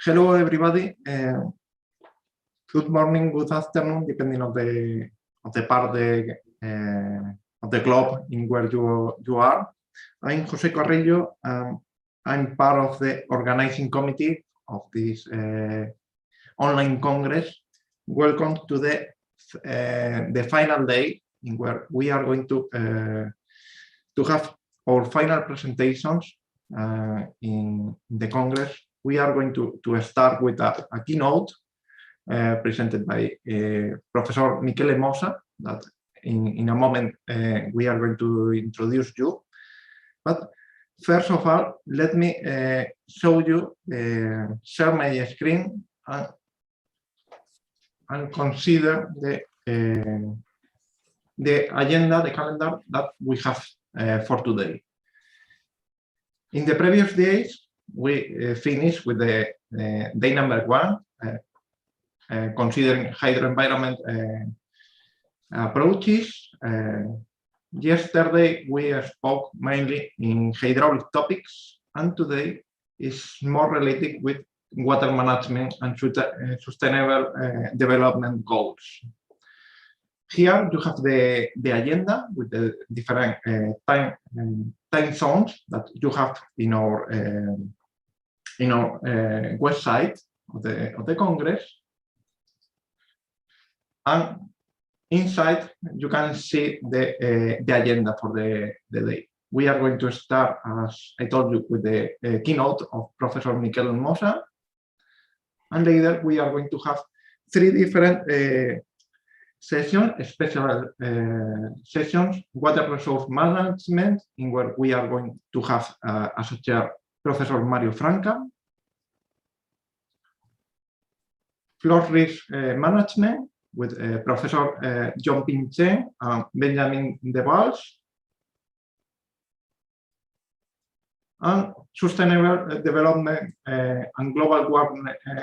Hello, everybody. Good morning, good afternoon, depending on the part of the globe in where you are. I'm Jose Corrillo. I'm part of the organizing committee of this online congress. Welcome to the final day in where we are going to have our final presentations in the congress. We are going to start with a keynote presented by Professor Michele Mossa, that in a moment we are going to introduce you. But first of all, let me show you, share my screen and consider the agenda, the calendar that we have for today. In the previous days, we finished with the day number 1, considering hydro environment approaches. Yesterday, we spoke mainly in hydraulic topics, and today is more related with water management and sustainable development goals. Here you have the agenda with the different time zones that you have in our website of the Congress, and inside you can see the agenda for the day. We are going to start, as I told you, with the keynote of Professor Michele Mossa, and later we are going to have 3 different sessions, special sessions: water resource management, in where we are going to have as a chair Professor Mario Franca; flood risk management with Professor John-Ping Chen and Benjamin De Valls; and sustainable development and global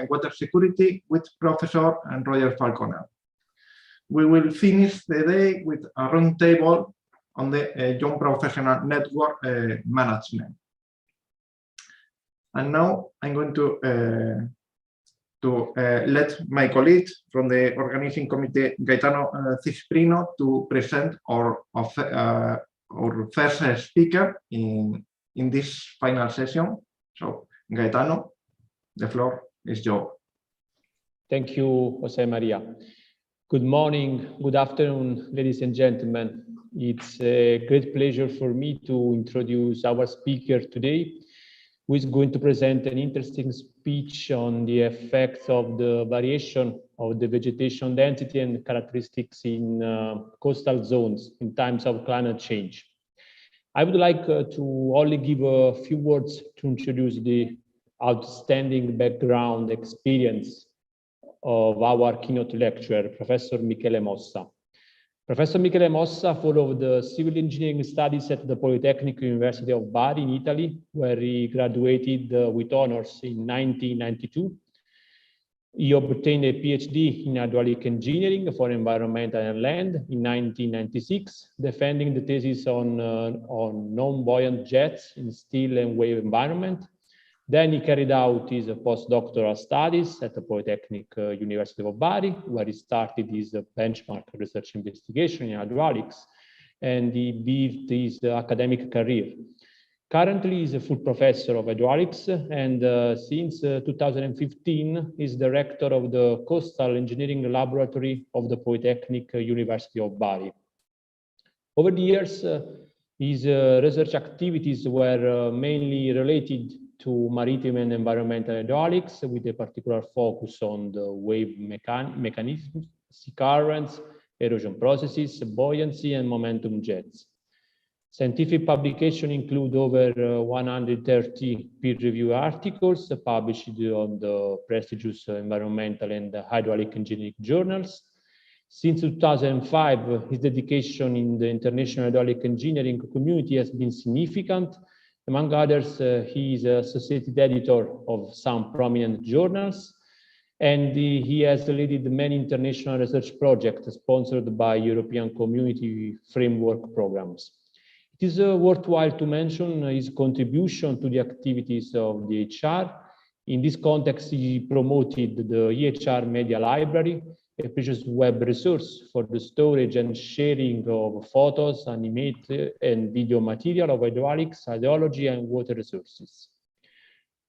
water security with Professor Roger Falconer. We will finish the day with a roundtable on the Young Professional Network management. And now I'm going to let my colleague from the organizing committee, Gaetano Cisprino, to present our first speaker in this final session. So, Gaetano, the floor is yours. Thank you, Jose Maria. Good morning, good afternoon, ladies and gentlemen. It's a great pleasure for me to introduce our speaker today, who is going to present an interesting speech on the effects of the variation of the vegetation density and characteristics in coastal zones in times of climate change. I would like to only give a few words to introduce the outstanding background experience of our keynote lecturer, Professor Michele Mossa. Professor Michele Mossa followed the civil engineering studies at the Polytechnic University of Bari in Italy, where he graduated with honors in 1992. He obtained a PhD in hydraulic engineering for environmental and land in 1996, defending the thesis on non-buoyant jets in still and wave environment. Then he carried out his postdoctoral studies at the Polytechnic University of Bari, where he started his benchmark research investigation in hydraulics, and he built his academic career. Currently, he's a full professor of hydraulics, and since 2015, he's director of the Coastal Engineering Laboratory of the Polytechnic University of Bari. Over the years, his research activities were mainly related to maritime and environmental hydraulics, with a particular focus on the wave mechanisms, sea currents, erosion processes, buoyancy, and momentum jets. Scientific publications include over 130 peer-reviewed articles published on the prestigious environmental and hydraulic engineering journals. Since 2005, his dedication in the international hydraulic engineering community has been significant. Among others, he is associated editor of some prominent journals, and he has led many international research projects sponsored by European Community framework programs. It is worthwhile to mention his contribution to the activities of the IAHR In this context, he promoted the IAHR Media Library, a precious web resource for the storage and sharing of photos, animated and video material of hydraulics, hydrology, and water resources.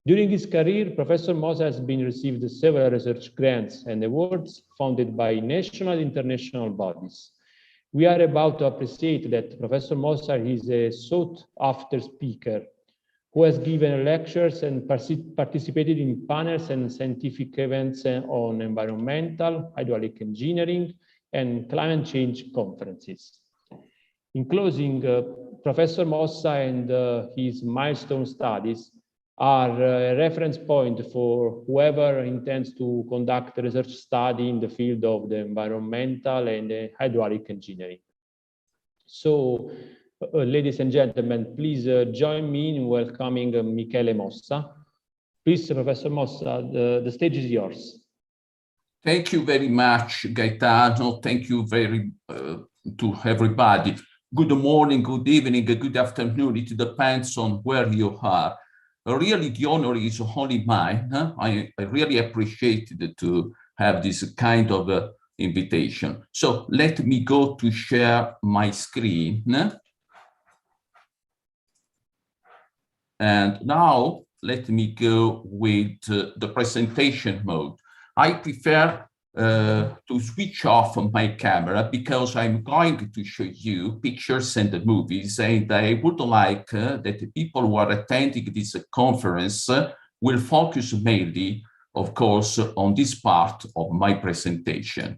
During his career, Professor Mossa has been received several research grants and awards funded by national and international bodies. We are about to appreciate that Professor Mossa is a sought-after speaker who has given lectures and participated in panels and scientific events on environmental, hydraulic engineering, and climate change conferences. In closing, Professor Mossa and his milestone studies are a reference point for whoever intends to conduct a research study in the field of the environmental and hydraulic engineering. So, ladies and gentlemen, please join me in welcoming Michele Mossa. Please, Professor Mossa, the stage is yours. Thank you very much, Gaetano. Thank you very to everybody. Good morning, good evening, good afternoon. It depends on where you are. Really, the honor is only mine. I really appreciate it to have this kind of invitation. So let me go to share my screen. And now let me go with the presentation mode. I prefer to switch off my camera because I'm going to show you pictures and the movies, and I would like that the people who are attending this conference will focus mainly, of course, on this part of my presentation.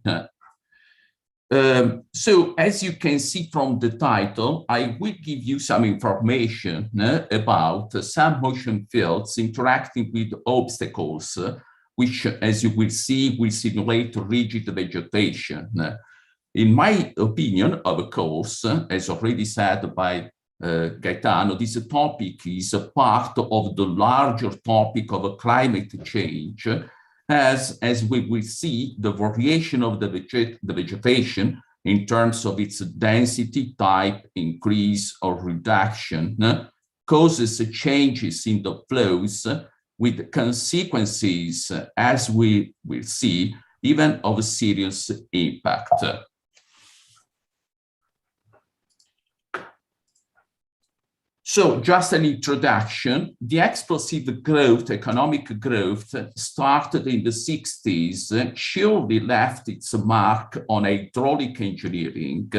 So as you can see from the title, I will give you some information about some motion fields interacting with obstacles, which, as you will see, will simulate rigid vegetation. In my opinion, of course, as already said by Gaetano, this topic is a part of the larger topic of climate change, as we will see, the variation of the vegetation in terms of its density, type, increase or reduction, causes changes in the flows with consequences, as we will see, even of serious impact. So just an introduction, the explosive growth, economic growth, started in the 60s, surely left its mark on hydraulic engineering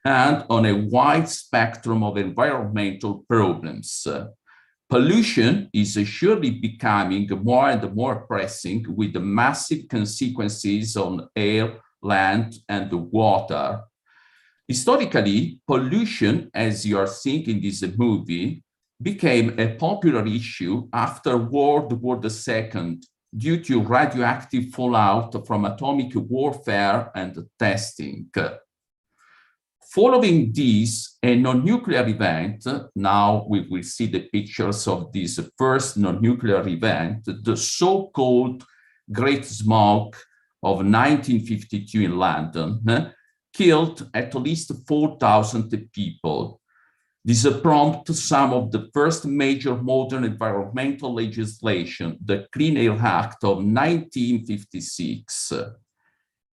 and on a wide spectrum of environmental problems. Pollution is surely becoming more and more pressing with the massive consequences on air, land, and water. Historically, pollution, as you are seeing in this movie, became a popular issue after World War II due to radioactive fallout from atomic warfare and testing. Following this, a non-nuclear event, now we will see the pictures of this first non-nuclear event, the so-called Great Smoke of 1952 in London, killed at least 4,000 people. This prompted some of the first major modern environmental legislation, the Clean Air Act of 1956.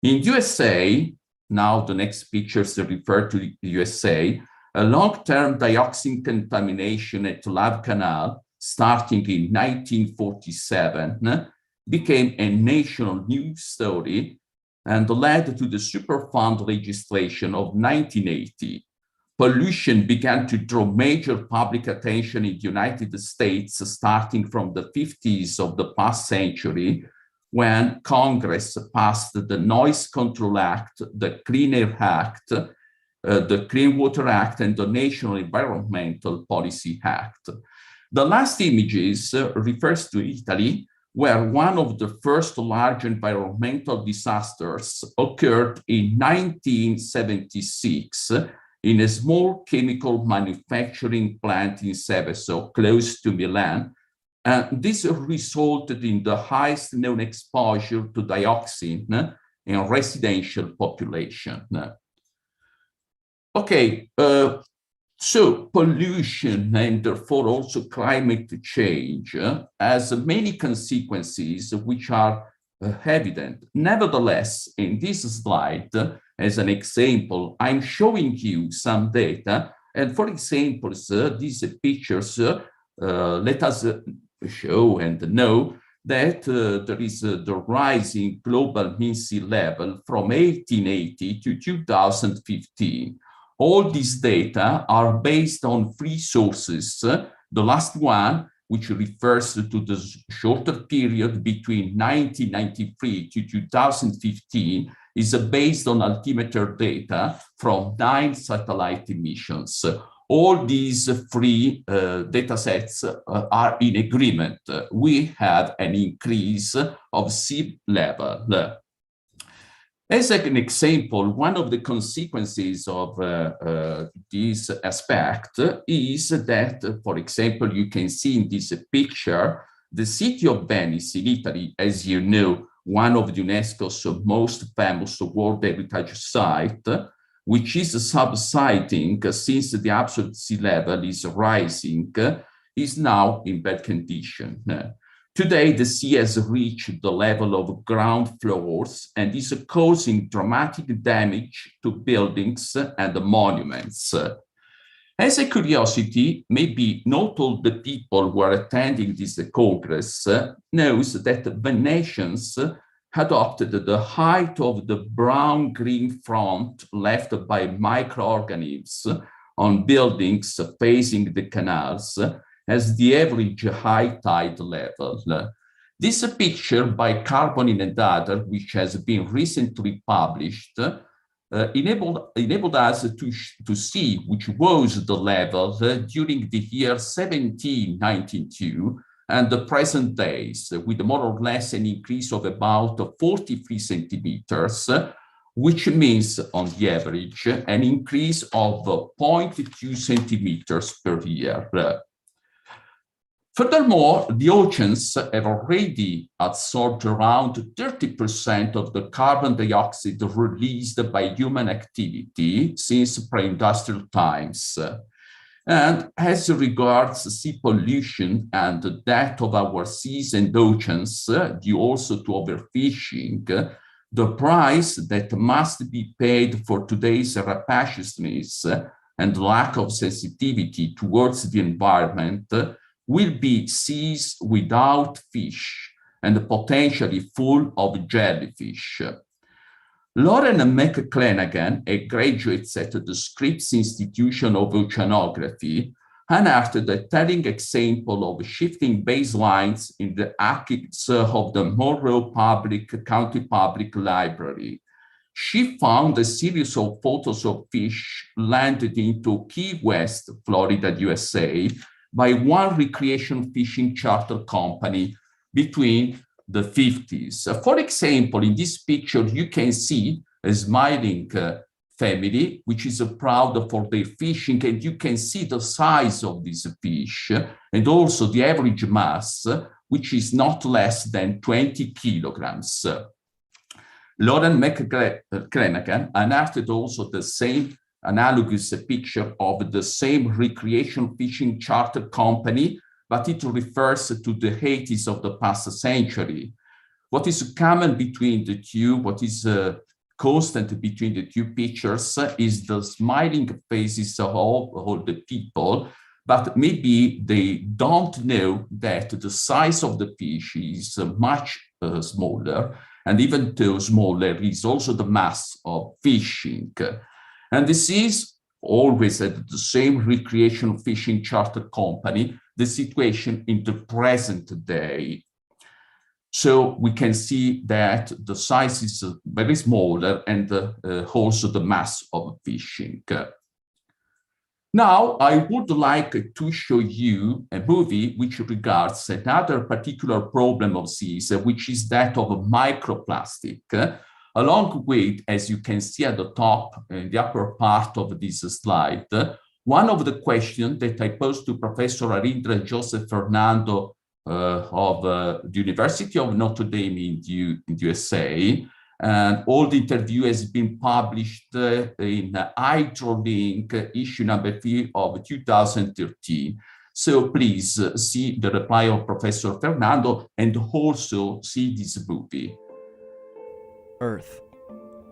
In USA, now the next pictures refer to the USA, a long-term dioxin contamination at Love Canal, starting in 1947, became a national news story and led to the Superfund legislation of 1980. Pollution began to draw major public attention in the United States starting from the 50s of the past century, when Congress passed the Noise Control Act, the Clean Air Act, the Clean Water Act, and the National Environmental Policy Act. The last images refers to Italy, where one of the first large environmental disasters occurred in 1976 in a small chemical manufacturing plant in Seveso, close to Milan. This resulted in the highest known exposure to dioxin in residential population. Okay, So pollution and therefore also climate change has many consequences which are evident. Nevertheless, in this slide, as an example, I'm showing you some data. And for example, these pictures let us show and know that there is the rising global mean sea level from 1880 to 2015. All these data are based on three sources. The last one, which refers to the shorter period between 1993 to 2015, is based on altimeter data from 9 satellite missions. All these three data sets are in agreement. We have an increase of sea level. As an example, one of the consequences of this aspect is that, for example, you can see in this picture, the city of Venice in Italy, as you know, one of UNESCO's most famous World Heritage Sites, which is subsiding since the absolute sea level is rising, is now in bad condition. Today, the sea has reached the level of ground floors and is causing dramatic damage to buildings and monuments. As a curiosity, maybe not all the people who are attending this Congress knows that Venetians adopted the height of the brown-green front left by microorganisms on buildings facing the canals as the average high tide level. This picture by Carbonin and others, which has been recently published, enabled us to see which was the level during the year 1792 and the present days, with more or less an increase of about 43 centimeters, which means on the average an increase of 0.2 centimeters per year. Furthermore, the oceans have already absorbed around 30% of the carbon dioxide released by human activity since pre-industrial times. And as regards sea pollution and the death of our seas and oceans, due also to overfishing, the price that must be paid for today's rapaciousness and lack of sensitivity towards the environment will be seas without fish and potentially full of jellyfish. Lauren McClenaghan, a graduate at the Scripps Institution of Oceanography, unearthed a telling example of shifting baselines in the archives of the Monroe County Public Library. She found a series of photos of fish landed into Key West, Florida, USA, by one recreation fishing charter company between the 50s. For example, in this picture, you can see a smiling family, which is proud for their fishing, and you can see the size of this fish, and also the average mass, which is not less than 20 kilograms. Lauren McClenaghan unearthed also the same analogous picture of the same recreation fishing charter company, but it refers to the 80s of the past century. What is common between the two, what is constant between the two pictures is the smiling faces of all the people, but maybe they don't know that the size of the fish is much smaller, and even though smaller is also the mass of fishing. And this is always at the same recreation fishing charter company, the situation in the present day. So we can see that the size is very smaller and also the mass of fishing. Now, I would like to show you a movie which regards another particular problem of seas, which is that of microplastic. Along with, as you can see at the top, in the upper part of this slide, one of the questions that I posed to Professor Arindra Joseph Fernando of the University of Notre Dame in the USA And all the interview has been published in Hydrolink, issue number 3 of 2013. So please see the reply of Professor Fernando and also see this movie. Earth,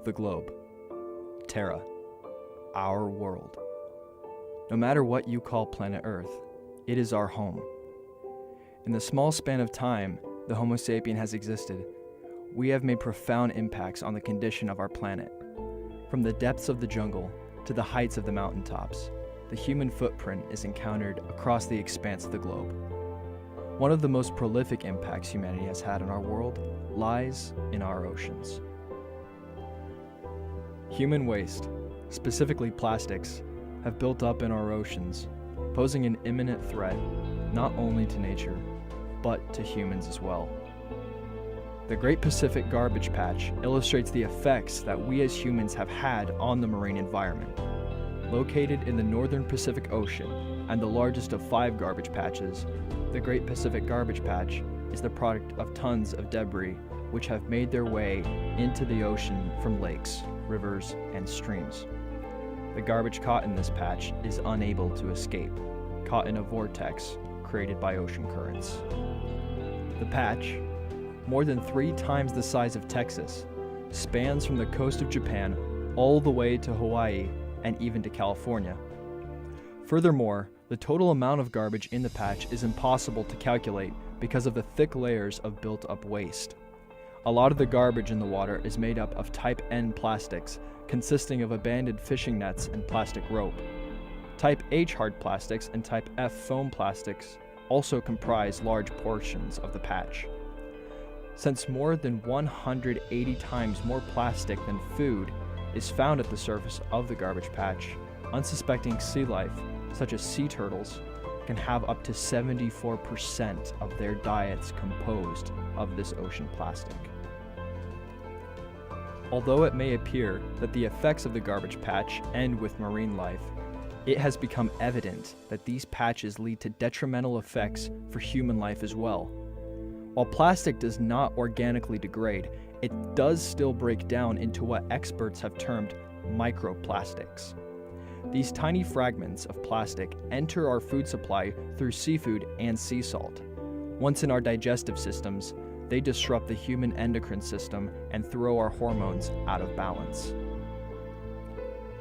the globe, Terra, our world. No matter what you call planet Earth, it is our home. In the small span of time the Homo sapien has existed, we have made profound impacts on the condition of our planet. From the depths of the jungle to the heights of the mountaintops, the human footprint is encountered across the expanse of the globe. One of the most prolific impacts humanity has had on our world lies in our oceans. Human waste, specifically plastics, have built up in our oceans, posing an imminent threat not only to nature, but to humans as well. The Great Pacific Garbage Patch illustrates the effects that we as humans have had on the marine environment. Located in the northern Pacific Ocean and the largest of 5 garbage patches, the Great Pacific Garbage Patch is the product of tons of debris which have made their way into the ocean from lakes, rivers, and streams. The garbage caught in this patch is unable to escape, caught in a vortex created by ocean currents. The patch, more than 3 times the size of Texas, spans from the coast of Japan all the way to Hawaii and even to California. Furthermore, the total amount of garbage in the patch is impossible to calculate because of the thick layers of built-up waste. A lot of the garbage in the water is made up of Type N plastics, consisting of abandoned fishing nets and plastic rope. Type H hard plastics and Type F foam plastics also comprise large portions of the patch. Since more than 180 times more plastic than food is found at the surface of the garbage patch, unsuspecting sea life, such as sea turtles, can have up to 74% of their diets composed of this ocean plastic. Although it may appear that the effects of the garbage patch end with marine life, it has become evident that these patches lead to detrimental effects for human life as well. While plastic does not organically degrade, it does still break down into what experts have termed microplastics. These tiny fragments of plastic enter our food supply through seafood and sea salt. Once in our digestive systems, they disrupt the human endocrine system and throw our hormones out of balance.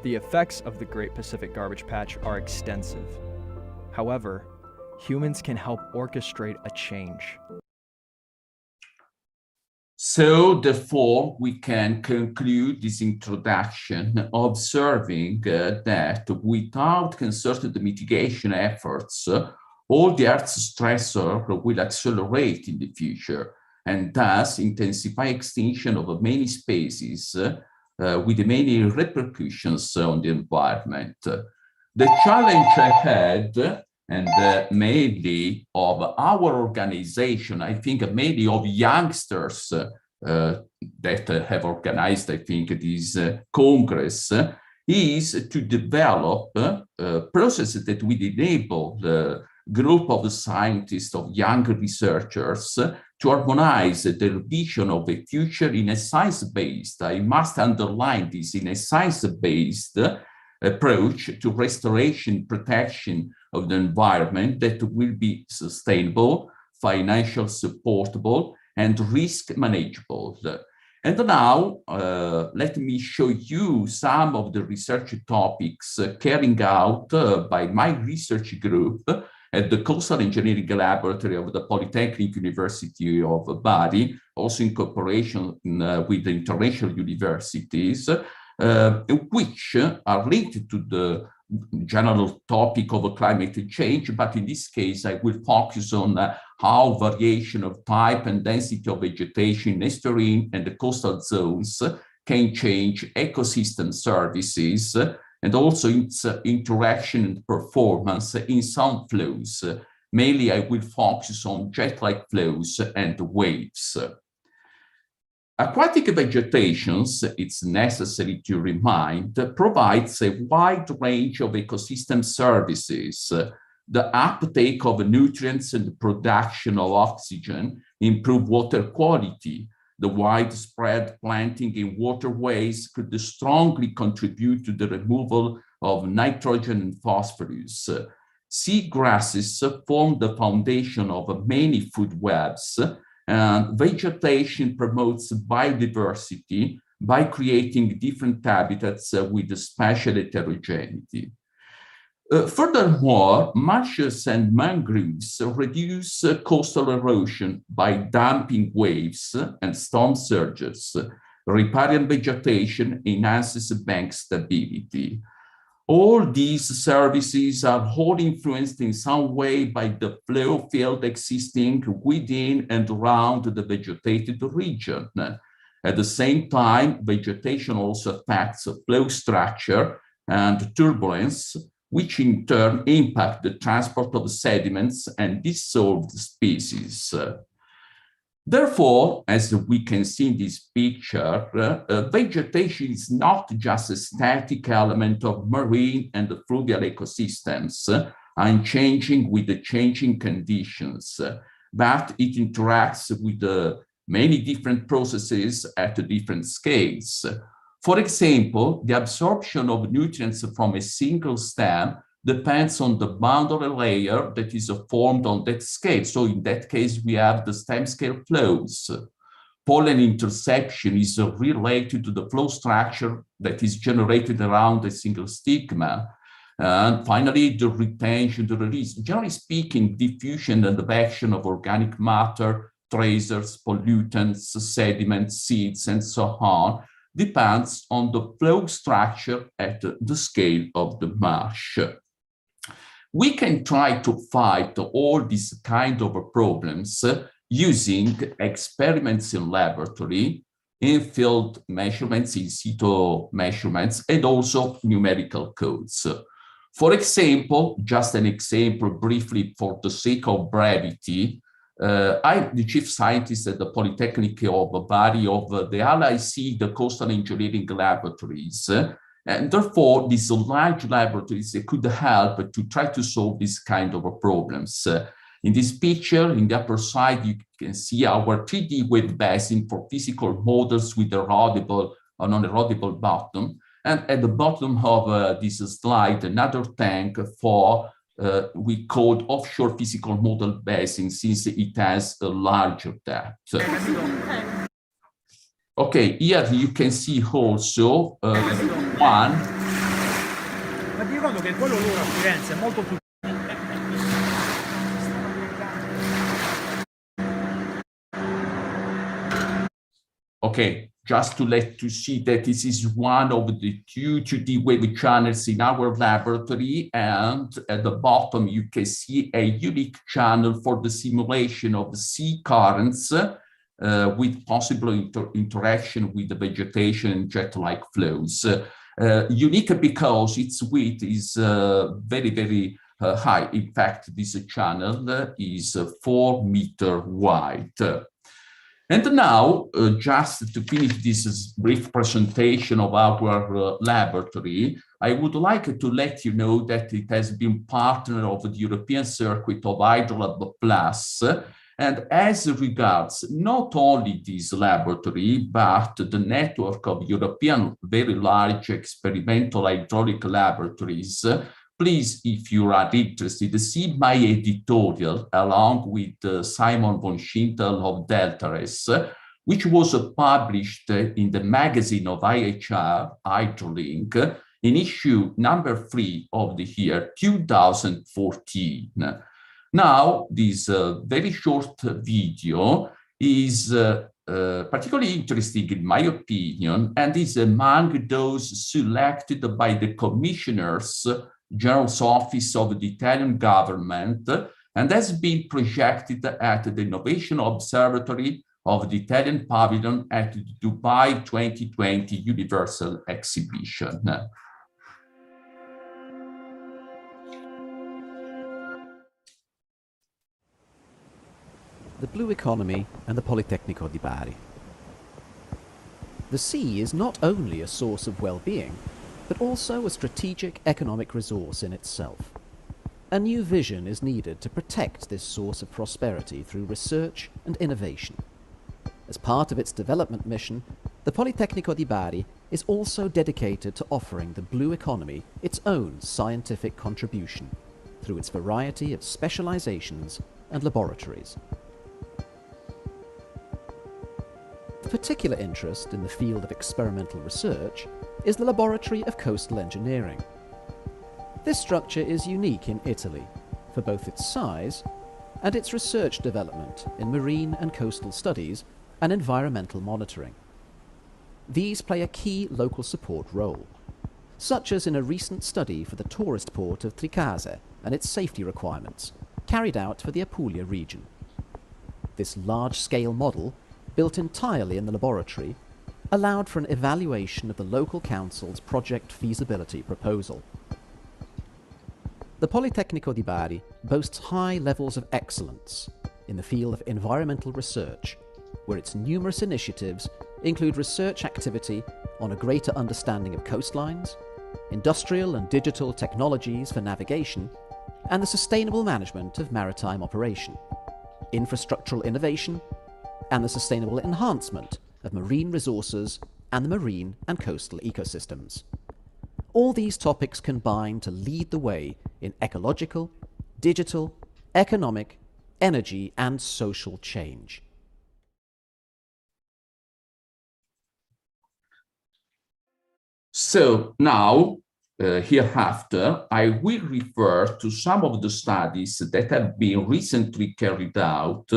The effects of the Great Pacific Garbage Patch are extensive. However, humans can help orchestrate a change. So therefore, we can conclude this introduction observing that without concerted mitigation efforts, all the Earth's stressor will accelerate in the future and thus intensify extinction of many species with many repercussions on the environment. The challenge ahead, and mainly of our organization, I think mainly of youngsters that have organized, I think, this Congress, is to develop processes that will enable the group of scientists, of young researchers, to harmonize their vision of a future in a science-based, I must underline this, in a science-based approach to restoration, protection of the environment that will be sustainable, financially supportable, and risk manageable. And now, let me show you some of the research topics carried out by my research group at the Coastal Engineering Laboratory of the Polytechnic University of Bari, also in cooperation with the international universities, which are linked to the general topic of climate change, but in this case, I will focus on how variation of type and density of vegetation in estuarine and the coastal zones can change ecosystem services and also its interaction and performance in some flows. Mainly, I will focus on jet-like flows and waves. Aquatic vegetations, it's necessary to remind, provides a wide range of ecosystem services. The uptake of nutrients and the production of oxygen improve water quality. the widespread planting in waterways could strongly contribute to the removal of nitrogen and phosphorus. Seagrasses form the foundation of many food webs, and vegetation promotes biodiversity by creating different habitats with spatial heterogeneity. Furthermore, marshes and mangroves reduce coastal erosion by damping waves and storm surges. Riparian vegetation enhances bank stability. All these services are all influenced in some way by the flow field existing within and around the vegetated region. At the same time, vegetation also affects flow structure and turbulence, which in turn impact the transport of sediments and dissolved species. Therefore, as we can see in this picture, vegetation is not just a static element of marine and fluvial ecosystems, unchanging with the changing conditions, but it interacts with many different processes at different scales. For example, the absorption of nutrients from a single stem depends on the boundary layer that is formed on that scale. So in that case, we have the stem scale flows. Pollen interception is related to the flow structure that is generated around a single stigma. And finally, the retention, the release. Generally speaking, diffusion and advection of organic matter, tracers, pollutants, sediments, seeds, and so on, depends on the flow structure at the scale of the marsh. We can try to fight all these kind of problems using experiments in laboratory, in-field measurements, in situ measurements, and also numerical codes. For example, just an example briefly for the sake of brevity, I'm the chief scientist at the Polytechnic of Bari of the LIC, the Coastal Engineering Laboratories. And therefore, these large laboratories could help to try to solve this kind of problems. In this picture, in the upper side, you can see our 3D wave basin for physical models with erodible or non-erodible bottom. And at the bottom of this slide, another tank for we called offshore physical model basin, since it has a larger depth. Okay, here you can see also one. Ma ti ricordo che quello loro a Firenze è molto più. Okay, just to let you see that this is one of the two 2D wave channels in our laboratory, and at the bottom you can see a unique channel for the simulation of sea currents with possible interaction with the vegetation and jet-like flows. Unique because its width is very, very high. In fact, this channel is 4 meters wide. And now, just to finish this brief presentation of our laboratory, I would like to let you know that it has been partner of the European circuit of HydroLab Plus. And as regards not only this laboratory, but the network of European very large experimental hydraulic laboratories, please, if you are interested, see my editorial along with Simon von Schintel of Deltares, which was published in the magazine of IAHR, Hydrolink, in issue number 3 of the year 2014. Now, this very short video is particularly interesting in my opinion, and is among those selected by the Commissioner's General's Office of the Italian government, and has been projected at the Innovation Observatory of the Italian Pavilion at the Dubai 2020 Universal Exhibition. The blue economy and the Politecnico di Bari. The sea is not only a source of well-being, but also a strategic economic resource in itself. A new vision is needed to protect this source of prosperity through research and innovation. As part of its development mission, the Politecnico di Bari is also dedicated to offering the blue economy its own scientific contribution through its variety of specializations and laboratories. Of particular interest in the field of experimental research is the Laboratory of Coastal Engineering. This structure is unique in Italy for both its size and its research development in marine and coastal studies and environmental monitoring. These play a key local support role, such as in a recent study for the tourist port of Tricase and its safety requirements, carried out for the Apulia region. This large-scale model, built entirely in the laboratory, allowed for an evaluation of the local council's project feasibility proposal. The Politecnico di Bari boasts high levels of excellence in the field of environmental research, where its numerous initiatives include research activity on a greater understanding of coastlines, industrial and digital technologies for navigation, and the sustainable management of maritime operation, infrastructural innovation, and the sustainable enhancement of marine resources and the marine and coastal ecosystems. All these topics combine to lead the way in ecological, digital, economic, energy, and social change. So now, hereafter, I will refer to some of the studies that have been recently carried out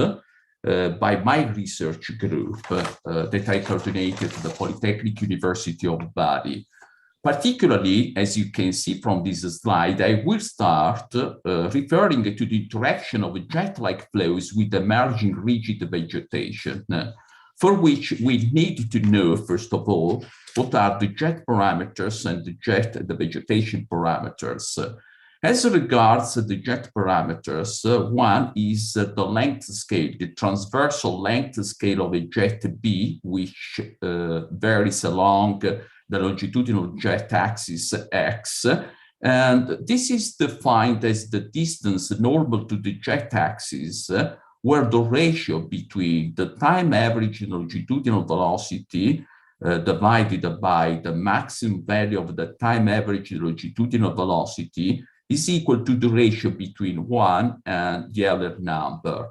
by my research group that I coordinated at the Polytechnic University of Bari. Particularly, as you can see from this slide, I will start referring to the interaction of jet-like flows with emerging rigid vegetation, for which we need to know, first of all, what are the jet parameters and the vegetation parameters. As regards the jet parameters, one is the length scale, the transversal length scale of a jet B, which varies along the longitudinal jet axis X. And this is defined as the distance normal to the jet axis, where the ratio between the time average longitudinal velocity divided by the maximum value of the time average longitudinal velocity is equal to the ratio between one and the other number.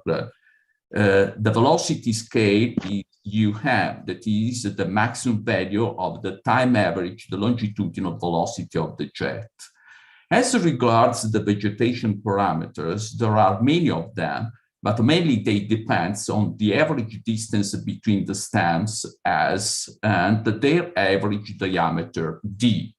The velocity scale is UM, that is the maximum value of the time average, the longitudinal velocity of the jet. As regards the vegetation parameters, there are many of them, but mainly they depend on the average distance between the stems S and their average diameter D.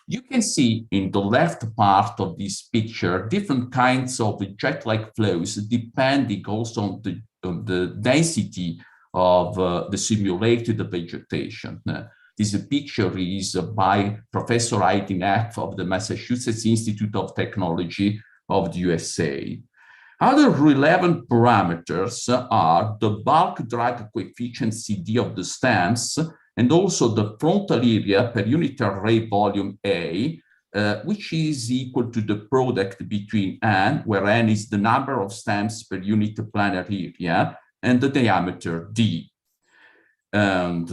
You can see in the left part of this picture different kinds of jet-like flows depending also on the density of the simulated vegetation. This picture is by Professor Heidineck of the Massachusetts Institute of Technology of the USA. Other relevant parameters are the bulk drag coefficient CD of the stems and also the frontal area per unit array volume A, which is equal to the product between N, where N is the number of stems per unit planar area, and the diameter D. And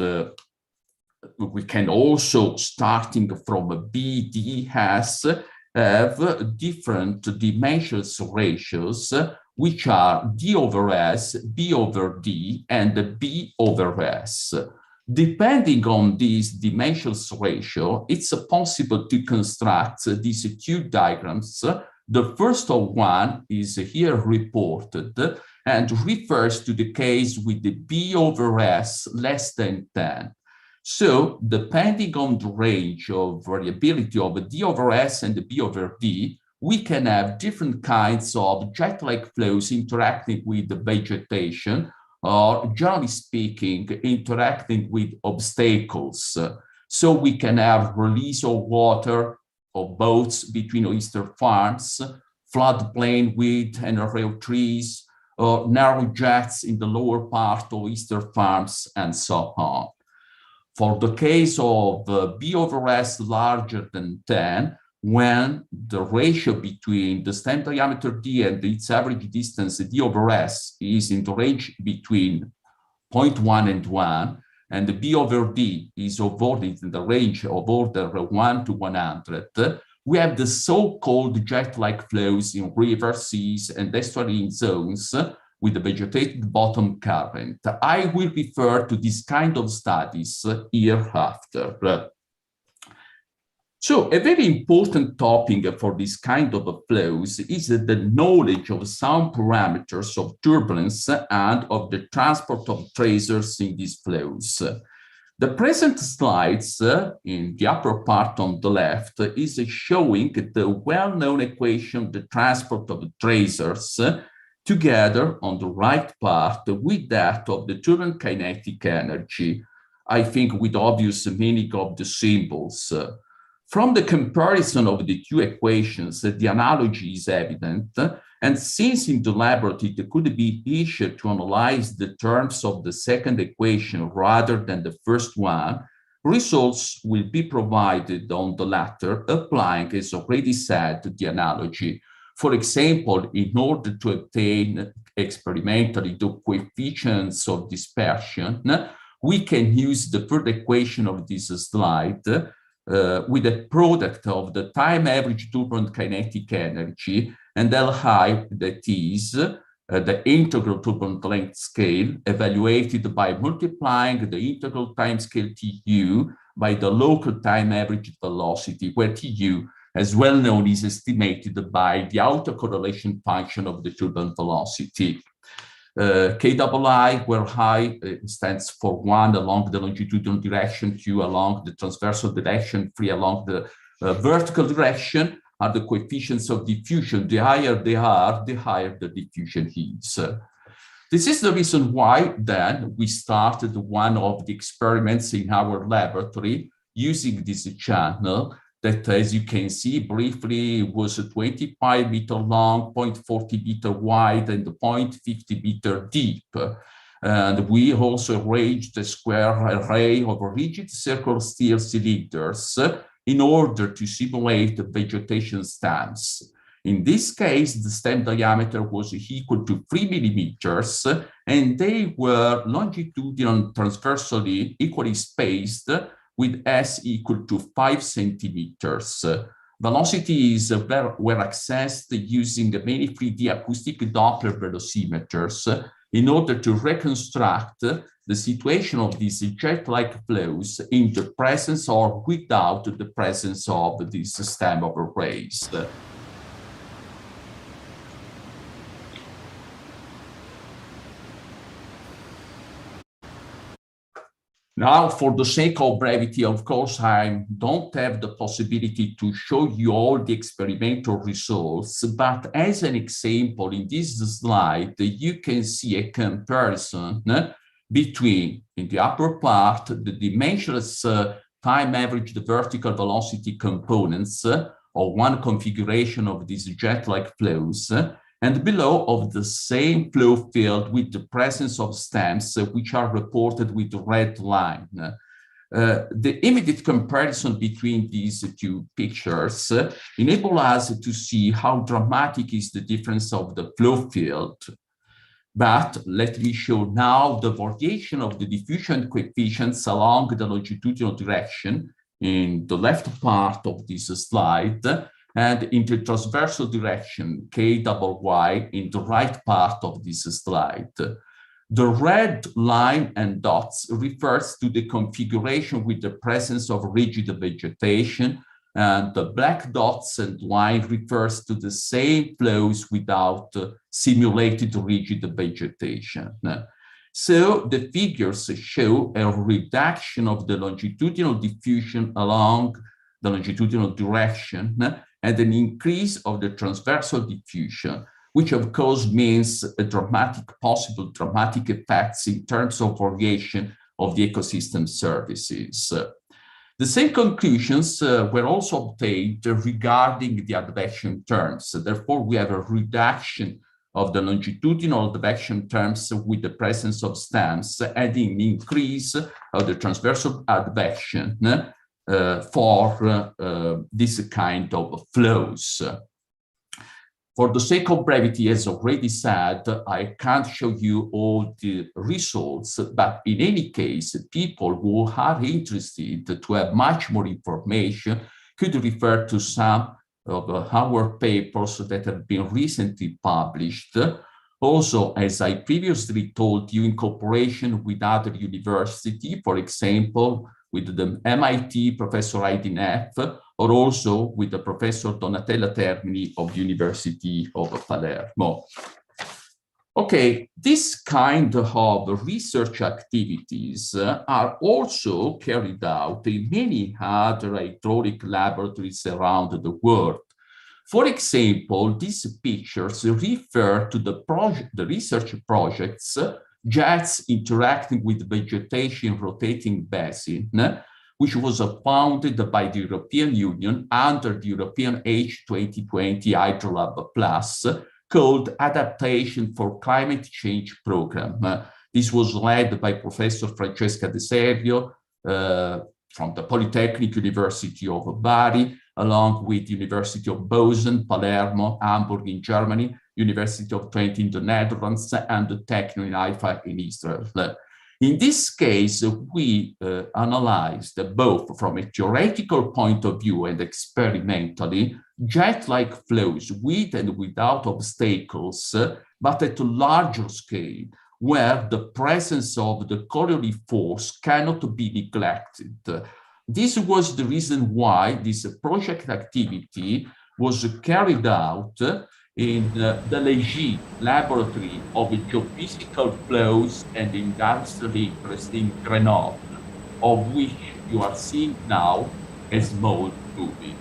we can also, starting from BDS, have different dimensions ratios, which are D over S, B over D, and B over S. Depending on these dimensions ratio, it's possible to construct these two diagrams. The first of one is here reported and refers to the case with the B over S less than 10. So depending on the range of variability of D over S and B over D, we can have different kinds of jet-like flows interacting with the vegetation, or generally speaking, interacting with obstacles. So we can have release of water of boats between oyster farms, floodplain with an array of trees, or narrow jets in the lower part of oyster farms, and so on. For the case of B over S larger than 10, when the ratio between the stem diameter D and its average distance D over S is in the range between 0.1 and 1, and the B over D is awarded in the range of order 1 to 100, we have the so-called jet-like flows in rivers, seas, and estuarine zones with the vegetated bottom current. I will refer to this kind of studies hereafter. So a very important topic for this kind of flows is the knowledge of some parameters of turbulence and of the transport of tracers in these flows. The present slides in the upper part on the left is showing the well-known equation, the transport of tracers, together on the right part with that of the turbulent kinetic energy, I think with obvious meaning of the symbols. From the comparison of the two equations, the analogy is evident, and since in the laboratory it could be easier to analyze the terms of the second equation rather than the first one, results will be provided on the latter, applying, as already said, the analogy. For example, in order to obtain experimentally the coefficients of dispersion, we can use the third equation of this slide, with a product of the time average turbulent kinetic energy and Li, that is the integral turbulent length scale, evaluated by multiplying the integral time scale Tu by the local time average velocity, where Tu, as well known, is estimated by the autocorrelation function of the turbulent velocity. KII, where I stands for 1 along the longitudinal direction, Q along the transversal direction, 3 along the vertical direction, are the coefficients of diffusion. The higher they are, the higher the diffusion is. This is the reason why then we started one of the experiments in our laboratory using this channel that, as you can see briefly, was 25 meter long, 0.40 meter wide, and 0.50 meter deep. And we also arranged a square array of rigid circular steel cylinders in order to simulate the vegetation stems. In this case, the stem diameter was equal to 3 millimeters, and they were longitudinal and transversally equally spaced, with S equal to 5 centimeters. Velocities were accessed using many 3D acoustic Doppler velocimeters in order to reconstruct the situation of these jet-like flows in the presence or without the presence of this stem of arrays. Now, for the sake of brevity, of course, I don't have the possibility to show you all the experimental results, but as an example, in this slide, you can see a comparison between, in the upper part, the dimensionless time averaged vertical velocity components of one configuration of these jet-like flows, and below of the same flow field with the presence of stems, which are reported with the red line. The immediate comparison between these two pictures enable us to see how dramatic is the difference of the flow field. But let me show now the variation of the diffusion coefficients along the longitudinal direction in the left part of this slide, and in the transversal direction, KYY, in the right part of this slide. The red line and dots refers to the configuration with the presence of rigid vegetation, and the black dots and line refers to the same flows without simulated rigid vegetation. So the figures show a reduction of the longitudinal diffusion along the longitudinal direction, and an increase of the transversal diffusion, which of course means a possible dramatic effects in terms of variation of the ecosystem services. The same conclusions were also obtained regarding the advection terms. Therefore, we have a reduction of the longitudinal advection terms with the presence of stems, and an increase of the transversal advection for this kind of flows. For the sake of brevity, as already said, I can't show you all the results, but in any case, people who are interested to have much more information could refer to some of our papers that have been recently published. Also, as I previously told you, in cooperation with other universities, for example, with the MIT Professor Aidineff, or also with the Professor Donatella Termini of the University of Palermo. Okay, this kind of research activities are also carried out in many other hydraulic laboratories around the world. For example, these pictures refer to the research projects Jets Interacting with Vegetation Rotating Basin, which was founded by the European Union under the European Age 2020 HydroLab Plus, called Adaptation for Climate Change Program. This was led by Professor Francesca De Sergio from the Polytechnic University of Bari, along with University of Bozen, Palermo, Hamburg in Germany, University of Twente in the Netherlands, and the Techno in Haifa in Israel. In this case, we analyzed both from a theoretical point of view and experimentally jet-like flows with and without obstacles, but at a larger scale, where the presence of the Coriolis force cannot be neglected. This was the reason why this project activity was carried out in the Légy Laboratory of Geophysical Flows and Industrial Interest in Grenoble, of which you are seeing now a small movie.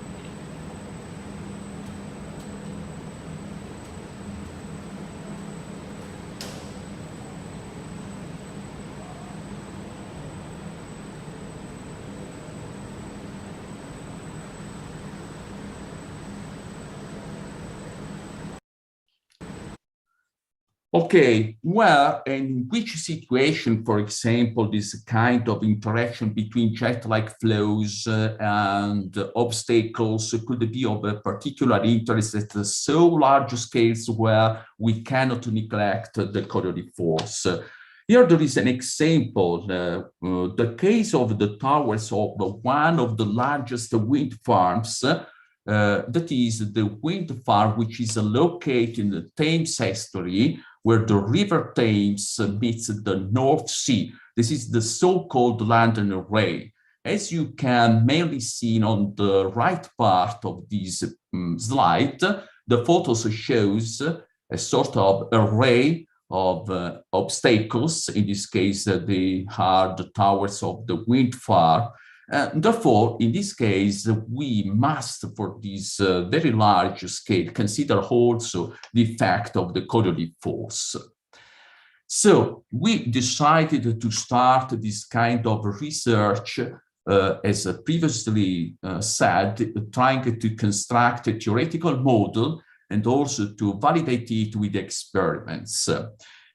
Okay, where and in which situation, for example, this kind of interaction between jet-like flows and obstacles could be of a particular interest at so large scales where we cannot neglect the Coriolis force. Here there is an example, the case of the towers of one of the largest wind farms, that is the wind farm which is located in the Thames estuary, where the River Thames meets the North Sea. This is the so-called London Array. As you can mainly see on the right part of this slide, the photos shows a sort of array of obstacles. In this case, they are the towers of the wind farm. Therefore, in this case, we must, for this very large scale, consider also the effect of the Coriolis force. So we decided to start this kind of research, as previously said, trying to construct a theoretical model and also to validate it with experiments.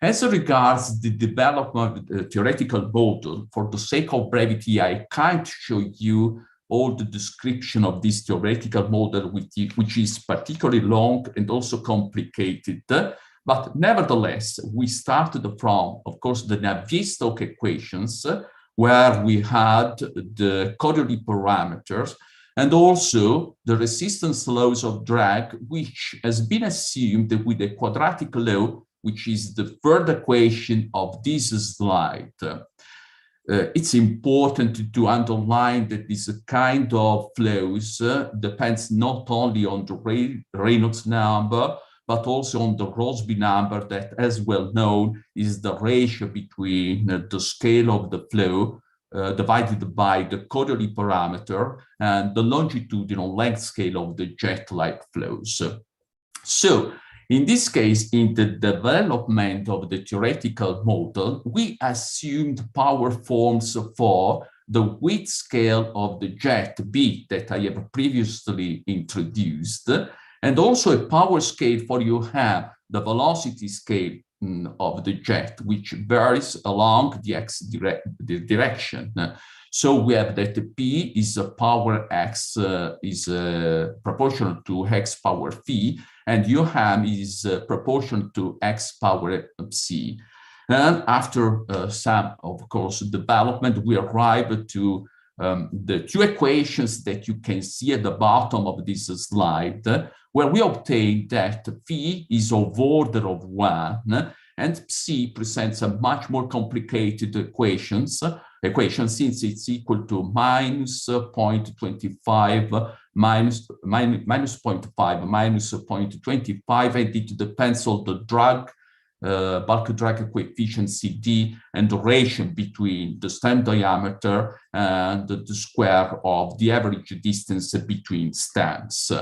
As regards the development of the theoretical model, for the sake of brevity, I can't show you all the description of this theoretical model, which is particularly long and also complicated. But nevertheless, we started from, of course, the Navier-Stokes equations, where we had the Coriolis parameters, and also the resistance laws of drag, which has been assumed with a quadratic law, which is the third equation of this slide. It's important to underline that this kind of flows depends not only on the Reynolds number, but also on the Rossby number that, as well known, is the ratio between the scale of the flow divided by the Coriolis parameter and the longitudinal length scale of the jet-like flows. So, in this case, in the development of the theoretical model, we assumed power forms for the width scale of the jet B that I have previously introduced, and also a power scale for you have the velocity scale of the jet, which varies along the x direction. So we have that P is a power x is proportional to x power phi, and UM is proportional to x power c. And after some, of course, development, we arrive to the two equations that you can see at the bottom of this slide, where we obtain that phi is of order of 1, and c presents a much more complicated equation since it's equal to minus 0.25 minus 0.5 minus 0.25, and it depends on the bulk drag coefficient CD and duration between the stem diameter and the square of the average distance between stems.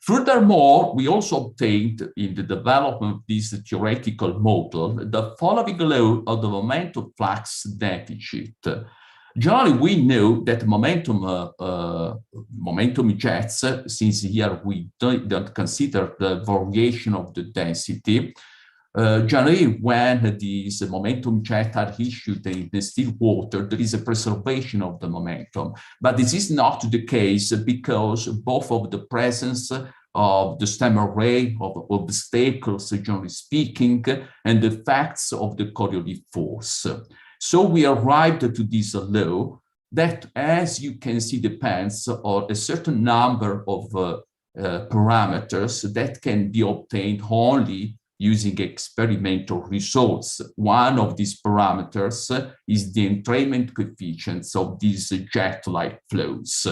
Furthermore, we also obtained in the development of this theoretical model the following law of the momentum flux deficit. Generally, we know that momentum jets, since here we don't consider the variation of the density, generally, when these momentum jets are issued in the still water, there is a preservation of the momentum. But this is not the case because both of the presence of the stem array of obstacles, generally speaking, and the effects of the Coriolis force. So we arrived to this law that, as you can see, depends on a certain number of parameters that can be obtained only using experimental results. One of these parameters is the entrainment coefficients of these jet-like flows.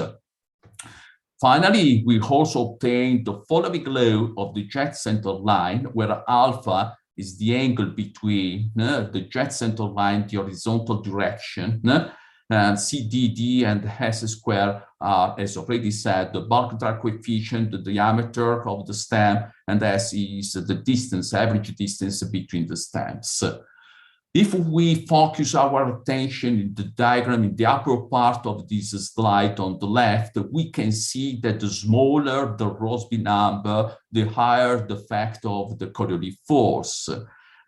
Finally, we also obtained the following law of the jet center line, where alpha is the angle between the jet center line, the horizontal direction, and CDD and S square are, as already said, the bulk drag coefficient, the diameter of the stem, and S is the distance, average distance between the stems. If we focus our attention in the diagram in the upper part of this slide on the left, we can see that the smaller the Rossby number, the higher the factor of the Coriolis force.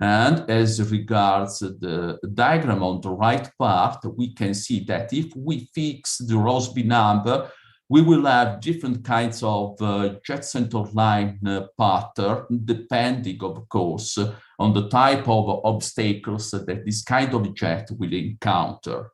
And as regards the diagram on the right part, we can see that if we fix the Rossby number, we will have different kinds of jet center line pattern, depending, of course, on the type of obstacles that this kind of jet will encounter.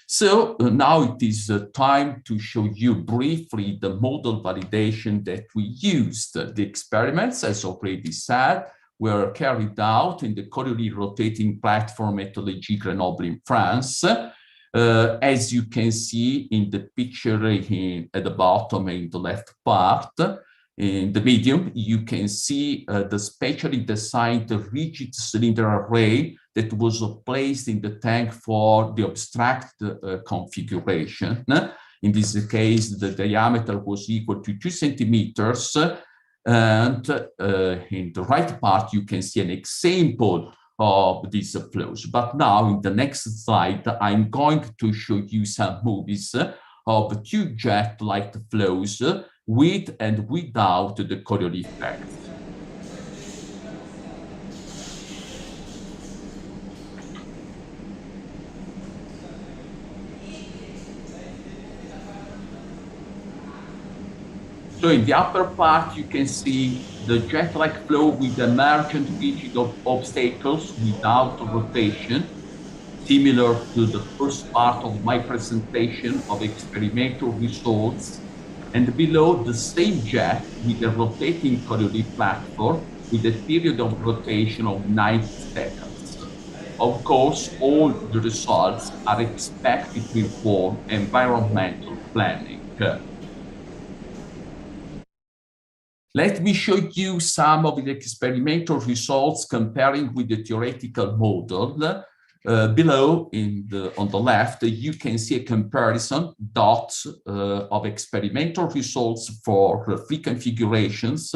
So now it is time to show you briefly the model validation that we used. The experiments, as already said, were carried out in the Coriolis rotating platform at Le Grenoble in France. As you can see in the picture at the bottom in the left part, in the medium, you can see the specially designed rigid cylinder array that was placed in the tank for the abstract configuration. In this case, the diameter was equal to 2 centimeters. And in the right part, you can see an example of these flows. But now in the next slide, I'm going to show you some movies of two jet-like flows with and without the Coriolis effect. So in the upper part, you can see the jet-like flow with the emergent rigid of obstacles without rotation, similar to the first part of my presentation of experimental results, and below the same jet with a rotating Coriolis platform with a period of rotation of 90 seconds. Of course, all the results are expected to inform environmental planning. Let me show you some of the experimental results comparing with the theoretical model. Below, on the left, you can see a comparison dots of experimental results for free configurations.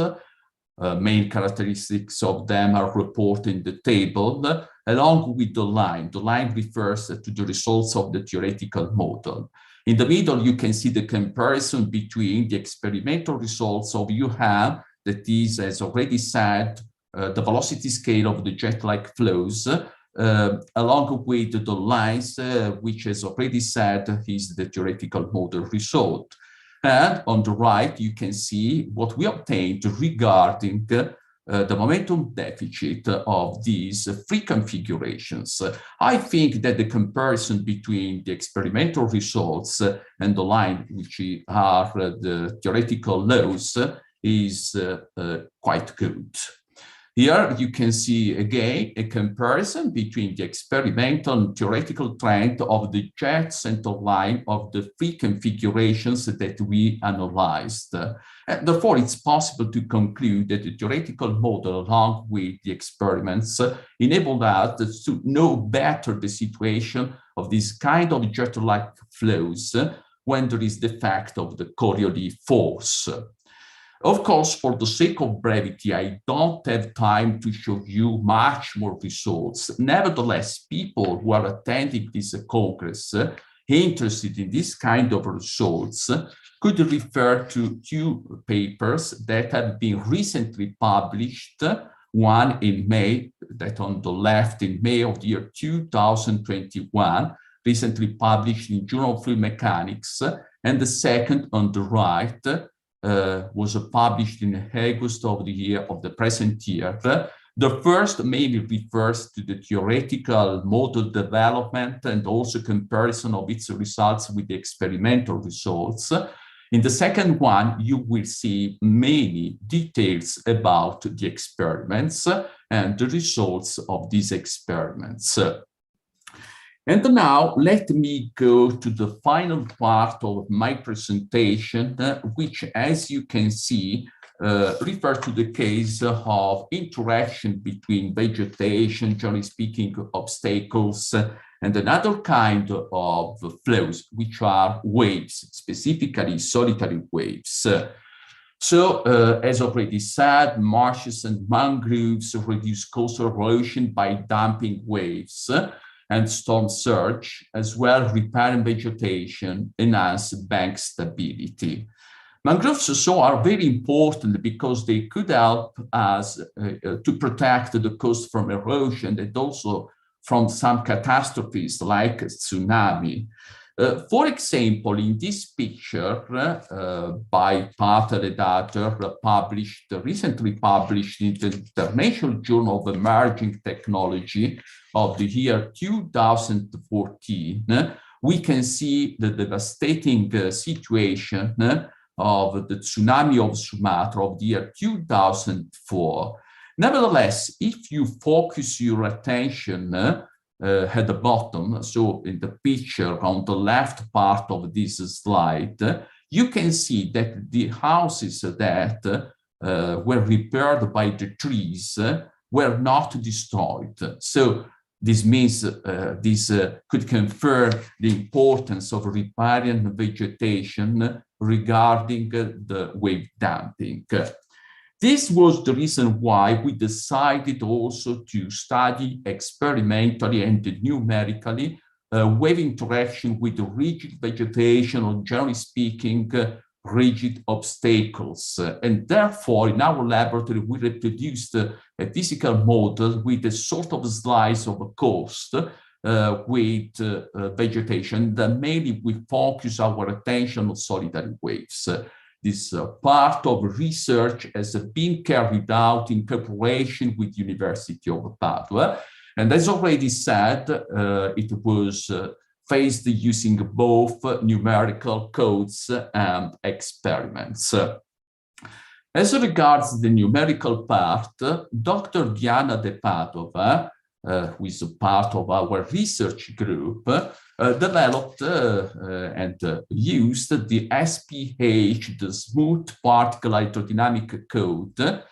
Main characteristics of them are reported in the table, along with the line. The line refers to the results of the theoretical model. In the middle, you can see the comparison between the experimental results of UM, that is, as already said, the velocity scale of the jet-like flows, along with the lines, which, as already said, is the theoretical model result. And on the right, you can see what we obtained regarding the momentum deficit of these free configurations. I think that the comparison between the experimental results and the line, which are the theoretical laws, is quite good. Here you can see again a comparison between the experimental and theoretical trend of the jet center line of the three configurations that we analyzed. Therefore, it's possible to conclude that the theoretical model, along with the experiments, enabled us to know better the situation of this kind of jet-like flows when there is the effect of the Coriolis force. Of course, for the sake of brevity, I don't have time to show you much more results. Nevertheless, people who are attending this Congress interested in this kind of results could refer to two papers that have been recently published, one in May, that on the left in May of the year 2021, recently published in Journal of Fluid Mechanics, and the second on the right, was published in August of the year of the present year. The first mainly refers to the theoretical model development and also comparison of its results with the experimental results. In the second one, you will see many details about the experiments and the results of these experiments. And now let me go to the final part of my presentation, which, as you can see, refers to the case of interaction between vegetation, generally speaking, obstacles, and another kind of flows, which are waves, specifically solitary waves. So, as already said, marshes and mangroves reduce coastal erosion by damping waves, and storm surge, as well repairing vegetation, enhance bank stability. Mangroves also are very important because they could help us to protect the coast from erosion and also from some catastrophes like tsunami. For example, in this picture by Pater et al., recently published in the International Journal of Emerging Technology of the year 2014, we can see the devastating situation of the tsunami of Sumatra of the year 2004. Nevertheless, if you focus your attention at the bottom, so in the picture on the left part of this slide, you can see that the houses that were repaired by the trees were not destroyed. So this means this could confirm the importance of riparian vegetation regarding the wave damping. This was the reason why we decided also to study experimentally and numerically wave interaction with rigid vegetation, or generally speaking, rigid obstacles. And therefore, in our laboratory, we reproduced a physical model with a sort of slice of a coast with vegetation. Then mainly we focus our attention on solitary waves. This part of research has been carried out in cooperation with University of Padua. And as already said, it was faced using both numerical codes and experiments. As regards the numerical part, Dr. Diana De Padova, who is a part of our research group, developed and used the SPH, the Smooth Particle Hydrodynamic Code,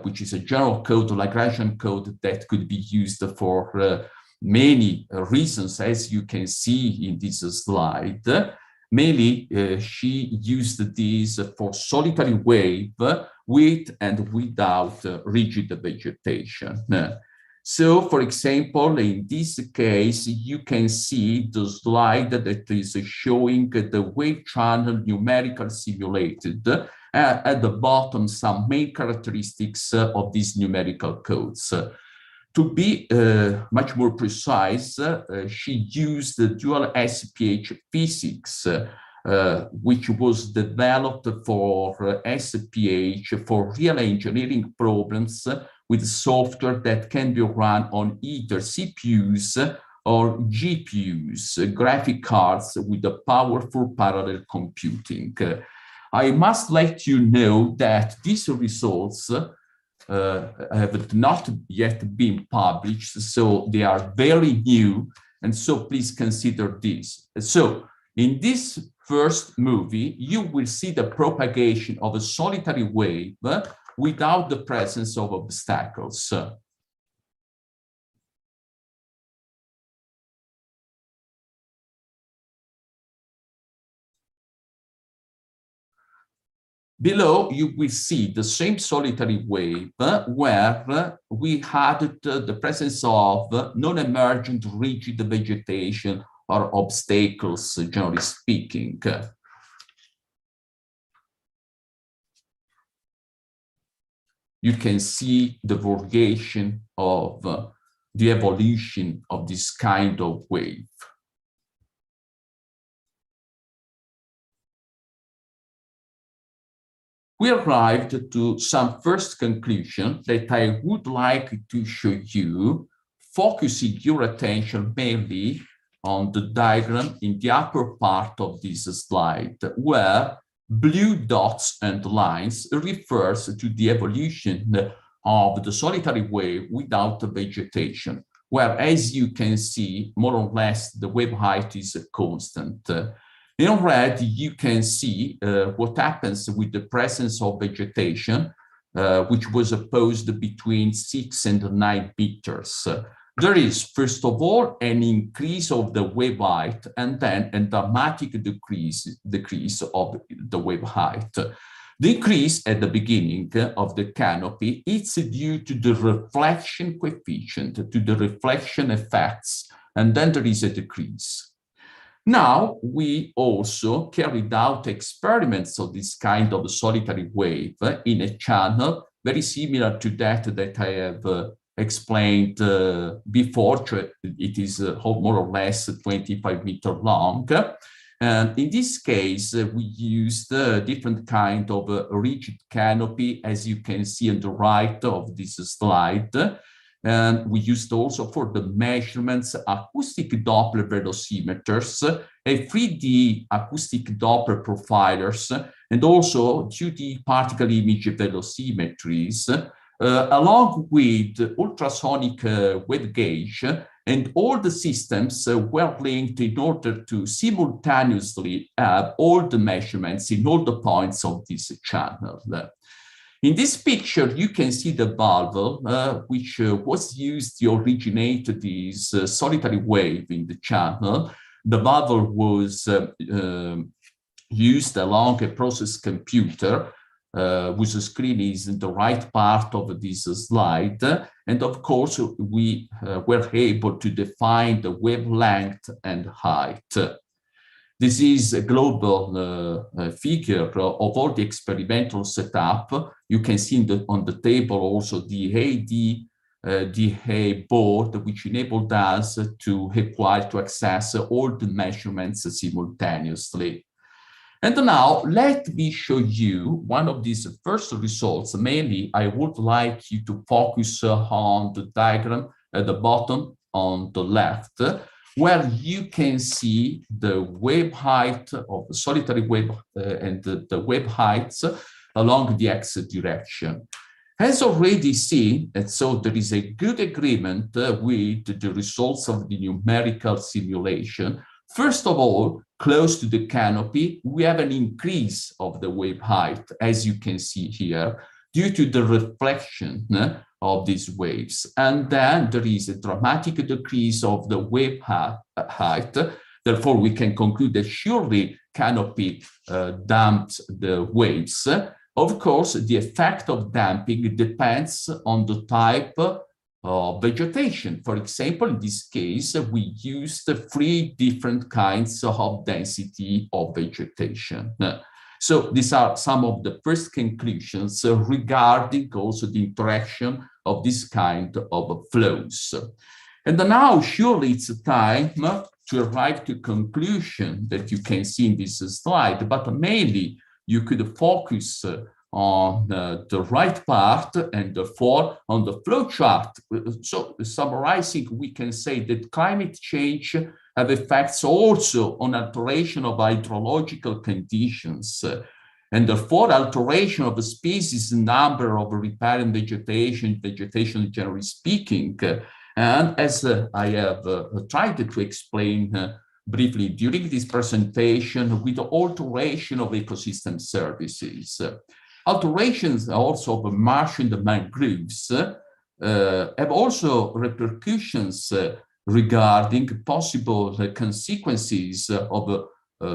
which is a general code, a Lagrangian code that could be used for many reasons, as you can see in this slide. Mainly, she used this for solitary wave with and without rigid vegetation. So, for example, in this case, you can see the slide that is showing the wave channel numerically simulated. At the bottom, some main characteristics of these numerical codes. To be much more precise, she used the dual SPH physics, which was developed for SPH for real engineering problems with software that can be run on either CPUs or GPUs, graphic cards with a powerful parallel computing. I must let you know that these results have not yet been published, so they are very new, and so please consider this. So in this first movie, you will see the propagation of a solitary wave without the presence of obstacles. Below, you will see the same solitary wave where we had the presence of non-emergent rigid vegetation or obstacles, generally speaking. You can see the variation of the evolution of this kind of wave. We arrived to some first conclusion that I would like to show you, focusing your attention mainly on the diagram in the upper part of this slide, where blue dots and lines refers to the evolution of the solitary wave without vegetation, where, as you can see, more or less the wave height is constant. In red, you can see what happens with the presence of vegetation, which was opposed between 6 and 9 meters. There is, first of all, an increase of the wave height, and then a dramatic decrease of the wave height. The increase at the beginning of the canopy is due to the reflection coefficient, to the reflection effects, and then there is a decrease. Now, we also carried out experiments of this kind of solitary wave in a channel very similar to that I have explained before. It is more or less 25 meters long. And in this case, we used a different kind of rigid canopy, as you can see on the right of this slide. And we used also for the measurements acoustic Doppler velocimeters, a 3D acoustic Doppler profilers, and also 2D particle image velocimetries, along with ultrasonic wave gauge, and all the systems were linked in order to simultaneously have all the measurements in all the points of this channel. In this picture, you can see the valve, which was used to originate this solitary wave in the channel. The valve was used along a process computer, whose screen is in the right part of this slide. And of course, we were able to define the wavelength and height. This is a global figure of all the experimental setup. You can see on the table also the ADDA board, which enabled us to access all the measurements simultaneously. And now let me show you one of these first results. Mainly, I would like you to focus on the diagram at the bottom on the left, where you can see the wave height of the solitary wave and the wave heights along the x direction. As already seen, and so there is a good agreement with the results of the numerical simulation. First of all, close to the canopy, we have an increase of the wave height, as you can see here, due to the reflection of these waves. And then there is a dramatic decrease of the wave height. Therefore, we can conclude that surely canopy damped the waves. Of course, the effect of damping depends on the type of vegetation. For example, in this case, we used 3 different kinds of density of vegetation. So these are some of the first conclusions regarding also the interaction of this kind of flows. And now surely it's time to arrive to conclusion that you can see in this slide, but mainly you could focus on the right part and therefore on the flow chart. So summarizing, we can say that climate change have effects also on alteration of hydrological conditions, and therefore alteration of the species number of riparian vegetation generally speaking. And as I have tried to explain briefly during this presentation, with the alteration of ecosystem services. Alterations also of marsh and mangroves have also repercussions regarding possible consequences of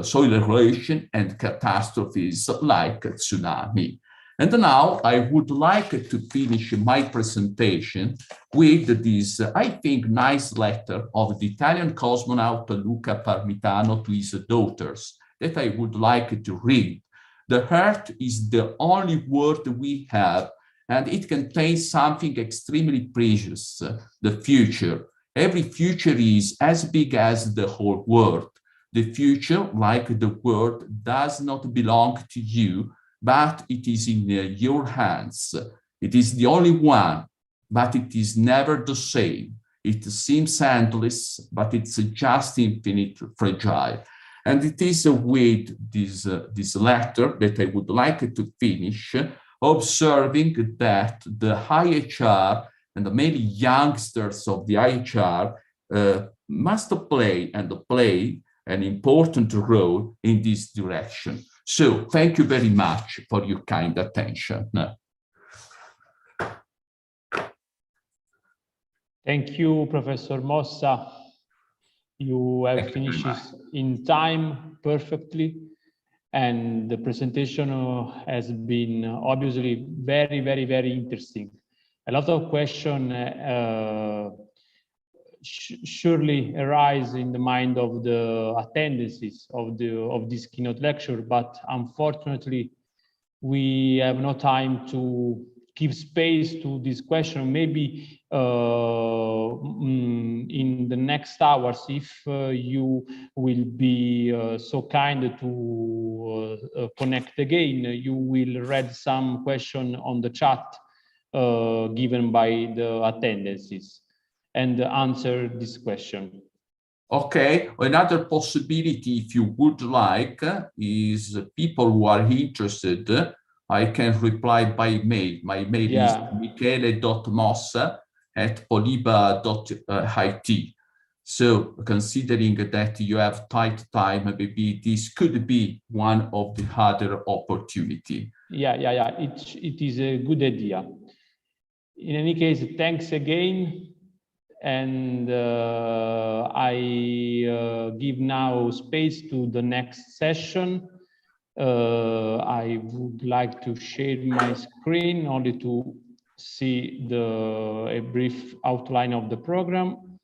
soil erosion and catastrophes like tsunami. And now I would like to finish my presentation with this, I think, nice letter of the Italian cosmonaut Luca Parmitano to his daughters that I would like to read. The earth is the only world we have, and it contains something extremely precious, the future. Every future is as big as the whole world. The future, like the world, does not belong to you, but it is in your hands. It is the only one, but it is never the same. It seems endless, but it's just infinite fragile. And it is with this letter that I would like to finish, observing that the IAHR and many youngsters of the IAHR must play an important role in this direction. So thank you very much for your kind attention. Thank you, Professor Mossa. You have finished in time perfectly, and the presentation has been obviously very, very, very interesting. A lot of questions surely arise in the mind of the attendees of this keynote lecture, but unfortunately, we have no time to give space to this question. Maybe in the next hours, if you will be so kind to connect again, you will read some question on the chat given by the attendees and answer this question. Okay, another possibility, if you would like, is people who are interested, I can reply by mail. My mail is michele.mossa@poliba.it. So considering that you have tight time, maybe this could be one of the other opportunity. Yeah. It is a good idea. In any case, thanks again. And I give now space to the next session. I would like to share my screen only to see a brief outline of the program.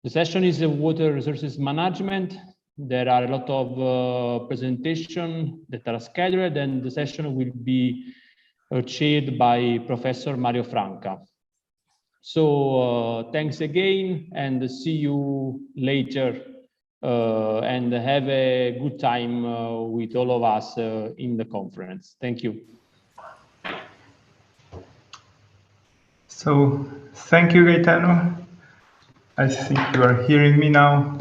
The session is water resources management. There are a lot of presentations that are scheduled, and the session will be chaired by Professor Mario Franca. So thanks again, and see you later, and have a good time with all of us in the conference. Thank you. So thank you, Gaetano. I think you are hearing me now.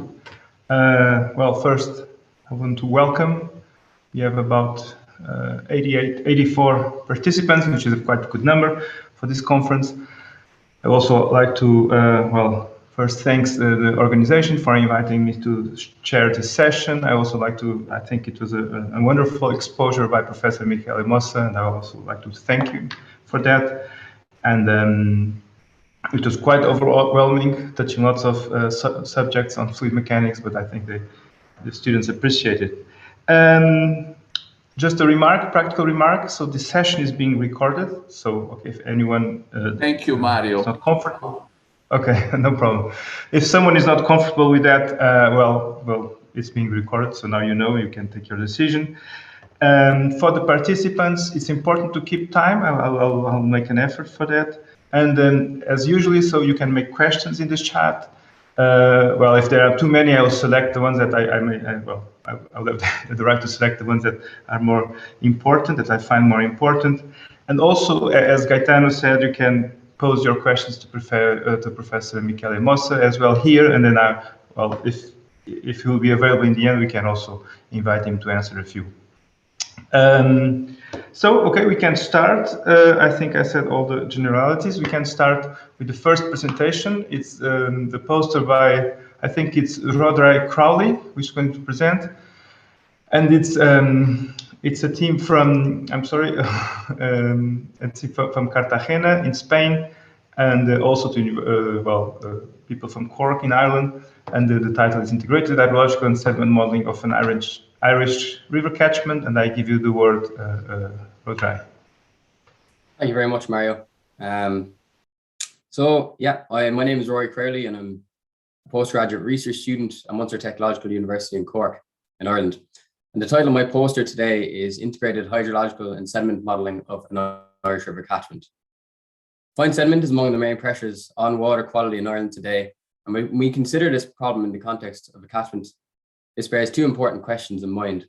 Well, first, I want to welcome. We have about 84 participants, which is a quite good number for this conference. I also like to, well, first thanks the organization for inviting me to chair this session. I also like to, I think it was a wonderful exposure by Professor Michele Mossa, and I also like to thank you for that. And it was quite overwhelming, touching lots of subjects on fluid mechanics, but I think the students appreciate it. Just a remark, practical remark. So this session is being recorded. So okay, if anyone thank you, Mario. is not comfortable, Okay, no problem. If someone is not comfortable with that, well, it's being recorded, so now you know, you can take your decision. For the participants, it's important to keep time. I'll make an effort for that. And as usually, so you can make questions in this chat. Well, if there are too many, I will select the ones that I'll have the right to select the ones that are more important, that I find more important. And also, as Gaetano said, you can pose your questions to Professor Michele Mossa as well here, and then if he will be available in the end, we can also invite him to answer a few. Okay, we can start. I think I said all the generalities. We can start with the first presentation. It's the poster by, I think it's Rodri Crowley, which is going to present. And it's a team from, I'm sorry, from Cartagena in Spain, and also people from Cork in Ireland. And the title is Integrated Hydrological and Sediment Modeling of an Irish River Catchment. And I give you the word, Rodri. Thank you very much, Mario. My name is Rory Crowley, and I'm a postgraduate research student at Munster Technological University in Cork, in Ireland. And the title of my poster today is Integrated Hydrological and Sediment Modeling of an Irish River Catchment. Fine sediment is among the main pressures on water quality in Ireland today. And when we consider this problem in the context of a catchment, this bears two important questions in mind.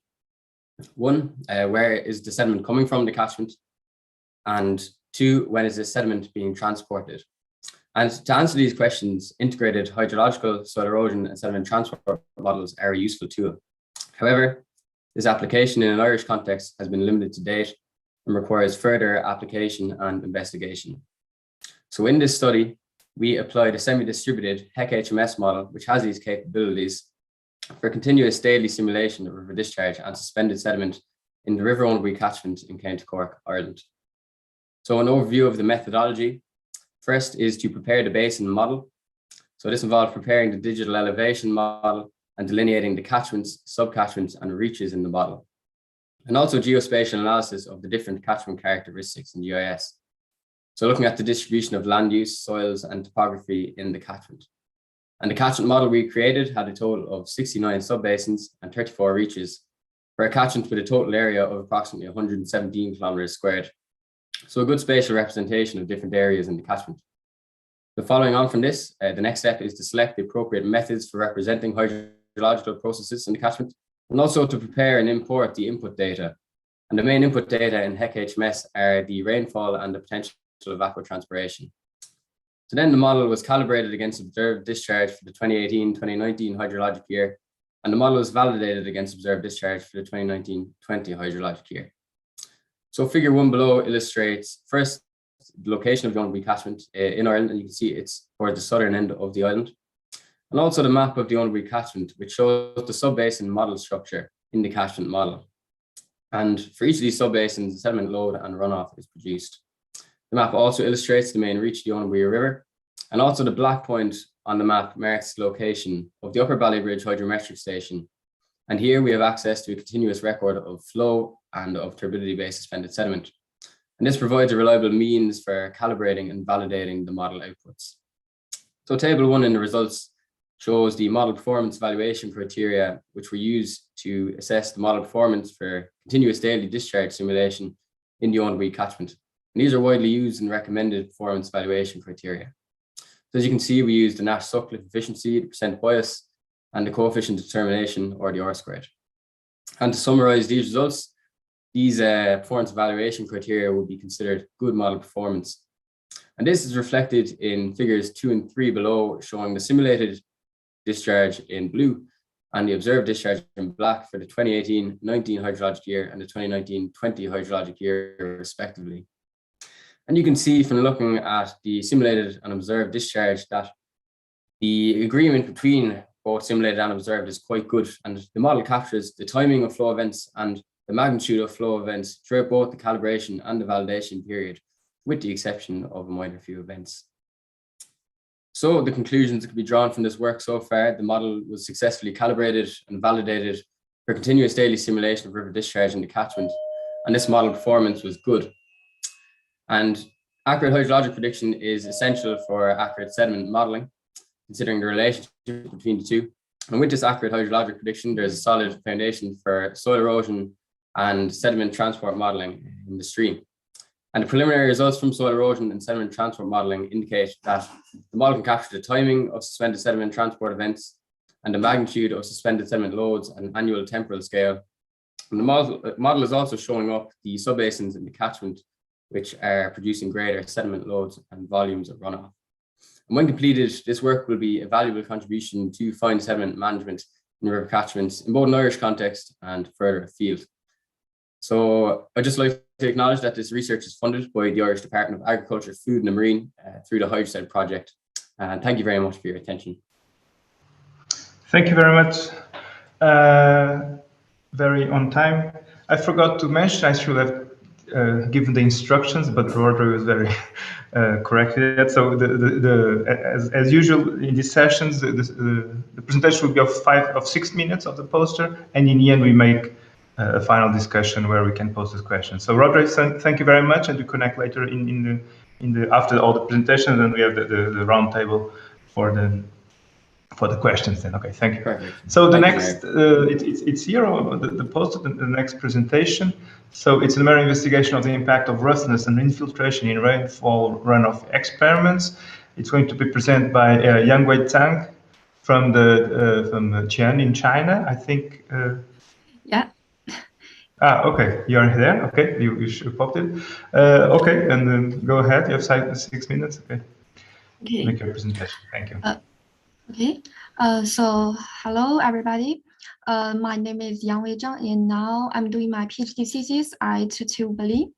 One, where is the sediment coming from the catchment? And two, when is this sediment being transported? And to answer these questions, integrated hydrological, soil erosion, and sediment transport models are a useful tool. However, this application in an Irish context has been limited to date and requires further application and investigation. So in this study, we applied a semi-distributed HEC-HMS model, which has these capabilities for continuous daily simulation of river discharge and suspended sediment in the River Owenbury catchment in County Cork, Ireland. So an overview of the methodology. First is to prepare the basin model. So this involved preparing the digital elevation model and delineating the catchments, subcatchments, and reaches in the model. And also geospatial analysis of the different catchment characteristics in GIS. So looking at the distribution of land use, soils, and topography in the catchment. And the catchment model we created had a total of 69 subbasins and 34 reaches, for a catchment with a total area of approximately 117 kilometers squared. So a good spatial representation of different areas in the catchment. So following on from this, the next step is to select the appropriate methods for representing hydrological processes in the catchment, and also to prepare and import the input data. And the main input data in HEC-HMS are the rainfall and the potential of evapotranspiration. So then the model was calibrated against observed discharge for the 2018-2019 hydrologic year, and the model was validated against observed discharge for the 2019-20 hydrologic year. So figure 1 below illustrates first the location of the Owenbury catchment in Ireland, and you can see it's towards the southern end of the island. And also the map of the Owenbury catchment, which shows the sub-basin model structure in the catchment model. And for each of these sub-basins, the sediment load and runoff is produced. The map also illustrates the main reach of the Owenbury River, and also the black point on the map marks the location of the Upper Ballybridge hydrometric station. And here we have access to a continuous record of flow and of turbidity-based suspended sediment. And this provides a reliable means for calibrating and validating the model outputs. So table 1 in the results shows the model performance evaluation criteria, which were used to assess the model performance for continuous daily discharge simulation in the Owenbury catchment. And these are widely used and recommended performance evaluation criteria. So as you can see, we used the Nash-Sutcliffe efficiency, the percent bias, and the coefficient determination, or the R-squared. And to summarize these results, these performance evaluation criteria would be considered good model performance. And this is reflected in figures 2 and 3 below, showing the simulated discharge in blue and the observed discharge in black for the 2018-19 hydrologic year and the 2019-20 hydrologic year, respectively. And you can see from looking at the simulated and observed discharge that the agreement between both simulated and observed is quite good, and the model captures the timing of flow events and the magnitude of flow events throughout both the calibration and the validation period, with the exception of a minor few events. So the conclusions that can be drawn from this work so far: the model was successfully calibrated and validated for continuous daily simulation of river discharge in the catchment, and this model performance was good. And Accurate hydrologic prediction is essential for accurate sediment modeling, considering the relationship between the two. And with this accurate hydrologic prediction, there's a solid foundation for soil erosion and sediment transport modeling in the stream. And the preliminary results from soil erosion and sediment transport modeling indicate that the model can capture the timing of suspended sediment transport events and the magnitude of suspended sediment loads at an annual temporal scale. And the model is also showing up the subbasins in the catchment, which are producing greater sediment loads and volumes of runoff. And when completed, this work will be a valuable contribution to fine sediment management in river catchments in both an Irish context and further afield. So I'd just like to acknowledge that this research is funded by the Irish Department of Agriculture, Food and the Marine through the HydroSed project. And thank you very much for your attention. Thank you very much. Very on time. I forgot to mention, I should have given the instructions, but Rodri was very correct with that. So as usual in these sessions, the presentation will be of 6 minutes of the poster, and in the end we make a final discussion where we can pose the questions. So Rodri, thank you very much, and you connect later in the after all the presentations, and we have the round table for the questions then. Okay, thank you. Perfect. So the next, it's here, the poster, the next presentation. So it's a numerical investigation of the impact of roughness and infiltration in rainfall runoff experiments. It's going to be presented by Yangwei Tang from Qian in China, I think. Yeah. Okay, you are there. Okay, you should pop it. Okay, and then go ahead. You have 6 minutes. Okay. Make your presentation. Thank you. Okay. So hello everybody. My name is Yangwei Zhang, and now I'm doing my PhD thesis at TU Berlin.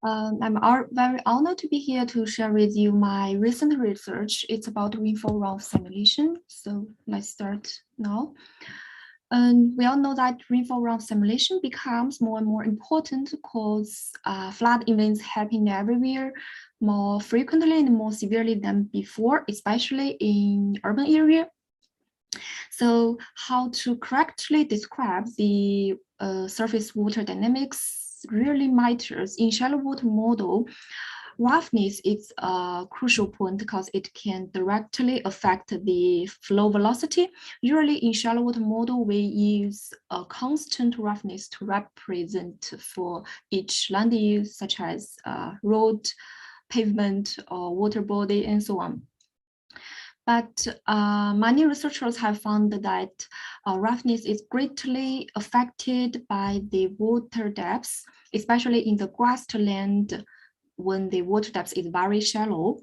I'm very honored to be here to share with you my recent research. It's about rainfall runoff simulation. So let's start now. And we all know that rainfall runoff simulation becomes more and more important because flood events happen everywhere, more frequently and more severely than before, especially in urban area. So how to correctly describe the surface water dynamics really matters. In shallow water model, roughness is a crucial point because it can directly affect the flow velocity. Usually in shallow water model, we use a constant roughness to represent for each land use, such as road, pavement, or water body, and so on. But many researchers have found that roughness is greatly affected by the water depths, especially in the grassland when the water depth is very shallow.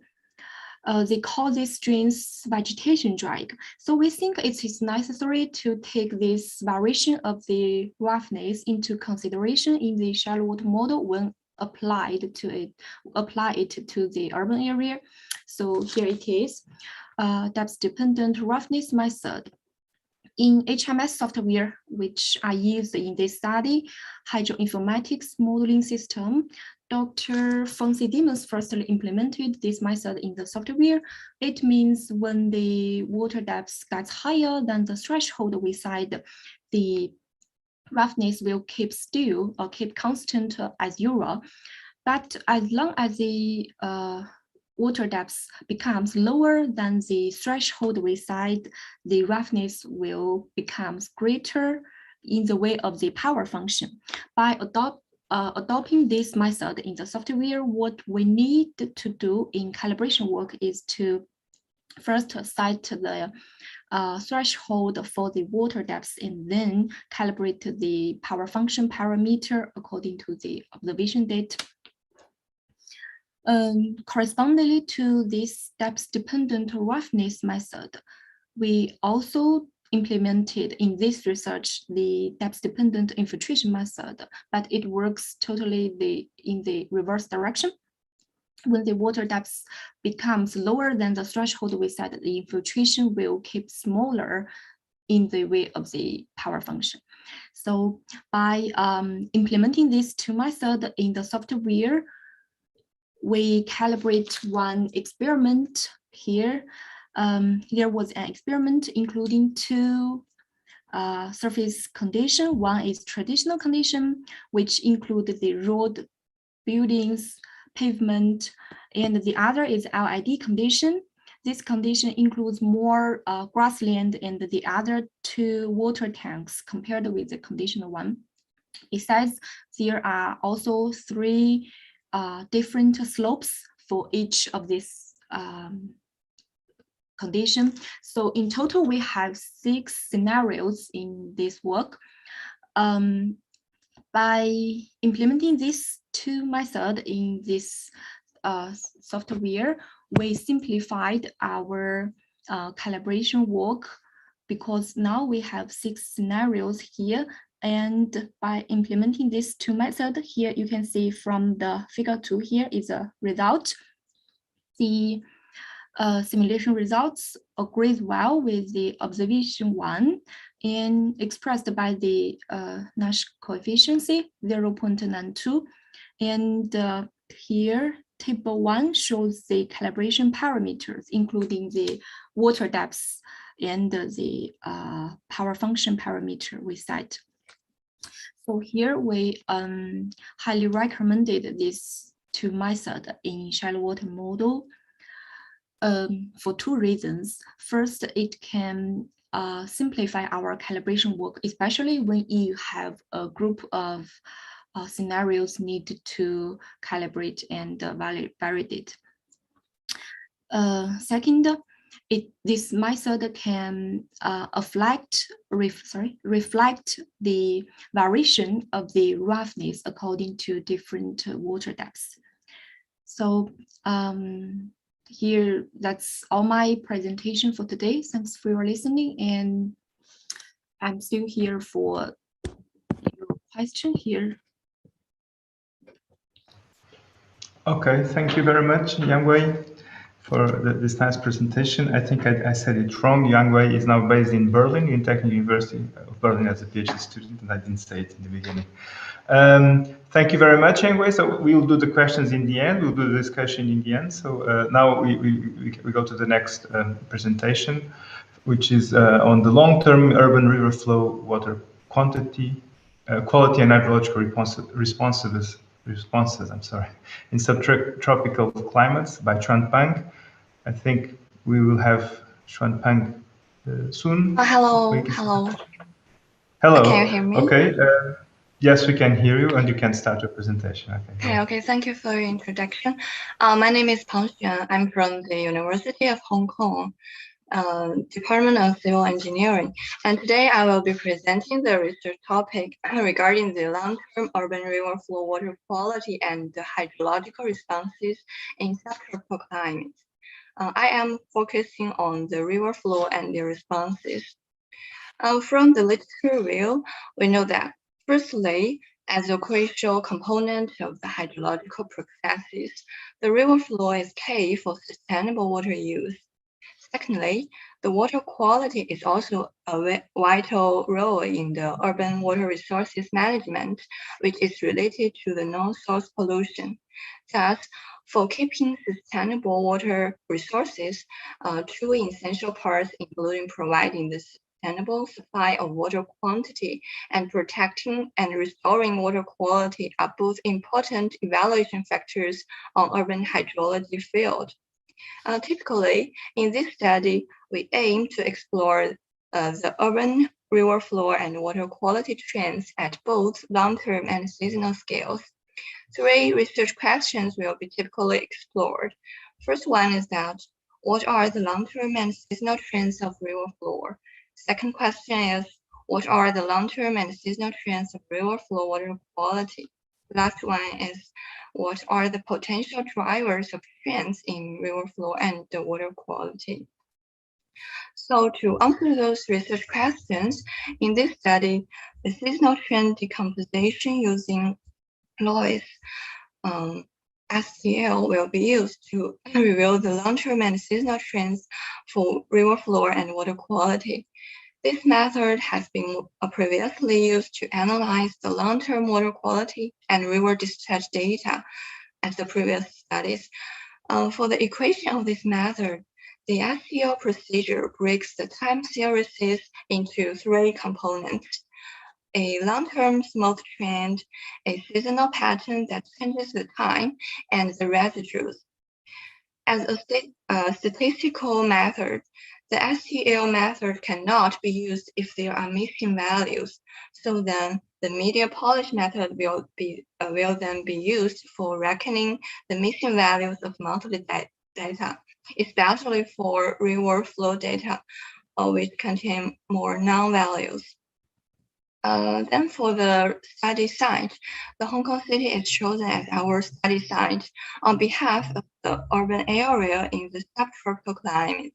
They call these streams vegetation drag. So we think it is necessary to take this variation of the roughness into consideration in the shallow water model when apply it to the urban area. So here it is, depth-dependent roughness method. In HMS software, which I used in this study, hydroinformatics modeling system, Dr. Fonsi Demons firstly implemented this method in the software. It means when the water depth gets higher than the threshold we said, the roughness will keep still or keep constant as 0. But as long as the water depth becomes lower than the threshold we said, the roughness will become greater in the way of the power function. By adopting this method in the software, what we need to do in calibration work is to first set the threshold for the water depth and then calibrate the power function parameter according to the observation data. Correspondingly to this depth-dependent roughness method, we also implemented in this research the depth-dependent infiltration method, but it works totally in the reverse direction. When the water depth becomes lower than the threshold we said, the infiltration will keep smaller in the way of the power function. So by implementing these two methods in the software, we calibrate one experiment here. There was an experiment including two surface conditions. One is traditional condition, which include the road, buildings, pavement, and the other is LID condition. This condition includes more grassland and the other 2 water tanks compared with the conditional one. Besides, there are also 3 different slopes for each of these condition. So in total, we have 6 scenarios in this work. By implementing these 2 methods in this software, we simplified our calibration work, because now we have 6 scenarios here. And by implementing these 2 methods here, you can see from the figure 2 here is a result. The simulation results agrees well with the observation 1 and expressed by the Nash coefficient 0.92. And here, table 1 shows the calibration parameters, including the water depth and the power function parameter we set. So here we highly recommended these 2 methods in shallow water model for 2 reasons. First, it can simplify our calibration work, especially when you have a group of scenarios needed to calibrate and validate. Second, this method can reflect the variation of the roughness according to different water depths. So here, that's all my presentation for today. Thanks for your listening, and I'm still here for your question here. Okay, thank you very much, Yang Wei, for this nice presentation. I think I said it wrong. Yang Wei is now based in Berlin, in Technical University of Berlin as a PhD student, and I didn't say it in the beginning. Thank you very much, Yang Wei. So we'll do the questions in the end. We'll do the discussion in the end. So now we go to the next presentation, which is on the long-term urban river flow water quality and hydrological responses in subtropical climates by Xuanpeng. I think we will have Xuanpeng soon. Hello. Hello. Can you hear me? Okay. Yes, we can hear you, and you can start your presentation. Okay. Thank you for your introduction. My name is Pang Xuan. I'm from the University of Hong Kong, Department of Civil Engineering. And today I will be presenting the research topic regarding the long-term urban river flow water quality and the hydrological responses in subtropical climates. I am focusing on the river flow and their responses. From the literature review, we know that firstly, as a crucial component of the hydrological processes, the river flow is key for sustainable water use. Secondly, the water quality is also a vital role in the urban water resources management, which is related to the non-source pollution. Thus, for keeping sustainable water resources, 2 essential parts, including providing the sustainable supply of water quantity and protecting and restoring water quality, are both important evaluation factors on urban hydrology field. Typically, in this study, we aim to explore the urban river flow and water quality trends at both long-term and seasonal scales. 3 research questions will be typically explored. First one is that, what are the long-term and seasonal trends of river flow? Second question is, what are the long-term and seasonal trends of river flow water quality? Last one is, what are the potential drivers of trends in river flow and the water quality? So to answer those research questions, in this study, the seasonal trend decomposition using Lois STL will be used to reveal the long-term and seasonal trends for river flow and water quality. This method has been previously used to analyze the long-term water quality and river discharge data as the previous studies. For the equation of this method, the STL procedure breaks the time series into 3 components. a long-term smooth trend, a seasonal pattern that changes with time, and the residues. As a statistical method, the STL method cannot be used if there are missing values. So then the media polish method will then be used for reckoning the missing values of monthly data, especially for river flow data, which contain more non-values. Then for the study site, the Hong Kong City is chosen as our study site on behalf of the urban area in the subtropical climate.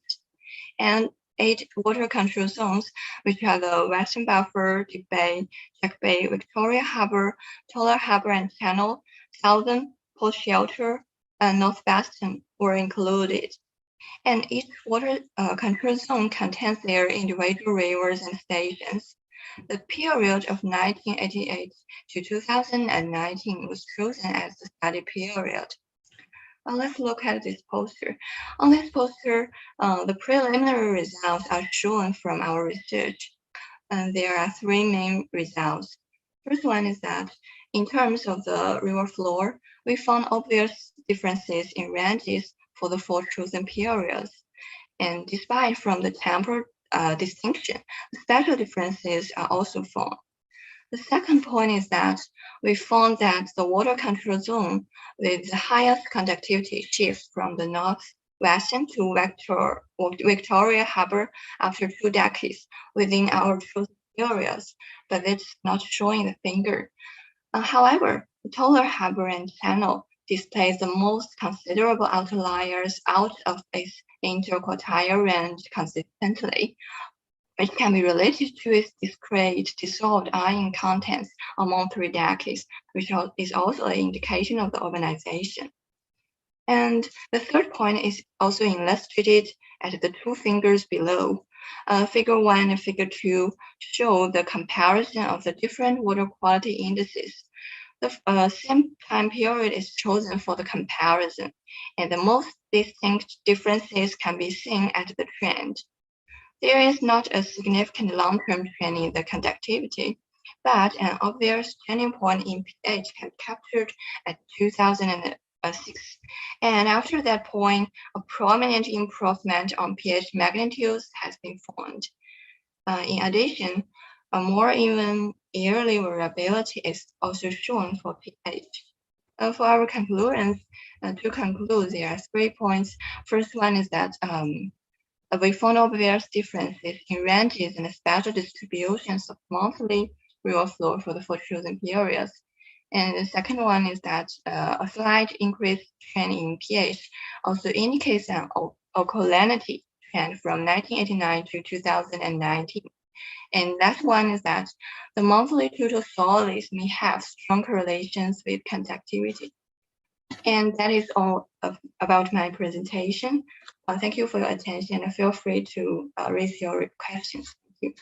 And 8 water control zones, which are the Western Buffer, Deep Bay, Jack Bay, Victoria Harbour, Toller Harbour and Channel, Southern, Port Shelter, and North Baston were included. And each water control zone contains their individual rivers and stations. The period of 1988 to 2019 was chosen as the study period. Let's look at this poster. On this poster, the preliminary results are shown from our research. And there are 3 main results. First one is that in terms of the river floor, we found obvious differences in ranges for the 4 chosen periods. And despite from the temporal distinction, the spatial differences are also found. The second point is that we found that the water control zone with the highest conductivity shifts from the northwestern to Victoria Harbour after 2 decades within our chosen areas, but it's not showing the finger. However, the Toller Harbour and Channel displays the most considerable outliers out of its interquartile range consistently, which can be related to its discrete dissolved iron contents among 3 decades, which is also an indication of the urbanization. And the third point is also illustrated at the 2 figures below. Figure 1 and Figure 2 show the comparison of the different water quality indices. The same time period is chosen for the comparison, and the most distinct differences can be seen at the trend. There is not a significant long-term trend in the conductivity, but an obvious turning point in pH can be captured at 2006. And after that point, a prominent improvement on pH magnitudes has been found. In addition, a more even yearly variability is also shown for pH. For our conclusions, to conclude, there are 3 points. First one is that we found obvious differences in ranges and spatial distributions of monthly river flow for the 4 chosen periods. And the second one is that a slight increased trend in pH also indicates an alkalinity trend from 1989 to 2019. And last one is that the monthly total solids may have strong correlations with conductivity. And that is all about my presentation. Thank you for your attention, and feel free to raise your questions. Thank you.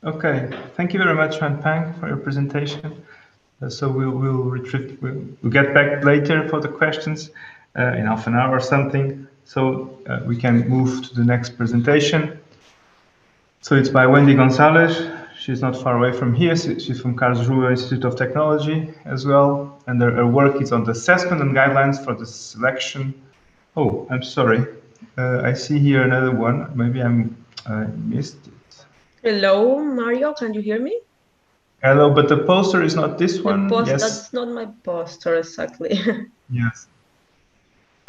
Okay, thank you very much, Wan Pang, for your presentation. So we'll get back later for the questions in half an hour or something. So we can move to the next presentation. So it's by Wendy Gonzalez. She's not far away from here. She's from Karlsruhe Institute of Technology as well. And her work is on the assessment and guidelines for the selection. Oh, I'm sorry. I see here another one. Maybe I missed it. Hello, Mario. Can you hear me? Hello, but the poster is not this one. Yes. That's not my poster exactly. Yes.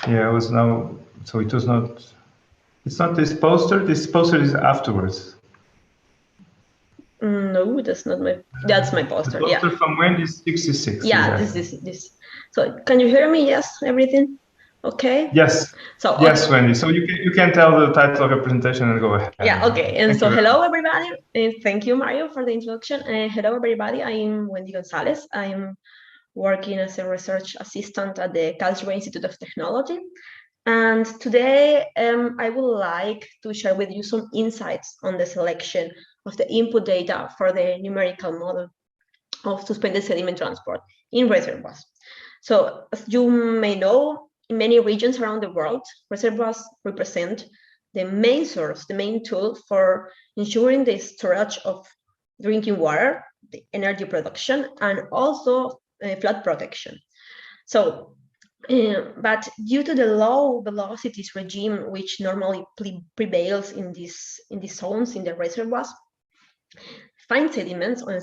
Yeah, it was now. So it was not. It's not this poster. This poster is afterwards. No, that's not my. That's my poster. The poster from Wendy is 66. Yeah, exactly. This. So can you hear me? Yes, everything. Okay. Yes. So yes, okay. Wendy. So you can tell the title of your presentation and go ahead. Yeah. Okay. And so hello everybody. And thank you, Mario, for the introduction. Hello everybody. I'm Wendy Gonzalez. I'm working as a research assistant at the Karlsruhe Institute of Technology. And today I would like to share with you some insights on the selection of the input data for the numerical model of suspended sediment transport in reservoirs. So as you may know, in many regions around the world, reservoirs represent the main source, the main tool for ensuring the storage of drinking water, the energy production, and also flood protection. So, but due to the low velocities regime, which normally prevails in these zones, in the reservoirs, fine sediments will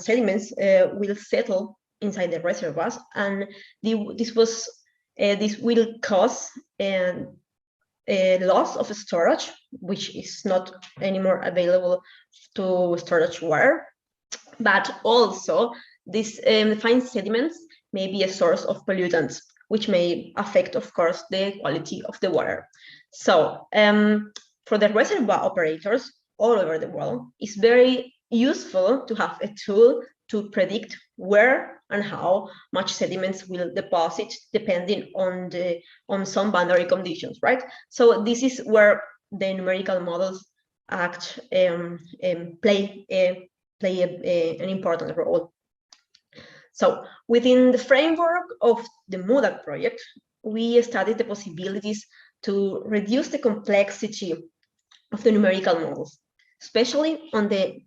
settle inside the reservoirs, and this will cause a loss of storage, which is not anymore available to storage water. But also, these fine sediments may be a source of pollutants, which may affect, of course, the quality of the water. So for the reservoir operators all over the world, it's very useful to have a tool to predict where and how much sediments will deposit depending on some boundary conditions, right? So this is where the numerical models play an important role. So within the framework of the MUDAC project, we studied the possibilities to reduce the complexity of the numerical models, especially on the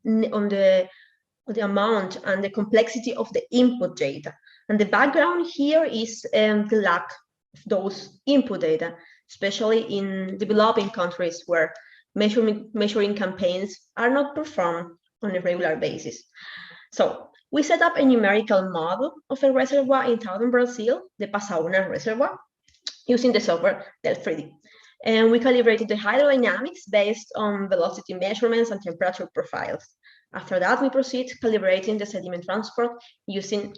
amount and the complexity of the input data. And the background here is the lack of those input data, especially in developing countries where measuring campaigns are not performed on a regular basis. So we set up a numerical model of a reservoir in southern Brazil, the Passaúna Reservoir, using the software Del3D. And we calibrated the hydrodynamics based on velocity measurements and temperature profiles. After that, we proceed calibrating the sediment transport using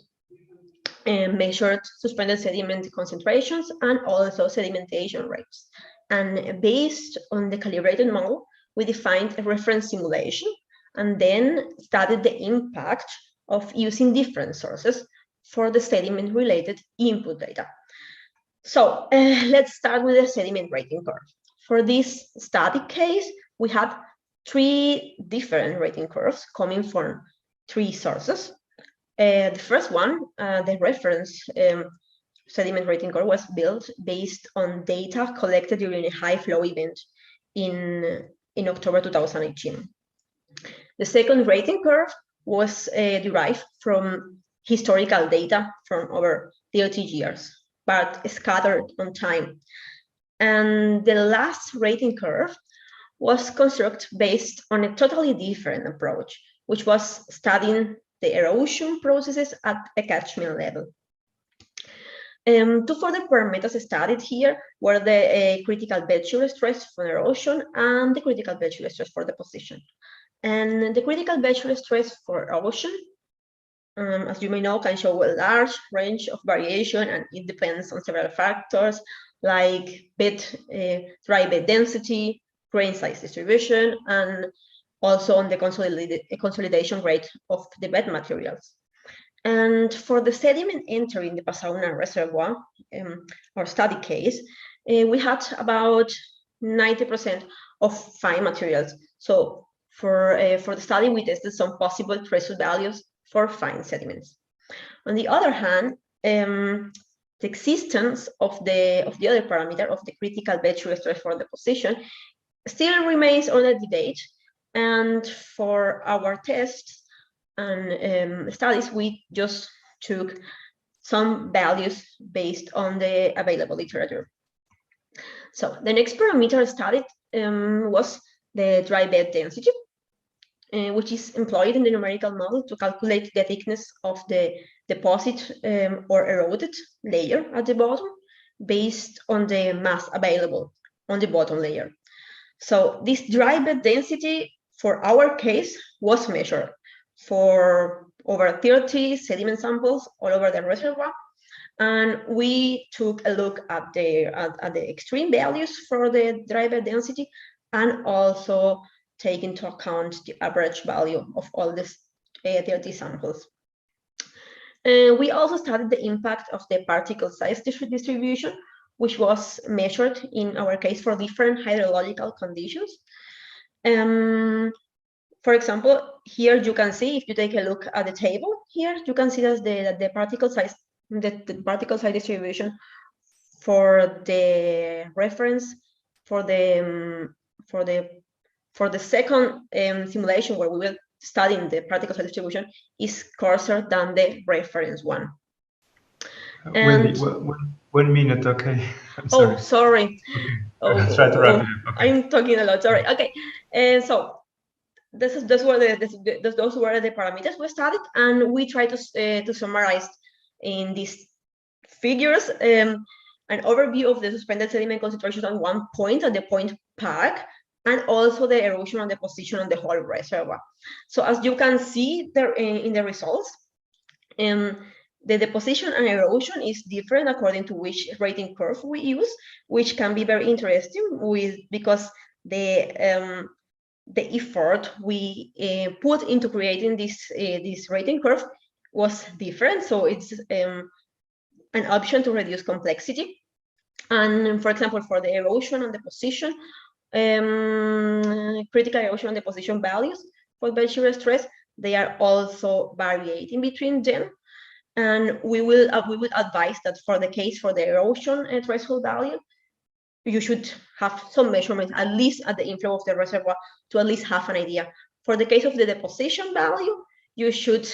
measured suspended sediment concentrations and also sedimentation rates. And based on the calibrated model, we defined a reference simulation and then studied the impact of using different sources for the sediment-related input data. So let's start with the sediment rating curve. For this static case, we had 3 different rating curves coming from 3 sources. The first one, the reference sediment rating curve, was built based on data collected during a high flow event in October 2018. The second rating curve was derived from historical data from over 30 years, but scattered on time. And the last rating curve was constructed based on a totally different approach, which was studying the erosion processes at a catchment level. 2 further parameters studied here were the critical bed-shear stress for erosion and the critical bed-shear stress for deposition. And the critical bed-shear stress for erosion, as you may know, can show a large range of variation, and it depends on several factors like dry bed density, grain size distribution, and also on the consolidation rate of the bed materials. And for the sediment entering the Passaúna Reservoir, our study case, we had about 90% of fine materials. So for the study, we tested some possible threshold values for fine sediments. On the other hand, the existence of the other parameter of the critical bed-shear stress for deposition still remains under debate. And for our tests and studies, we just took some values based on the available literature. So the next parameter studied was the dry bed density, which is employed in the numerical model to calculate the thickness of the deposit or eroded layer at the bottom based on the mass available on the bottom layer. So this dry bed density for our case was measured for over 30 sediment samples all over the reservoir. And we took a look at the extreme values for the dry bed density and also take into account the average value of all these 30 samples. We also studied the impact of the particle size distribution, which was measured in our case for different hydrological conditions. For example, here you can see, if you take a look at the table here, you can see that the particle size distribution for the reference for the for the second simulation where we will study the particle size distribution is coarser than the reference one. Wendy, 1 minute, okay. I'm sorry. Oh, sorry. Okay. Oh, Try to wrap it up. Okay. I'm talking a lot. Sorry. Okay. And so those were the parameters we studied, and we try to summarize in these figures an overview of the suspended sediment concentrations on one point at the point PAG, and also the erosion and deposition on the whole reservoir. So as you can see there in the results, the deposition and erosion is different according to which rating curve we use, which can be very interesting because the effort we put into creating this rating curve was different. So it's an option to reduce complexity. And for example, for the erosion and deposition, critical erosion and deposition values for bed shear stress, they are also varying between them. And we will advise that for the erosion threshold value, you should have some measurements, at least at the inflow of the reservoir, to at least have an idea. For the case of the deposition value, you should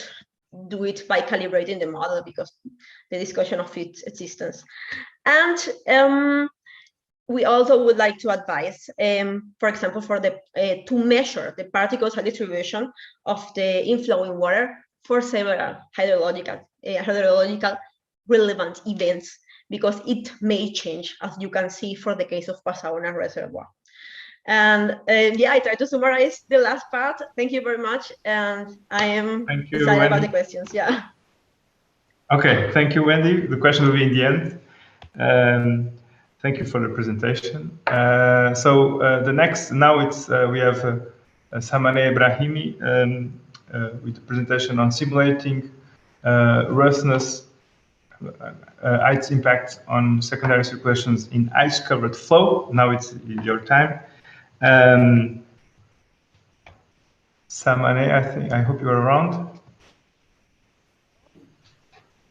do it by calibrating the model because the discussion of its existence. And we also would like to advise, for example, to measure the particle size distribution of the inflowing water for several hydrological relevant events, because it may change, as you can see for the case of Pasauna Reservoir. And yeah, I try to summarize the last part. Thank you very much, and I am excited about the questions. Yeah. Okay, thank you, Wendy. The question will be in the end. Thank you for the presentation. The next, now it's we have Samane Ibrahimi with the presentation on simulating roughness, its impact on secondary circulations in ice-covered flow. Now it's your time. Samane, I hope you're around.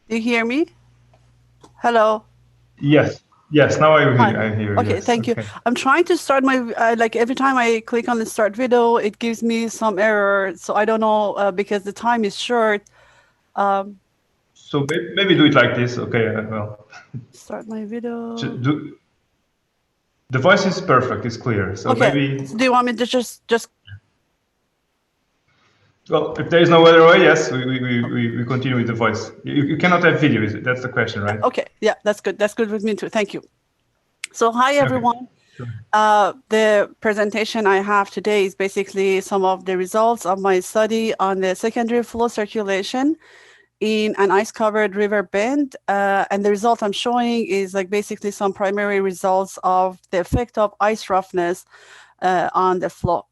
Do you hear me? Hello. Yes. Yes, now I hear you. Okay, yes. Thank you. I'm trying to start my, like every time I click on the start video, it gives me some error. So I don't know, because the time is short. So maybe do it like this. Okay, well. Start my video. The voice is perfect, it's clear. So okay. Maybe. So do you want me to just? Well, if there is no other way, yes, we continue with the voice. You cannot have video, is it? That's the question, right? Okay, yeah, that's good. That's good with me too. Thank you. So hi, everyone. Okay. The presentation I have today is basically some of the results of my study on the secondary flow circulation in an ice-covered river bend. And the result I'm showing is like basically some primary results of the effect of ice roughness on the flow.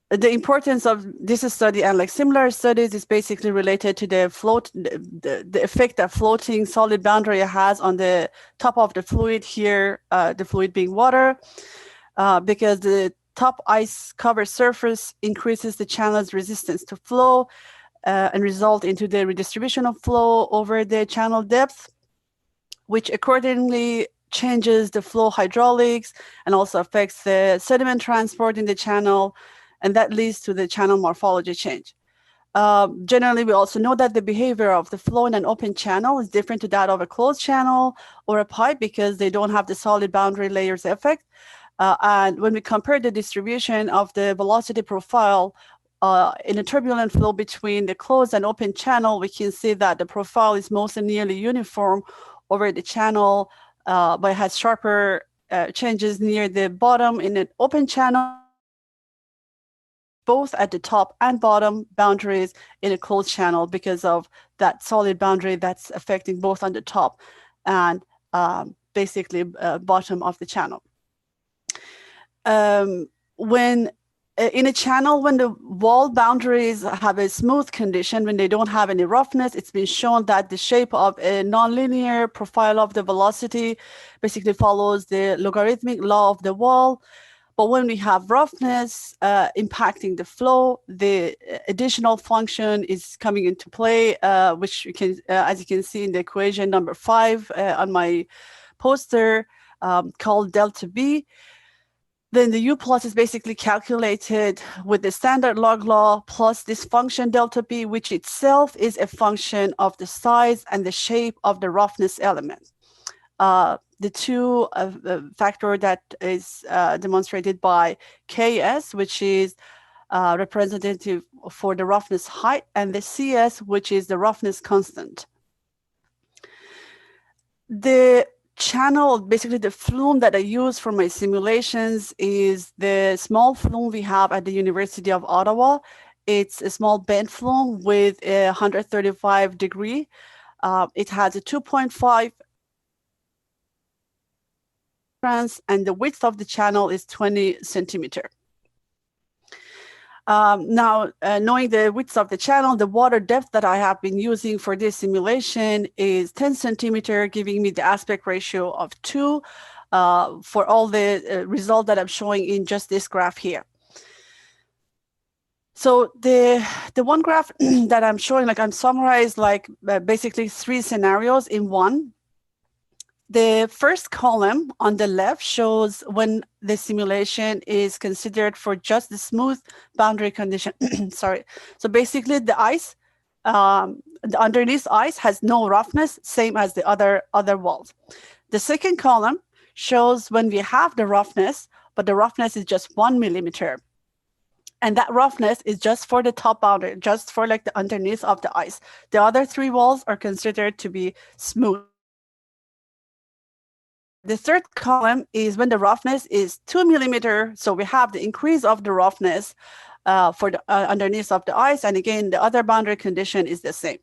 The importance of this study and like similar studies is basically related to the effect that floating solid boundary has on the top of the fluid here, the fluid being water, because the top ice covered surface increases the channel's resistance to flow and result into the redistribution of flow over the channel depth, which accordingly changes the flow hydraulics and also affects the sediment transport in the channel. And that leads to the channel morphology change. Generally, we also know that the behavior of the flow in an open channel is different to that of a closed channel or a pipe because they don't have the solid boundary layers effect. And when we compare the distribution of the velocity profile in a turbulent flow between the closed and open channel, we can see that the profile is mostly nearly uniform over the channel, but has sharper changes near the bottom in an open channel, both at the top and bottom boundaries in a closed channel because of that solid boundary that's affecting both on the top and basically bottom of the channel. When in a channel, when the wall boundaries have a smooth condition, when they don't have any roughness, it's been shown that the shape of a nonlinear profile of the velocity basically follows the logarithmic law of the wall. But when we have roughness impacting the flow, the additional function is coming into play, which you can, as you can see in the equation number 5 on my poster, called delta B. Then the U plus is basically calculated with the standard log law plus this function delta P, which itself is a function of the size and the shape of the roughness element. The two factor that is demonstrated by Ks, which is representative for the roughness height, and the Cs, which is the roughness constant. The channel, basically the flume that I use for my simulations is the small flume we have at the University of Ottawa. It's a small bent flume with a 135 degree. It has a 2.5 trans, and the width of the channel is 20 centimeter. Now, knowing the width of the channel, the water depth that I have been using for this simulation is 10 centimeter, giving me the aspect ratio of 2 for all the result that I'm showing in just this graph here. So the one graph that I'm showing, like I'm summarized like basically 3 scenarios in one. The first column on the left shows when the simulation is considered for just the smooth boundary condition. Sorry. So basically the ice, the underneath ice has no roughness, same as the other walls. The second column shows when we have the roughness, but the roughness is just 1 millimeter. And that roughness is just for the top boundary, just for like the underneath of the ice. The other 3 walls are considered to be smooth. The third column is when the roughness is 2 millimeter. So we have the increase of the roughness for the underneath of the ice. And again, the other boundary condition is the same.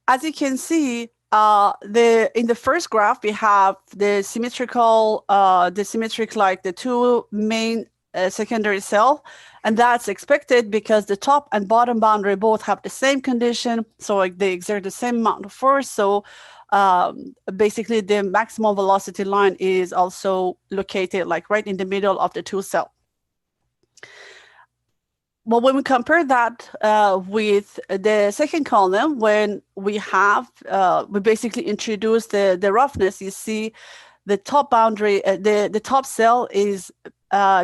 As you can see, in the first graph, we have the symmetric like the 2 main secondary cell. And that's expected because the top and bottom boundary both have the same condition. So like they exert the same amount of force. So basically the maximum velocity line is also located like right in the middle of the 2 cells. Well, when we compare that with the second column, when we have, we basically introduce the roughness, you see the top boundary, the top cell is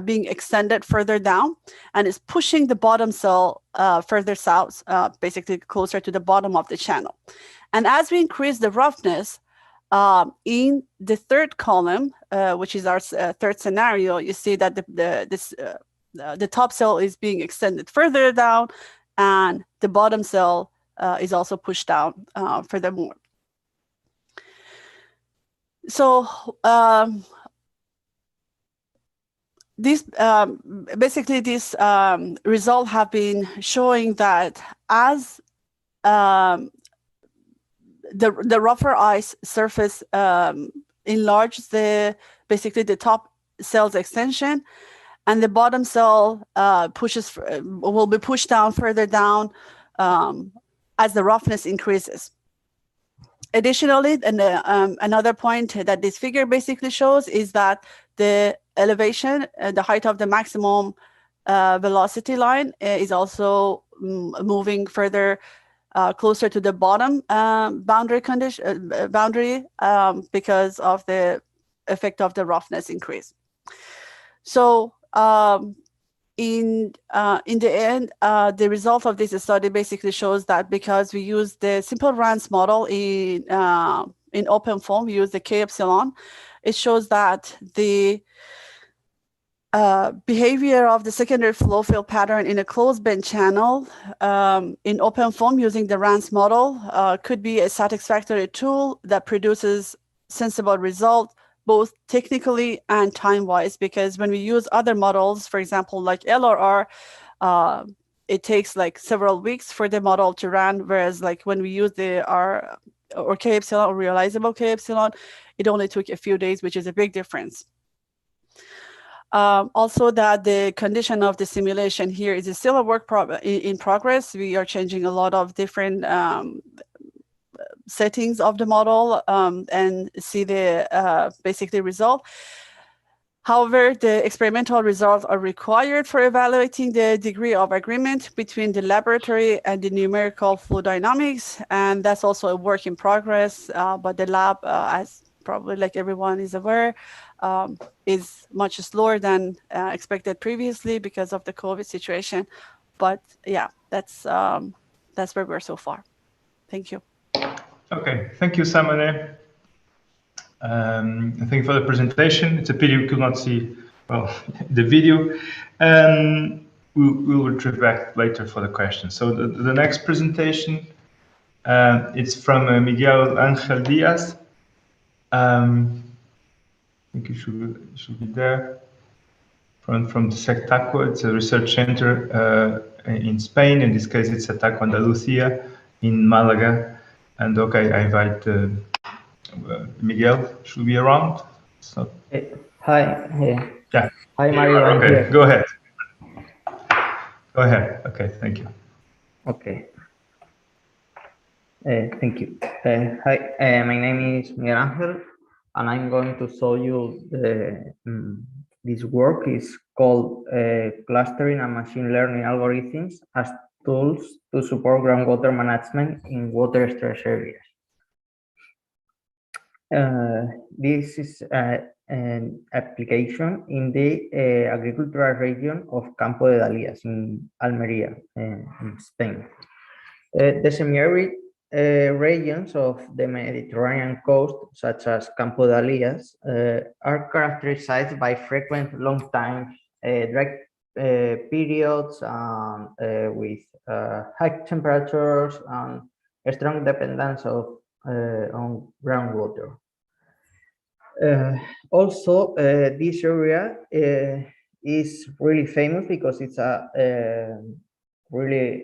being extended further down and is pushing the bottom cell further south, basically closer to the bottom of the channel. And as we increase the roughness in the third column, which is our third scenario, you see that the top cell is being extended further down and the bottom cell is also pushed down furthermore. So basically this result have been showing that as the rougher ice surface enlarges basically the top cell's extension, and the bottom cell will be pushed down further down as the roughness increases. Additionally, and another point that this figure basically shows is that the elevation, the height of the maximum velocity line is also moving further closer to the bottom boundary because of the effect of the roughness increase. So in the end, the result of this study basically shows that because we use the simple RANS model in open form, we use the K epsilon, it shows that the behavior of the secondary flow field pattern in a closed bend channel in open form using the RANS model could be a satisfactory tool that produces sensible results both technically and time-wise, because when we use other models, for example, like LRR, it takes like several weeks for the model to run, whereas like when we use the R or K epsilon or realizable K epsilon, it only took a few days, which is a big difference. Also that the condition of the simulation here is still a work in progress. We are changing a lot of different settings of the model and see the basically result. However, the experimental results are required for evaluating the degree of agreement between the laboratory and the numerical flow dynamics, and that's also a work in progress, but the lab, as probably like everyone is aware, is much slower than expected previously because of the COVID situation. But yeah, that's where we're so far. Thank you. Okay, thank you, Samane. Thank you for the presentation. It's a pity we could not see, well, the video. We will return back later for the questions. So the next presentation, it's from Miguel Angel Diaz. I think you should be there. From the Sectaco, it's a research center in Spain. In this case, it's Sectaco Andalucía in Malaga. And okay, I invite Miguel. Should be around. So. Hi. Yeah. Hi, Mario. Okay, I'm here. go ahead. Go ahead. Okay, thank you. Okay. Thank you. Hi, my name is Miguel Angel, and I'm going to show you this work is called Clustering and Machine Learning Algorithms as Tools to Support Groundwater Management in Water-Stressed Areas. This is an application in the agricultural region of Campo de Dalías in Almería, in Spain. The semi-arid regions of the Mediterranean coast, such as Campo de Dalías, are characterized by frequent long-time dry periods with high temperatures and a strong dependence on groundwater. Also, this area is really famous because it's a really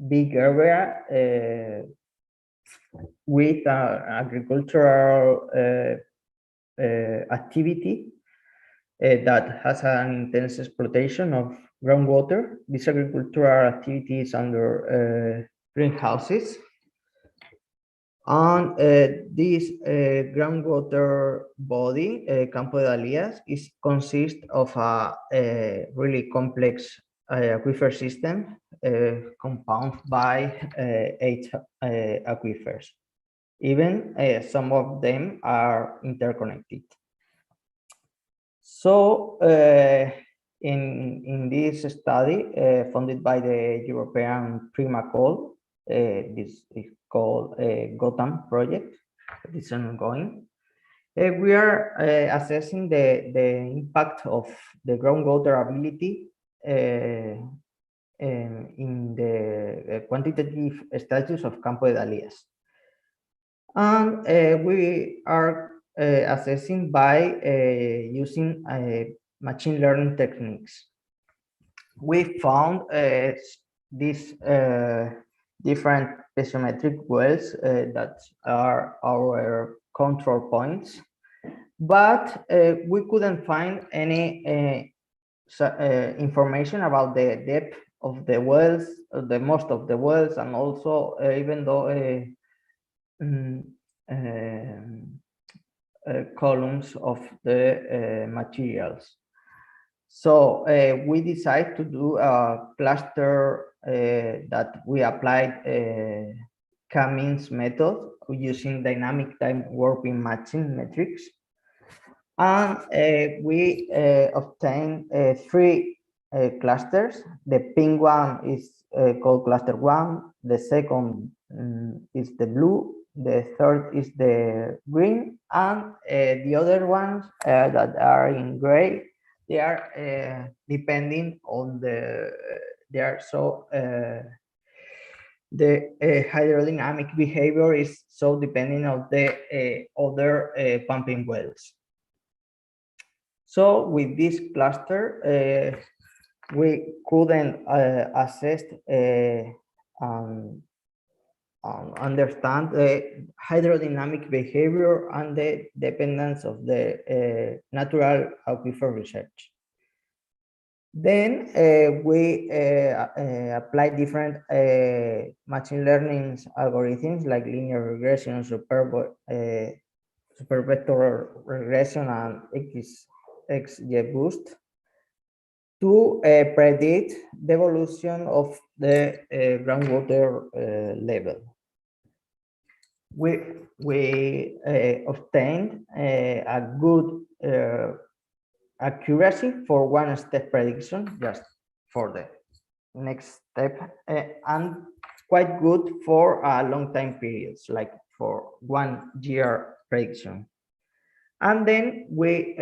big area with agricultural activity that has an intense exploitation of groundwater. This agricultural activity is under greenhouses. And this groundwater body, Campo de Dalías, consists of a really complex aquifer system compounded by 8 aquifers. Even some of them are interconnected. So in this study funded by the European PrimaCall, this is called a GOTAM project. It's ongoing. We are assessing the impact of the groundwater ability in the quantitative status of Campo de Dalías. And we are assessing by using machine learning techniques. We found these different piezometric wells that are our control points, but we couldn't find any information about the depth of the wells, the most of the wells, and also even though columns of the materials. So we decided to do a cluster that we applied K-means method using dynamic time warping matching metrics. And we obtained 3 clusters. The pink one is called cluster 1. The second is the blue. The third is the green. And the other ones that are in gray, they are depending on the hydrodynamic behavior is so depending on the other pumping wells. So with this cluster, we couldn't assess understand the hydrodynamic behavior and the dependence of the natural aquifer research. Then we apply different machine learning algorithms like linear regression, supervector regression, and XGBoost to predict the evolution of the groundwater level. we obtained a good accuracy for one-step prediction, just for the next step, and quite good for long time periods, like for 1 year prediction. And then we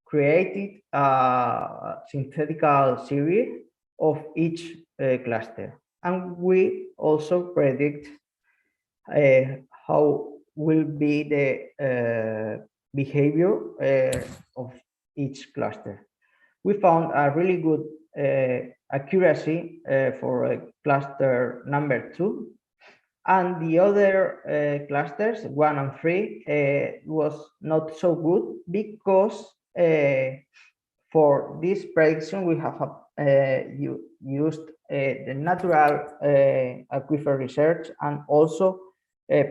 created a synthetical series of each cluster. And we also predict how will be the behavior of each cluster. We found a really good accuracy for cluster number 2, and the other clusters 1 and 3 was not so good, because for this prediction we have used the natural aquifer research and also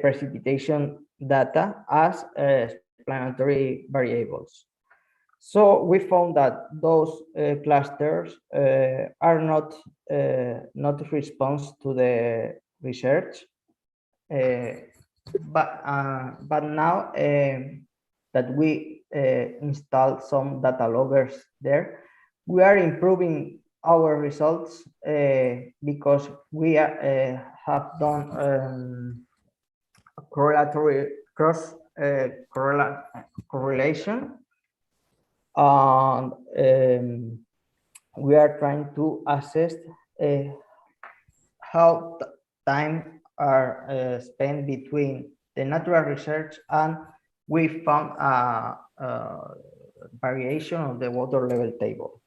precipitation data as explanatory variables. So we found that those clusters are not response to the research, but now that we installed some data loggers there, we are improving our results because we have done correlatory correlation, and we are trying to assess how time are spent between the natural research, and we found a variation of the water level table.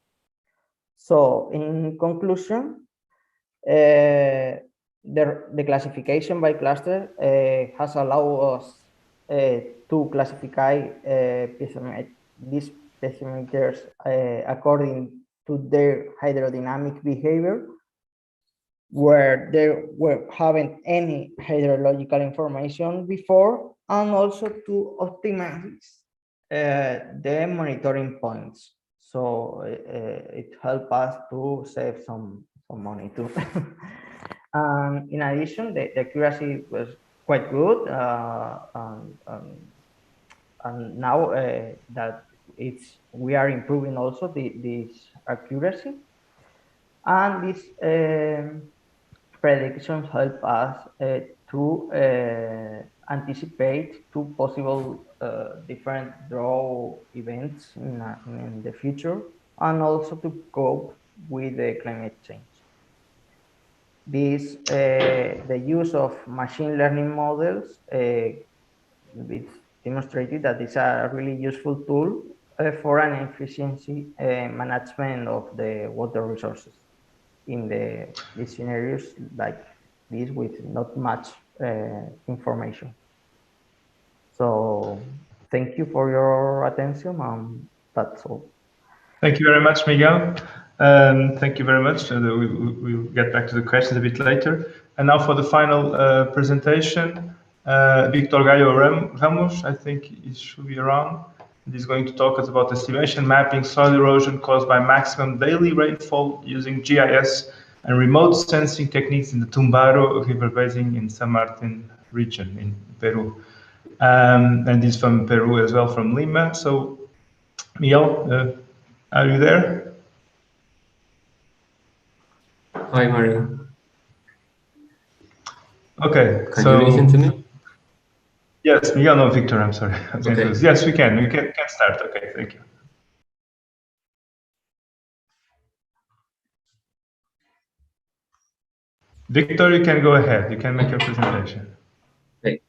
So in conclusion, the classification by cluster has allowed us to classify these pacemackers according to their hydrodynamic behavior, where they haven't any hydrological information before, and also to optimize the monitoring points. So it helped us to save some money too. In addition, the accuracy was quite good, and now that we are improving also this accuracy, and this predictions help us to anticipate 2 possible different draw events in the future, and also to cope with the climate change. This the use of machine learning models, it's demonstrated that it's a really useful tool for an efficiency management of the water resources in these scenarios like this with not much information. So thank you for your attention, and that's all. Thank you very much, Miguel. Thank you very much. We'll get back to the questions a bit later. And now for the final presentation, Victor Gallo Ramos, I think he should be around. He's going to talk us about estimation mapping soil erosion caused by maximum daily rainfall using GIS and remote sensing techniques in the Tumbaro River Basin in San Martin region in Peru. And he's from Peru as well, from Lima. So, Miguel, are you there? Hi, Mario. Okay. Can you listen to me? Yes, Miguel, no, Victor, I'm sorry. Okay. Yes, we can start. Okay, thank you. Victor, you can go ahead. You can make your presentation. Okay.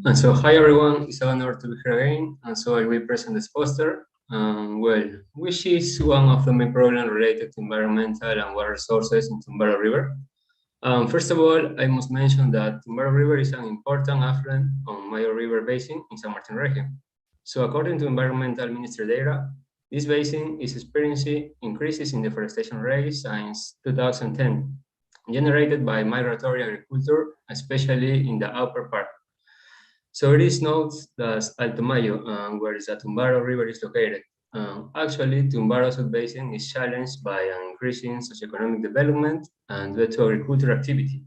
And so, hi everyone, it's an honor to be here again. And so I will present this poster. Which is one of the main problems related to environmental and water resources in Tumbaro River. First of all, I must mention that Tumbaro River is an important affluent on Mayo River Basin in San Martin region. So according to environmental ministry data, this basin is experiencing increases in deforestation rates since 2010, generated by migratory agriculture, especially in the upper part. So it is known as Alto Mayo, where the Tumbaro River is located. Actually, Tumbaro sub-basin is challenged by an increasing socioeconomic development and due to agricultural activity.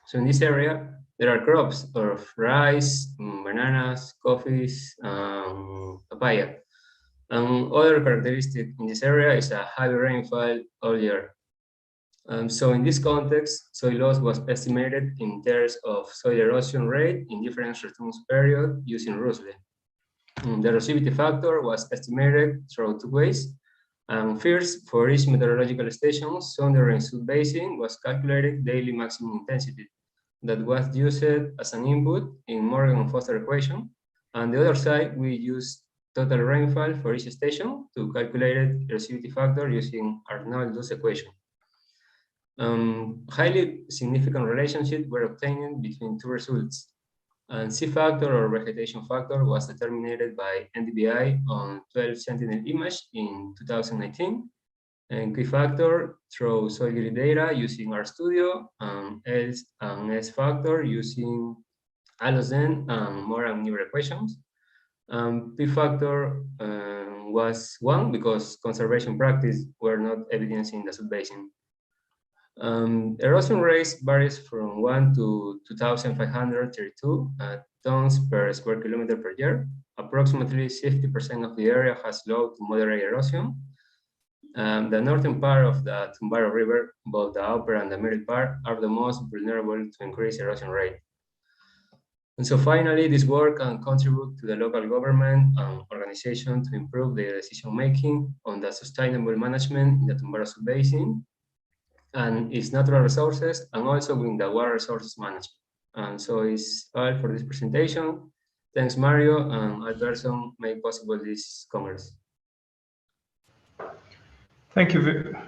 So in this area, There are crops of rice, bananas, coffees, papaya. Other characteristic in this area is a heavy rainfall all year. So in this context, soil loss was estimated in terms of soil erosion rate in different response periods using RUSLE. The erosivity factor was estimated through 2 ways. First, for each meteorological station, Sonder and Sud Basin was calculated daily maximum intensity that was used as an input in Morgan and Foster equation. On the other side, we used total rainfall for each station to calculate erosivity factor using Arnold's equation. Highly significant relationships were obtained between 2 results. And C factor or vegetation factor was determined by NDVI on 12 Sentinel image in 2019, and Q factor through soil grid data using RStudio, and S factor using Allozen and Moran Neuer equations. P factor was 1 because conservation practice were not evidenced in the subbasin. Erosion rates varies from 1 to 2,532 tons per square kilometer per year. Approximately 60% of the area has low to moderate erosion. The northern part of the Tumbaro River, both the upper and the middle part, are the most vulnerable to increased erosion rate. And so finally, this work can contribute to the local government and organization to improve their decision-making on the sustainable management in the Tumbaro Basin and its natural resources, and also in the water resources management. And so it's all for this presentation. Thanks, Mario, and Alberson made possible this Congress. Thank you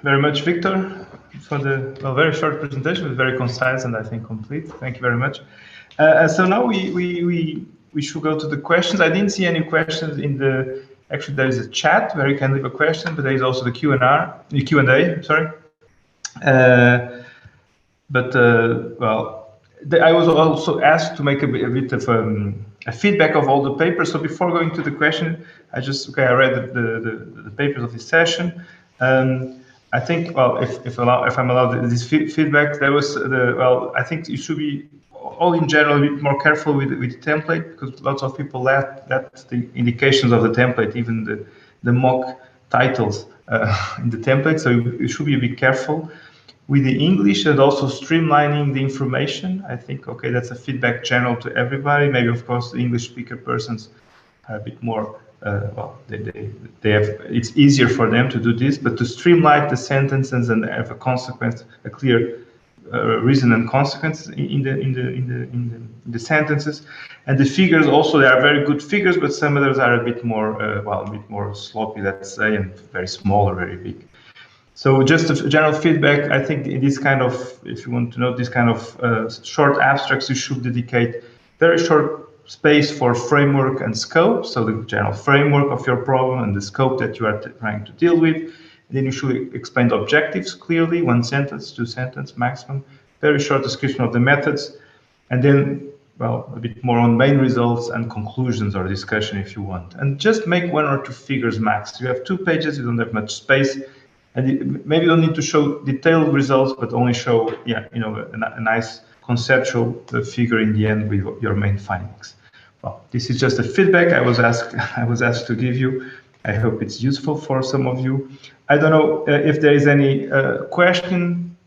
very much, Victor, for the very short presentation. It was very concise and I think complete. Thank you very much. So now we should go to the questions. I didn't see any questions in the. Actually, there is a chat where you can leave a question, but there is also the Q&A. Sorry. I was also asked to make a bit of a feedback of all the papers. So before going to the question, I read the papers of this session. I think, well, if I'm allowed this feedback, there was I think you should be all in general a bit more careful with the template, because lots of people left the indications of the template, even the mock titles in the template. So you should be a bit careful with the English and also streamlining the information. I think, okay, that's a feedback general to everybody. Maybe, of course, the English speaker persons are a bit more, they have, it's easier for them to do this, but to streamline the sentences and have a clear reason and consequence in the sentences. And the figures also, they are very good figures, but some others are a bit more, a bit more sloppy, let's say, and very small or very big. So just a general feedback, I think in this kind of, if you want to know, this kind of short abstracts, you should dedicate very short space for framework and scope. So the general framework of your problem and the scope that you are trying to deal with. And then you should explain the objectives clearly, 1 sentence, 2 sentences maximum, very short description of the methods. And then, well, a bit more on main results and conclusions or discussion if you want. And just make 1 or 2 figures max. You have 2 pages, you don't have much space. And maybe you don't need to show detailed results, but only show, a nice conceptual figure in the end with your main findings. Well, this is just a feedback I was asked to give you. I hope it's useful for some of you. I don't know if there is any question.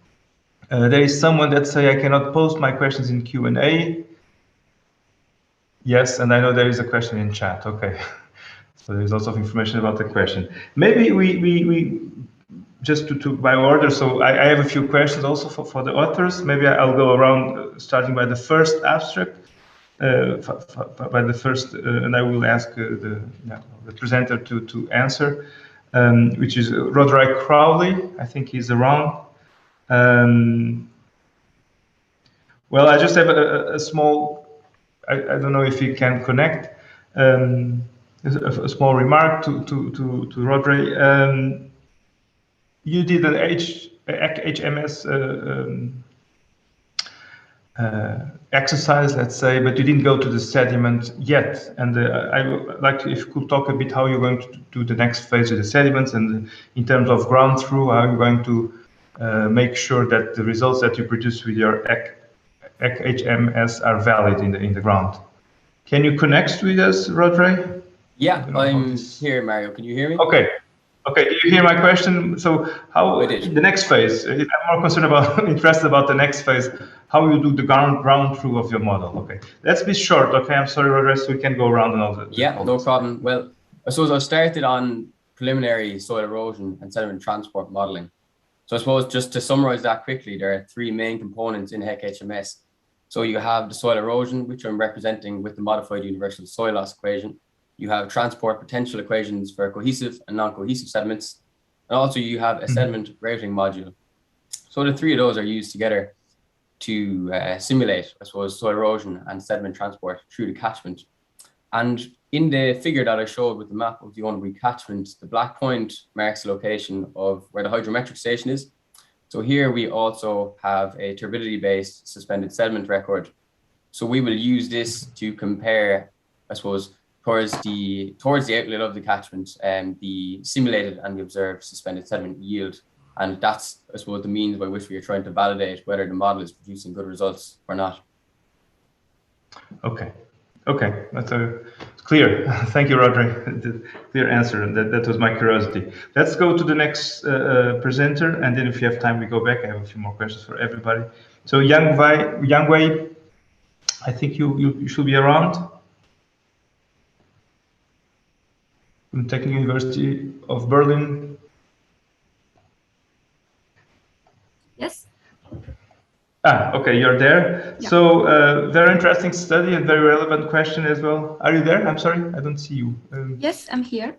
There is someone that say I cannot post my questions in Q&A. Yes, and I know there is a question in chat. Okay, so there is lots of information about the question. Maybe we just to by order, so I have a few questions also for the authors. Maybe I'll go around starting by the first abstract, and I will ask the presenter to answer, which is Roderick Crowley. I think he's around. Well, I just have a small, I don't know if he can connect, a small remark to Roderick. You did an HMS exercise, let's say, but you didn't go to the sediment yet. And I would like if you could talk a bit how you're going to do the next phase of the sediments, and in terms of ground truth, how you're going to make sure that the results that you produce with your HMS are valid in the ground. Can you connect with us, Rodri? Yeah, I'm here, Mario. Can you hear me? Okay. Okay, do you hear my question? So how in the next phase, I'm more concerned about, interested about the next phase, how you do the ground truth of your model. Okay, let's be short. Okay, I'm sorry, Rodri, so we can go around and all that. Yeah, no problem. Well, I suppose I started on preliminary soil erosion and sediment transport modeling. So I suppose just to summarize that quickly, there are three main components in HMS. So you have the soil erosion, which I'm representing with the modified universal soil loss equation. You have transport potential equations for cohesive and non-cohesive sediments. And also you have a sediment routing module. So the three of those are used together to simulate, I suppose, soil erosion and sediment transport through the catchment. And in the figure that I showed with the map of the Owenbury catchment, the black point marks the location of where the hydrometric station is. So here we also have a turbidity-based suspended sediment record. So we will use this to compare, I suppose, towards the outlet of the catchment, the simulated and the observed suspended sediment yield. And that's, I suppose, the means by which we are trying to validate whether the model is producing good results or not. Okay. Okay, that's clear. Thank you, Rodri. Clear answer. That was my curiosity. Let's go to the next presenter, and then if you have time, we go back. I have a few more questions for everybody. So Yang Wei, I think you should be around. From Technical University of Berlin. Yes. Okay, you're there. Yeah. So very interesting study and very relevant question as well. Are you there? I'm sorry, I don't see you. Yes, I'm here.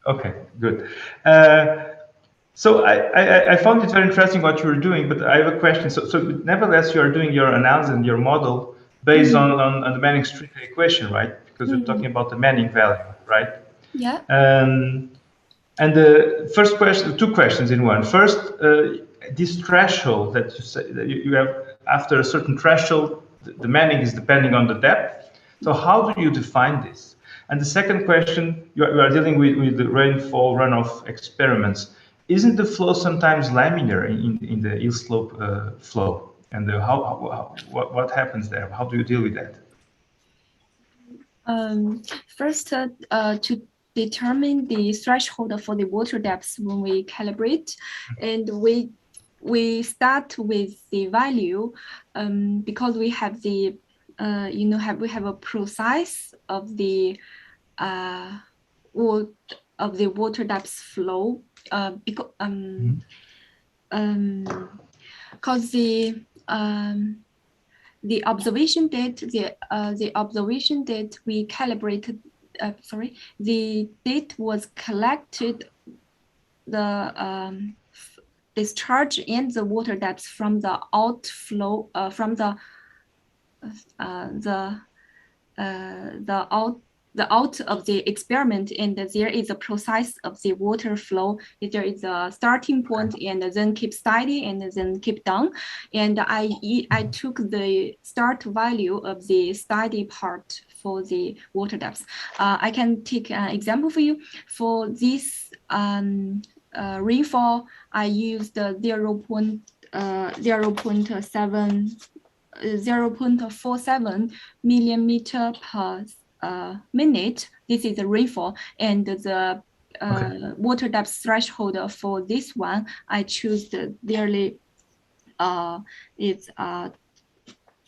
Okay, good. So I found it very interesting what you were doing, but I have a question. So nevertheless, you are doing your analysis and your model based on the Manning-Stricker equation, right? Because you're talking about the Manning value, right? Yeah. And the first question, two questions in one. First, this threshold that you say that you have after a certain threshold, the Manning is depending on the depth. So how do you define this? And the second question, you are dealing with the rainfall runoff experiments. Isn't the flow sometimes laminar in the hill slope flow? And what happens there? How do you deal with that? First, to determine the threshold for the water depth when we calibrate, and we start with the value because we have the we have a process of the water depth flow because the observation date we calibrated the date was collected the discharge and the water depth from the outflow from the out of the experiment, and there is a process of the water flow. There is a starting point and then keep steady and then keep down. And I took the start value of the steady part for the water depth. I can take an example for you. For this rainfall, I used 0.47 millimeter per minute. This is the rainfall, and the water depth threshold for this one I choose nearly it's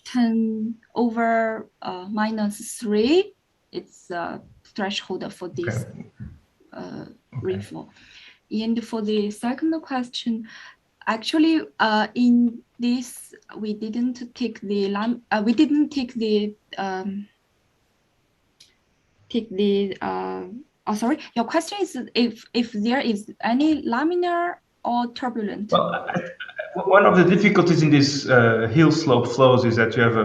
10 over -3. It's the threshold for this rainfall. And for the second question, actually, in this we didn't take the sorry, your question is if there is any laminar or turbulent. Well, one of the difficulties in these hill slope flows is that you have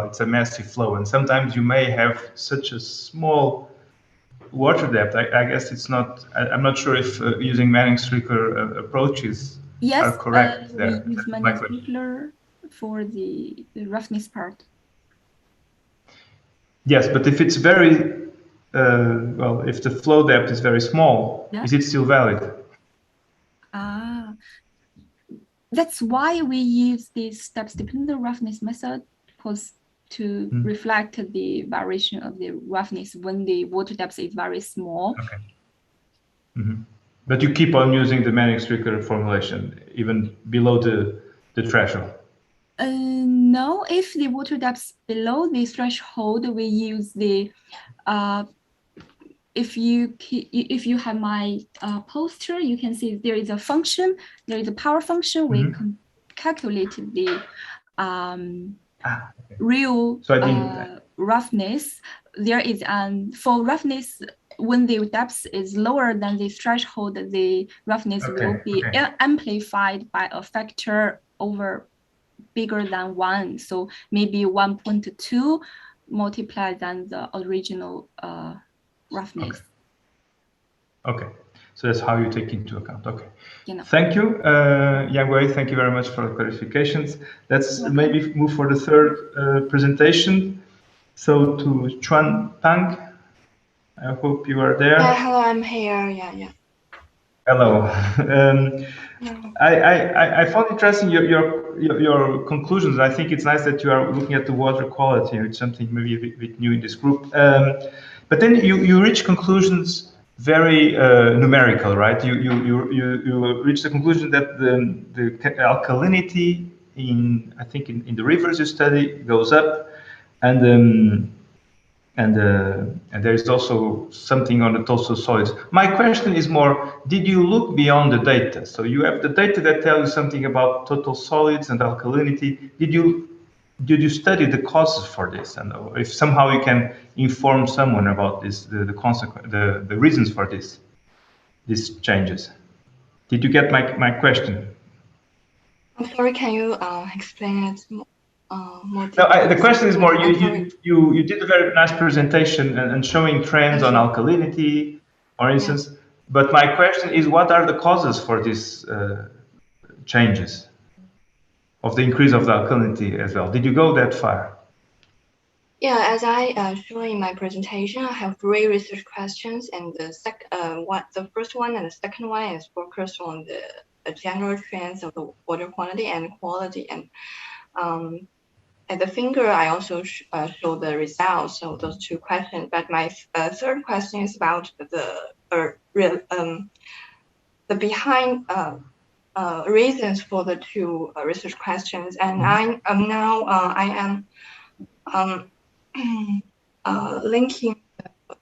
it's a massive flow, and sometimes you may have such a small water depth. I guess it's not. I'm not sure if using Manning-Stricker approaches are correct there. We use Manning-Stricker for the roughness part. Yes, but if it's very if the flow depth is very small, is it still valid? that's why we use this steps-dependent roughness method, because to reflect the variation of the roughness when the water depth is very small. Okay. But you keep on using the Mannix-Stricker formulation even below the threshold. No, if the water depth below the threshold, we use the if you have my poster, you can see there is a function, there is a power function. We calculated the real roughness. There is for roughness, when the depth is lower than the threshold, the roughness will be amplified by a factor over bigger than 1. So maybe 1.2 multiplied than the original roughness. Okay, so that's how you take into account. Okay, you thank you, Yang Wei. Thank you very much for the clarifications. Let's maybe move for the third presentation. So to Chuan Pang, I hope you are there. Yeah, hello, I'm here. Yeah. Hello. I found interesting your conclusions. I think it's nice that you are looking at the water quality. It's something maybe a bit new in this group. But then you reach conclusions very numerical, right? You reach the conclusion that the alkalinity in the rivers you study goes up, and there is also something on the total solids. My question is more, did you look beyond the data? So you have the data that tell you something about total solids and alkalinity. Did you study the causes for this? And if somehow you can inform someone about this, the reasons for these changes. Did you get my question? I'm sorry, can you explain it more? No, the question is more, you did a very nice presentation and showing trends on alkalinity, for instance, but my question is, what are the causes for these changes of the increase of the alkalinity as well? Did you go that far? Yeah, as I show in my presentation, I have 3 research questions, and the first one and the second one is focused on the general trends of the water quantity and quality. And at the finger, I also show the results of those 2 questions. But my third question is about the behind reasons for the 2 research questions. And I am linking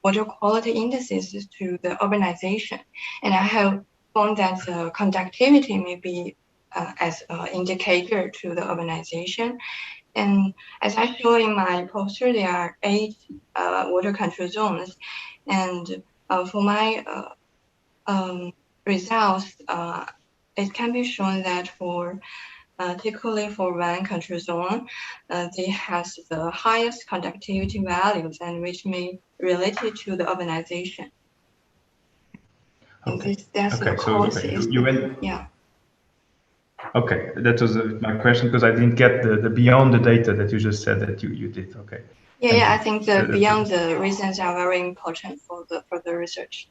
water quality indices to the urbanization, and I have found that the conductivity may be as an indicator to the urbanization. And as I show in my poster, there are 8 water control zones, and for my results, it can be shown that particularly for one control zone, they has the highest conductivity values, and which may related to the urbanization. Okay. That's the causes. You went. Yeah. Okay, that was my question, because I didn't get the beyond the data that you just said that you did. Okay. Yeah, I think the beyond the reasons are very important for the research.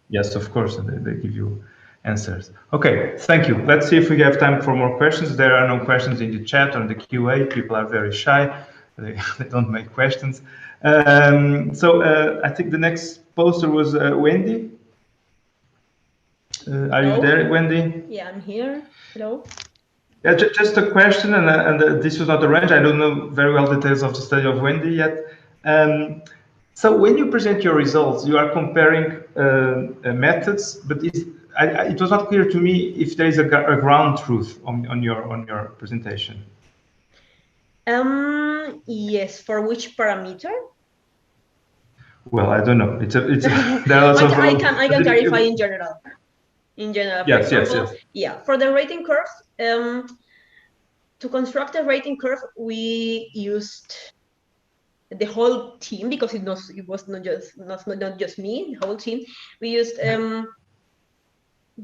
Yes, of course, they give you answers. Okay, thank you. Let's see if we have time for more questions. There are no questions in the chat or in the QA. People are very shy. They don't make questions. So I think the next poster was Wendy. Are you there, Wendy? Yeah, I'm here. Hello. Yeah, just a question, and this was not arranged. I don't know very well details of the study of Wendy yet. So when you present your results, you are comparing methods, but it was not clear to me if there is a ground truth on your presentation. Yes, for which parameter? Well, I don't know. It's there are lots of I can clarify in general. In general, for example, yeah, for the rating curves, to construct a rating curve, we used the whole team, because it was not just me, the whole team. We used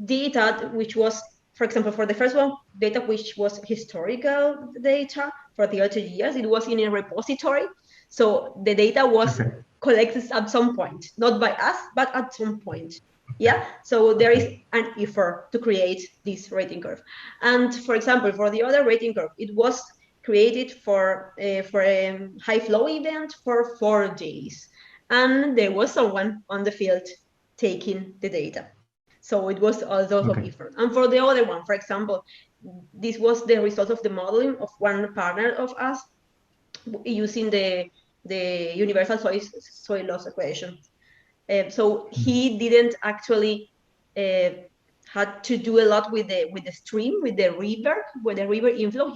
data which was, for example, for the first one, data which was historical data for the 30 years. It was in a repository, so the data was collected at some point, not by us, but at some point. Yeah, so there is an effort to create this rating curve. And for example, for the other rating curve, it was created for a high flow event for 4 days. And there was someone on the field taking the data. So it was also of effort. And for the other one, for example, this was the result of the modeling of one partner of us using the universal soil loss equation. So he didn't actually had to do a lot with the stream, with the river inflow.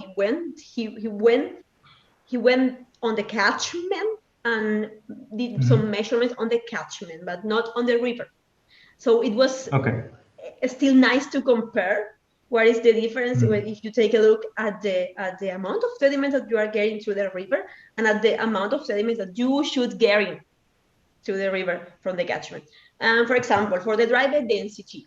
He went on the catchment and did some measurements on the catchment, but not on the river. So it was still nice to compare. What is the difference if you take a look at the amount of sediment that you are getting through the river and at the amount of sediment that you should get in to the river from the catchment. And for example, for the dry bed density,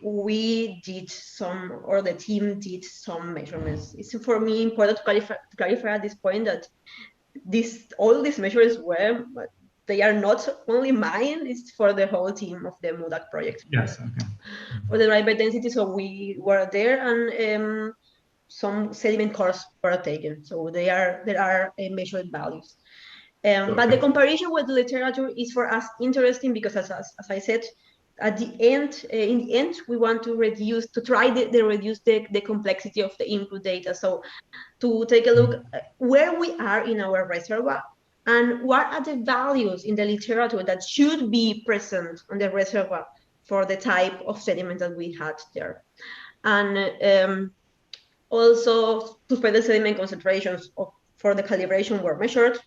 we did some, or the team did some measurements. It's for me important to clarify at this point that all these measurements were, but they are not only mine, it's for the whole team of the MUDAC project. Yes, okay. For the dry bed density, so we were there and some sediment cores were taken. So there are measured values. But the comparison with the literature is for us interesting because, as I said, at the end, in the end, we want to reduce the complexity of the input data. So to take a look at where we are in our reservoir and what are the values in the literature that should be present on the reservoir for the type of sediment that we had there. And also suspended sediment concentrations for the calibration were measured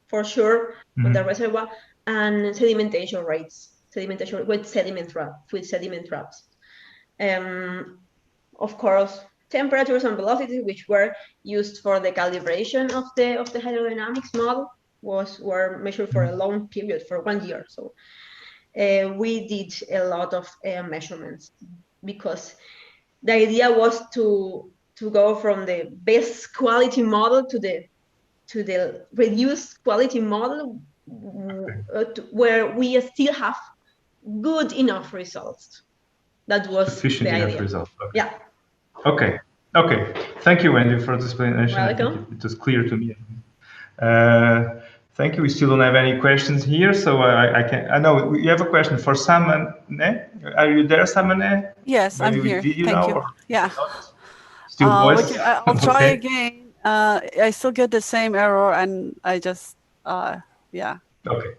for sure on the reservoir, and sedimentation rates, with sediment traps. Of course, temperatures and velocities, which were used for the calibration of the hydrodynamics model, were measured for a long period, for 1 year. So we did a lot of measurements because the idea was to go from the best quality model to the reduced quality model where we still have good enough results. That was sufficient the enough idea. results. Okay. Yeah. Okay. Thank you, Wendy, for the explanation. Welcome. It was clear to me. Thank you. We still don't have any questions here, so I can. I know you have a question for Samane. Are you there, Samane? Yes, I'm here. Thank you. Yeah. Still voice? I'll try again. I still get the same error, and I just, yeah. Okay,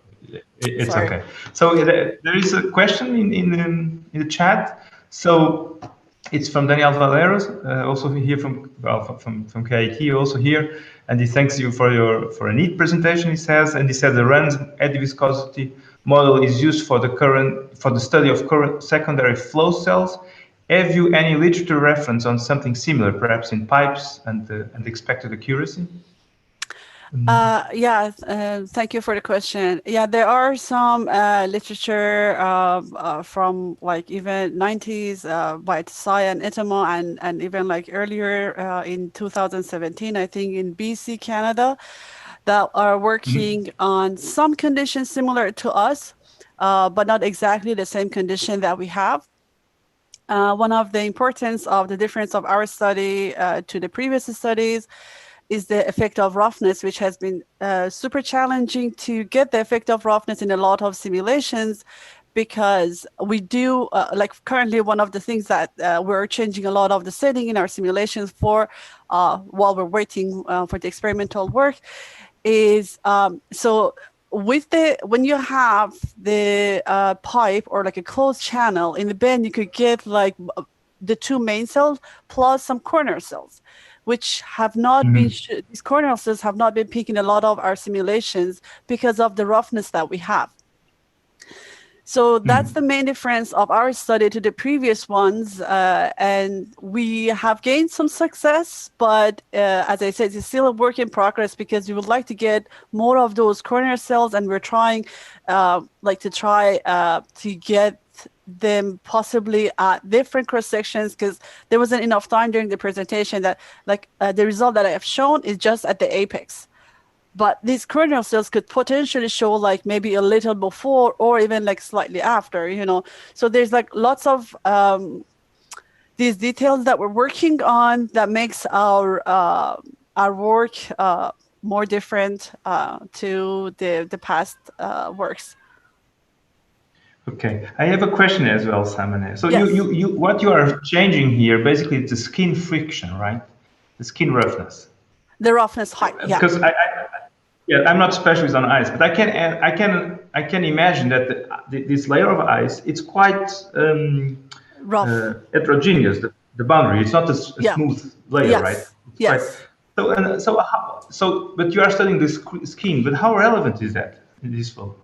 it's sorry. Okay. So there is a question in the chat. So it's from Daniel Valeros, also here from KIT, also here, and he thanks you for a neat presentation. He says, and he said the runs eddy viscosity model is used for the study of current secondary flow cells. Have you any literature reference on something similar, perhaps in pipes and expected accuracy? Yeah, thank you for the question. Yeah, there are some literature from like even 90s by Tsai and Itamo and even like earlier in 2017, I think in BC, Canada, that are working on some conditions similar to us, but not exactly the same condition that we have. One of the importance of the difference of our study to the previous studies is the effect of roughness, which has been super challenging to get the effect of roughness in a lot of simulations, because we do, like currently one of the things that we're changing a lot of the setting in our simulations for while we're waiting for the experimental work is, so when you have the pipe or like a closed channel in the bend, you could get like the two main cells plus some corner cells, which have not been, these corner cells have not been peaking a lot of our simulations because of the roughness that we have. So that's the main difference of our study to the previous ones. And we have gained some success, but as I said, it's still a work in progress because we would like to get more of those corner cells, and we're trying to get them possibly at different cross sections, because there wasn't enough time during the presentation that the result that I have shown is just at the apex. but these coronal cells could potentially show like maybe a little before or even like slightly after, you know. So there's like lots of these details that we're working on that makes our work more different to the past works. Okay, I have a question as well, Samane. So yes. what you are changing here, basically, it's the skin friction, right? The skin roughness. The roughness height, yeah. Because I'm not specialist on ice, but I can imagine that this layer of ice, it's quite rough, heterogeneous. The boundary, it's not a smooth layer, right? It's yes. But you are studying this skin. But how relevant is that in this field?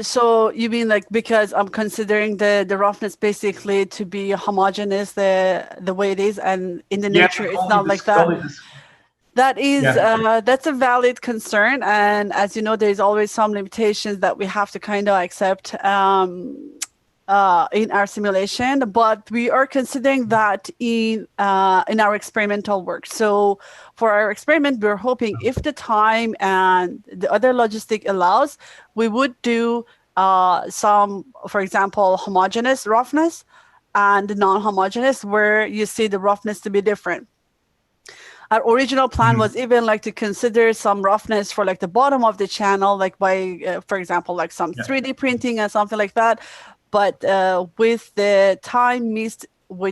So you mean like because I'm considering the roughness basically to be homogeneous the way it is, and in the nature it's not like that. That is that's a valid concern, and as you know, there's always some limitations that we have to kind of accept in our simulation, but we are considering that in our experimental work. So for our experiment, we're hoping if the time and the other logistic allows, we would do some, for example, homogeneous roughness and non-homogeneous, where you see the roughness to be different. Our original plan was even like to consider some roughness for like the bottom of the channel, like by, for example, like some 3D printing and something like that. But with the time missed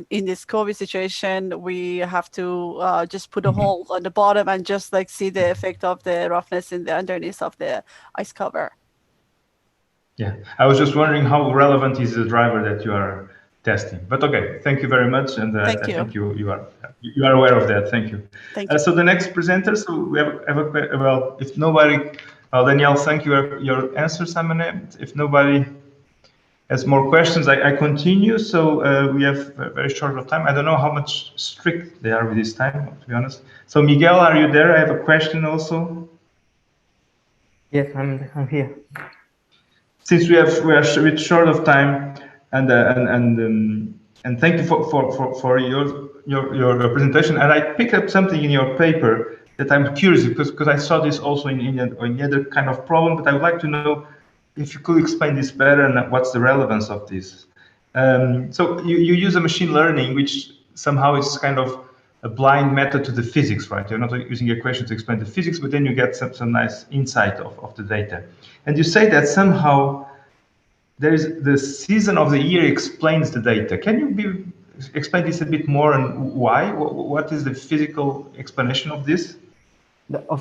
in this COVID situation, we have to just put a hole on the bottom and just like see the effect of the roughness in the underneath of the ice cover. Yeah, I was just wondering how relevant is the driver that you are testing. But okay, thank you very much, and I think you are aware of that. Thank you. Thank you. So the next presenter, so we have a well, if nobody, Danielle, thank you your answer, Samane. If nobody has more questions, I continue. So we have a very short of time. I don't know how much strict they are with this time, to be honest. So Miguel, are you there? I have a question also. Yes, I'm here. Since we are with short of time, and thank you for your presentation. And I picked up something in your paper that I'm curious because I saw this also in other kind of problem. But I would like to know if you could explain this better and what's the relevance of this. So you use a machine learning, which somehow is kind of a blind method to the physics, right? You're not using equations to explain the physics, but then you get some nice insight of the data. And you say that somehow there is the season of the year explains the data. Can you explain this a bit more and why? What is the physical explanation of this?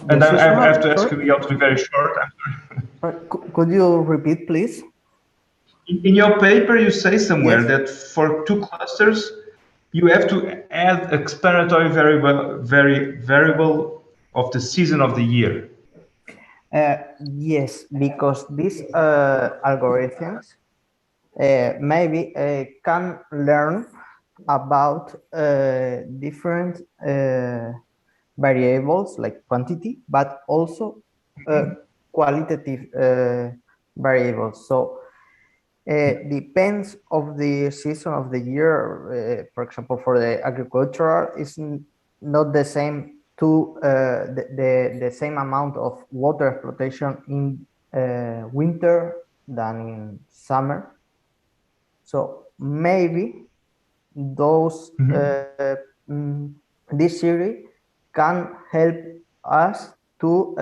And I have to ask you to be very short. Could you repeat, please? In your paper, you say somewhere that for two clusters, you have to add explanatory variable of the season of the year. Yes, because these algorithms maybe can learn about different variables like quantity, but also qualitative variables. So depends of the season of the year. For example, for the agricultural, is not the same to the same amount of water exploitation in winter than in summer. So maybe those this series can help us to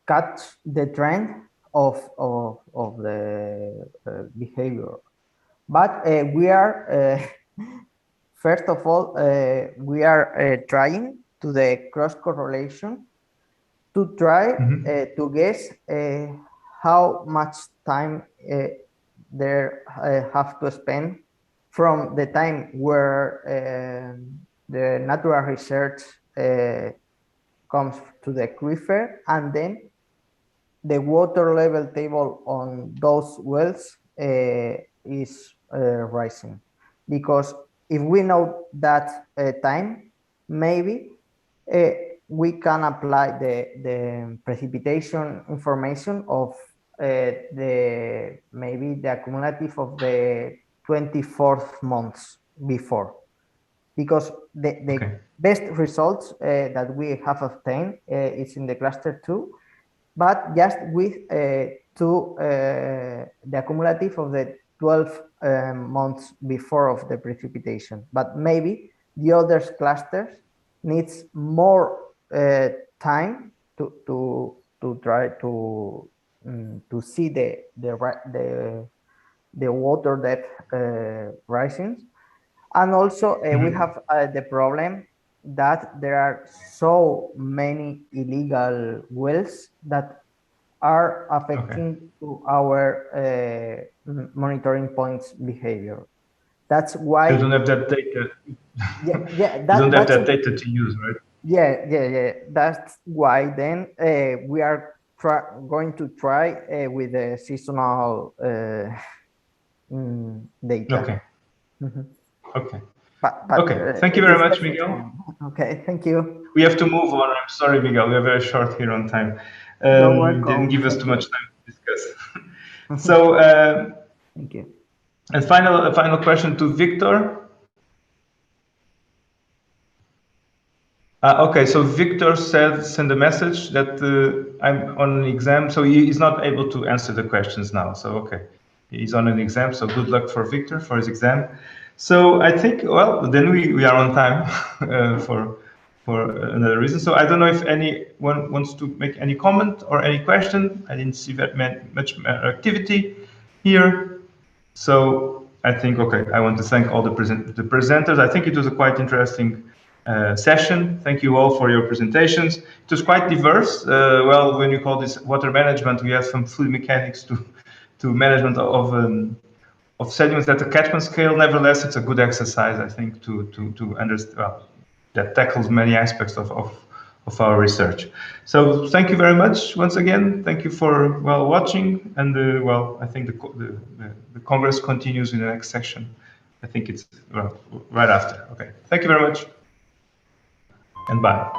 catch the trend of the behavior. But we are first of all we are trying to the cross correlation to try to guess how much time they have to spend from the time where the natural research comes to the aquifer, and then the water level table on those wells is rising. Because if we know that time, maybe we can apply the precipitation information of maybe the accumulative of the 24th months before, because the best results that we have obtained is in the cluster 2, but just with the accumulative of the 12 months before of the precipitation. But maybe the other clusters needs more time to try to see the water depth rising. And also we have the problem that there are so many illegal wells that are affecting to our monitoring points behavior. That's why you don't have that data. Yeah, you don't have that data to use, right? Yeah. That's why then we are going to try with the seasonal data. Okay. Okay. But okay. Thank you very much, Miguel. Okay, thank you. We have to move on. I'm sorry, Miguel. We are very short here on time. Didn't give us too much time to discuss. So, thank you. And a final question to Victor. Okay, so Victor send a message that I'm on an exam, so he is not able to answer the questions now. So, okay, he's on an exam, so good luck for Victor for his exam. So I think, well, then we are on time for another reason. So I don't know if anyone wants to make any comment or any question. I didn't see that much activity here. So I think, okay, I want to thank all the presenters. I think it was a quite interesting session. Thank you all for your presentations. It was quite diverse. Well, when you call this water management, we have from fluid mechanics to management of sediments at the catchment scale. Nevertheless, it's a good exercise, I think, to understand. Well, that tackles many aspects of our research. So thank you very much once again. Thank you for watching, and well, I think the Congress continues in the next section. I think it's right after. Okay, thank you very much, and bye.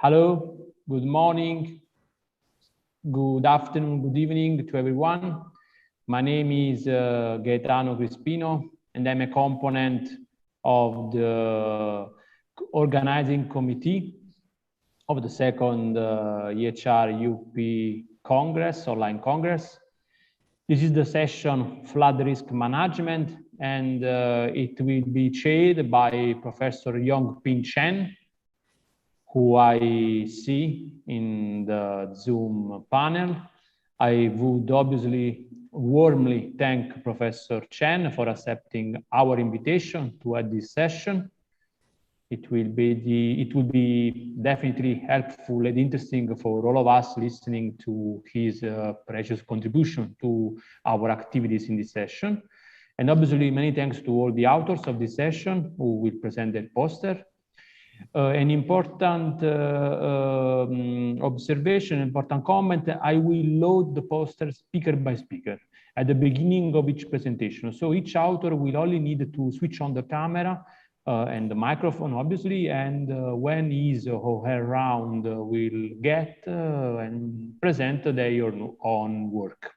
Hello, good morning, good afternoon, good evening to everyone. My name is Gaetano Crispino, and I'm a component of the organizing committee of the second IAHR UP Congress, online Congress. This is the session Flood Risk Management, and it will be chaired by Professor Yongping Chen, who I see in the Zoom panel. I would obviously warmly thank Professor Chen for accepting our invitation to add this session. It will be definitely helpful and interesting for all of us listening to his precious contribution to our activities in this session. And obviously, many thanks to all the authors of this session who will present their poster. An important observation, important comment, I will load the poster speaker by speaker at the beginning of each presentation. So each author will only need to switch on the camera and the microphone, obviously, and when his or her round will get and present their own work.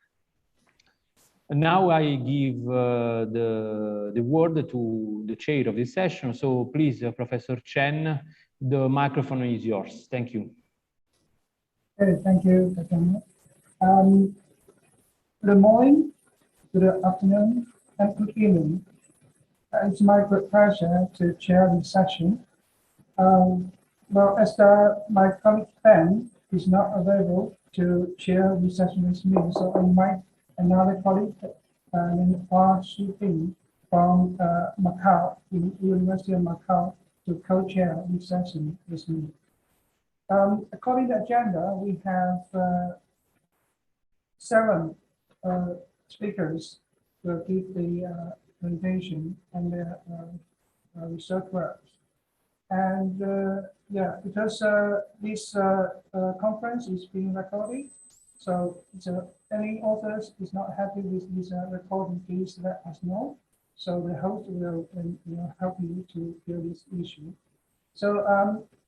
Now I give the word to the chair of this session. So please, Professor Chen, the microphone is yours. Thank you. Okay, thank you, Gaetano. Good morning, good afternoon, and good evening. It's my great pleasure to chair this session. Well, as my colleague Ben is not available to chair this session with me, so I invite another colleague named Hua Shuping from Macau, the University of Macau, to co-chair this session with me. According to the agenda, we have 7 speakers will give the presentation and their research works. And yeah, because this conference is being recorded, so any authors is not happy with this recording, please let us know. So the host will help you to deal with this issue. So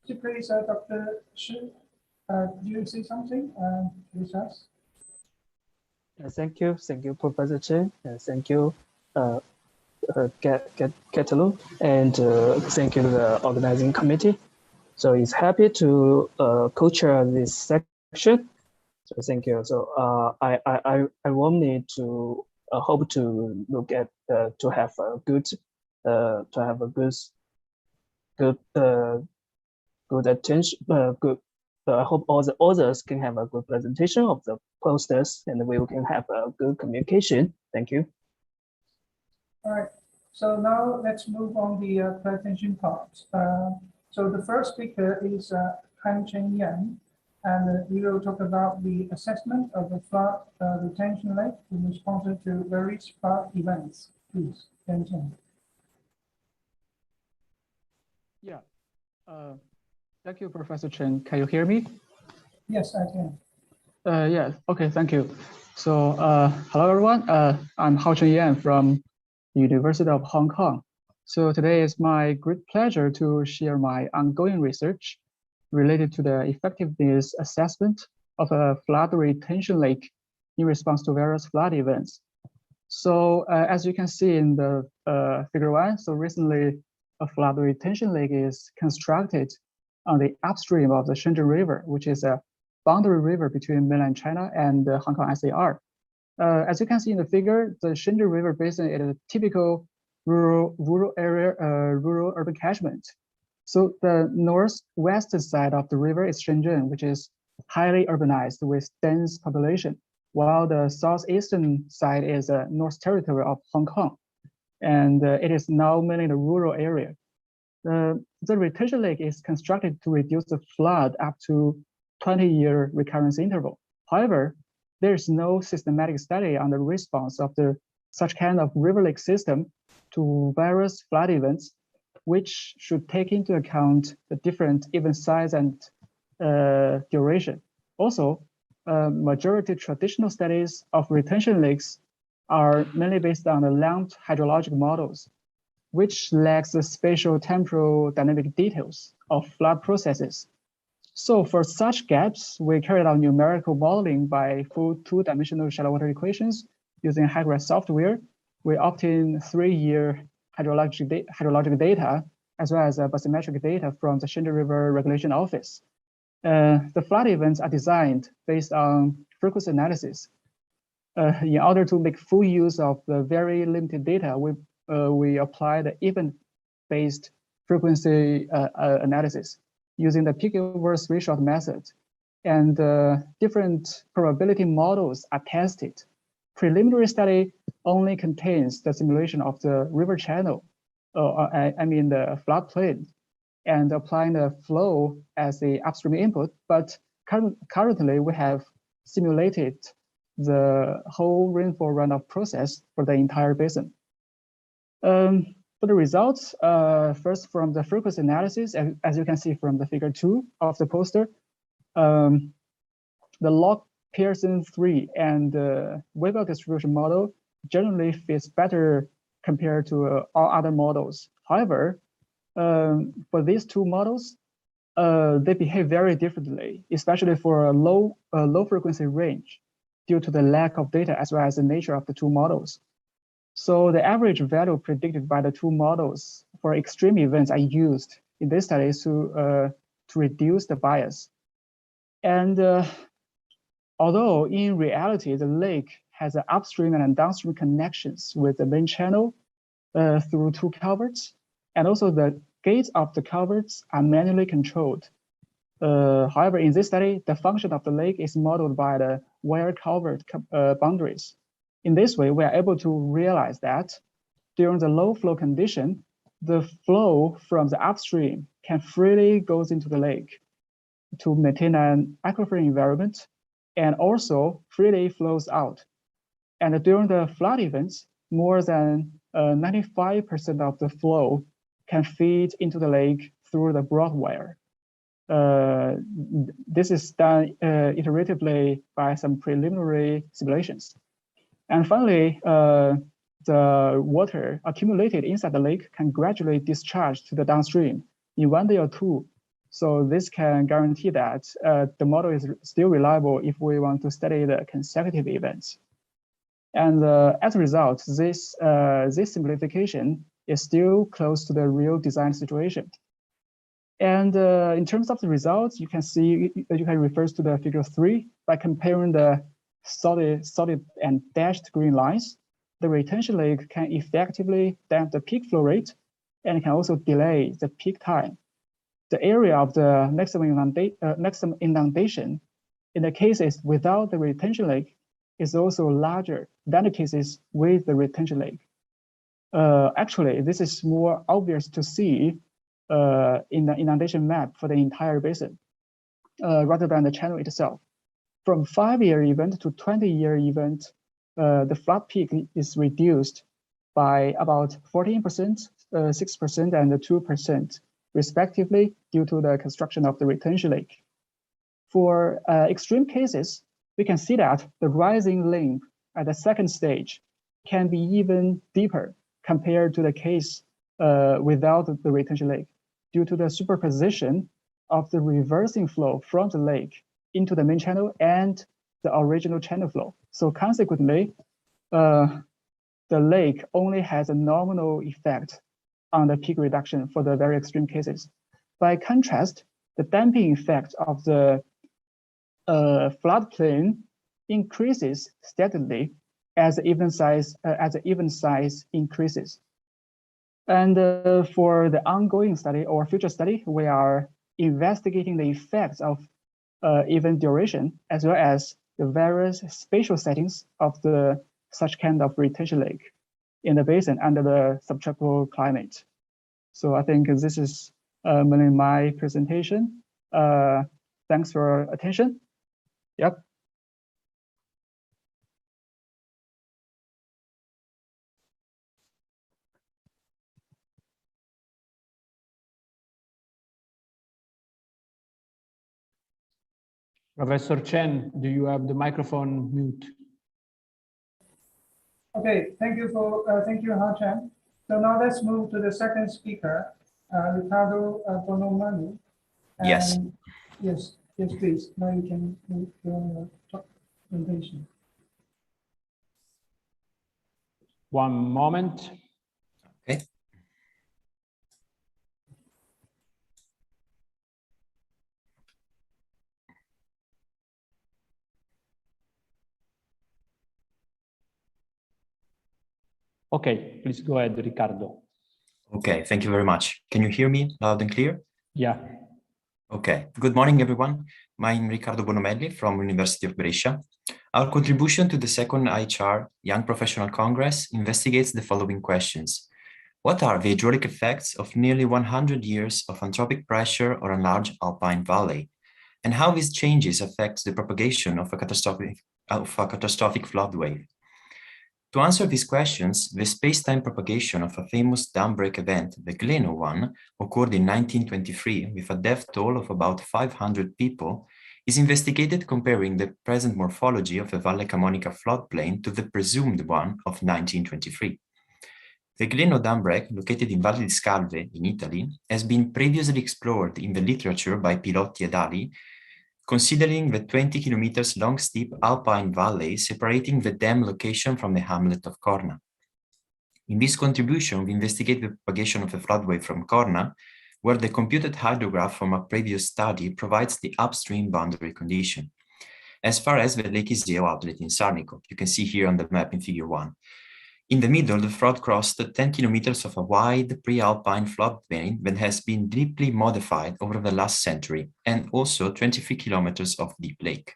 please, Dr. Shi, do you say something with us? Thank you, Professor Chen. Thank you, Catalu, and thank you to the organizing committee. So it's happy to co-chair this section. So thank you. So I warmly to hope to look at to have a good good attention. I hope all the others can have a good presentation of the posters, and we can have a good communication. Thank you. All right. So now let's move on the presentation part. So the first speaker is Han-Chen Yan, and we will talk about the assessment of the flood retention lake in response to various flood events. Please, Han-Chen. Yeah. Thank you, Professor Chen. Can you hear me? Yes, I can. Yeah. Okay. Thank you. So, hello everyone. I'm Han-Chen Yan from the University of Hong Kong. So today is my great pleasure to share my ongoing research related to the effectiveness assessment of a flood retention lake in response to various flood events. So as you can see in the figure 1, so recently a flood retention lake is constructed on the upstream of the Shenzhen River, which is a boundary river between mainland China and the Hong Kong SAR. As you can see in the figure, the Shenzhen River Basin is a typical rural area, rural urban catchment. So the northwest side of the river is Shenzhen, which is highly urbanized with dense population, while the southeastern side is a North Territory of Hong Kong, and it is now mainly the rural area. The retention lake is constructed to reduce the flood up to 20-year recurrence interval. However, there is no systematic study on the response of such kind of river lake system to various flood events, which should take into account the different event size and duration. Also, majority traditional studies of retention lakes are mainly based on the lumped hydrologic models, which lacks the spatial temporal dynamic details of flood processes. So for such gaps, we carried out numerical modeling by full two-dimensional shallow water equations using high-grade software. We obtained 3-year hydrologic data as well as bathymetric data from the Shenzhen River Regulation Office. The flood events are designed based on frequency analysis. In order to make full use of the very limited data, we apply the event-based frequency analysis using the peak-over three-shot method. And different probability models are tested. Preliminary study only contains the simulation of the river channel, I mean the floodplain, and applying the flow as the upstream input. But currently, we have simulated the whole rainfall runoff process for the entire basin. For the results, first from the frequency analysis, as you can see from the figure 2 of the poster, the log Pearson 3 and the Weber distribution model generally fits better compared to all other models. However, for these two models, they behave very differently, especially for a low frequency range due to the lack of data as well as the nature of the two models. So the average value predicted by the two models for extreme events are used in this study to reduce the bias. And although in reality, the lake has an upstream and downstream connections with the main channel through two culverts, and also the gates of the culverts are manually controlled. However, in this study, the function of the lake is modeled by the wire culvert boundaries. In this way, we are able to realize that during the low flow condition, the flow from the upstream can freely goes into the lake to maintain an aquifer environment and also freely flows out. And during the flood events, more than 95% of the flow can feed into the lake through the broad wire. This is done iteratively by some preliminary simulations. And finally, the water accumulated inside the lake can gradually discharge to the downstream in 1 day or 2. So this can guarantee that the model is still reliable if we want to study the consecutive events. And as a result, this simplification is still close to the real design situation. And in terms of the results, you can see, you can refer to the figure 3 by comparing the solid and dashed green lines. The retention lake can effectively damp the peak flow rate and can also delay the peak time. The area of the maximum inundation in the cases without the retention lake is also larger than the cases with the retention lake. Actually, this is more obvious to see in the inundation map for the entire basin, rather than the channel itself. From 5-year event to 20-year event, the flood peak is reduced by about 14%, 6%, and 2%, respectively, due to the construction of the retention lake. For extreme cases, we can see that the rising length at the second stage can be even deeper compared to the case without the retention lake, due to the superposition of the reversing flow from the lake into the main channel and the original channel flow. So consequently, the lake only has a nominal effect on the peak reduction for the very extreme cases. By contrast, the damping effect of the floodplain increases steadily as the event size increases. And for the ongoing study or future study, we are investigating the effects of event duration as well as the various spatial settings of such kind of retention lake in the basin under the subtropical climate. So I think this is mainly my presentation. Thanks for attention. Yep. Professor Chen, do you have the microphone mute? Okay, thank you, Han Chen. So now let's move to the second speaker, Ricardo Bonomani. Yes. Yes, yes, please. Now you can move the presentation. One moment. Okay. Okay, please go ahead, Ricardo. Okay, thank you very much. Can you hear me loud and clear? Yeah. Okay, good morning, everyone. I'm Riccardo Bonomelli from University of Brescia. Our contribution to the second IAHR Young Professional Congress investigates the following questions. What are the hydraulic effects of nearly 100 years of anthropic pressure on a large alpine valley? And how these changes affect the propagation of a catastrophic flood wave? To answer these questions, the space-time propagation of a famous dam break event, the Gleno one, occurred in 1923 with a death toll of about 500 people, is investigated comparing the present morphology of the Valle Camonica floodplain to the presumed one of 1923. The Gleno dam break, located in Valle di Scalve in Italy, has been previously explored in the literature by Pilotti et al., considering the 20 kilometers long steep alpine valley separating the dam location from the hamlet of Corna. In this contribution, we investigate the propagation of the flood wave from Corna, where the computed hydrograph from a previous study provides the upstream boundary condition. As far as the Lake Iseo outlet in Sarnico, you can see here on the map in figure 1. In the middle, the flood crossed 10 kilometers of a wide pre-alpine floodplain that has been deeply modified over the last century, and also 23 kilometers of deep lake.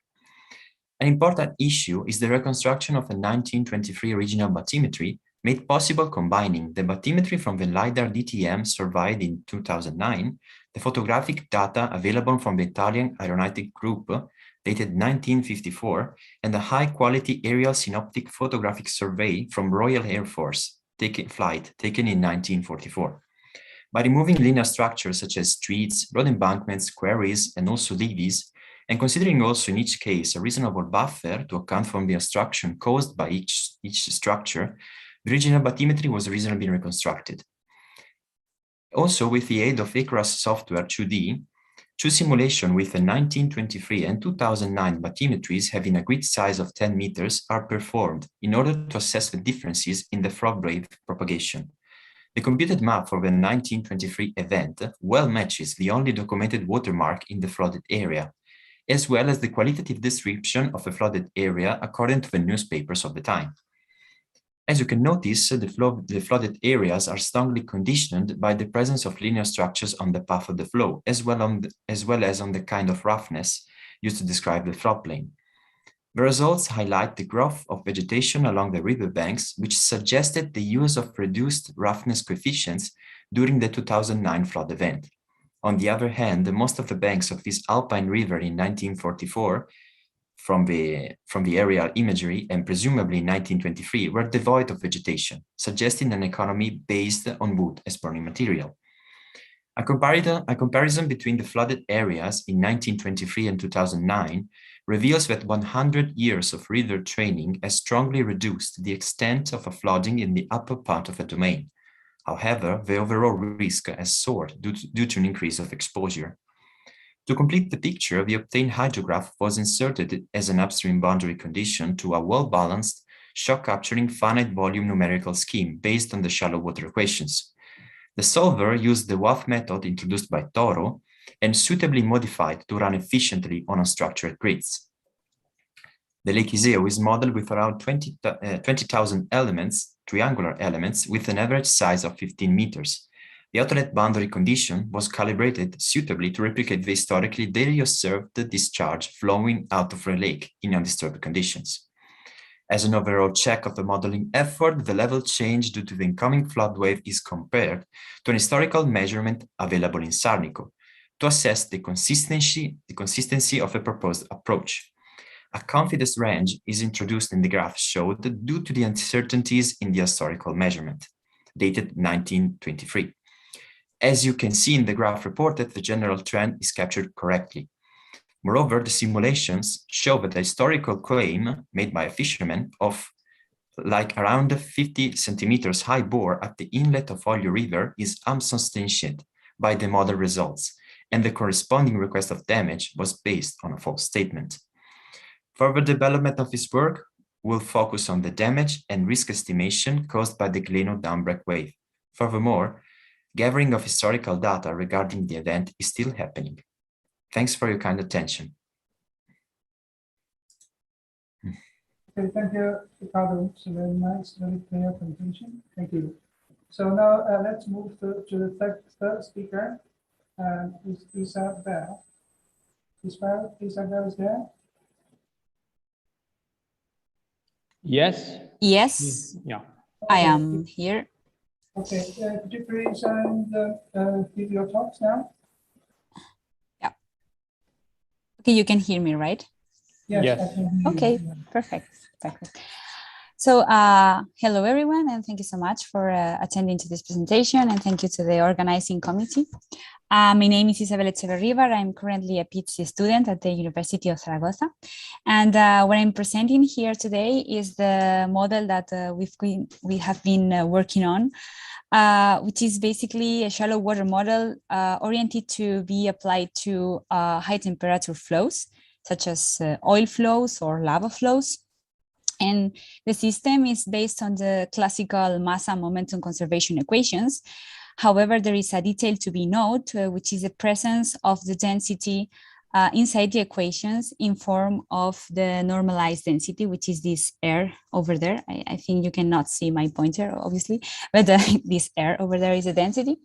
An important issue is the reconstruction of a 1923 original bathymetry made possible combining the bathymetry from the LiDAR DTM surveyed in 2009, the photographic data available from the Italian Aeronautic Group dated 1954, and a high-quality aerial synoptic photographic survey from Royal Air Force flight taken in 1944. By removing linear structures such as streets, road embankments, quarries, and also levees, and considering also in each case a reasonable buffer to account for the obstruction caused by each structure, the original bathymetry was reasonably reconstructed. Also, with the aid of ICRAS software 2D, two simulations with the 1923 and 2009 bathymetries having a grid size of 10 meters are performed in order to assess the differences in the flood wave propagation. The computed map for the 1923 event well matches the only documented watermark in the flooded area, as well as the qualitative description of the flooded area according to the newspapers of the time. As you can notice, the flooded areas are strongly conditioned by the presence of linear structures on the path of the flow, as well as on the kind of roughness used to describe the floodplain. The results highlight the growth of vegetation along the riverbanks, which suggested the use of reduced roughness coefficients during the 2009 flood event. On the other hand, most of the banks of this alpine river in 1944 from the aerial imagery and presumably in 1923 were devoid of vegetation, suggesting an economy based on wood as burning material. A comparison between the flooded areas in 1923 and 2009 reveals that 100 years of river training has strongly reduced the extent of a flooding in the upper part of a domain. However, the overall risk has soared due to an increase of exposure. To complete the picture, the obtained hydrograph was inserted as an upstream boundary condition to a well-balanced, shock-capturing finite volume numerical scheme based on the shallow water equations. The solver used the WAF method introduced by Toro and suitably modified to run efficiently on unstructured grids. The Lake Iseo is modeled with around 20,000 elements, triangular elements, with an average size of 15 meters. The outlet boundary condition was calibrated suitably to replicate the historically daily observed discharge flowing out of the lake in undisturbed conditions. As an overall check of the modeling effort, the level change due to the incoming flood wave is compared to an historical measurement available in Sarnico to assess the consistency of a proposed approach. A confidence range is introduced in the graph showed due to the uncertainties in the historical measurement, dated 1923. As you can see in the graph reported, the general trend is captured correctly. Moreover, the simulations show that the historical claim made by a fisherman of like around 50 centimeters high bore at the inlet of Oglio River is unsubstantiated by the model results, and the corresponding request of damage was based on a false statement. Further development of his work will focus on the damage and risk estimation caused by the Gleno downbreak wave. Furthermore, gathering of historical data regarding the event is still happening. Thanks for your kind attention. Okay, thank you, Ricardo. It's a very nice, very clear presentation. Thank you. So now let's move to the third speaker. Is Isabel. Isabel is there? Yes. Yes. Yeah. I am here. Okay. Could you please give your talks now? Yeah. Okay, you can hear me, right? Yes. Yes. I can hear okay. You. Perfect. Perfect. So, hello everyone, and thank you so much for attending to this presentation, and thank you to the organizing committee. My name is Isabel Echeverribar. I'm currently a PhD student at the University of Zaragoza. And what I'm presenting here today is the model that we have been working on, which is basically a shallow water model oriented to be applied to high temperature flows, such as oil flows or lava flows. And the system is based on the classical mass and momentum conservation equations. However, there is a detail to be noted, which is the presence of the density inside the equations in form of the normalized density, which is this air over there. I think you cannot see my pointer, obviously, but this air over there is the density.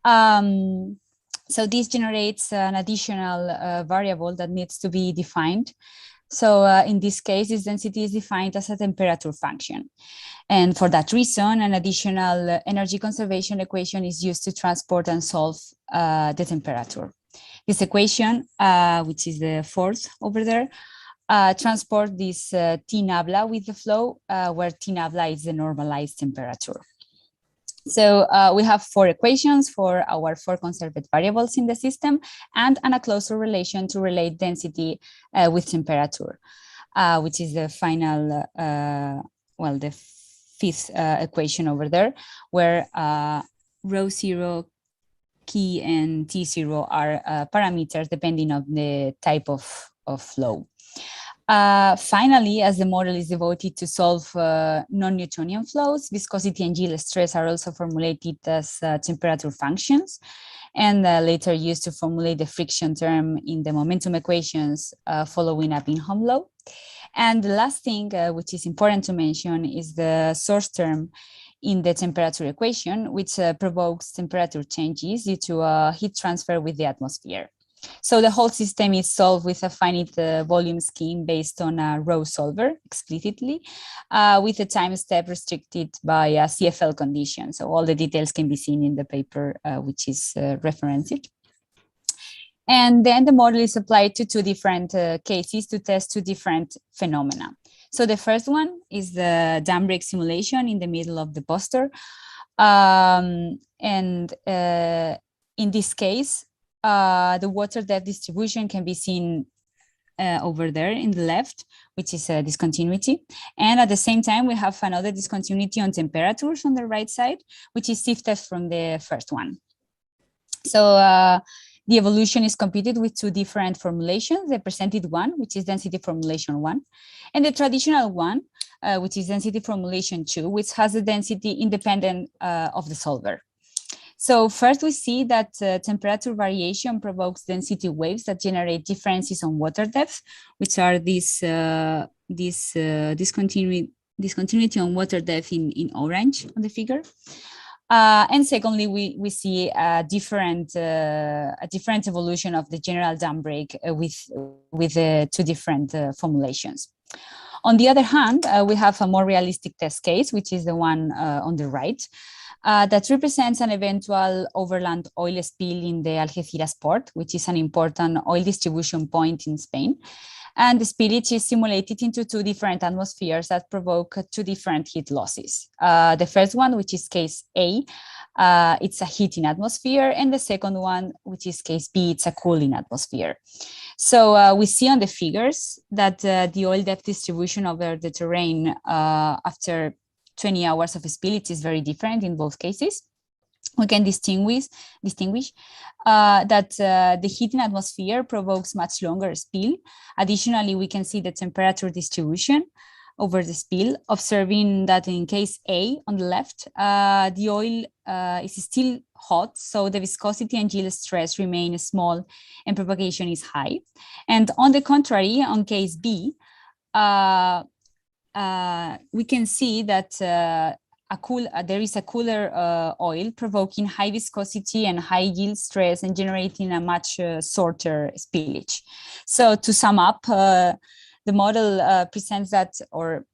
So this generates an additional variable that needs to be defined. So in this case, this density is defined as a temperature function. And for that reason, an additional energy conservation equation is used to transport and solve the temperature. This equation, which is the fourth over there, transport this T nabla with the flow, where T nabla is the normalized temperature. So we have four equations for our four conserved variables in the system, and a closer relation to relate density with temperature, which is the final, well, the fifth equation over there, where rho zero, key, and T0 are parameters depending on the type of flow. Finally, as the model is devoted to solve non-Newtonian flows, viscosity and yield stress are also formulated as temperature functions, and later used to formulate the friction term in the momentum equations following a Bingham law. And the last thing, which is important to mention, is the source term in the temperature equation, which provokes temperature changes due to a heat transfer with the atmosphere. So the whole system is solved with a finite volume scheme based on a rho solver explicitly, with a time step restricted by a CFL condition. So all the details can be seen in the paper, which is referenced. And then the model is applied to two different cases to test two different phenomena. So the first one is the dam break simulation in the middle of the poster. In this case, the water depth distribution can be seen over there in the left, which is a discontinuity. And at the same time, we have another discontinuity on temperatures on the right side, which is shifted from the first one. So the evolution is computed with two different formulations, the presented one, which is density formulation 1, and the traditional one, which is density formulation 2, which has the density independent of the solver. So first we see that temperature variation provokes density waves that generate differences on water depth, which are this discontinuity on water depth in orange on the figure. And secondly, we see a different evolution of the general dam break with two different formulations. On the other hand, we have a more realistic test case, which is the one on the right, that represents an eventual overland oil spill in the Algeciras port, which is an important oil distribution point in Spain. And the spillage is simulated into two different atmospheres that provoke two different heat losses. The first one, which is case A, it's a heating atmosphere, and the second one, which is case B, it's a cooling atmosphere. So we see on the figures that the oil depth distribution over the terrain after 20 hours of spillage is very different in both cases. we can distinguish that the heating atmosphere provokes much longer spill. Additionally, we can see the temperature distribution over the spill, observing that in case A on the left, the oil is still hot, so the viscosity and yield stress remain small and propagation is high. And on the contrary, on case B, we can see that there is a cooler oil provoking high viscosity and high yield stress and generating a much shorter spillage. So to sum up, the model presents that, or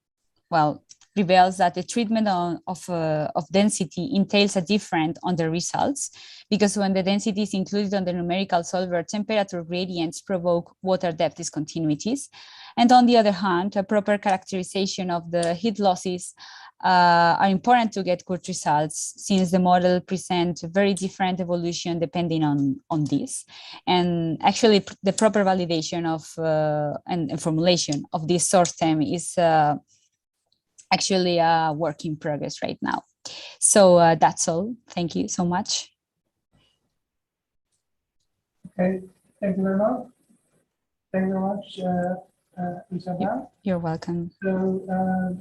well, reveals that the treatment of density entails a different on the results, because when the density is included on the numerical solver, temperature gradients provoke water depth discontinuities. And on the other hand, a proper characterization of the heat losses are important to get good results, since the model presents very different evolution depending on this. And actually, the proper validation of and formulation of this source term is actually a work in progress right now. So that's all. Thank you so much. Okay, thank you very much. Thank you very much, Isabel. You're welcome. So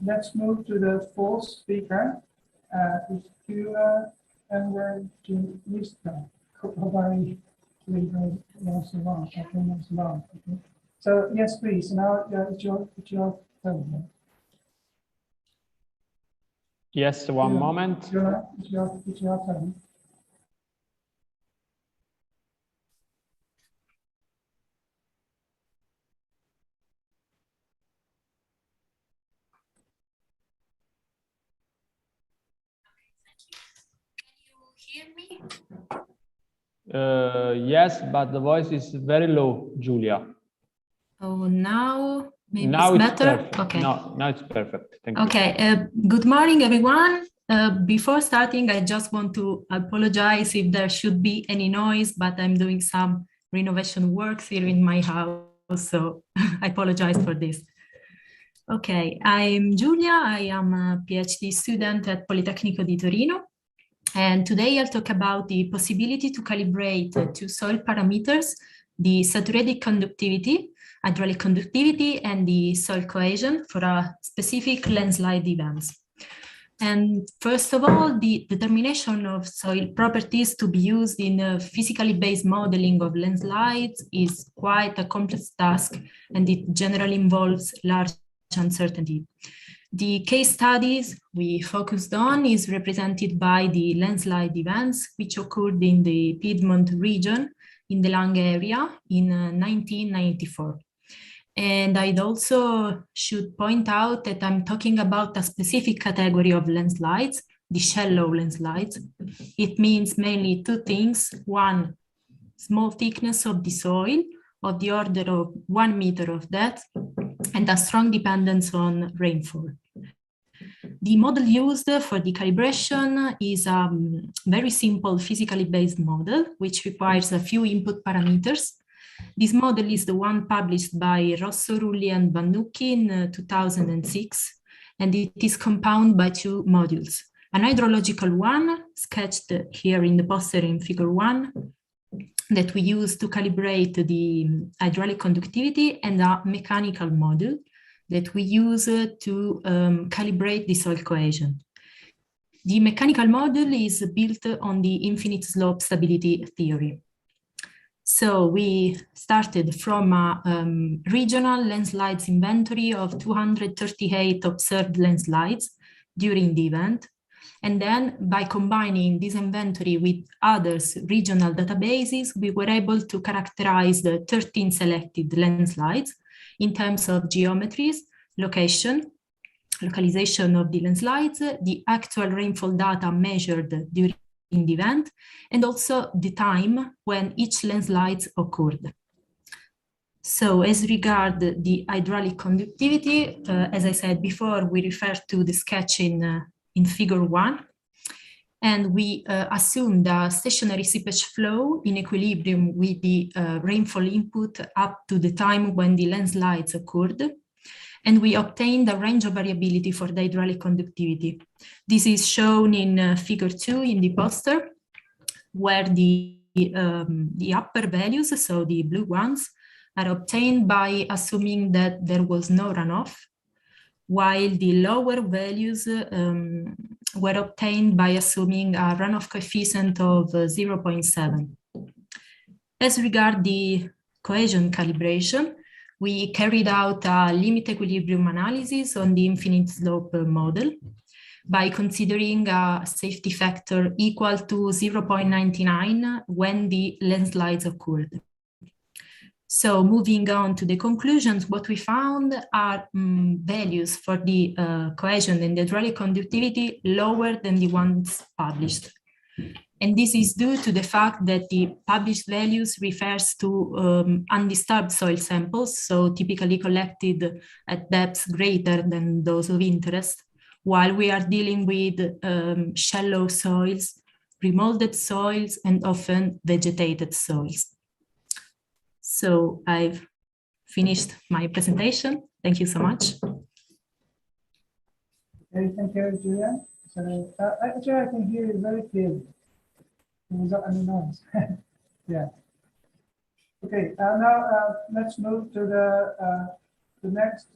let's move to the fourth speaker. It's Kula and Mr. So yes, please. Now it's your turn. Yes, one moment. It's your turn. Yes, but the voice is very low, Julia. Oh, now maybe Now it's it's better. perfect. Okay. Now it's perfect. Thank you. Okay. Good morning, everyone. Before starting, I just want to apologize if there should be any noise, but I'm doing some renovation works here in my house, so I apologize for this. Okay, I'm Giulia. I am a PhD student at Politecnico di Torino. And today I'll talk about the possibility to calibrate two soil parameters, the saturated conductivity, hydraulic conductivity, and the soil cohesion for a specific landslide events. And first of all, the determination of soil properties to be used in a physically based modeling of landslides is quite a complex task, and it generally involves large uncertainty. The case studies we focused on is represented by the landslide events which occurred in the Piedmont region in the Lang area in 1994. And I'd also should point out that I'm talking about a specific category of landslides, the shallow landslides. It means mainly two things. One, small thickness of the soil of the order of 1 meter of depth, and a strong dependence on rainfall. The model used for the calibration is a very simple physically based model, which requires a few input parameters. This model is the one published by Rosso, Rulli, and Vannucchi in 2006, and it is compounded by two modules. An hydrological one, sketched here in the poster in figure 1, that we use to calibrate the hydraulic conductivity, and a mechanical model that we use to calibrate the soil cohesion. The mechanical model is built on the infinite slope stability theory. So we started from a regional landslides inventory of 238 observed landslides during the event. And then by combining this inventory with others regional databases, we were able to characterize the 13 selected landslides in terms of geometries, localization of the landslides, the actual rainfall data measured during the event, and also the time when each landslide occurred. So as regard the hydraulic conductivity, as I said before, we refer to the sketch in figure 1. And we assumed a stationary seepage flow in equilibrium with the rainfall input up to the time when the landslides occurred. And we obtained a range of variability for the hydraulic conductivity. This is shown in figure 2 in the poster. where the upper values, so the blue ones, are obtained by assuming that there was no runoff, while the lower values were obtained by assuming a runoff coefficient of 0.7. As regard the cohesion calibration, we carried out a limit equilibrium analysis on the infinite slope model by considering a safety factor equal to 0.99 when the landslides occurred. So moving on to the conclusions, what we found are values for the cohesion and the hydraulic conductivity lower than the ones published. And this is due to the fact that the published values refers to undisturbed soil samples, so typically collected at depths greater than those of interest, while we are dealing with shallow soils, remolded soils, and often vegetated soils. So I've finished my presentation. Thank you so much. Okay, thank you, Julia. So actually, I can hear you very clearly without any noise. Yeah. Okay. Now let's move to the next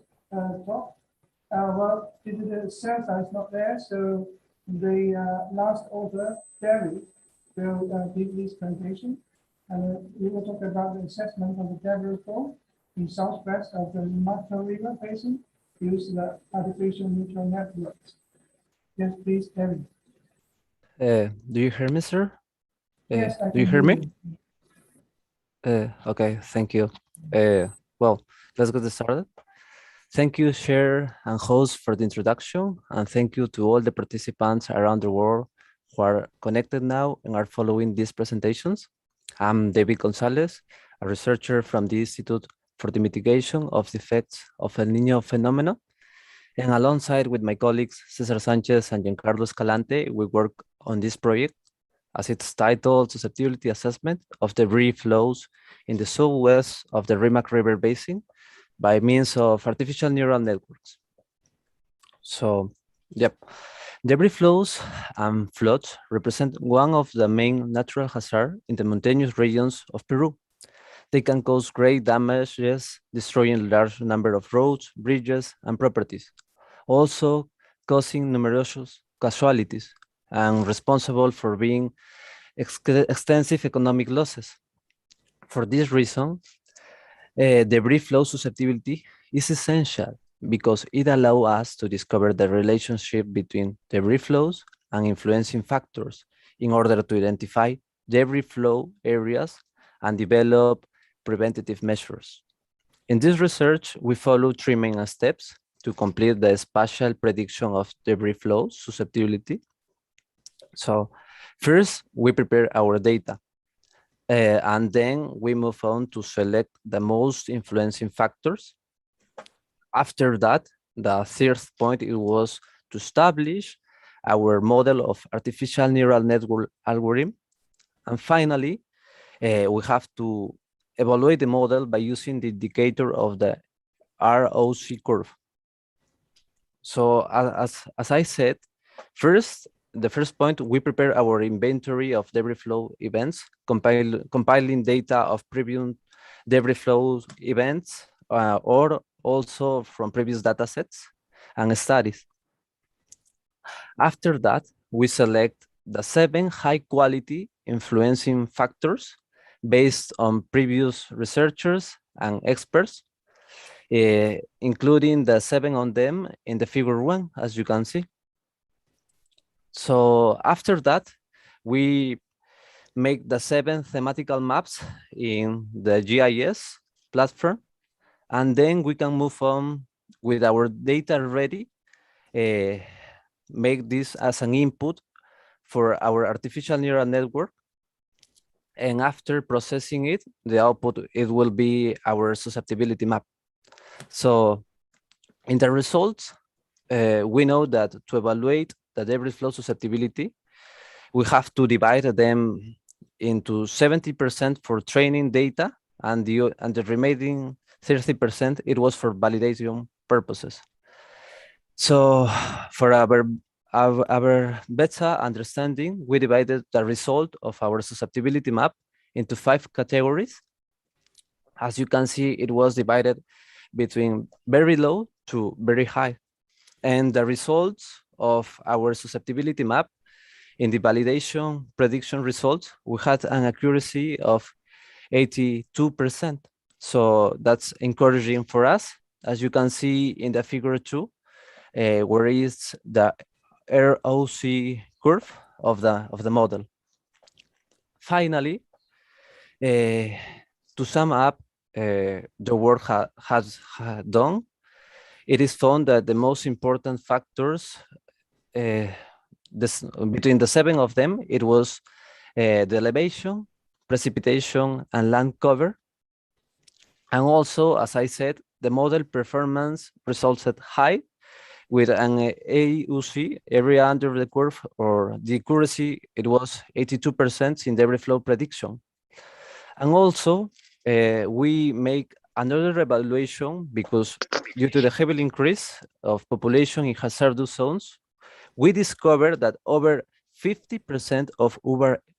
talk. Well, the cell size not there, so the last author, Terry, will give this presentation. We will talk about the assessment of the debris flow in southwest of the Mata River Basin using the artificial neural networks. Yes, please, Terry. Do you hear me, sir? Yes, I do you can hear me? Okay, thank you. Well, let's get started. Thank you, Chair and host, for the introduction, and thank you to all the participants around the world who are connected now and are following these presentations. I'm David Gonzalez, a researcher from the Institute for the Mitigation of the Effects of El Niño Phenomenon, and alongside with my colleagues Cesar Sanchez and Giancarlo Escalante, we work on this project as it's titled Susceptibility Assessment of Debris Flows in the Southwest of the Rimac River Basin by means of artificial neural networks. So, yep. Debris flows and floods represent one of the main natural hazards in the mountainous regions of Peru. They can cause great damages, destroying a large number of roads, bridges, and properties, also causing numerous casualties and responsible for being extensive economic losses. For this reason, debris flow susceptibility is essential because it allows us to discover the relationship between debris flows and influencing factors in order to identify debris flow areas and develop preventative measures. In this research, we follow three main steps to complete the spatial prediction of debris flow susceptibility. So first, we prepare our data. And then we move on to select the most influencing factors. After that, the third point it was to establish our model of artificial neural network algorithm. And finally, we have to evaluate the model by using the indicator of the ROC curve. So as I said, the first point, we prepare our inventory of debris flow events, compiling data of previous debris flow events or also from previous data sets and studies. After that, we select the 7 high-quality influencing factors based on previous researchers and experts, including the 7 on them in the figure 1, as you can see. So after that, we make the 7 thematical maps in the GIS platform, and then we can move on with our data ready, make this as an input for our artificial neural network. And after processing it, the output, it will be our susceptibility map. So in the results, we know that to evaluate the debris flow susceptibility, we have to divide them into 70% for training data, and the remaining 30%, it was for validation purposes. So for our our better understanding, we divided the result of our susceptibility map into 5 categories. As you can see, it was divided between very low to very high. And the results of our susceptibility map in the validation prediction results, we had an accuracy of 82%. So that's encouraging for us. As you can see in the figure 2, where is the ROC curve of the model. Finally, to sum up the work has done, it is found that the most important factors between the 7 of them, it was the elevation, precipitation, and land cover. And also, as I said, the model performance resulted high with an AUC, area under the curve, or the accuracy, it was 82% in the every flow prediction. And also, we make another evaluation because due to the heavy increase of population in hazardous zones, we discovered that over 50% of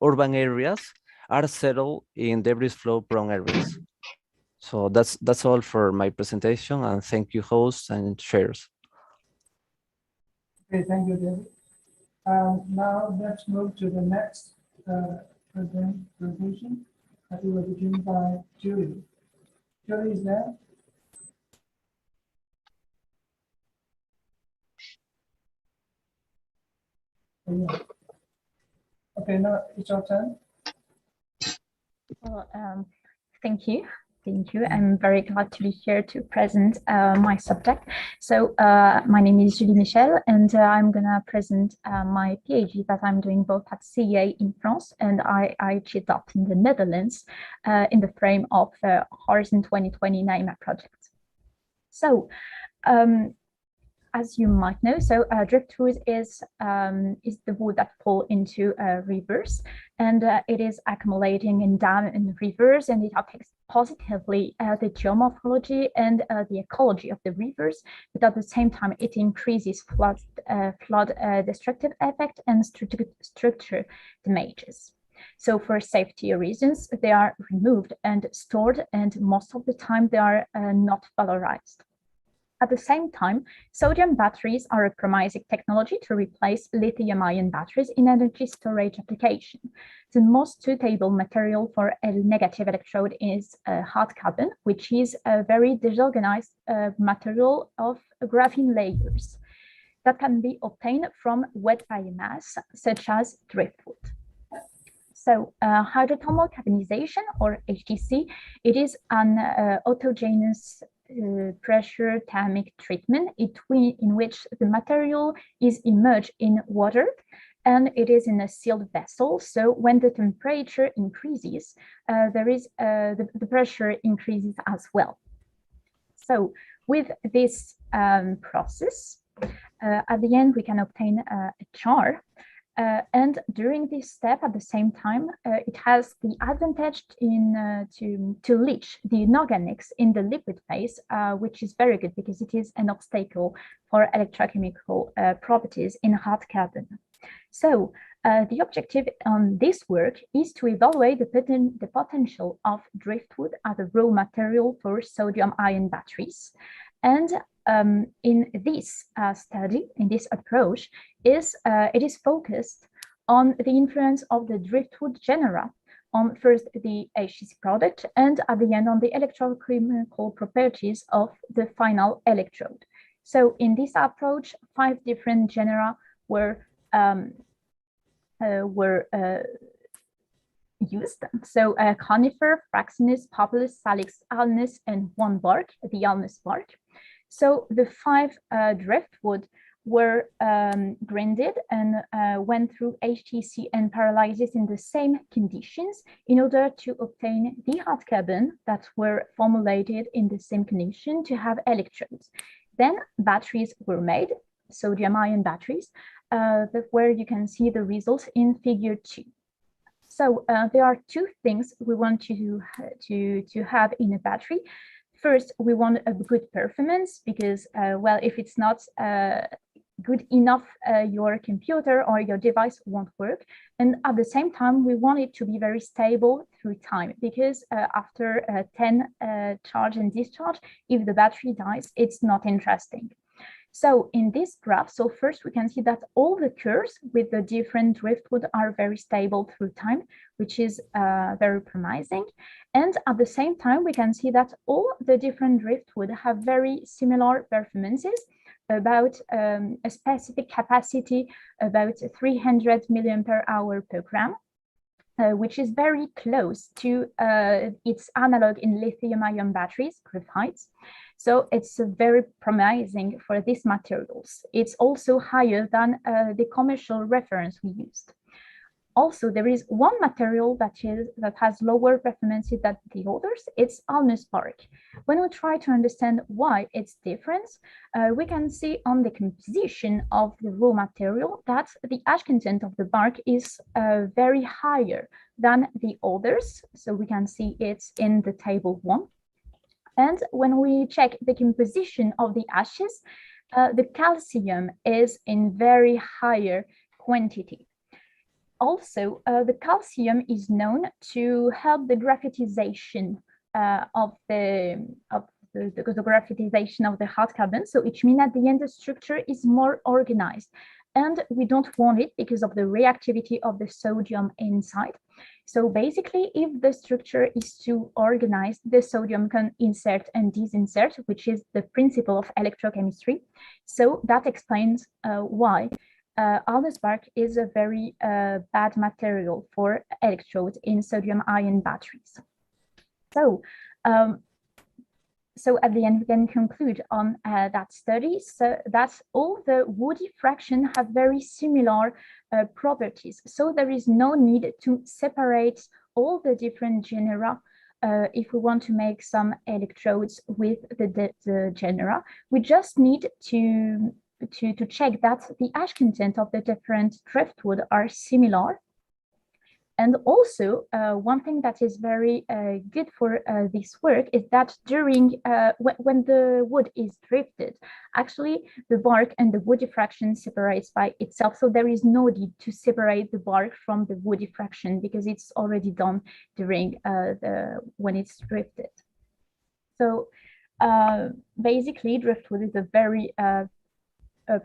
urban areas are settled in debris flow prone areas. So that's all for my presentation, and thank you, hosts and chairs. Okay, thank you, David. Now let's move to the next presentation. I will begin by Julie. Julie is there? Oh, yeah. Okay, now it's your turn. Well, thank you. Thank you. I'm very glad to be here to present my subject. So my name is Julie Michele, and I'm going to present my PhD that I'm doing both at CEA in France and IAHR in the Netherlands in the frame of the Horizon 2020 NIMA project. So as you might know, so driftwood is the wood that fall into rivers, and it is accumulating in dam and rivers, and it affects positively the geomorphology and the ecology of the rivers, but at the same time it increases flood destructive effect and structure damages. So for safety reasons, they are removed and stored, and most of the time they are not valorized. At the same time, sodium batteries are a promising technology to replace lithium-ion batteries in energy storage application. The most suitable material for a negative electrode is hard carbon, which is a very disorganized material of graphene layers that can be obtained from wet biomass, such as driftwood. So hydrothermal carbonization, or HTC, it is an autogenous pressure thermic treatment in which the material is immersed in water, and it is in a sealed vessel. So when the temperature increases, the pressure increases as well. So with this process, at the end we can obtain a char. And during this step, at the same time, it has the advantage to leach the inorganics in the liquid phase, which is very good because it is an obstacle for electrochemical properties in hard carbon. So the objective on this work is to evaluate the potential of driftwood as a raw material for sodium-ion batteries. And in this study, in this approach, it is focused on the influence of the driftwood genera on first the HTC product and at the end on the electrochemical properties of the final electrode. So in this approach, 5 different genera were used. So conifer, fraxinus, populus, salix, alnus, and 1 bark, the alnus bark. So the 5 driftwood were grinded and went through HTC and pyrolysis in the same conditions in order to obtain the hard carbon that were formulated in the same condition to have electrodes. Then batteries were made, sodium-ion batteries, where you can see the results in figure 2. So there are 2 things we want to have in a battery. First, we want a good performance because, well, if it's not good enough, your computer or your device won't work. And at the same time, we want it to be very stable through time, because after 10 charge and discharge, if the battery dies, it's not interesting. So in this graph, so first we can see that all the curves with the different driftwood are very stable through time, which is very promising. And at the same time, we can see that all the different driftwood have very similar performances, about a specific capacity, about 300 million per hour per gram, which is very close to its analog in lithium-ion batteries, graphite. So it's very promising for these materials. It's also higher than the commercial reference we used. Also, there is one material that has lower performance than the others. It's alnus bark. When we try to understand why it's different, we can see on the composition of the raw material that the ash content of the bark is very higher than the others. So we can see it in the table 1. And when we check the composition of the ashes, the calcium is in very higher quantity. Also, the calcium is known to help the graphitization of the graphitization of the hard carbon. So it means at the end the structure is more organized, and we don't want it because of the reactivity of the sodium inside. So basically, if the structure is too organized, the sodium can insert and disinsert, which is the principle of electrochemistry. So that explains why alnus bark is a very bad material for electrodes in sodium-ion batteries. So, so at the end, we can conclude on that study, so that all the woody fraction have very similar properties. So there is no need to separate all the different genera if we want to make some electrodes with the genera. We just need to check that the ash content of the different driftwood are similar. And also, one thing that is very good for this work is that during when the wood is drifted, actually the bark and the woody fraction separates by itself. So there is no need to separate the bark from the woody fraction because it's already done during when it's drifted. So basically, driftwood is a very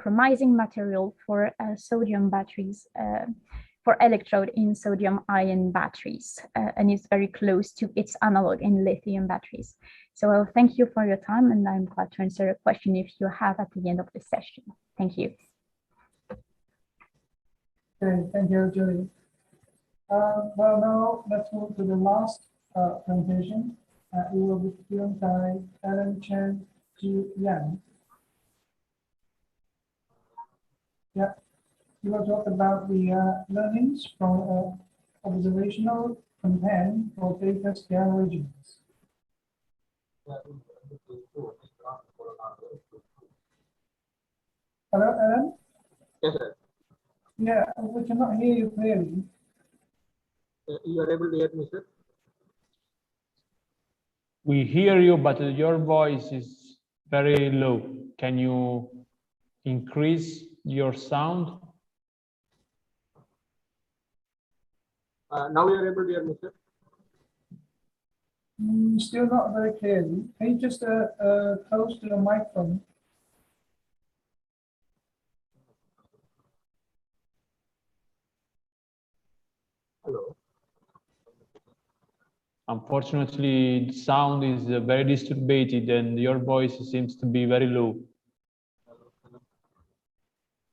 promising material for sodium batteries, for electrode in sodium-ion batteries, and it's very close to its analog in lithium batteries. So thank you for your time, and I'm glad to answer a question if you have at the end of the session. Thank you. Okay, thank you, Julie. Well, now let's move to the last presentation. It will be given by Ellen Chen Ji Yang. Yeah. You will talk about the learnings from observational campaign for data scale regions. Hello, Ellen? Yes, sir. Yeah, we cannot hear you clearly. You are able to hear me, sir? We hear you, but your voice is very low. Can you increase your sound? Now you are able to hear me, sir? Still not very clearly. Can you just close to the microphone? Hello. Unfortunately, the sound is very disturbed and your voice seems to be very low.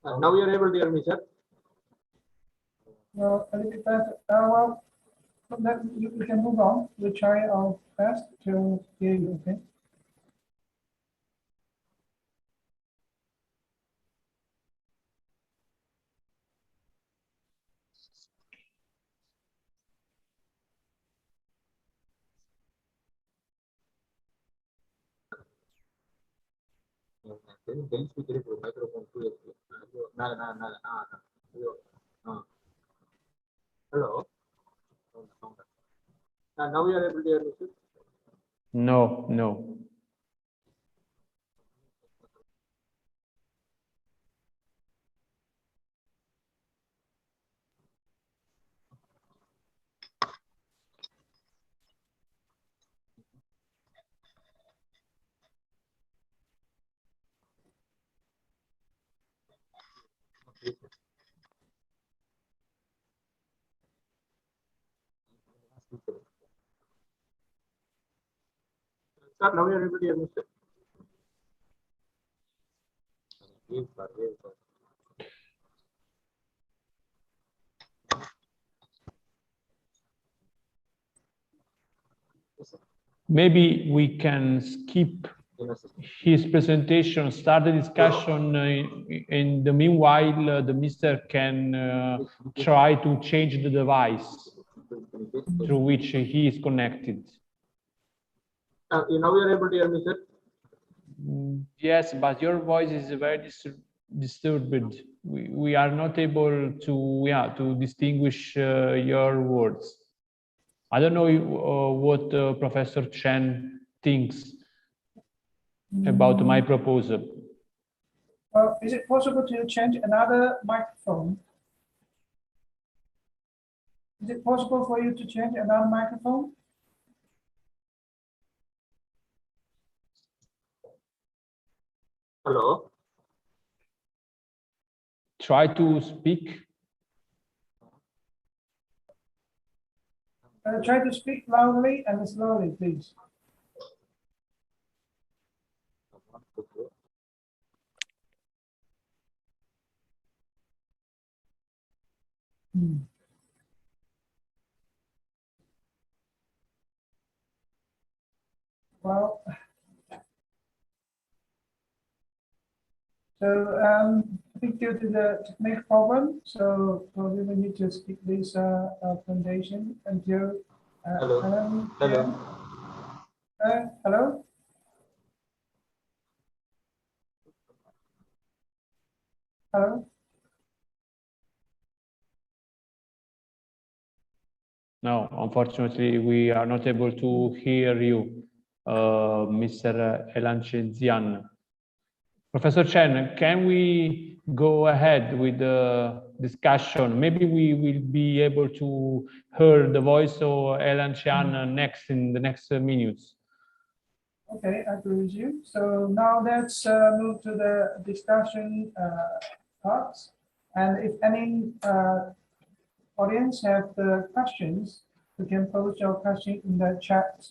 Now you are able to hear me, sir? Well, a little bit better. Well, we can move on. We'll try our best to hear you, okay? Hello. Now we are able to hear me, sir? No. Sir, now we are able to hear me, sir. Maybe we can skip his presentation, start the discussion. In the meanwhile, the Mr. can try to change the device through which he is connected. Now we are able to hear me, sir. Yes, but your voice is very disturbed. We are not able to distinguish your words. I don't know what Professor Chen thinks about my proposal. Is it possible to change another microphone? Is it possible for you to change another microphone? Hello. Try to speak. Try to speak loudly and slowly, please. Well, so I think due to the technical problem, so probably we need to skip this presentation until. Hello. Hello. Hello. Hello. No, unfortunately, we are not able to hear you, Mr. Elanchezian. Professor Chen, can we go ahead with the discussion? Maybe we will be able to hear the voice of Elanchezian next in the next minutes. Okay, I agree with you. So now let's move to the discussion parts. And if any audience have the questions, you can post your question in the chat,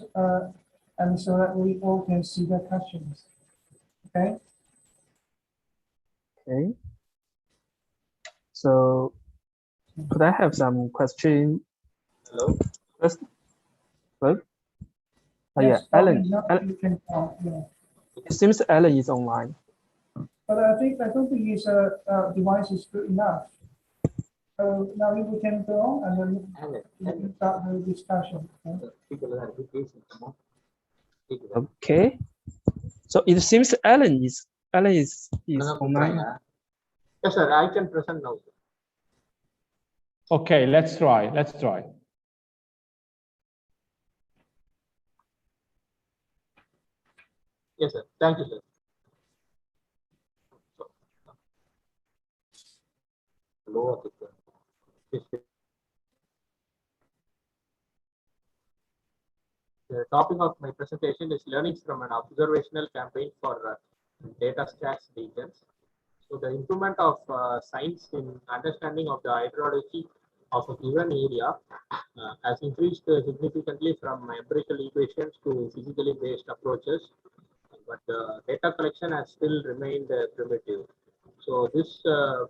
and so that we all can see the questions. Okay. Okay. So could I have some question? Hello. First? Well, Yes, yeah, Alan. You can, yeah. It seems Alan is online. But I don't think his device is good enough. So now we can go on and then we can start the discussion. Okay. So it seems Alan is online. Yes, sir. I can present now. Okay, let's try. Let's try. Yes, sir. Thank you, sir. Hello. The topic of my presentation is learnings from an observational campaign for data stacks regions. So the improvement of science in understanding of the hydrology of a given area has increased significantly from empirical equations to physically based approaches, but data collection has still remained primitive. So this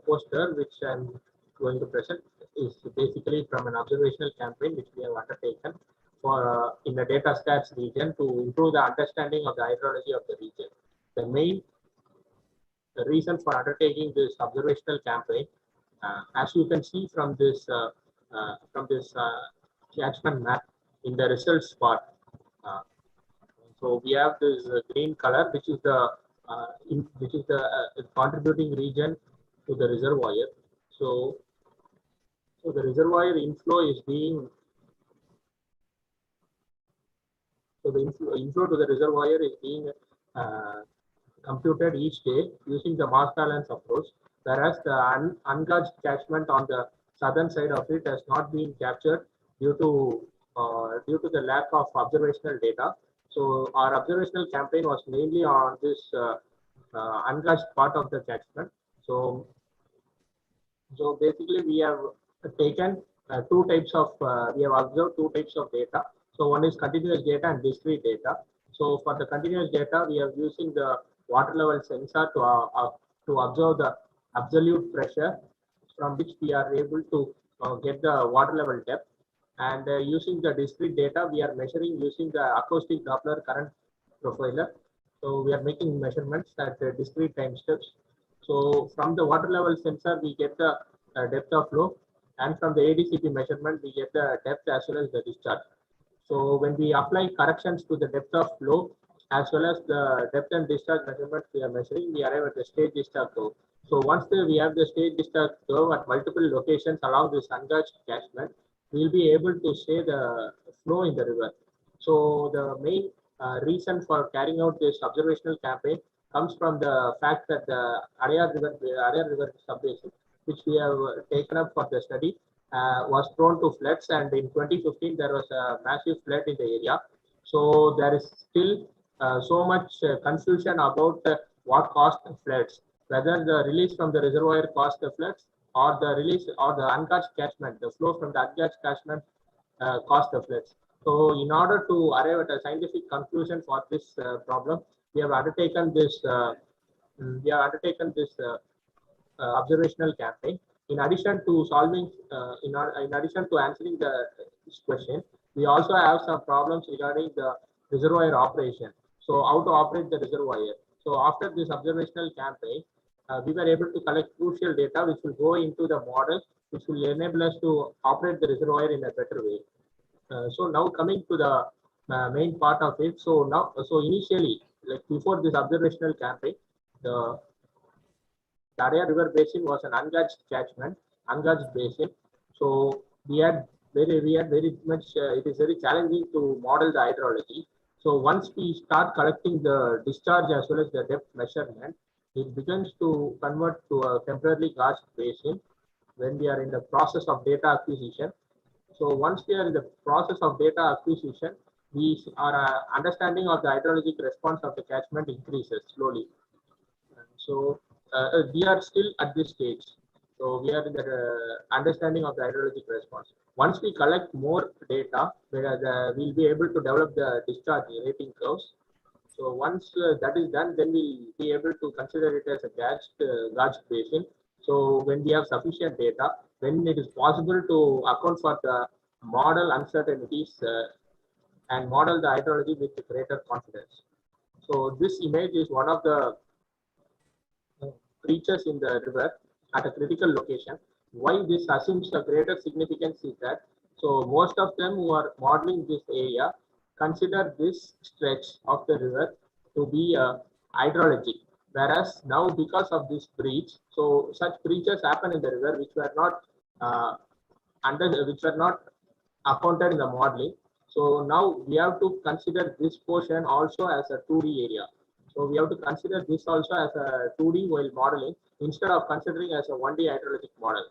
poster, which I'm going to present, is basically from an observational campaign which we have undertaken for in the data stats region to improve the understanding of the hydrology of the region. The main reason for undertaking this observational campaign, as you can see from this catchment map in the results part. So we have this green color, which is the contributing region to the reservoir. So the reservoir inflow is being the inflow to the reservoir is being computed each day using the mass balance approach, whereas the ungauged catchment on the southern side of it has not been captured due to the lack of observational data. So our observational campaign was mainly on this ungauged part of the catchment. So basically we have taken two types of we have observed two types of data. So one is continuous data and discrete data. So for the continuous data, we are using the water level sensor to observe the absolute pressure, from which we are able to get the water level depth. And using the discrete data, we are measuring using the acoustic Doppler current profiler. So we are making measurements at discrete time steps. So from the water level sensor, we get the depth of flow, and from the ADCP measurement, we get the depth as well as the discharge. So when we apply corrections to the depth of flow as well as the depth and discharge measurements we are measuring, we arrive at the stage discharge curve. So once we have the stage discharge curve at multiple locations along this ungauged catchment, we will be able to say the flow in the river. So the main reason for carrying out this observational campaign comes from the fact that the IAHR river subbasin, which we have taken up for the study, was prone to floods, and in 2015 there was a massive flood in the area. So there is still so much confusion about what caused the floods, whether the release from the reservoir caused the floods, or the release or the ungauged catchment, the flow from the ungauged catchment caused the floods. So in order to arrive at a scientific conclusion for this problem, we have undertaken this observational campaign. In addition to solving, in addition to answering this question, we also have some problems regarding the reservoir operation. So how to operate the reservoir. So after this observational campaign, we were able to collect crucial data which will go into the model, which will enable us to operate the reservoir in a better way. So now coming to the main part of it. So initially, like before this observational campaign, the IAHR River Basin was an ungauged catchment, ungauged basin. So we had very much. It is very challenging to model the hydrology. So once we start collecting the discharge as well as the depth measurement, it begins to convert to a temporarily gauged basin when we are in the process of data acquisition. So once we are in the process of data acquisition, our understanding of the hydrologic response of the catchment increases slowly. So we are still at this stage. So we are in the understanding of the hydrologic response. Once we collect more data, we'll be able to develop the discharge rating curves. So once that is done, then we'll be able to consider it as a gauged basin. So when we have sufficient data, then it is possible to account for the model uncertainties and model the hydrology with greater confidence. So this image is one of the creatures in the river at a critical location. Why this assumes a greater significance is that, so most of them who are modeling this area consider this stretch of the river to be hydrologic. Whereas now, because of this breach, so such breaches happen in the river which were not accounted in the modeling. So now we have to consider this portion also as a 2D area. So we have to consider this also as a 2D while modeling instead of considering as a 1D hydrologic model.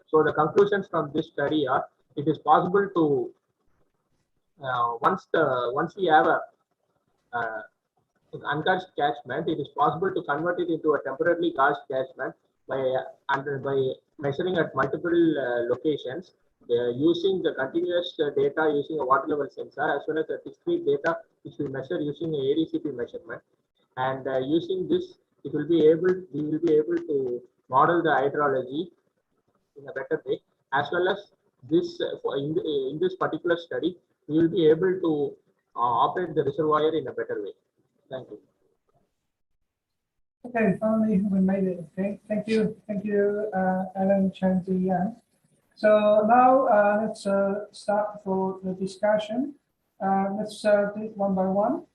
So the conclusions from this study are: it is possible to once we have a ungauged catchment, it is possible to convert it into a temporarily gauged catchment by measuring at multiple locations, using the continuous data using a water level sensor as well as the discrete data which we measure using a ADCP measurement. And using this, we will be able to model the hydrology in a better way, as well as this in this particular study, we will be able to operate the reservoir in a better way. Thank you. Okay, finally we made it. Okay, thank you, Alan, Chen, Yan. So now let's start for the discussion. Let's do it one by one.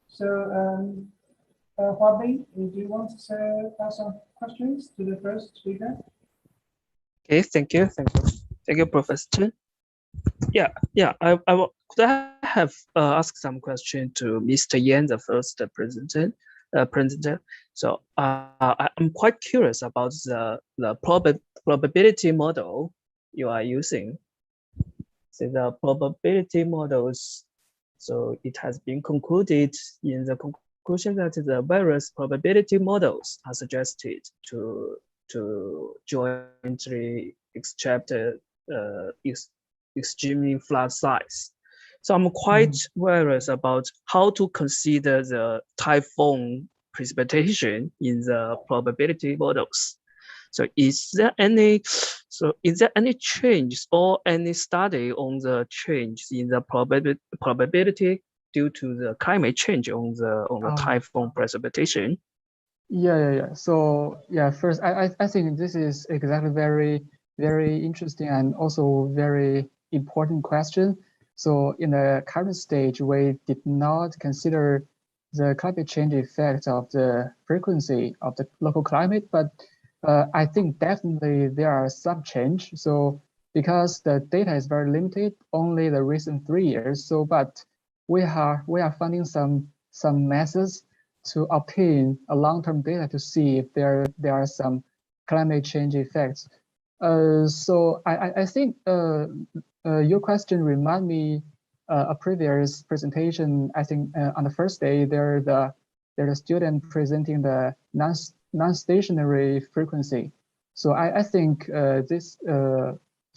So Huabing, do you want to ask some questions to the first speaker? Okay, thank you, Professor Chen. Could I have asked some question to Mr. Yan, the first presenter? So I'm quite curious about the probability model you are using. So the probability models, so it has been concluded in the conclusion that the various probability models are suggested to jointly extract extreme flood size. So I'm quite curious about how to consider the typhoon precipitation in the probability models. So is there any change or any study on the change in the probability due to the climate change on the typhoon precipitation? Yeah. So yeah, first I think this is exactly very interesting and also very important question. So in the current stage, we did not consider the climate change effect of the frequency of the local climate, but I think definitely there are some change. So because the data is very limited, only the recent 3 years. So, but we are finding some methods to obtain a long-term data to see if there are some climate change effects. So I think your question remind me a previous presentation. I think on the first day there's a student presenting the non-stationary frequency. So I think this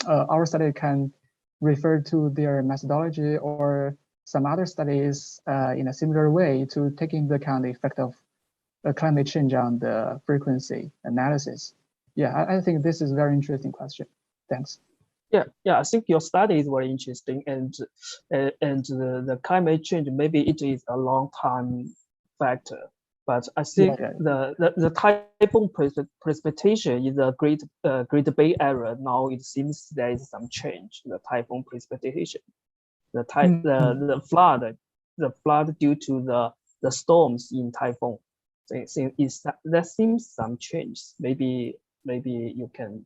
our study can refer to their methodology or some other studies in a similar way to take into account the effect of climate change on the frequency analysis. Yeah, I think this is a very interesting question. Thanks. Yeah, I think your study is very interesting, and the climate change, maybe it is a long time factor, but I think the typhoon precipitation in the Great Bay Area now it seems there is some change. The typhoon precipitation, the flood due to the storms in typhoon. So there seems some change. Maybe you can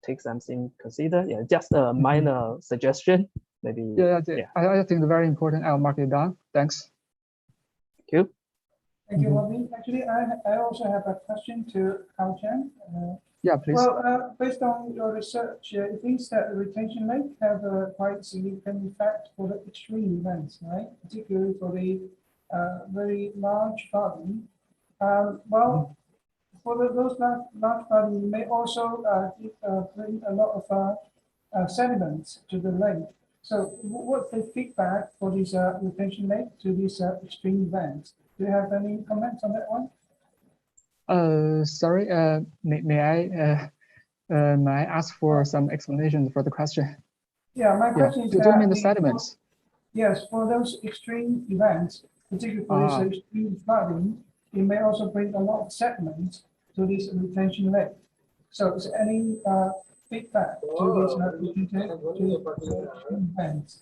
take something consider. Yeah, just a minor suggestion. Maybe. Yeah. I think it's very important. I'll mark it down. Thanks. Thank you. Thank you, Robin. Actually, I also have a question to Hao Chen. Yeah, please. Well, based on your research, it seems that retention rate have a quite significant effect for the extreme events, right? Particularly for the very large flooding. Well, for those large flooding, may also bring a lot of sediments to the lake. So what's the feedback for this retention rate to these extreme events? Do you have any comments on that one? Sorry, may I ask for some explanation for the question? Yeah, my question is you that mean the sediments? Yes, for those extreme events, particularly for this extreme flooding, it may also bring a lot of sediments to this retention lake. So is there any feedback to this extreme events?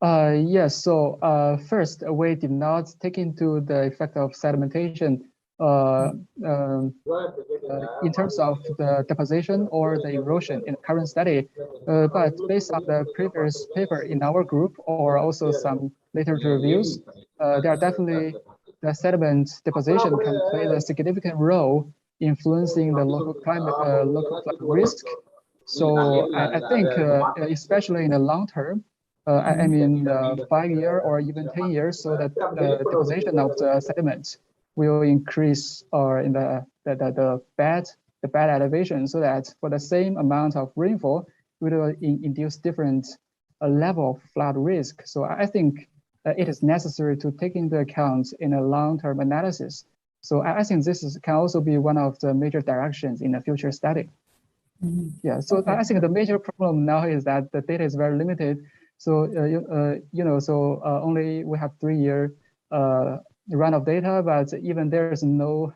Yes, so first, we did not take into the effect of sedimentation in terms of the deposition or the erosion in the current study, but based on the previous paper in our group or also some literature reviews, there are definitely the sediment deposition can play a significant role influencing the local climate risk. So I think especially in the long term, I mean 5 years or even 10 years, so that the deposition of the sediment will increase or in the bed elevation, so that for the same amount of rainfall, it will induce different level of flood risk. So I think it is necessary to take into account in a long-term analysis. So I think this can also be one of the major directions in a future study. Yeah, so I think the major problem now is that the data is very limited. So only we have 3 year run of data, but even there's no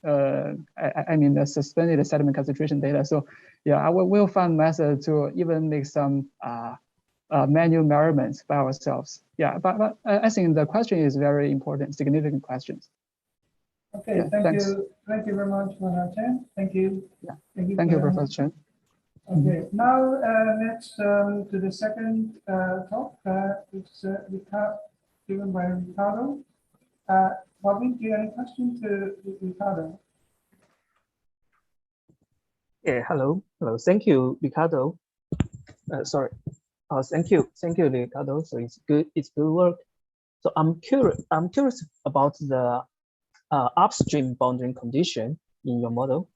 the suspended sediment concentration data. So yeah, we'll find method to even make some manual measurements by ourselves. Yeah, but I think the question is very important, significant questions. Okay, yeah, thank you very much, Hao Chen. Thank you. Yeah. Thank you, Professor Chen. Okay, now next to the second talk. It's given by Ricardo. Bobby, do you have any questions to Ricardo? Yeah, hello. Thank you, Ricardo. Sorry. Thank you, Ricardo. So it's good work. So I'm curious about the upstream boundary condition in your model.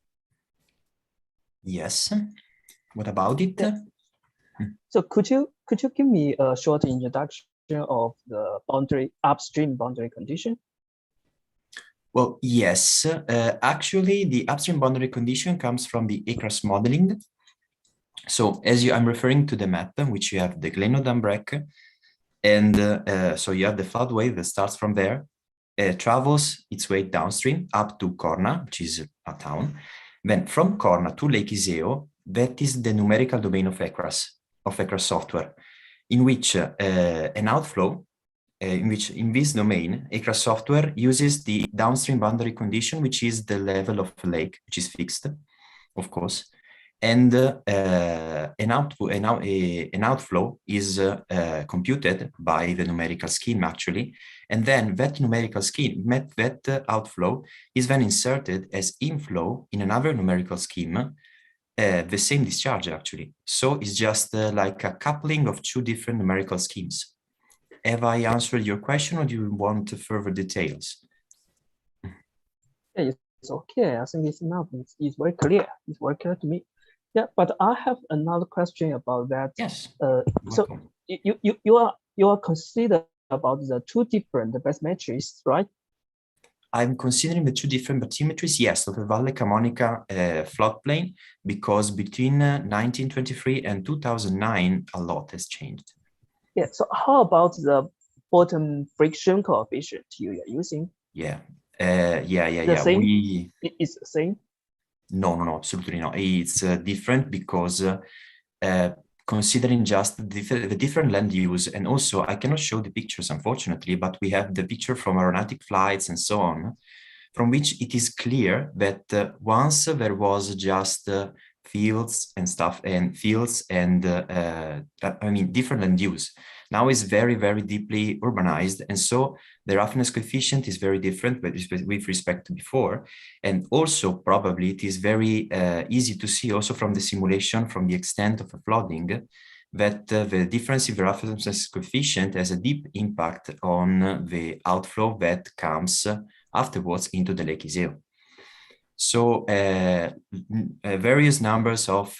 Yes. What about it? So could you could you give me a short introduction of the upstream boundary condition? Well, yes. Actually, the upstream boundary condition comes from the IAHR modeling. So I'm referring to the map, which you have the Gleno Dam break, and so you have the flood wave that starts from there, travels its way downstream up to Corna, which is a town. Then from Corna to Lake Iseo, that is the numerical domain of IAHR software, in which an outflow, in this domain, IAHR software uses the downstream boundary condition, which is the level of the lake, which is fixed, of course. And an outflow is computed by the numerical scheme, actually. And then that numerical scheme, that outflow is then inserted as inflow in another numerical scheme, the same discharge, actually. So it's just like a coupling of two different numerical schemes. Have I answered your question, or do you want further details? Yeah, it's okay. I think it's enough. It's very clear. It's very clear to me. Yeah, but I have another question about that. Yes. So you are considered about the two different bathymetries, right? I'm considering the two different bathymetries, yes, of the Valle Camonica floodplain, because between 1923 and 2009, a lot has changed. Yeah, so how about the bottom friction coefficient you are using? Yeah, The same? It's the same? No, absolutely not. It's different because considering just the different land use, and also I cannot show the pictures, unfortunately, but we have the picture from aeronautic flights and so on, from which it is clear that once there was just fields and stuff, and I mean, different land use. Now is very, very deeply urbanized. And so the roughness coefficient is very different with respect to before. And also probably it is very easy to see also from the simulation, from the extent of the flooding, that the difference in the roughness coefficient has a deep impact on the outflow that comes afterwards into the Lake Iseo. So various numbers of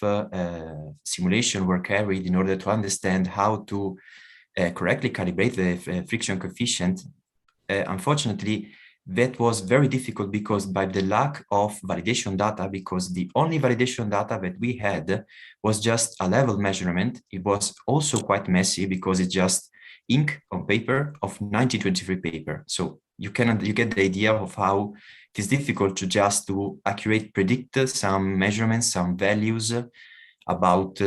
simulation were carried in order to understand how to correctly calibrate the friction coefficient. Unfortunately, that was very difficult because by the lack of validation data, because the only validation data that we had was just a level measurement. It was also quite messy because it's just ink on paper of 1923 paper. So you get the idea of how it is difficult to just to accurately predict some measurements, some values about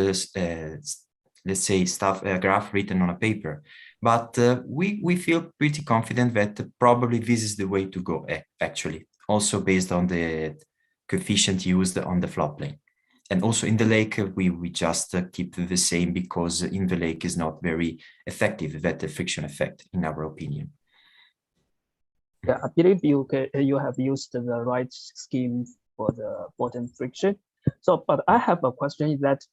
let's say stuff, a graph written on a paper. But we feel pretty confident that probably this is the way to go, actually, also based on the coefficient used on the floodplain. And also in the lake, we just keep the same because in the lake is not very effective, that friction effect, in our opinion. Yeah, I believe you have used the right scheme for the bottom friction. So, but I have a question that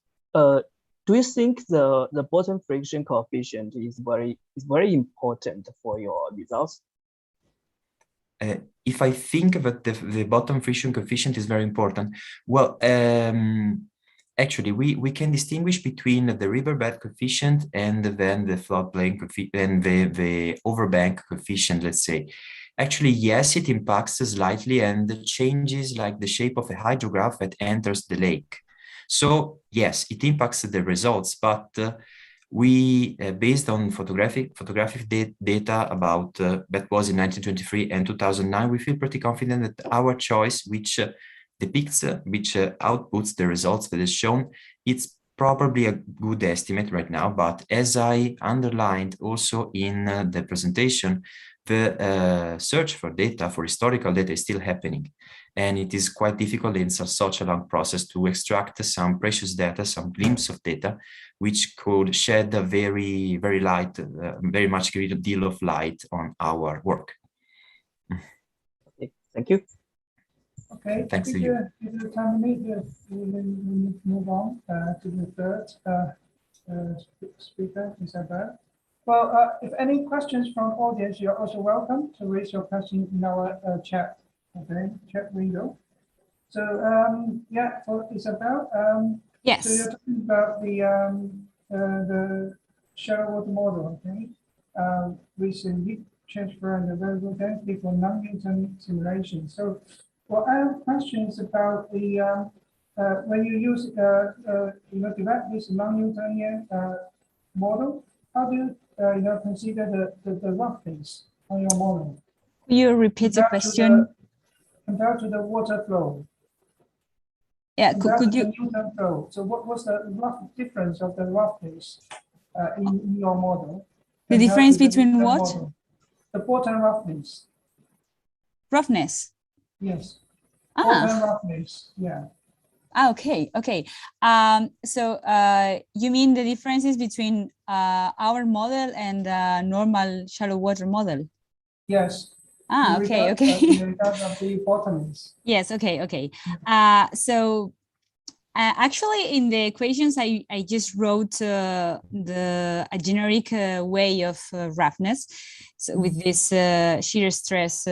do you think the bottom friction coefficient is very important for your results? If I think that the bottom friction coefficient is very important, well, actually, we can distinguish between the riverbed coefficient and then the floodplain coefficient and the overbank coefficient, let's say. Actually, yes, it impacts slightly and changes like the shape of a hydrograph that enters the lake. So yes, it impacts the results, but we, based on photographic data about that was in 1923 and 2009, we feel pretty confident that our choice, which depicts, which outputs the results that is shown, it's probably a good estimate right now. But as I underlined also in the presentation, the search for data, for historical data, is still happening. And it is quite difficult in such a long process to extract some precious data, some glimpse of data, which could shed a very, very light, very much greater deal of light on our work. Okay, thank you. Okay, thanks to you. If the time we need to move on to the third speaker, Isabel. Well, if any questions from audience, you're also welcome to raise your question in our chat. Okay, chat window. So yeah, for Isabel. Yes. So you're talking about the shallow water model, okay, with a heat transfer and the variable density for non-Newton simulation. So, well, I have questions about the when you use develop this non-Newtonian model, how do you consider the roughness on your model? Could you repeat the question? Compared to the water flow. Yeah, could you? Newton flow. So what was the rough difference of the roughness in your model? The difference between what? Model? The bottom roughness. Roughness. Yes. Bottom roughness. Yeah. Okay. Okay. So you mean the differences between our model and normal shallow water model? Yes. Okay. Okay. In regard of the bottomness. Yes. Okay. Okay. So actually, in the equations, I just wrote a generic way of roughness, so with this shear stress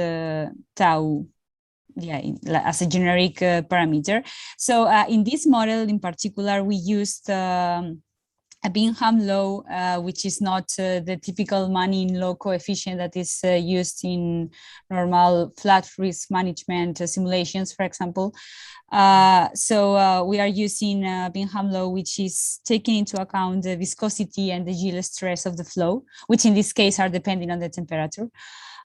tau, yeah, as a generic parameter. So in this model in particular, we used a Bingham law, which is not the typical Manning law coefficient that is used in normal flat risk management simulations, for example. So we are using Bingham law, which is taking into account the viscosity and the yield stress of the flow, which in this case are depending on the temperature.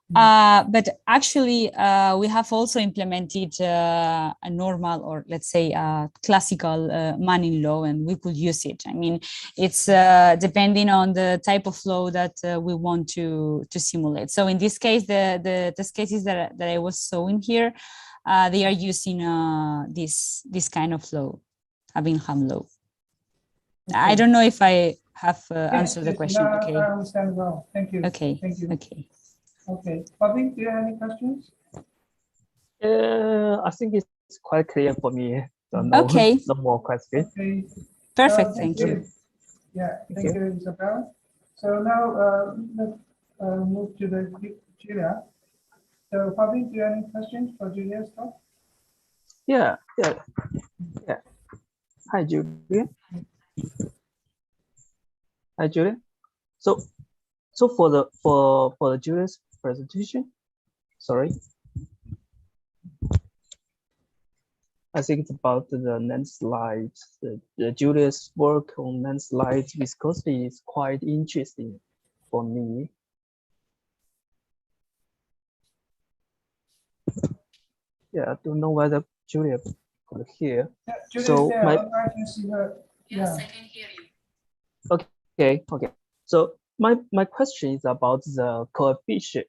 But actually, we have also implemented a normal, or let's say a classical Manning law, and we could use it. I mean, it's depending on the type of flow that we want to simulate. So in this case, the test cases that I was showing here, they are using this kind of flow, a Bingham law. Okay. I don't know if I have answered the question. No, okay. I understand well. Thank you. Okay. Thank you. Okay. Okay. Bobby, do you have any questions? I think it's quite clear for me. So no, okay. No more questions. Okay. Perfect. Thank you. Yeah. Thank you, Isabel. So now let's move to the Julia. So Bobby, do you have any questions for Julia's talk? Yeah. Hi, Julia. Hi, Julia. So for the Julia's presentation, sorry, I think it's about the landslides. The Julia's work on landslides viscosity is quite interesting for me. Yeah, I don't know whether Julia could hear. Yeah, Julia, so there. I can see her. Yes, yeah. I can hear you. Okay. So my question is about the cohesion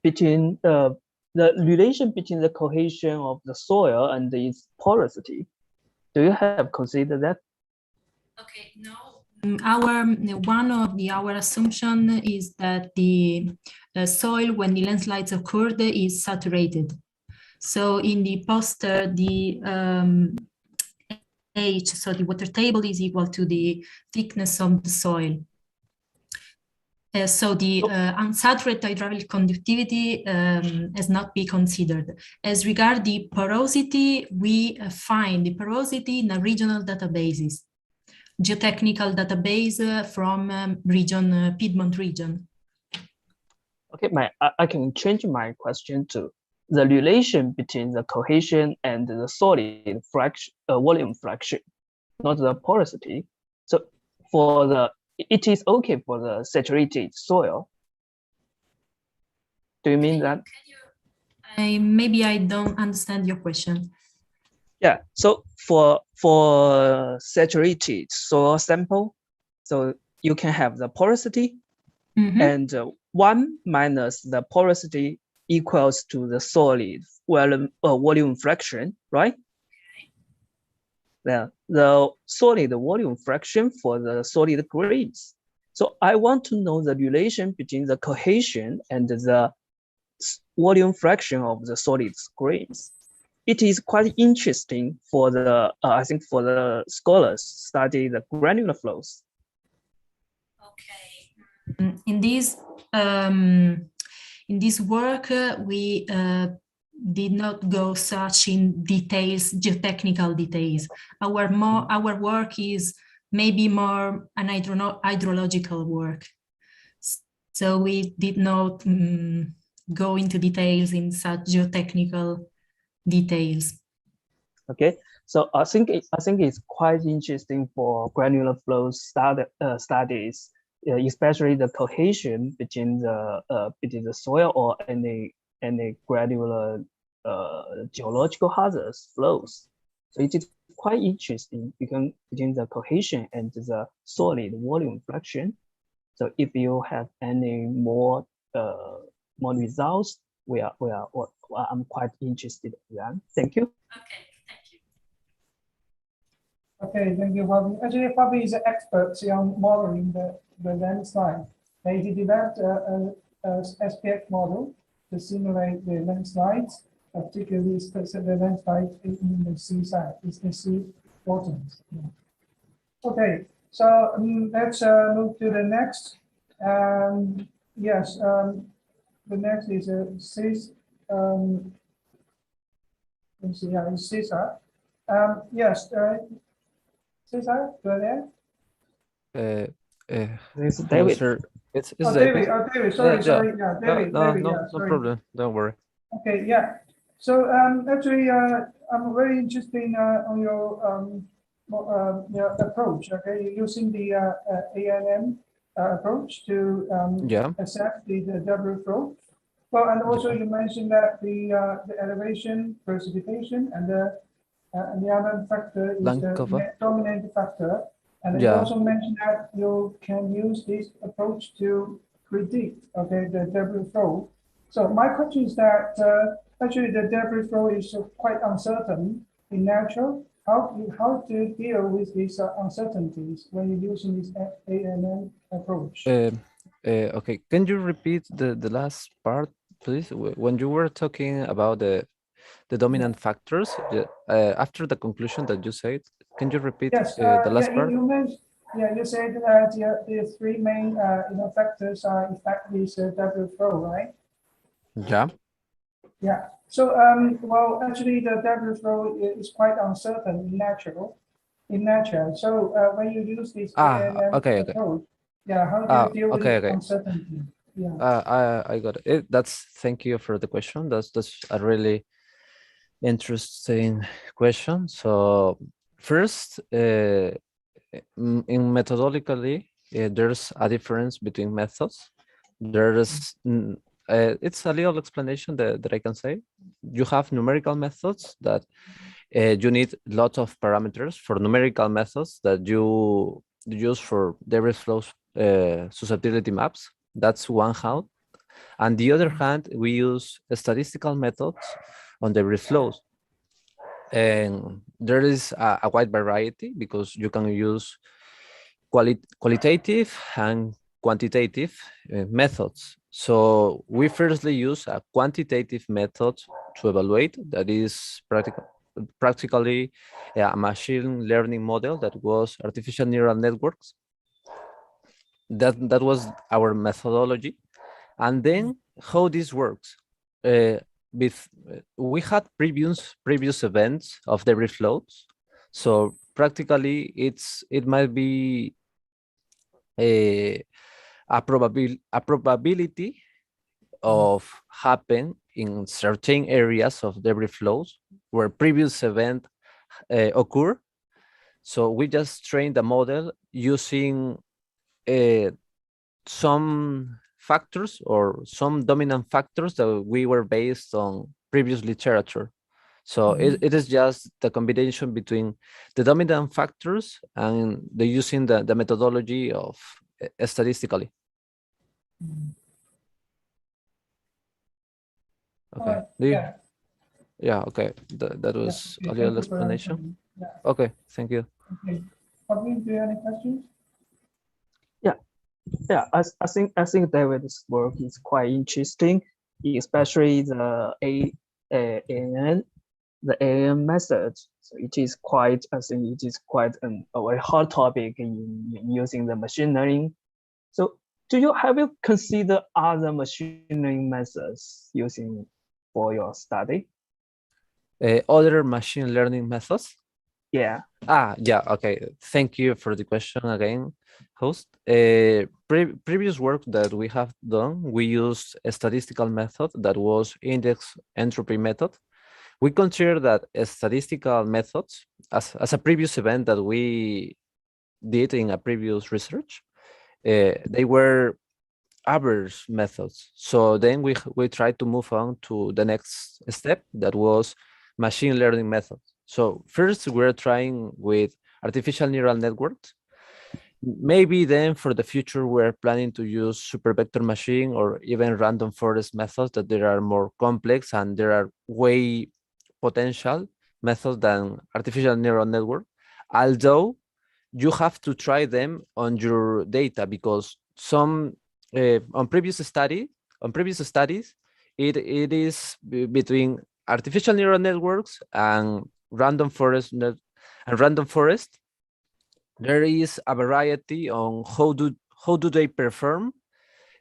between the relation between the cohesion of the soil and its porosity. Do you have considered that? Okay, no. One of our assumption is that the soil, when the landslides occurred, is saturated. So in the poster, the H, so the water table is equal to the thickness of the soil. So the unsaturated hydraulic conductivity has not been considered. As regard the porosity, we find the porosity in the regional databases, geotechnical database from Piedmont region. Okay, I can change my question to the relation between the cohesion and the solid fraction, volume fraction, not the porosity. So for it is okay for the saturated soil. Do you mean that? Maybe I don't understand your question. Yeah, so for saturated soil sample, so you can have the porosity, and 1 minus the porosity equals to the solid volume fraction, right? The solid volume fraction for the solid grains. So I want to know the relation between the cohesion and the volume fraction of the solid grains. It is quite interesting for the I think for the scholars study the granular flows. Okay. In this work, we did not go such in details, geotechnical details. Our work is maybe more an hydrological work. So we did not go into details in such geotechnical details. Okay, so I think it's quite interesting for granular flow studies, especially the cohesion between the soil or any granular geological hazards flows. So it is quite interesting between the cohesion and the solid volume fraction. So if you have any more results, I'm quite interested in that. Thank you. Okay, thank you, Bobby. Actually, Bobby is an expert on modeling the landslide. He developed a SPX model to simulate the landslides, particularly the landslide in the seaside, it's the sea bottoms. Yeah. Okay, so let's move to the next. Yes, the next is CIS. Let's see, yeah, it's CISA. Yes, Cesar, go ahead. It's Hello, David. sir. It's David. Oh, David. Sorry, sorry. Yeah, David. No, David. no, Yeah, no sorry. problem. Don't worry. Okay. Yeah. So actually, I'm very interested on your approach. Okay, you're using the ANM approach to assess the debris flow. Well, and also you mentioned that the elevation, precipitation, and the other factor is the dominant factor. And you also mentioned that you can use this approach to predict, okay, the debris flow. So my question is that actually the debris flow is quite uncertain in nature. How do you deal with these uncertainties when you're using this ANN approach? Okay, can you repeat the last part, please? When you were talking about the dominant factors, after the conclusion that you said, can you repeat the last part? You mentioned, you said that the three main factors affect this debris flow, right? Yeah. Yeah. So well, actually, the debris flow is quite uncertain in nature. So when you use this approach, how do you deal with uncertainty? Yeah. I got it. Thank you for the question. That's a really interesting question. So first, in methodologically, there's a difference between methods. There's it's a little explanation that I can say. You have numerical methods that you need lots of parameters for numerical methods that you use for debris flow susceptibility maps. That's one hand. On the other hand, we use statistical methods on debris flows. And there is a wide variety because you can use qualitative and quantitative methods. So we firstly use a quantitative method to evaluate, that is practically a machine learning model that was artificial neural networks. That was our methodology. And then how this works. We had previous events of debris flows, so practically it might be a probability of happen in certain areas of debris flows where previous event occur. So we just trained the model using some factors or some dominant factors that we were based on previous literature. So it is just the combination between the dominant factors and using the methodology of statistically. Okay. Yeah. Okay. That was a little explanation. Okay. Thank you. Okay. Bobby, do you have any questions? Yeah, I think David's work is quite interesting, especially the ANN method. So it is quite, I think it is quite a very hot topic in using the machine learning. So have you considered other machine learning methods using for your study? Other machine learning methods? Yeah. Yeah, okay. Thank you for the question again, host. Previous work that we have done, we used a statistical method that was index entropy method. We consider that statistical methods as a previous event that we did in a previous research, they were average methods. So then we tried to move on to the next step that was machine learning methods. So first we're trying with artificial neural networks. Maybe then for the future, we're planning to use super vector machine or even random forest methods that there are more complex and there are way potential methods than artificial neural network. Although you have to try them on your data because some on previous studies, it is between artificial neural networks and random forest there is a variety on how do they perform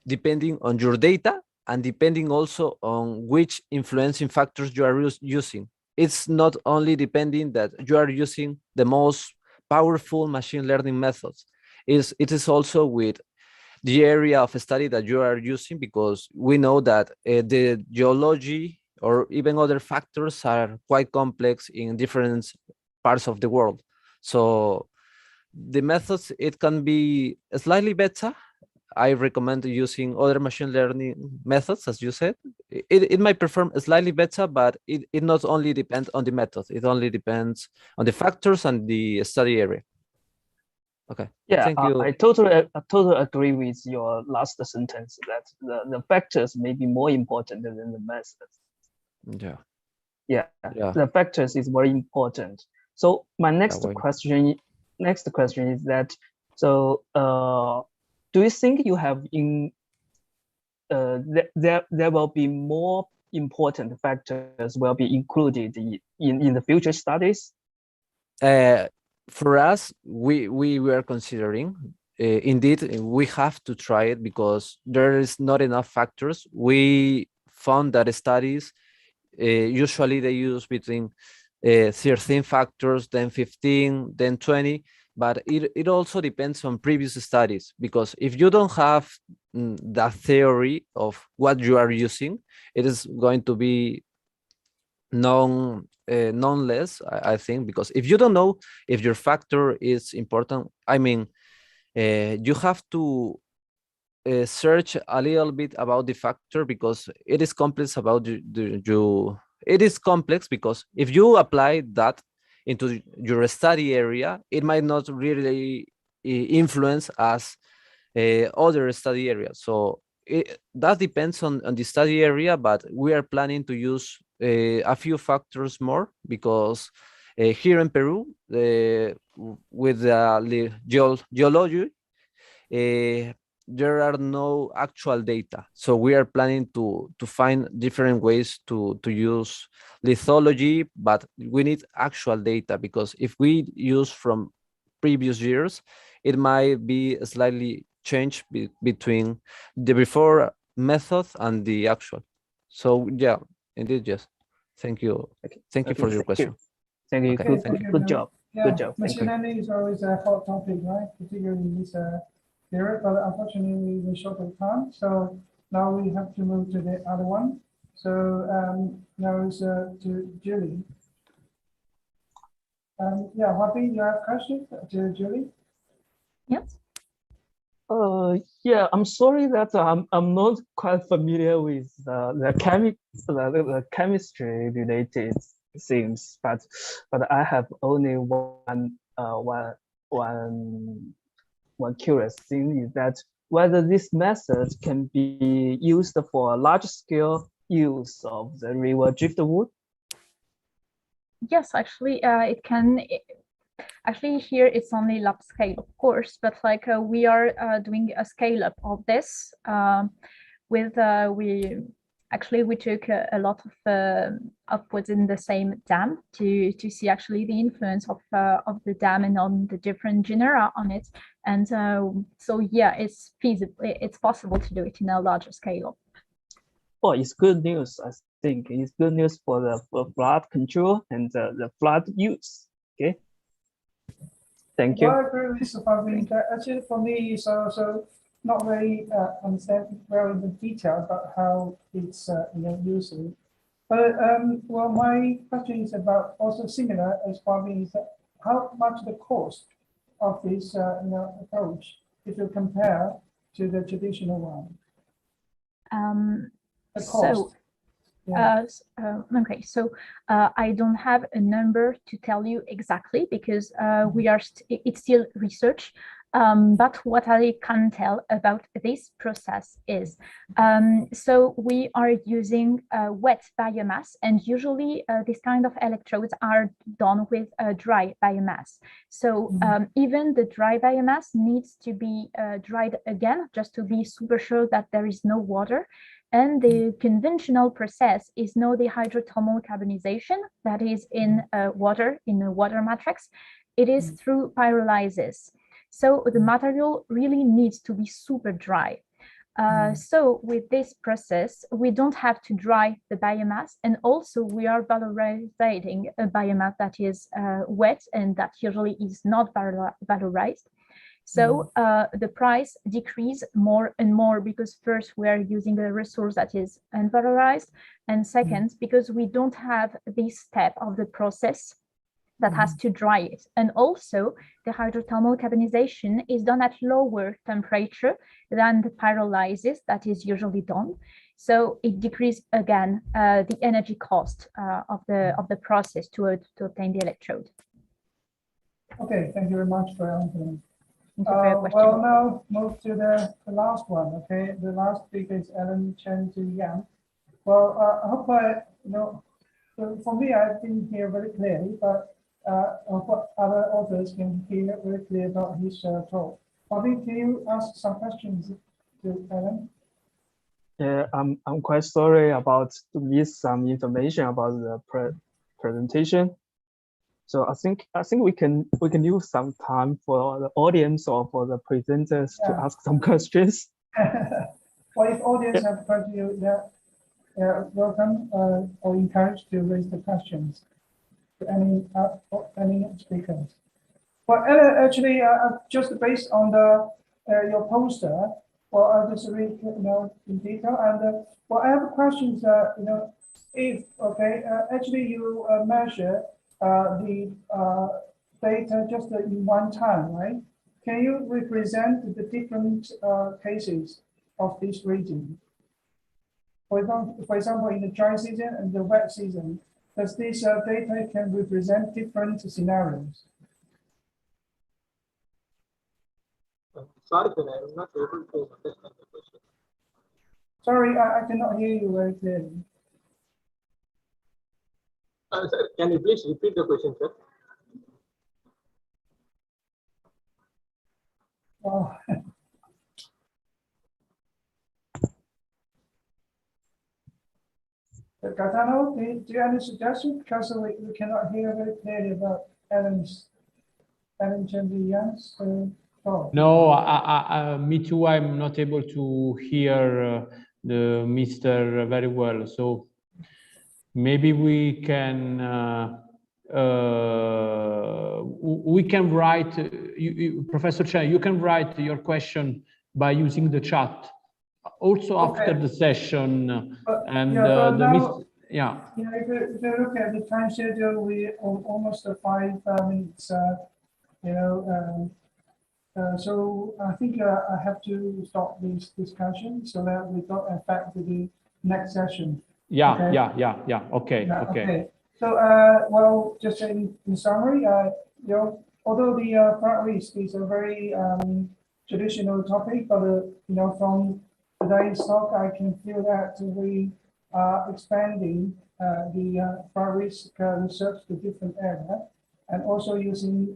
depending on your data and depending also on which influencing factors you are using. It's not only depending that you are using the most powerful machine learning methods. It is also with the area of study that you are using, because we know that the geology or even other factors are quite complex in different parts of the world. So the methods, it can be slightly better. I recommend using other machine learning methods, as you said. It might perform slightly better, but it not only depends on the method, it only depends on the factors and the study area. Okay. Yeah, Thank you. I totally agree with your last sentence that the factors may be more important than the methods. Yeah. Yeah, the factors is very important. So my next question is that, so do you think you have there will be more important factors will be included in the future studies? For us, we were considering, indeed, we have to try it because there is not enough factors. We found that studies, usually they use between 13 factors, then 15, then 20, but it also depends on previous studies, because if you don't have the theory of what you are using, it is going to be nonetheless, I think, because if you don't know if your factor is important, I mean, you have to search a little bit about the factor, because it is complex about it is complex because if you apply that into your study area, it might not really influence as other study areas. So that depends on the study area, but we are planning to use a few factors more, because here in Peru, with the geology, there are no actual data. So we are planning to find different ways to use lithology, but we need actual data, because if we use from previous years, it might be slightly changed between the before method and the actual. So yeah, indeed, yes. Thank you. Thank you for your question. Thank you. Okay, Good job. Yeah, Good job. machine learning is always a hot topic, right? Particularly in this period, but unfortunately we short of time. So now we have to move to the other one. So now it's to Julie. Yeah, Wabi, you have a question to Julie? Yes. Yeah, I'm sorry that I'm not quite familiar with the chemistry related things, but I have only one curious thing, is that whether this method can be used for large scale use of the river driftwood. Yes, actually, it can. Actually, here it's only lab scale, of course, but like we are doing a scale up of this with we took a lot of upwards in the same dam to see actually the influence of the dam and on the different genera on it, and so yeah, it's feasible. It's possible to do it in a larger scale. Oh, it's good news. I think it's good news for the flood control and the flood use. Okay. Thank you. Well, I agree with Fabien. Actually, for me, it's also not very understand well in the detail about how it's using. But well, my question is about also similar as Fabien, is that how much the cost of this approach if you compare to the traditional one? The cost. Okay, so I don't have a number to tell you exactly because it's still research. But what I can tell about this process is, so we are using wet biomass, and usually this kind of electrodes are done with dry biomass. So even the dry biomass needs to be dried again, just to be super sure that there is no water. And the conventional process is now the hydrothermal carbonization that is in water, in a water matrix. It is through pyrolysis. So the material really needs to be super dry. So with this process, we don't have to dry the biomass, and also we are valorizing a biomass that is wet and that usually is not valorized. So the price decrease more and more because first we are using a resource that is unvalorized, and second, because we don't have this step of the process that has to dry it. And also the hydrothermal carbonization is done at lower temperature than the pyrolysis that is usually done. So it decreases again the energy cost of the process to obtain the electrode. Okay, thank you very much for answering. Well, now move to the last one. Okay, the last speaker is Ellen Chen Yang. Well, I hope for me, I didn't hear very clearly, but what other authors can hear very clear about his talk. Bobby, can you ask some questions to Ellen? Yeah, I'm quite sorry about to miss some information about the presentation. So I think we can use some time for the audience or for the presenters to ask some questions. Well, if audience have questions, welcome or encouraged to raise the questions to any speakers. Well, actually, just based on the your poster, well, I'll just read in detail. And well, I have questions. If actually you measure the data just in one time, right? Can you represent the different cases of this region? For example, in the dry season and the wet season, does this data can represent different scenarios? Sorry, sir, I am not able to understand the question. Sorry, I cannot hear you very clearly. Sir, can you please repeat the question, sir? Oh. Gaetano, do you have any suggestion? Because we cannot hear very clearly about Ellen Chen Yang's talk. No, me too. I'm not able to hear the Mr. very well. So maybe we can write. Professor Chen, you can write your question by using the chat. Also after the session, and yeah, if you look at the time schedule, we almost 5 minutes. So I think I have to stop this discussion so that we don't affect the next session. Okay. So well, just in summary, although the flat risk is a very traditional topic, but from today's talk, I can feel that we are expanding the flat risk research to different areas and also using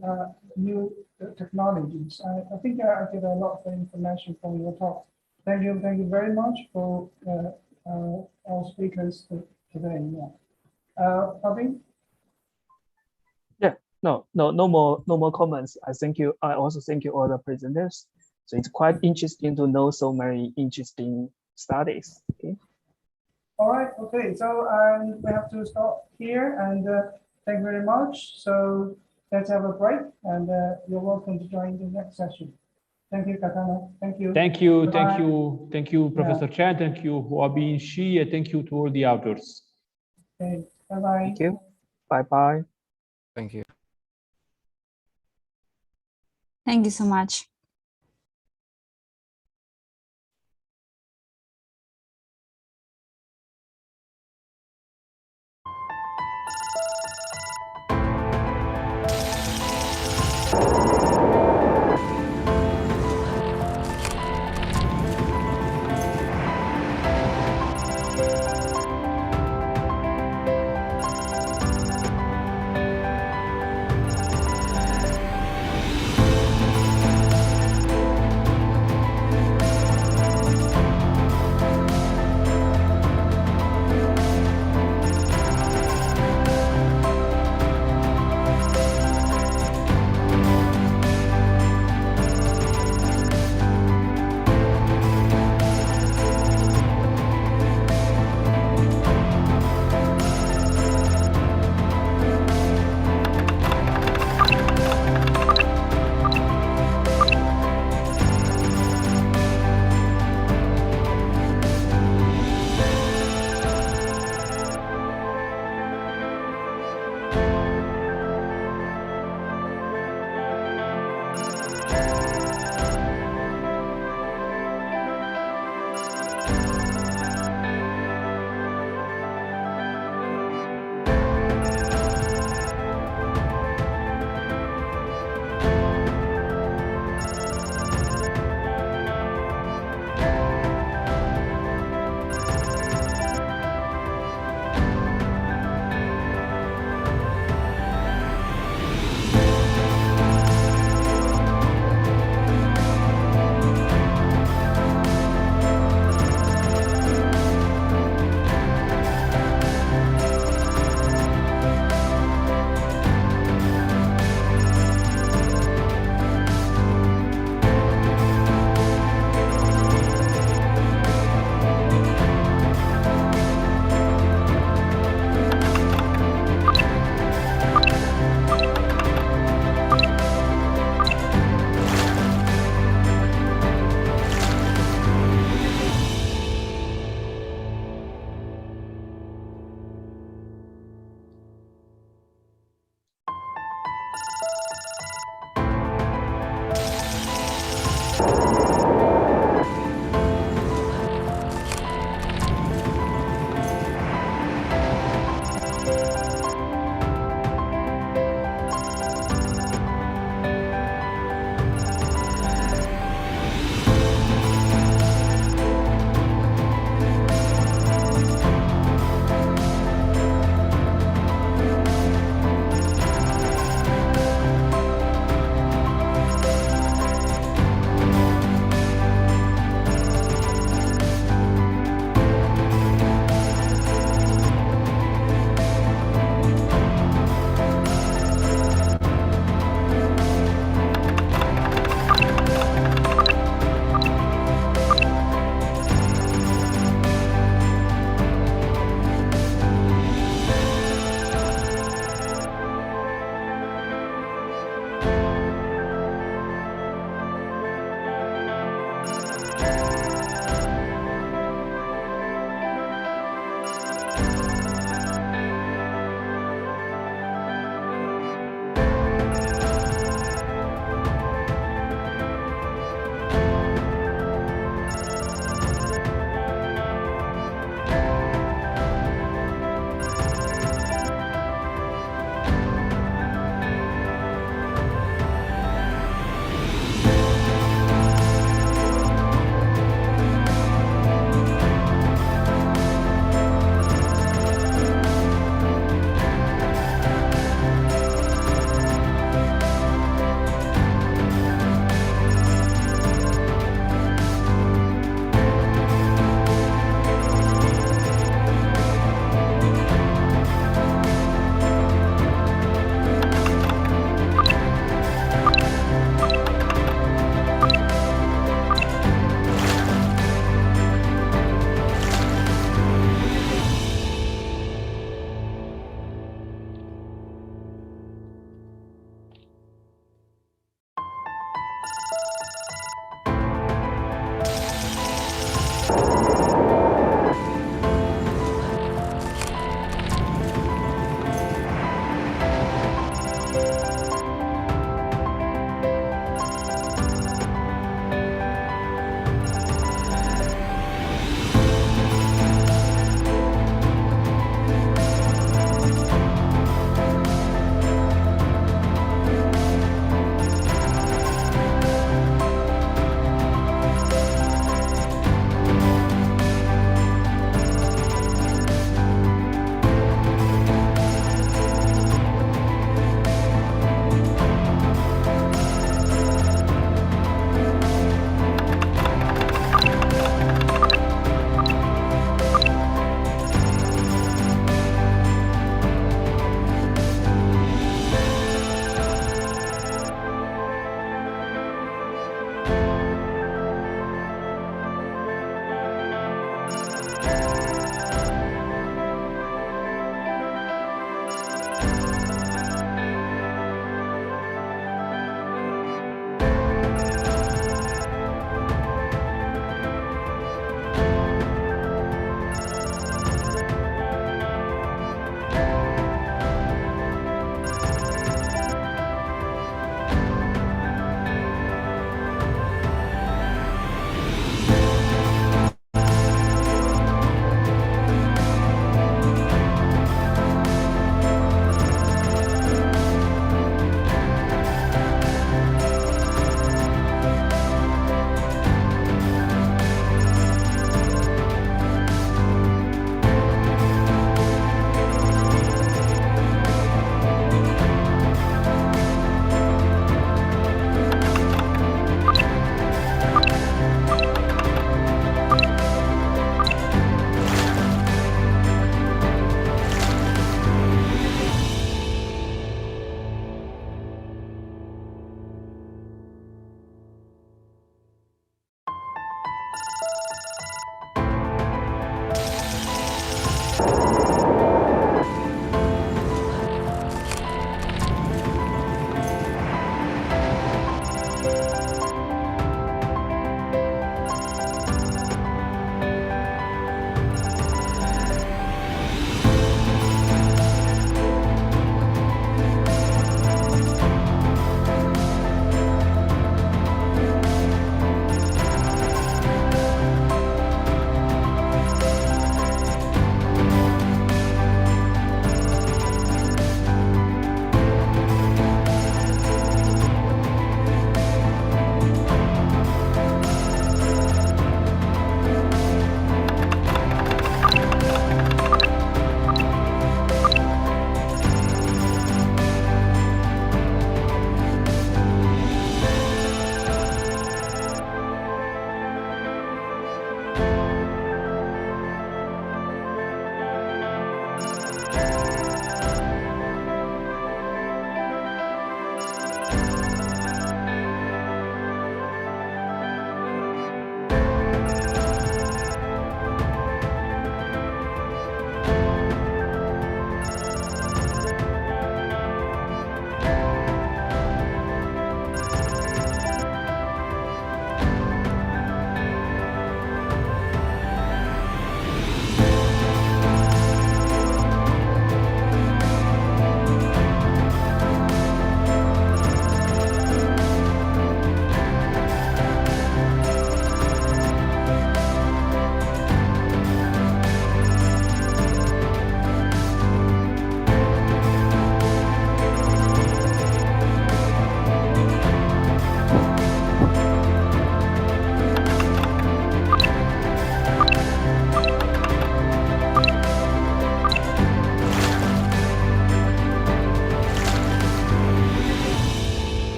new technologies. I think I get a lot of information from your talk. Thank you very much for our speakers today. Fabien? Yeah, no more comments. I also thank you all the presenters. So it's quite interesting to know so many interesting studies. Okay. All right. Okay. So we have to stop here, and thank you very much. So let's have a break, and you're welcome to join the next session. Thank you, Katana. Thank you. Thank you, Bye-bye. thank you, thank you, Professor Yeah. Chan. Thank you, Huabi and Shi, and thank you to all the authors. Okay, bye-bye. Thank you. Bye-bye. Thank you. Thank you so much.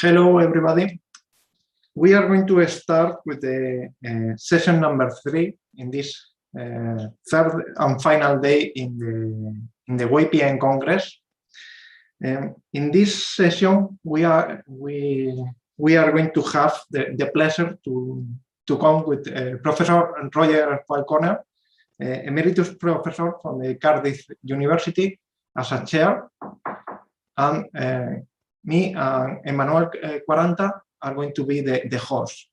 Hello, everybody. We are going to start with the session number 3 in this third and final day in the WPN Congress. In this session, we are going to have the pleasure to come with Professor Roger Falconer, Emeritus Professor from the Cardiff University as a chair, and me and Emmanuel Quaranta are going to be the host.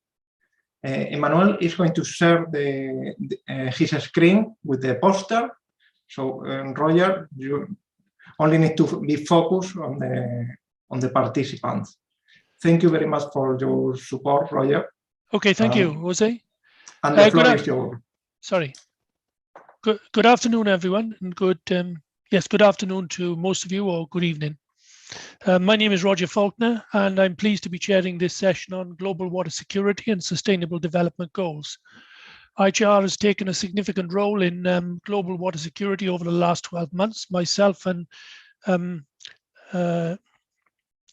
Emmanuel is going to share his screen with the poster. So Roger, you only need to be focused on the participants. Thank you very much for your support, Roger. Okay, thank you, Jose. And the floor is yours. Sorry. Good afternoon, everyone, and good afternoon to most of you, or good evening. My name is Roger Faulkner, and I'm pleased to be chairing this session on global water security and sustainable development goals. IAHR has taken a significant role in global water security over the last 12 months. Myself and Arthur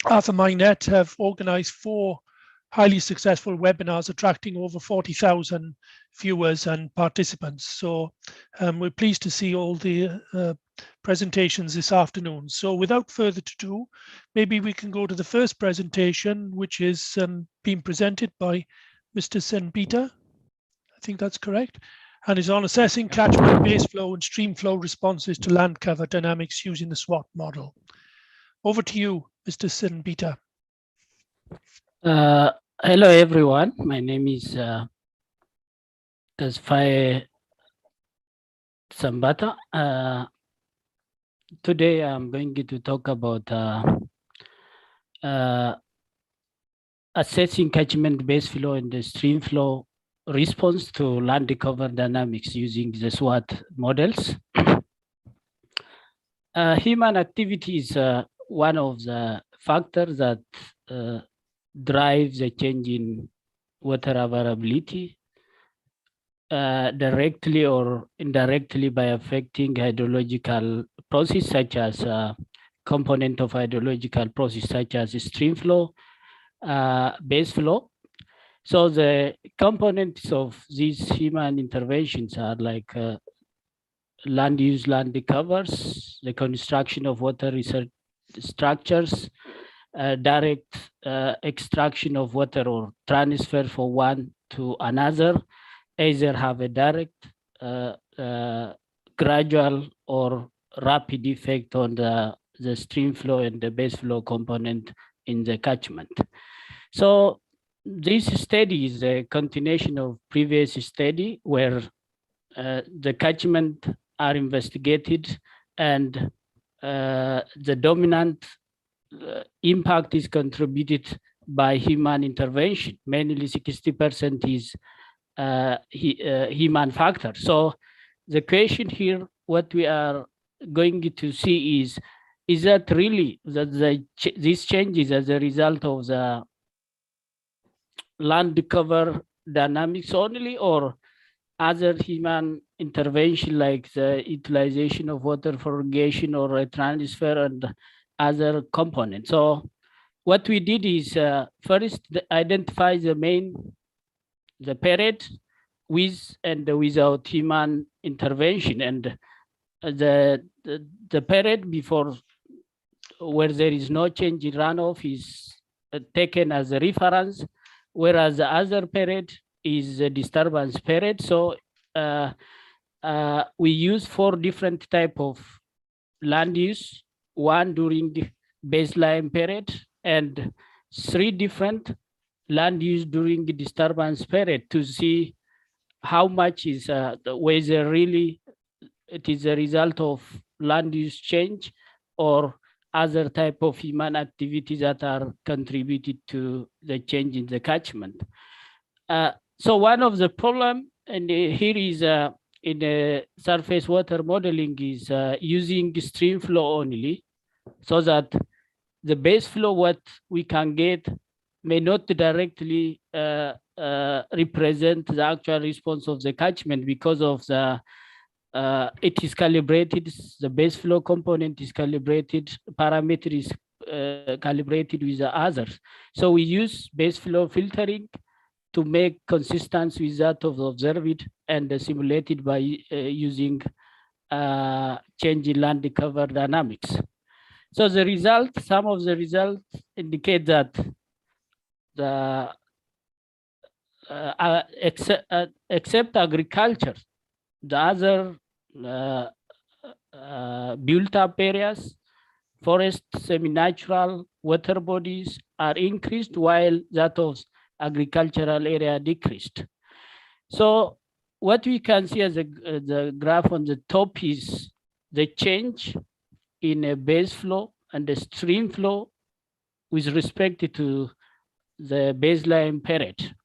Mainet have organized 4 highly successful webinars attracting over 40,000 viewers and participants. So we're pleased to see all the presentations this afternoon. So without further ado, maybe we can go to the first presentation, which is being presented by Mr. Senbita. I think that's correct, and is on assessing catchment base flow and stream flow responses to land cover dynamics using the SWOT model. Over to you, Mr. Senbita. Hello, everyone. My name is Tasfaye Sambata. Today, I'm going to talk about assessing catchment base flow and the stream flow response to land cover dynamics using the SWOT models. Human activity is one of the factors that drives the change in water availability directly or indirectly by affecting hydrological process such as component of hydrological process such as stream flow, base flow. So the components of these human interventions are like land use, land covers, the construction of water research structures, direct extraction of water or transfer from one to another, either have a direct, gradual or rapid effect on the stream flow and the base flow component in the catchment. So this study is a continuation of previous study where the catchment are investigated and the dominant impact is contributed by human intervention. Mainly 60% is human factor. So the question here, what we are going to see is that really that these changes as a result of the land cover dynamics only, or other human intervention like the utilization of water for irrigation or a transfer and other components. So what we did is first identify the period with and without human intervention, and the period before where there is no change in runoff is taken as a reference, whereas the other period is a disturbance period. So we use 4 different type of land use, 1 during the baseline period and 3 different land use during the disturbance period to see how much is whether really it is a result of land use change or other type of human activities that are contributed to the change in the catchment. So one of the problem, and here is in the surface water modeling, is using the stream flow only, so that the base flow what we can get may not directly represent the actual response of the catchment because of the it is calibrated, the base flow component is calibrated, parameter is calibrated with the others. So we use base flow filtering to make consistent with that of the observed and simulated by using change in land cover dynamics. So the result, some of the results indicate that the except agriculture, the other built up areas, forest, semi-natural, water bodies are increased while that of agricultural area decreased. So what we can see as the graph on the top is the change in a base flow and the stream flow with respect to the baseline period.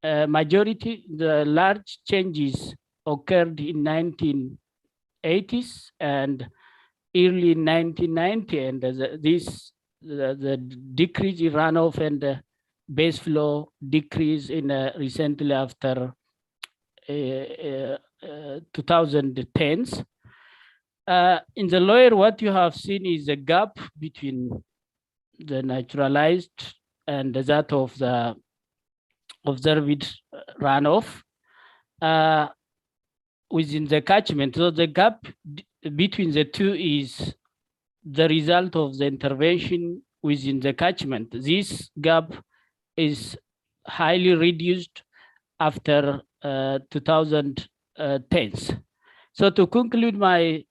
The large changes occurred in 1980s and early 1990, and the decrease in runoff and the base flow decrease in recently after 2010s. In the lower, what you have seen is a gap between the naturalized and that of the observed runoff within the catchment. So the gap between the two is the result of the intervention within the catchment. This gap is highly reduced after 2010s. So to conclude my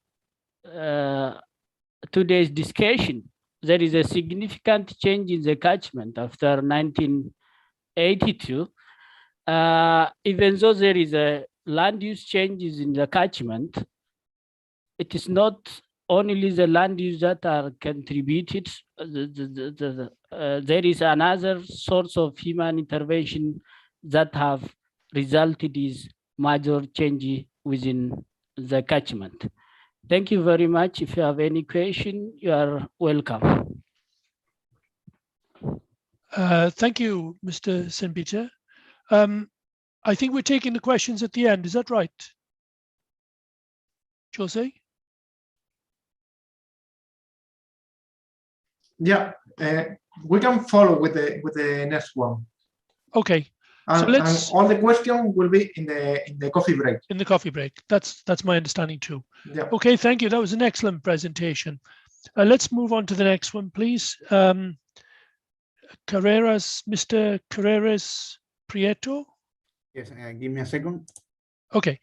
today's discussion, there is a significant change in the catchment after 1982. Even though there is a land use changes in the catchment, it is not only the land use that are contributed. There is another source of human intervention that have resulted in major change within the catchment. Thank you very much. If you have any question, you are welcome. Thank you, Mr. Senbita. I think we're taking the questions at the end. Is that right, Jose? Yeah, we can follow with the next one. Okay. And, and all the questions will be in the coffee break. In the coffee break. That's my understanding too. Yeah. Okay, thank you. That was an excellent presentation. Let's move on to the next one, please. Mr. Carreras Prieto. Yes, give me a second. Okay.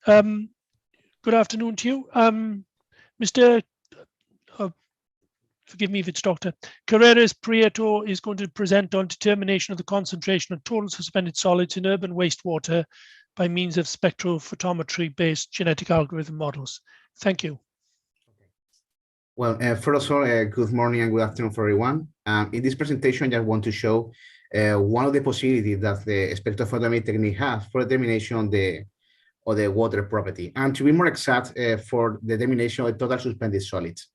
Good afternoon to you. Mr. Forgive me if it's Dr. Carreras Prieto is going to present on determination of the concentration of total suspended solids in urban wastewater by means of spectrophotometry-based genetic algorithm models. Thank you. Well, first of all, good morning and good afternoon for everyone. In this presentation, I just want to show one of the possibilities that the spectrophotometry technique has for determination of the water property, and to be more exact, for the determination of total suspended solids.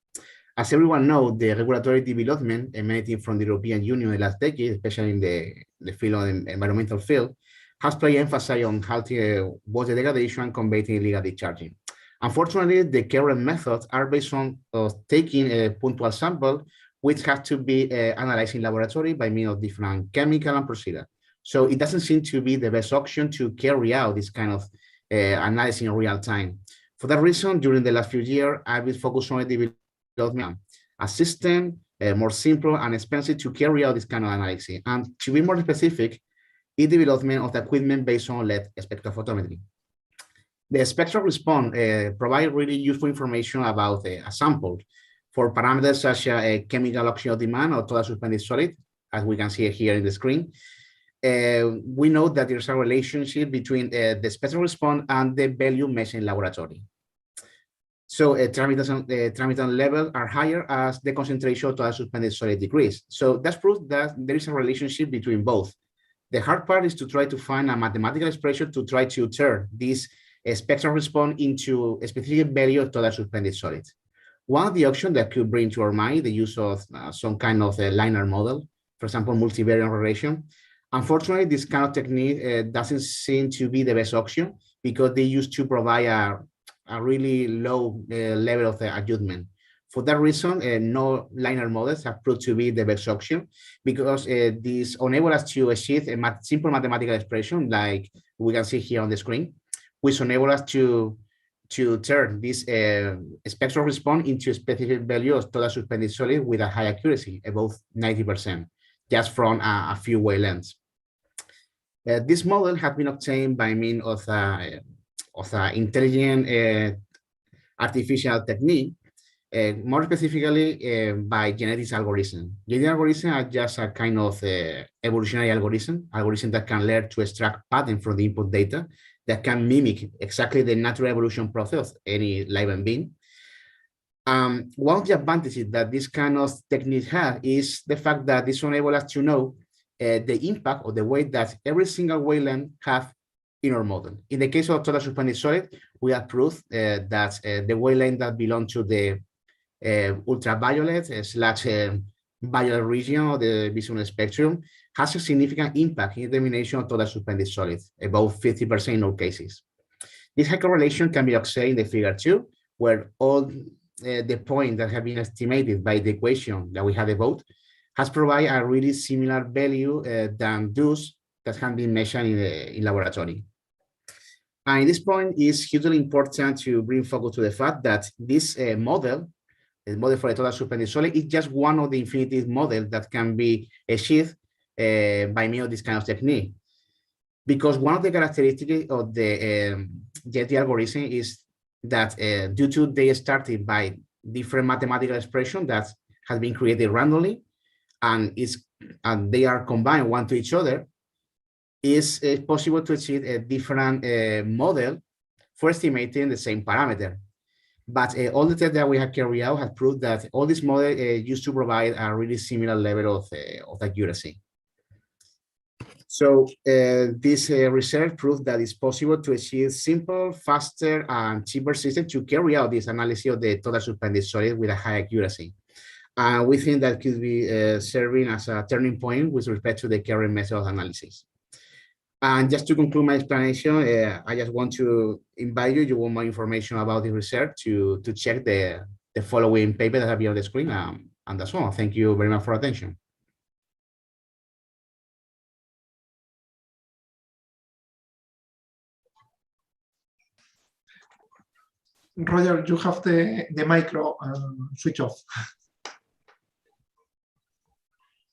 As everyone knows, the regulatory development emanating from the European Union in the last decade, especially in the field of the environmental field, has placed emphasis on halting water degradation and combating illegal discharging. Unfortunately, the current methods are based on taking a punctual sample, which has to be analyzed in laboratory by means of different chemical and procedure. So it doesn't seem to be the best option to carry out this kind of analysis in real time. For that reason, during the last few years, I've been focused on the development a system more simple and expensive to carry out this kind of analysis. And to be more specific, is development of the equipment based on LED spectrophotometry. The spectral response provides really useful information about a sample for parameters such as chemical oxygen demand or total suspended solid, as we can see here in the screen. We know that there's a relationship between the spectral response and the value measured in laboratory. So tramitan levels are higher as the concentration of total suspended solid decrease. So that's proof that there is a relationship between both. The hard part is to try to find a mathematical expression to try to turn this spectral response into a specific value of total suspended solids. One of the options that could bring to our mind the use of some kind of a linear model, for example, multivariate regression. Unfortunately, this kind of technique doesn't seem to be the best option because they used to provide a really low level of adjustment. For that reason, no linear models have proved to be the best option, because this enable us to achieve a simple mathematical expression like we can see here on the screen, which enable us to turn this spectral response into a specific value of total suspended solid with a high accuracy, above 90%, just from a few wavelengths. This model has been obtained by means of an intelligent artificial technique, more specifically by genetics algorithm. Genetic algorithms are just a kind of evolutionary algorithm that can learn to extract patterns from the input data that can mimic exactly the natural evolution process of any living being. One of the advantages that this kind of technique has is the fact that this enables us to know the impact of the way that every single wavelength have in our model. In the case of total suspended solid, we have proved that the wavelength that belong to the ultraviolet / violet region of the visual spectrum has a significant impact in the determination of total suspended solids, about 50% in all cases. This high correlation can be observed in the figure 2, where all the points that have been estimated by the equation that we had above has provided a really similar value than those that have been measured in laboratory. And this point is hugely important to bring focus to the fact that this model, the model for the total suspended solid, is just one of the infinite models that can be achieved by means of this kind of technique. Because one of the characteristics of the genetic algorithm is that due to they started by different mathematical expression that has been created randomly, and they are combined one to each other, is possible to achieve a different model for estimating the same parameter. But all the tests that we have carried out have proved that all these models used to provide a really similar level of accuracy. So this research proved that it's possible to achieve simple, faster, and cheaper system to carry out this analysis of the total suspended solid with a high accuracy. We think that could be serving as a turning point with respect to the current method of analysis. And just to conclude my explanation, I just want to invite you want more information about the research to check the following paper that have been on the screen. And that's all. Thank you very much for attention. Roger, you have the micro switch off.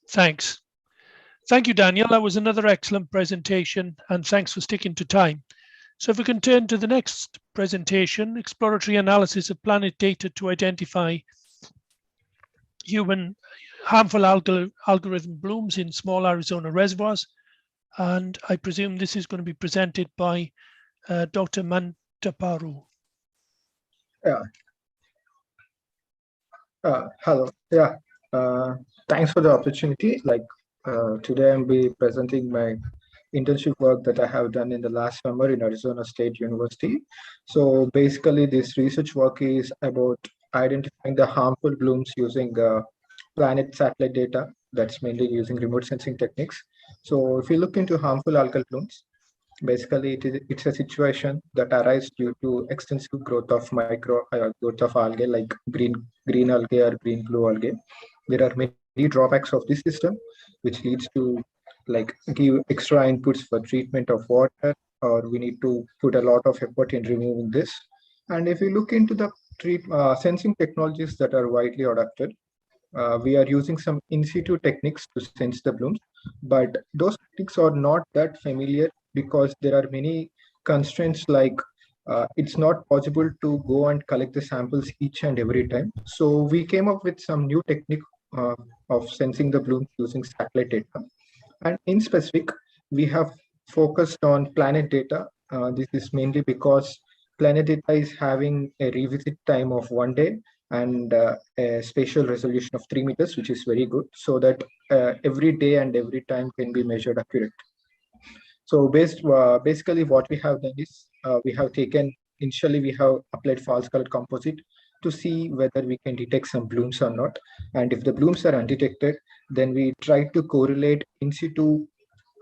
Thanks. Thank you, Daniel. That was another excellent presentation, and thanks for sticking to time. So if we can turn to the next presentation, exploratory analysis of planet data to identify human harmful algorithm blooms in small Arizona reservoirs. And I presume this is going to be presented by Dr. Mantaparu. Yeah. Hello. Yeah. Thanks for the opportunity. Today I'll be presenting my internship work that I have done in the last summer in Arizona State University. So basically this research work is about identifying the harmful blooms using planet satellite data. That's mainly using remote sensing techniques. So if you look into harmful algal blooms, basically it's a situation that arises due to extensive growth of growth of algae like green algae or green blue algae. There are many drawbacks of this system, which leads to give extra inputs for treatment of water, or we need to put a lot of effort in removing this. And if you look into the sensing technologies that are widely adopted, we are using some in situ techniques to sense the blooms, but those techniques are not that familiar because there are many constraints it's not possible to go and collect the samples each and every time. So we came up with some new technique of sensing the blooms using satellite data. And in specific, we have focused on planet data. This is mainly because planet data is having a revisit time of 1 day and a spatial resolution of 3 meters, which is very good, so that every day and every time can be measured accurate. So basically what we have done is we have applied false color composite to see whether we can detect some blooms or not. And if the blooms are undetected, then we try to correlate in situ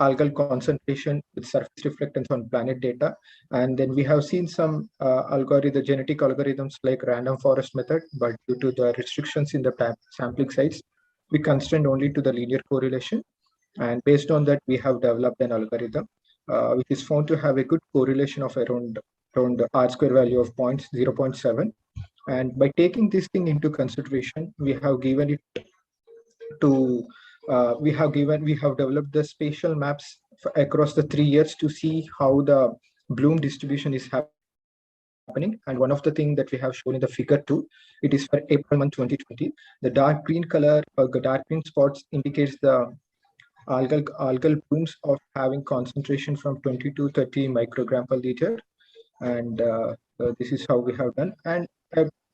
algal concentration with surface reflectance on planet data. And then we have seen some genetic algorithms like random forest method, but due to the restrictions in the sampling size, we constrained only to the linear correlation. And based on that, we have developed an algorithm which is found to have a good correlation of around R square value of 0.7. And by taking this thing into consideration, we have given it to we have developed the spatial maps across the 3 years to see how the bloom distribution is happening. And one of the things that we have shown in the figure 2, it is for April month 2020. The dark green color or the dark green spots indicates the algal blooms of having concentration from 20 to 30 microgram per liter. And this is how we have done. And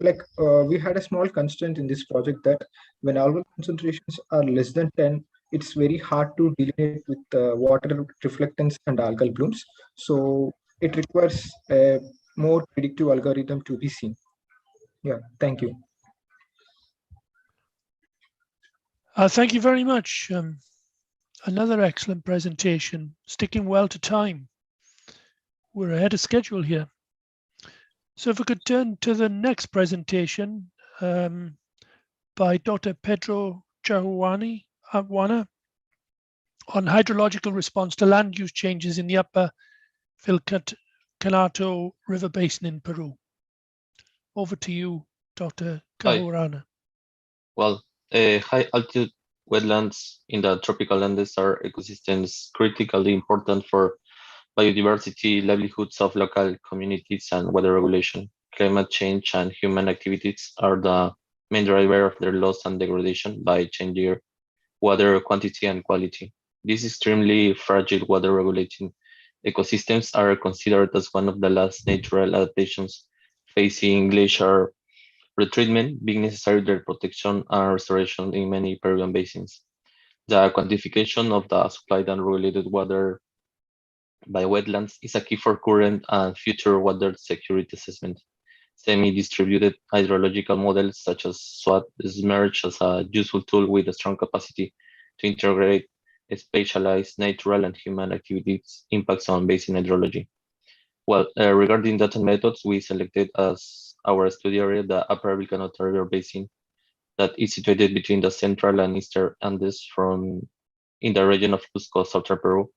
we had a small constraint in this project that when algal concentrations are less than 10, it's very hard to delineate with water reflectance and algal blooms. So it requires a more predictive algorithm to be seen. Yeah, thank you. Thank you very much. Another excellent presentation, sticking well to time. We're ahead of schedule here. So if we could turn to the next presentation by Dr. Pedro Chahuana on hydrological response to land use changes in the upper Vilcanato River Basin in Peru. Over to you, Dr. Chahuana. Well, high altitude wetlands in the tropical Andes are ecosystems critically important for biodiversity, livelihoods of local communities, and weather regulation. Climate change and human activities are the main driver of their loss and degradation by changing water quantity and quality. These extremely fragile water regulating ecosystems are considered as one of the last natural adaptations facing glacier retreatment, being necessary their protection and restoration in many Peruvian basins. The quantification of the supplied and regulated water by wetlands is a key for current and future water security assessment. Semi-distributed hydrological models such as SWAT emerge as a useful tool with a strong capacity to integrate spatialized natural and human activities impacts on basin hydrology. Well, regarding data methods, we selected as our study area the upper Vilcanato River Basin that is situated between the central and eastern Andes in the region of Cusco, southern Peru.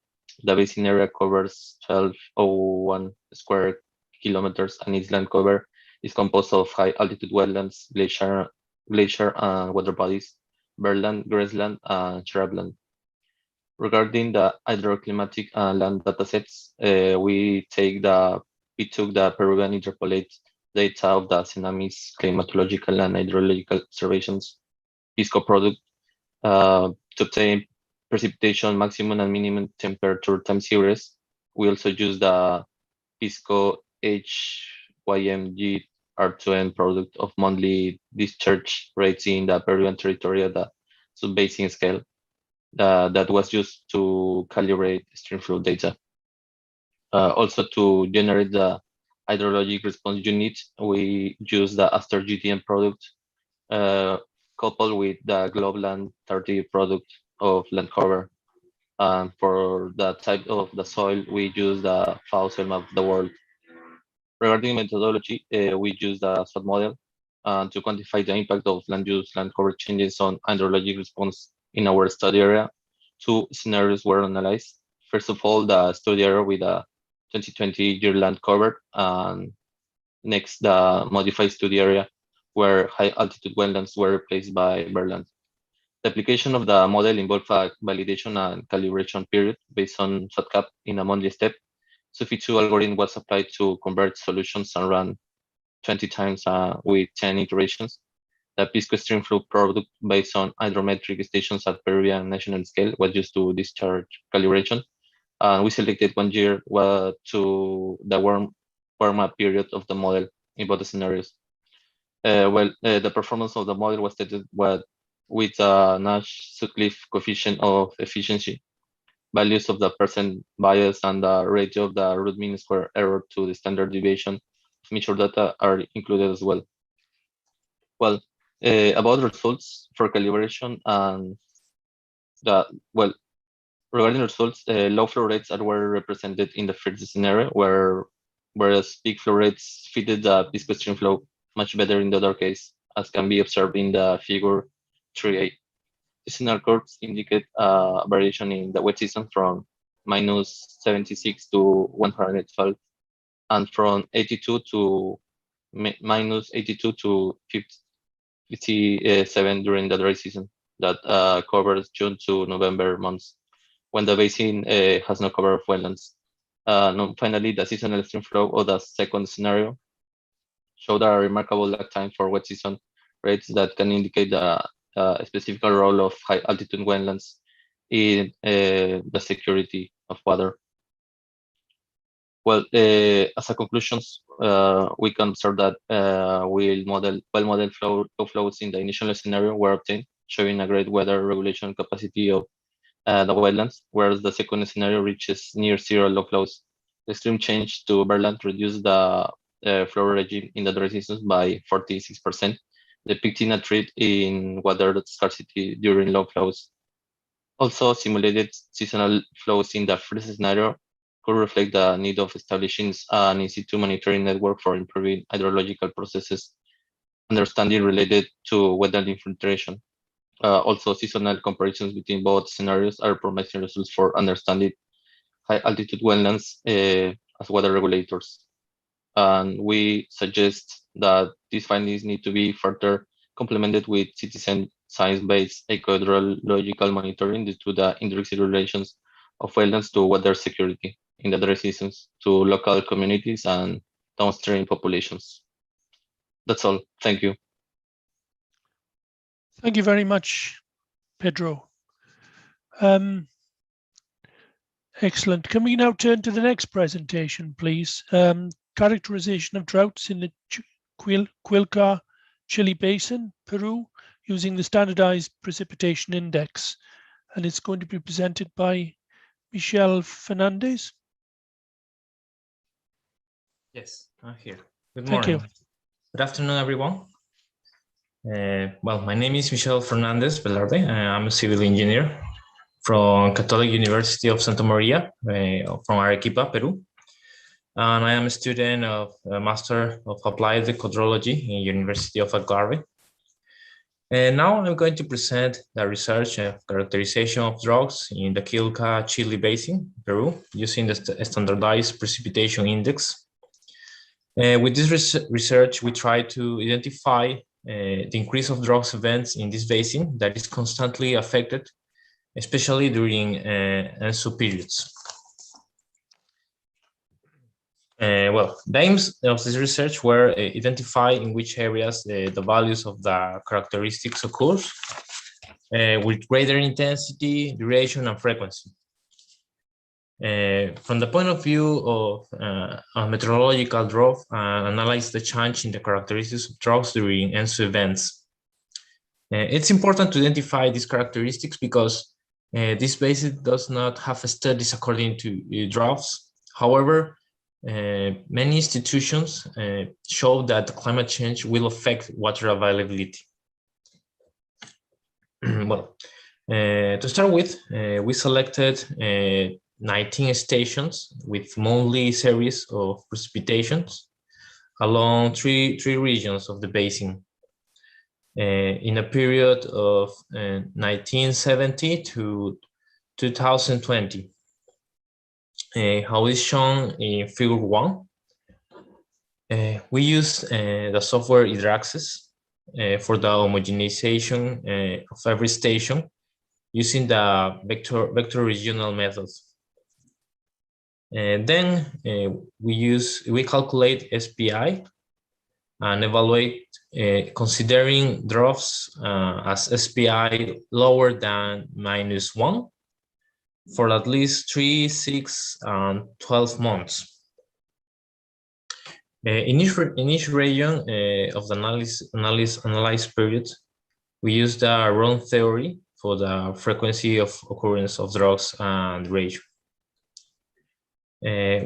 The basin area covers 1201 square kilometers, and its land cover is composed of high altitude wetlands, glacier and water bodies, berland, grassland, and shrubland. Regarding the hydroclimatic land datasets, we took the Peruvian interpolate data of the tsunamis, climatological and hydrological observations, PISCO product, to obtain precipitation maximum and minimum temperature time series. We also use the PISCO HYMG R2N product of monthly discharge rates in the Peruvian territory at the sub-basin scale that was used to calibrate stream flow data. Also to generate the hydrologic response unit, we use the Aster GTM product coupled with the Globeland 30 product of land cover. For the type of the soil, we use the FAO soil map of the world. Regarding methodology, we use the SWOT model to quantify the impact of land use, land cover changes on hydrologic response in our study area. Two scenarios were analyzed. First of all, the study area with a 2020 year land cover, and next the modified study area where high altitude wetlands were replaced by berland. The application of the model involved a validation and calibration period based on SWOT-CAP in a monthly step. SUFI2 algorithm was applied to convert solutions and run 20 times with 10 iterations. The PISCO stream flow product based on hydrometric stations at Peruvian national scale was used to discharge calibration. We selected 1 year to the warm-up period of the model in both scenarios. The performance of the model was tested with a Nash-Sutcliffe coefficient of efficiency, values of the percent bias, and the ratio of the root mean square error to the standard deviation of measured data are included as well. Well, about results for calibration and Regarding results, low flow rates are well represented in the first scenario, whereas big flow rates fitted the viscous stream flow much better in the other case, as can be observed in the figure 3a. Seasonal curves indicate variation in the wet season from -76 to 112, and from 82 to -82 to 57 during the dry season that covers June to November months, when the basin has no cover of wetlands. Finally, the seasonal stream flow of the second scenario showed a remarkable lag time for wet season rates that can indicate the specific role of high altitude wetlands in the security of water. Well, as a conclusion, we can observe that well-modeled flow flows in the initial scenario were obtained, showing a great weather regulation capacity of the wetlands, whereas the second scenario reaches near zero low flows. The extreme change to Berland reduced the flow regime in the dry seasons by 46%, depicting a trend in water scarcity during low flows. Also, simulated seasonal flows in the first scenario could reflect the need of establishing an in-situ monitoring network for improving hydrological processes, understanding related to wetland infiltration. Also, seasonal comparisons between both scenarios are promising results for understanding high altitude wetlands as water regulators. And we suggest that these findings need to be further complemented with citizen science-based eco-hydrological monitoring due to the indirect relations of wetlands to water security in the dry seasons to local communities and downstream populations. That's all. Thank you. Thank you very much, Pedro. Excellent. Can we now turn to the next presentation, please? Characterization of droughts in the Quilca Chile Basin, Peru, using the standardized precipitation index. And it's going to be presented by Michele Fernandez. Yes, I'm here. Good Thank morning. you. Good afternoon, everyone. Well, my name is Michele Fernandez Velarde. I'm a civil engineer from Catholic University of Santa Maria, from Arequipa, Peru. And I am a student of a Master of Applied Hydrology in University of Algarve. And now I'm going to present the research characterization of droughts in the Quilca Chile Basin, Peru, using the standardized precipitation index. With this research, we try to identify the increase of drought events in this basin that is constantly affected, especially during ENSO periods. Well, the aims of this research were identify in which areas the values of the characteristics occurs with greater intensity, duration, and frequency. From the point of view of a meteorological drought, analyze the change in the characteristics of droughts during ENSO events. It's important to identify these characteristics because this basin does not have studies according to droughts. However, many institutions show that climate change will affect water availability. Well, to start with, we selected 19 stations with monthly series of precipitations along three regions of the basin in a period of 1970 to 2020. How is shown in figure 1. We use the software Hydraxis for the homogenization of every station using the vector regional methods. Then we calculate SPI and evaluate considering droughts as SPI lower than -1 for at least 3, 6, and 12 months. In each region of the analyzed period, we use the Round theory for the frequency of occurrence of droughts and duration.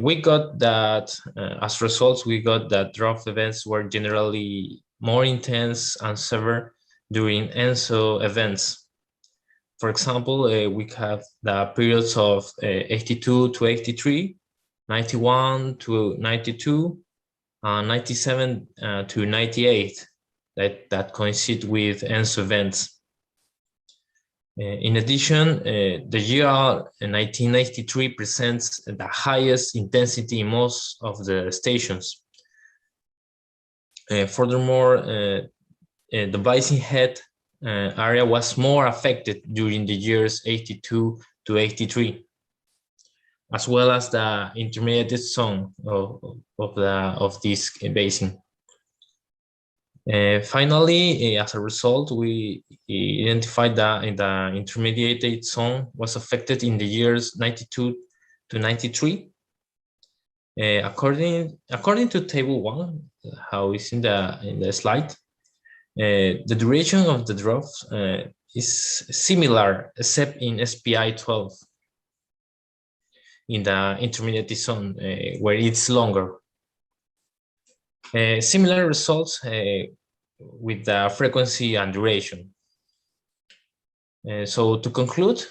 We got that, as results, we got that drought events were generally more intense and severe during ENSO events, For example, we have the periods of 82 to 83, 91 to 92, 97 to 98 that coincide with ENSO events. In addition, the year 1983 presents the highest intensity in most of the stations. Furthermore, the basin head area was more affected during the years 82 to 83, as well as the intermediate zone of this basin. Finally, as a result, we identified that the intermediate zone was affected in the years 92 to 93. According to table 1, how is in the slide, the duration of the drops is similar except in SPI 12 in the intermediate zone where it's longer. Similar results with the frequency and duration. So to conclude,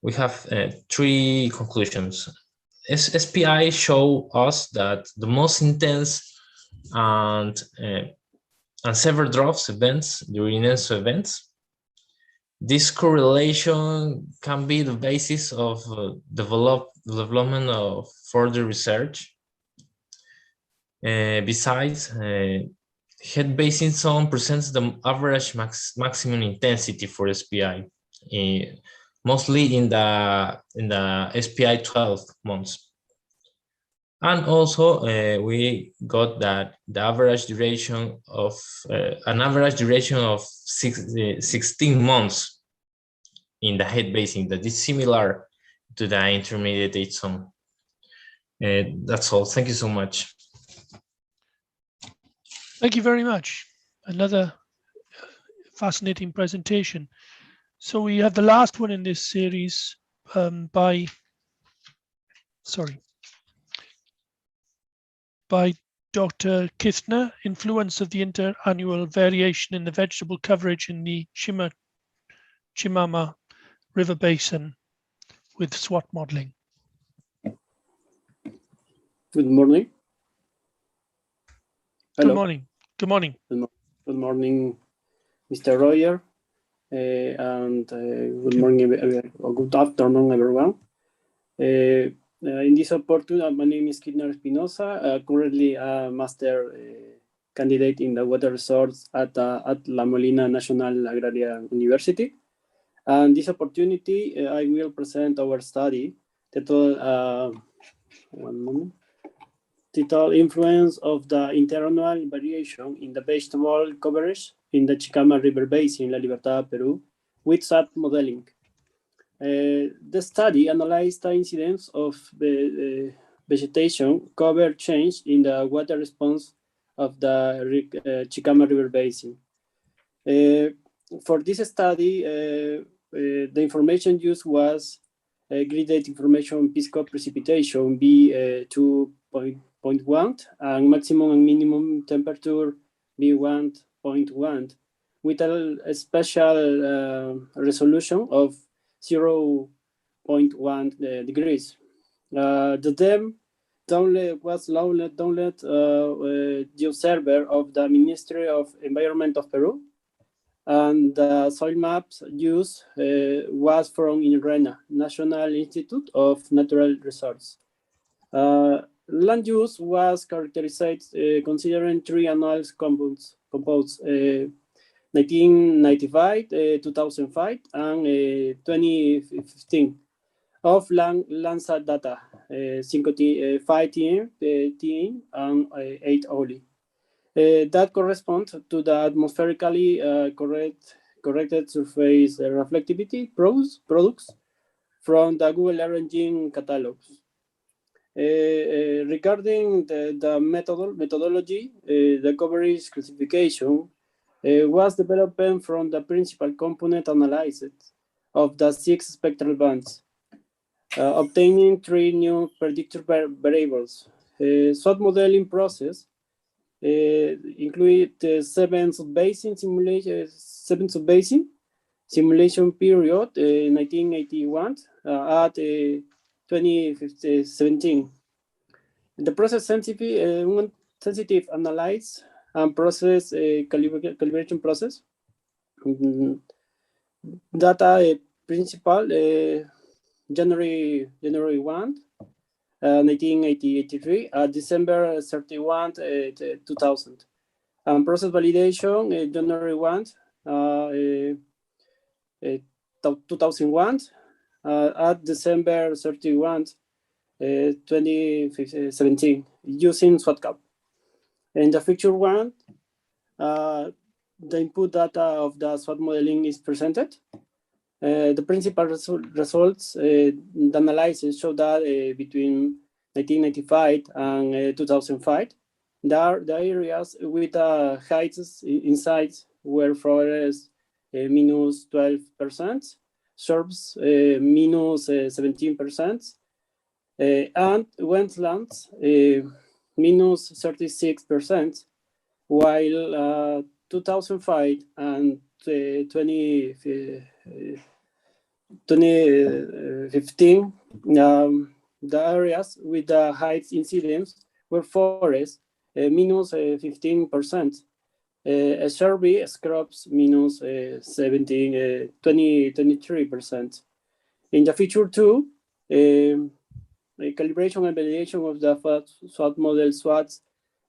we have 3 conclusions. SPI show us that the most intense and severe drops events during ENSO events. This correlation can be the basis of development of further research. Besides, head basin zone presents the average maximum intensity for SPI, mostly in the SPI 12 months. And also, we got that the average duration of 16 months in the head basin that is similar to the intermediate zone. That's all. Thank you so much. Thank you very much. Another fascinating presentation. So we have the last one in this series by Dr. Kistner, Influence of the Interannual Variation in the Vegetable Coverage in the Chimama River Basin with SWOT modeling. Good morning. Hello. Good morning. Good morning. Good morning, Mr. Royer, and good morning, or good afternoon, everyone. In this opportunity, my name is Kidner Espinosa, currently a master candidate in the water resource at La Molina National Agrarian University. And this opportunity, I will present our study titled, titled Influence of the Interannual Variation in the Vegetable Coverage in the Chicama River Basin, La Libertad, Peru, with SAT modeling. The study analyzed the incidence of the vegetation cover change in the water response of the Chicama River Basin. For this study, the information used was grid data information Pisco precipitation B 2.1 and maximum and minimum temperature B 1.1 with a special resolution of 0.1 degrees. The dam download was download the observer of the Ministry of Environment of Peru, and the soil maps used was from INRENA, National Institute of Natural Resources. Land use was characterized considering 3 annual compounds 1995, 2005, and 2015 of Landsat data, 5 TN and 8 OLI. That corresponds to the atmospherically corrected surface reflectivity products from the Google Earth Engine catalogs. Regarding the methodology, the coverage classification was developed from the principal component analysis of the 6 spectral bands, obtaining 3 new predictor variables. SWOT modeling process include 7 sub-basin simulation, 7 sub-basin Simulation period 1981 at 2017. The process sensitive analyze and process calibration process. Data principal January 1, 1983 December 31, 2000. And process validation January 1, 2001 at December 31, 2017 using SWOT-CAP. And the feature one, the input data of the SWOT modeling is presented. The principal results, the analysis show that between 1995 and 2005, the areas with the heights inside were forests minus 12%, shrubs minus 17%, and wetlands minus 36%, while 2005 and 2015, the areas with the highest incidence were forests minus 15%, SRB scrubs minus 23%. In the feature two, calibration and validation of the SWOT model SWOTs,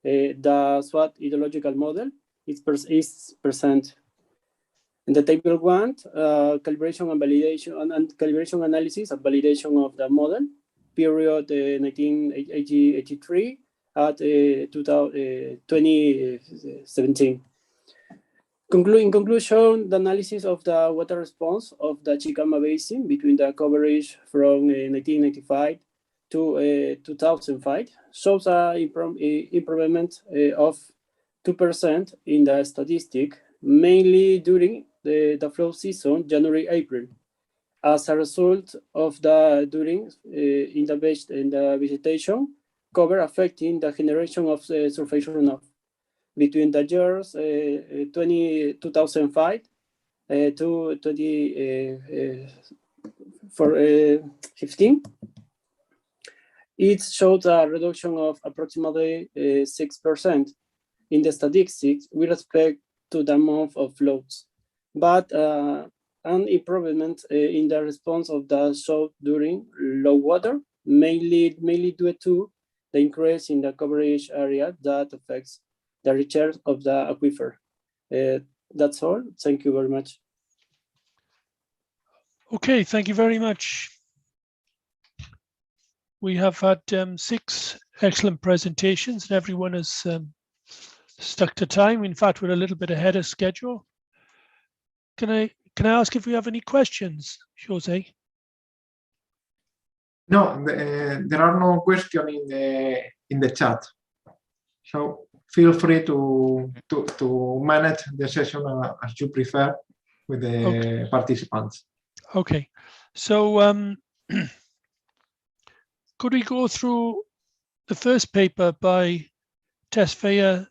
the SWOT ideological model is present. In the table one, calibration and validation and calibration analysis and validation of the model, period 1983 at 2017. In conclusion, the analysis of the water response of the Chicama Basin between the coverage from 1995 to 2005 shows an improvement of 2% in the statistic, mainly during the flow season, January-April, as a result of the in the vegetation cover affecting the generation of surface runoff between the years 2005 to 2015. It showed a reduction of approximately 6% in the statistics with respect to the amount of flows, but an improvement in the response of the show during low water, mainly due to the increase in the coverage area that affects the recharge of the aquifer. That's all. Thank you very much. Okay, thank you very much. We have had 6 excellent presentations, and everyone has stuck to time. In fact, we're a little bit ahead of schedule. Can I ask if we have any questions, Jose? No, there are no questions in the chat. So feel free to manage the session as you prefer with the participants. Okay, so could we go through the first paper by Tesfaye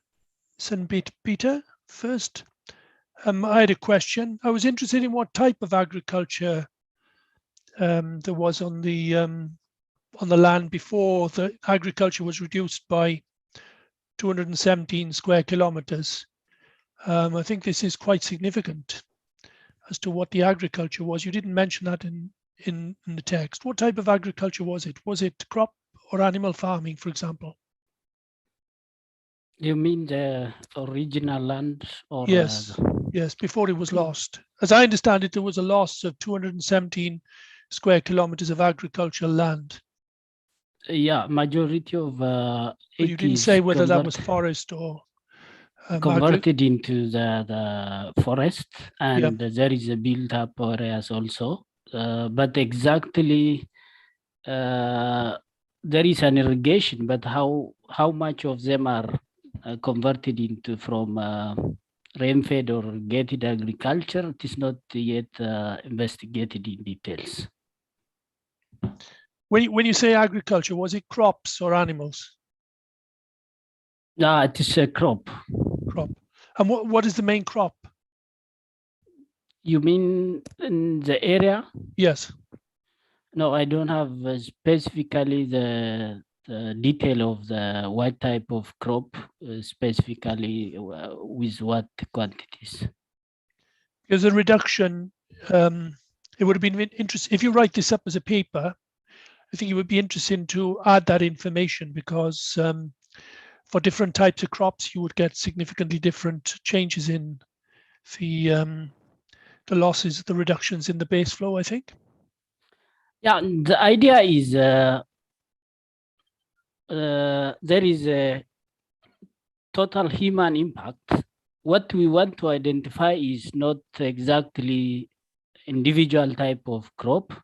Peter first? I had a question. I was interested in what type of agriculture there was on the land before the agriculture was reduced by 217 square kilometers. I think this is quite significant as to what the agriculture was. You didn't mention that in the text. What type of agriculture was it? Was it crop or animal farming, for example? You mean the original land? Or yes, yes, before it was lost. As I understand it, there was a loss of 217 square kilometers of agricultural land. Yeah, majority of but you didn't say whether that was forest or converted into the forest, and there is a built-up areas also. But exactly, there is an irrigation, but how much of them are converted into from rain-fed or irrigated agriculture? It is not yet investigated in details. When you say agriculture, was it crops or animals? No, it is a crop. Crop. And what is the main crop? You mean in the area? Yes. No, I don't have specifically the detail of the what type of crop, specifically with what quantities. There's a reduction. It would have been interesting if you write this up as a paper. I think it would be interesting to add that information because for different types of crops, you would get significantly different changes in the losses, the reductions in the base flow, I think. Yeah, the idea is there is a total human impact. What we want to identify is not exactly individual type of crop.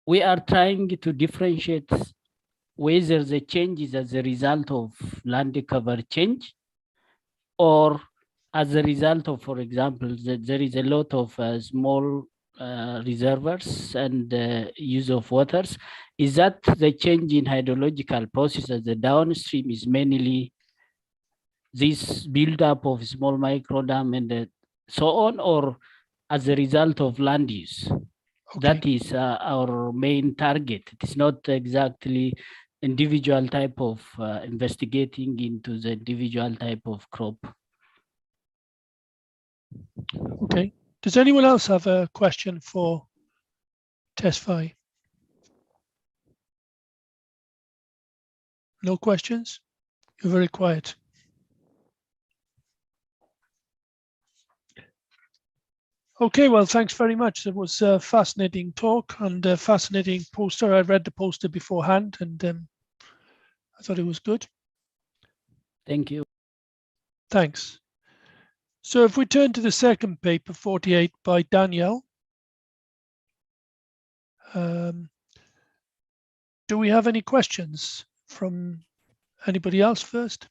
We are trying to differentiate whether the change is as a result of land cover change or as a result of, for example, that there is a lot of small reservoirs and use of waters. Is that the change in hydrological process at the downstream is mainly this buildup of small micro dam and so on, or as a result of land use? Okay. That is our main target. It is not exactly individual type of investigating into the individual type of crop. Okay. Does anyone else have a question for Tesfaye? No questions? You're very quiet. Okay, well, thanks very much. It was a fascinating talk and a fascinating poster. I read the poster beforehand and I thought it was good. Thank you. Thanks. So if we turn to the second paper, 48 by Danielle. Do we have any questions from anybody else first?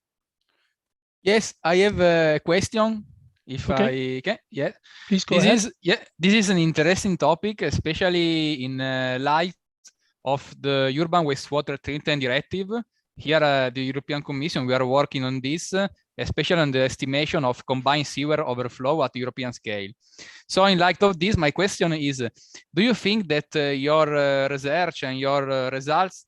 Yes, I have a question. If Okay. I can, yeah. Please go ahead. This is an interesting topic, especially in light of the Urban Wastewater Treatment Directive. Here at the European Commission, we are working on this, especially on the estimation of combined sewer overflow at European scale. So in light of this, my question is, do you think that your research and your results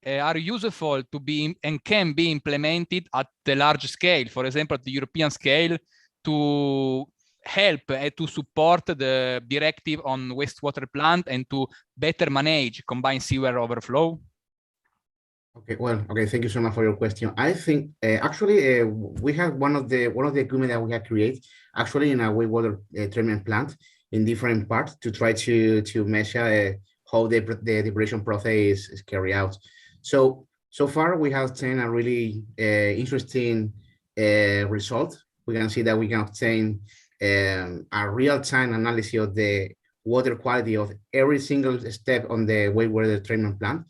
are useful to be and can be implemented at the large scale, for example, at the European scale, to help to support the directive on wastewater plant and to better manage combined sewer overflow? Okay, well, okay, thank you so much for your question. I think actually we have one of the equipment that we have created actually in a wastewater treatment plant in different parts to try to measure how the depuration process is carried out. So far we have seen a really interesting result. We can see that we can obtain a real-time analysis of the water quality of every single step on the wastewater treatment plant.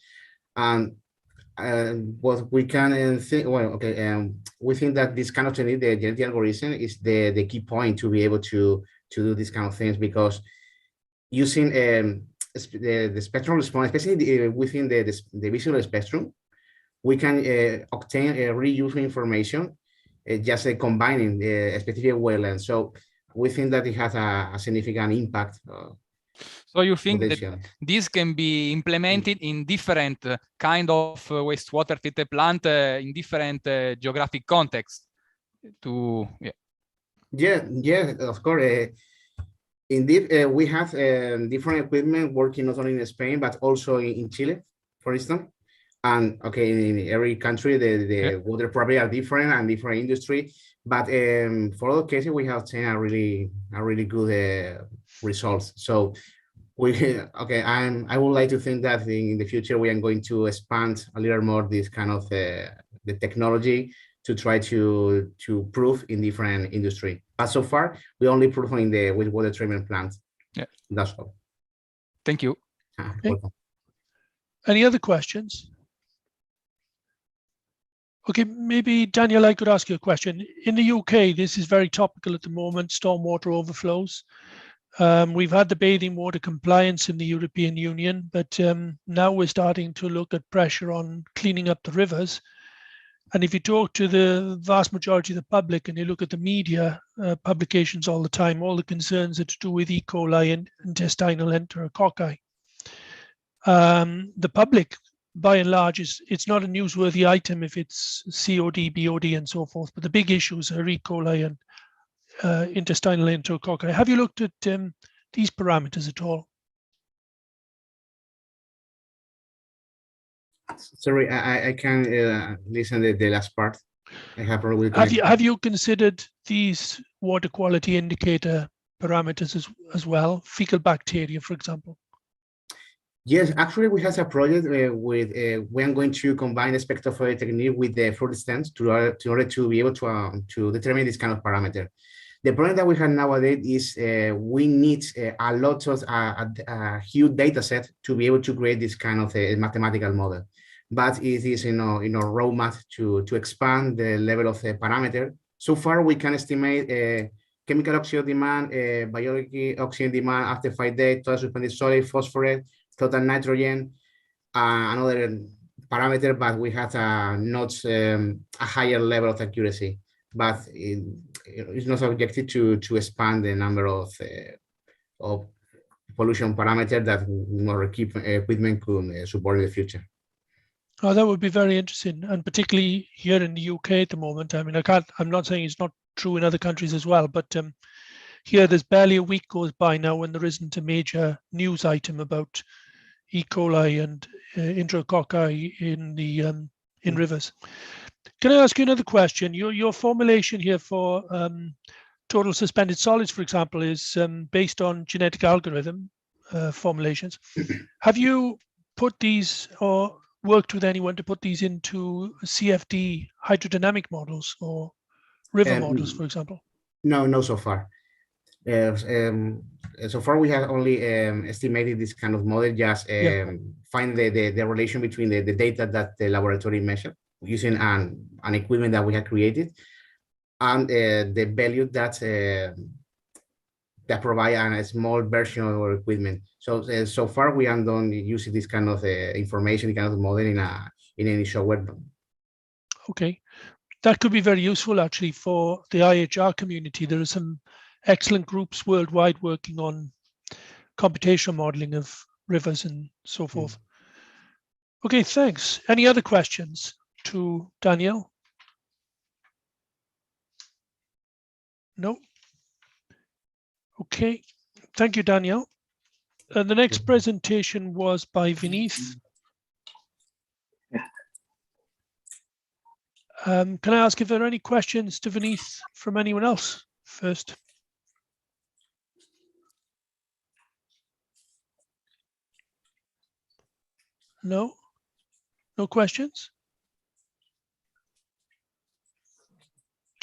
And what we can think, well, okay, we think that this kind of technique, the genetic algorithm, is the key point to be able to do these kind of things, because using the spectrum response, especially within the visual spectrum, we can obtain a really useful information just combining the specific wavelength. So we think that it has a significant impact. So you think that this can be implemented in different kind of wastewater treatment plant in different geographic contexts? Yeah, of course. Indeed, we have different equipment working not only in Spain but also in Chile, for instance. And okay, in every country, the water property are different and different industry. But for other cases, we have seen a really good results. So I would like to think that in the future we are going to expand a little more this kind of the technology to try to prove in different industry. But so far, we only prove in the wastewater treatment plant. Yeah, that's all. Thank you. Okay. Any other questions? Okay, maybe Daniel, I could ask you a question. In the UK, this is very topical at the moment, stormwater overflows. We've had the bathing water compliance in the European Union, but now we're starting to look at pressure on cleaning up the rivers. And if you talk to the vast majority of the public and you look at the media publications all the time, all the concerns are to do with E. coli and intestinal enterococci. The public, by and large, it's not a newsworthy item if it's COD, BOD, and so forth. But the big issues are E. coli and intestinal enterococci. Have you looked at these parameters at all? Sorry, I can't listen to the last part. I have probably Have you considered these water quality indicator parameters as well? Fecal bacteria, for example. Yes, actually, we have a project with we are going to combine the spectrophotometric technique with the fruit stems in order to be able to determine this kind of parameter. The problem that we have nowadays is we need a lot of a huge data set to be able to create this kind of a mathematical model. But it is roadmap to expand the level of the parameter. So far, we can estimate chemical oxygen demand, biological oxygen demand after 5 days, total suspended solid, phosphorus, total nitrogen, another parameter, but we have not a higher level of accuracy. But it's not objective to expand the number of pollution parameters that more equipment could support in the future. Oh, that would be very interesting, and particularly here in the UK at the moment. I mean, I'm not saying it's not true in other countries as well, but here there's barely a week goes by now when there isn't a major news item about E. coli and enterococci in rivers. Can I ask you another question? Your formulation here for total suspended solids, for example, is based on genetic algorithm formulations. Have you put these or worked with anyone to put these into CFD hydrodynamic models or river models, for example? No, so far. So far, we have only estimated this kind of model, just find the relation between the data that the laboratory measured using an equipment that we have created and the value that provide a small version of our equipment. So far, we haven't done using this kind of information, kind of model in any software. Okay, that could be very useful actually for the IAHR community. There are some excellent groups worldwide working on computational modeling of rivers and so forth. Okay, thanks. Any other questions to Danielle? No? Okay, thank you, Danielle. The next presentation was by Vineeth. Can I ask if there are any questions to Vineeth from anyone else first? No? No questions?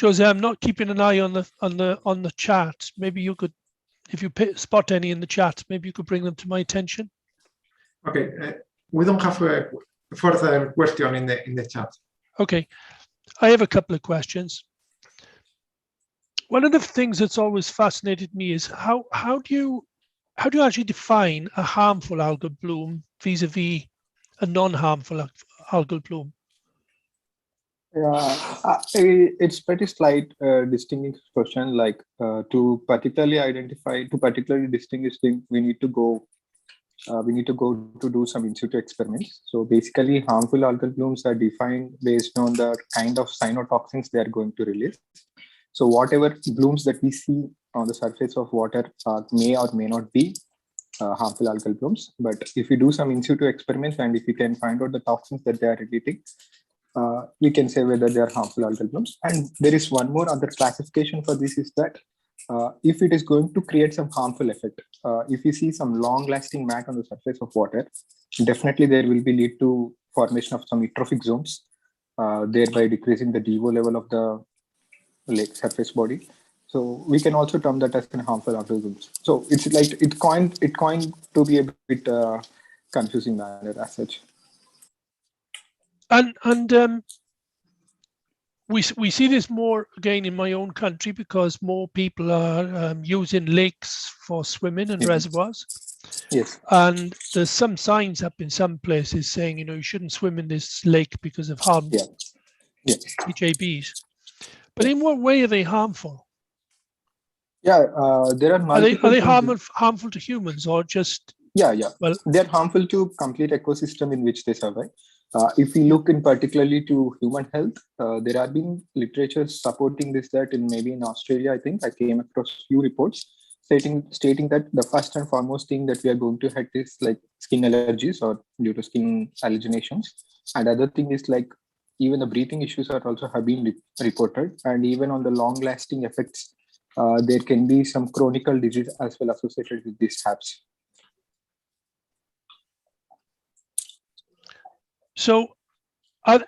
Jose, I'm not keeping an eye on the chat. Maybe you could, if you spot any in the chat, maybe you could bring them to my attention. Okay, we don't have a further question in the chat. Okay, I have a couple of questions. One of the things that's always fascinated me is how do you actually define a harmful algal bloom vis-a-vis a non-harmful algal bloom? Yeah, it's pretty slight distinguishing question. Like to particularly distinguish things, we need to go to do some in situ experiments. So basically, harmful algal blooms are defined based on the kind of cyanotoxins they are going to release. So whatever blooms that we see on the surface of water may or may not be harmful algal blooms. But if we do some in situ experiments and if we can find out the toxins that they are releasing, we can say whether they are harmful algal blooms. And there is one more other classification for this is that if it is going to create some harmful effect, if you see some long-lasting mat on the surface of water, definitely there will be lead to formation of some eutrophic zones, thereby decreasing the DO level of the lake surface body. So we can also term that as harmful algal blooms. So it's like it coined to be a bit confusing manner as such. And we see this more again in my own country because more people are using lakes for swimming and reservoirs. Yes. And there's some signs up in some places saying, you shouldn't swim in this lake because of harm. Yeah. Yeah. HABs. But in what way are they harmful? Yeah, there are multiple. Are they harmful to humans or just? Yeah, yeah. Well, they're harmful to complete ecosystem in which they survive. If we look in particularly to human health, there have been literature supporting this. That in maybe in Australia, I think I came across few reports stating that the first and foremost thing that we are going to hit is like skin allergies or due to skin allergenations, and other thing is like even the breathing issues are also have been reported, and even on the long-lasting effects, there can be some chronic disease as well associated with these HABs. So,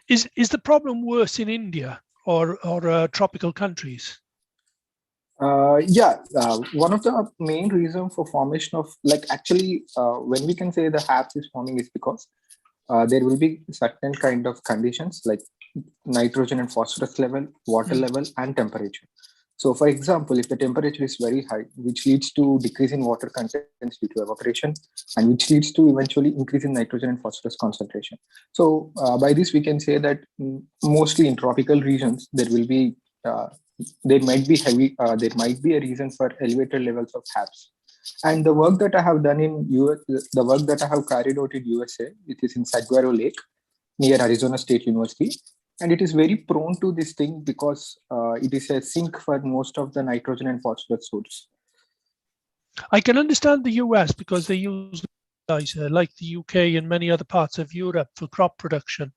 is the problem worse in India or tropical countries? Yeah, one of the main reasons for formation of actually when we can say the HABs is forming is because there will be certain kind of conditions like nitrogen and phosphorus level, water level, and temperature. So, for example, if the temperature is very high, which leads to decrease in water contents due to evaporation, and which leads to eventually increase in nitrogen and phosphorus concentration. So, by this we can say that mostly in tropical regions there will be there might be there might be a reason for elevated levels of HABs. And the work that I have done in US, the work that I have carried out in USA, it is in Saguaro Lake near Arizona State University. And it is very prone to this thing because it is a sink for most of the nitrogen and phosphorus source. I can understand the US because they use fertilizer like the UK and many other parts of Europe for crop production.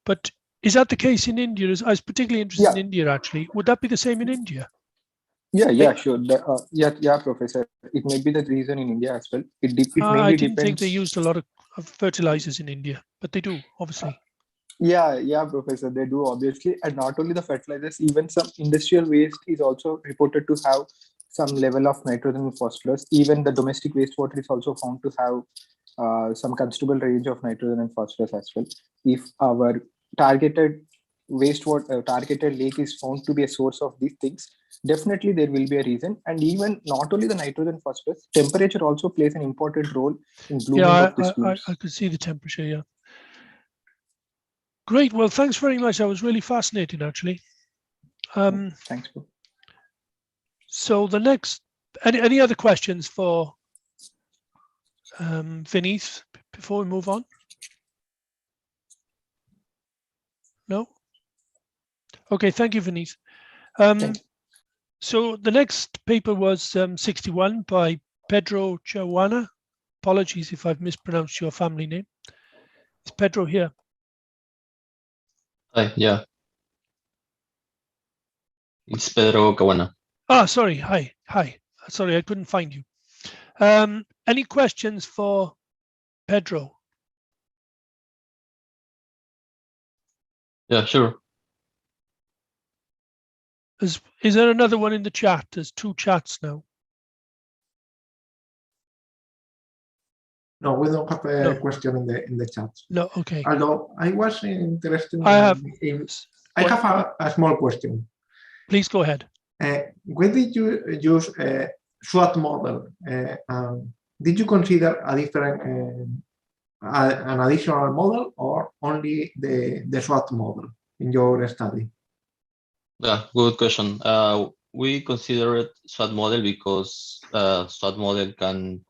But is that the case in India? I was particularly interested in India, actually. Would that be the same in India? Yeah, sure. Yeah, Professor. It may be the reason in India as well. It mainly I didn't depends. think they used a lot of fertilizers in India, but they do, obviously. Yeah, Professor, they do obviously, and not only the fertilizers, even some industrial waste is also reported to have some level of nitrogen and phosphorus. Even the domestic wastewater is also found to have some considerable range of nitrogen and phosphorus as well. If our targeted wastewater, targeted lake is found to be a source of these things, definitely there will be a reason. And even not only the nitrogen phosphorus, temperature also plays an important role in blooming of these blooms. I could see the temperature, yeah. Great. Well, thanks very much. That was really fascinating, actually. Thanks, bro. So the next, any other questions for Vineeth before we move on? No? Okay, thank you, Vineeth. So the next paper was 61 by Pedro Chawana. Apologies if I've mispronounced your family name. Is Pedro here? Hi, yeah. It's Pedro Cawana. Ah, sorry. Hi. Sorry, I couldn't find you. Any questions for Pedro? Yeah, sure. Is there another one in the chat? There's two chats now. No, we don't have a question in the chat. No, okay. Although I was interested I have a small question. Please go ahead. When did you use a SWOT model? Did you consider a different an additional model or only the SWOT model in your study? Yeah, good question. We considered SWOT model because SWOT model can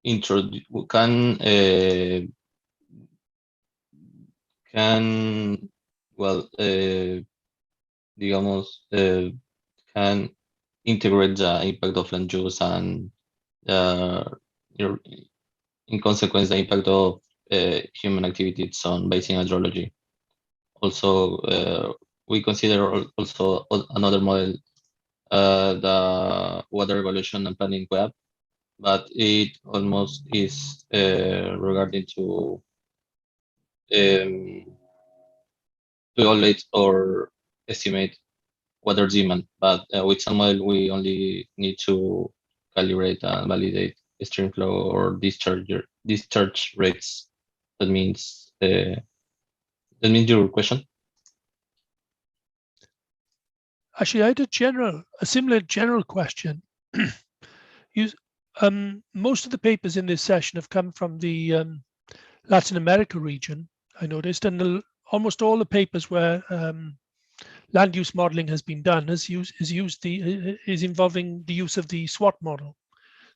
can integrate the impact of land use and in consequence the impact of human activities on basin hydrology. Also, we consider also another model, the water evaluation and planning web, but it almost is regarding to evaluate or estimate water demand. But with some model, we only need to calibrate and validate stream flow or discharge rates. That means your question. Actually, I had a similar general question. Most of the papers in this session have come from the Latin America region, I noticed, and almost all the papers where land use modeling has been done is involving the use of the SWOT model.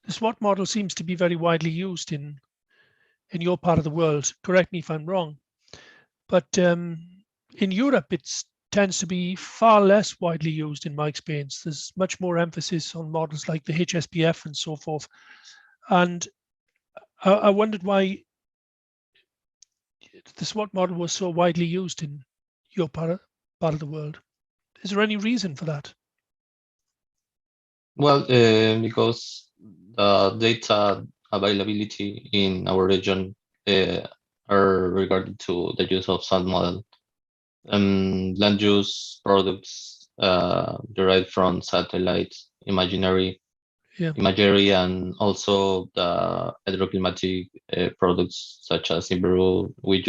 The SWOT model seems to be very widely used in your part of the world. Correct me if I'm wrong, but in Europe it tends to be far less widely used in my experience. There's much more emphasis on models like the HSPF and so forth. And I wondered why the SWOT model was so widely used in your part of the world. Is there any reason for that? Well, because the data availability in our region are regarding to the use of SWOT model. Land use products derived from satellite imagery, and also the hydroclimatic products such as in Peru, we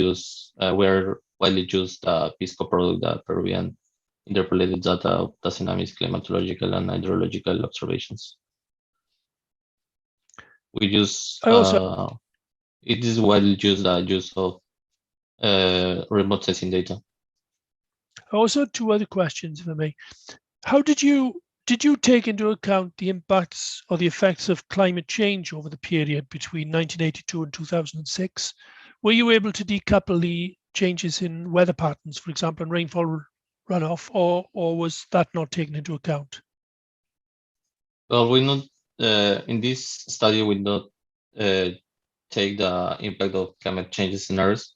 were widely used the Pisco product, the Peruvian interpolated data of taxonomic, climatological, and hydrological observations. We use it is widely used the use of remote sensing data. Also, two other questions, if I may. How did you take into account the impacts or the effects of climate change over the period between 1982 and 2006? Were you able to decouple the changes in weather patterns, for example, in rainfall runoff, or was that not taken into account? Well, we not in this study we not take the impact of climate change scenarios,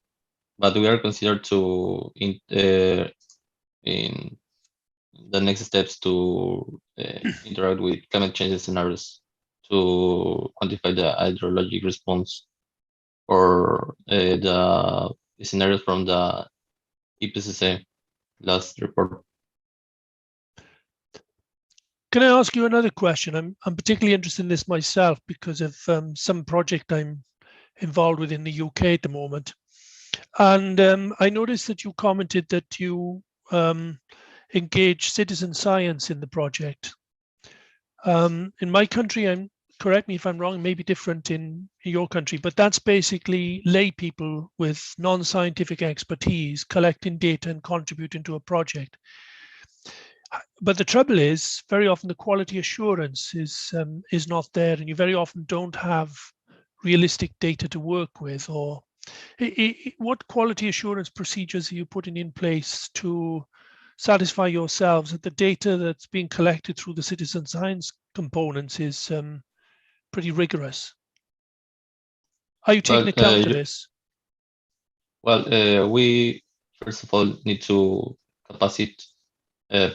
but we are considered to in the next steps to interact with climate change scenarios to quantify the hydrologic response or the scenarios from the IPCC last report. Can I ask you another question? I'm particularly interested in this myself because of some project I'm involved with in the UK at the moment. And I noticed that you commented that you engage citizen science in the project. In my country, correct me if I'm wrong, it may be different in your country, but that's basically lay people with non-scientific expertise collecting data and contributing to a project. But the trouble is, very often the quality assurance is not there, and you very often don't have realistic data to work with. Or what quality assurance procedures are you putting in place to satisfy yourselves that the data that's being collected through the citizen science components is pretty rigorous? Are you taking account of this? Well, we first of all need to capacitate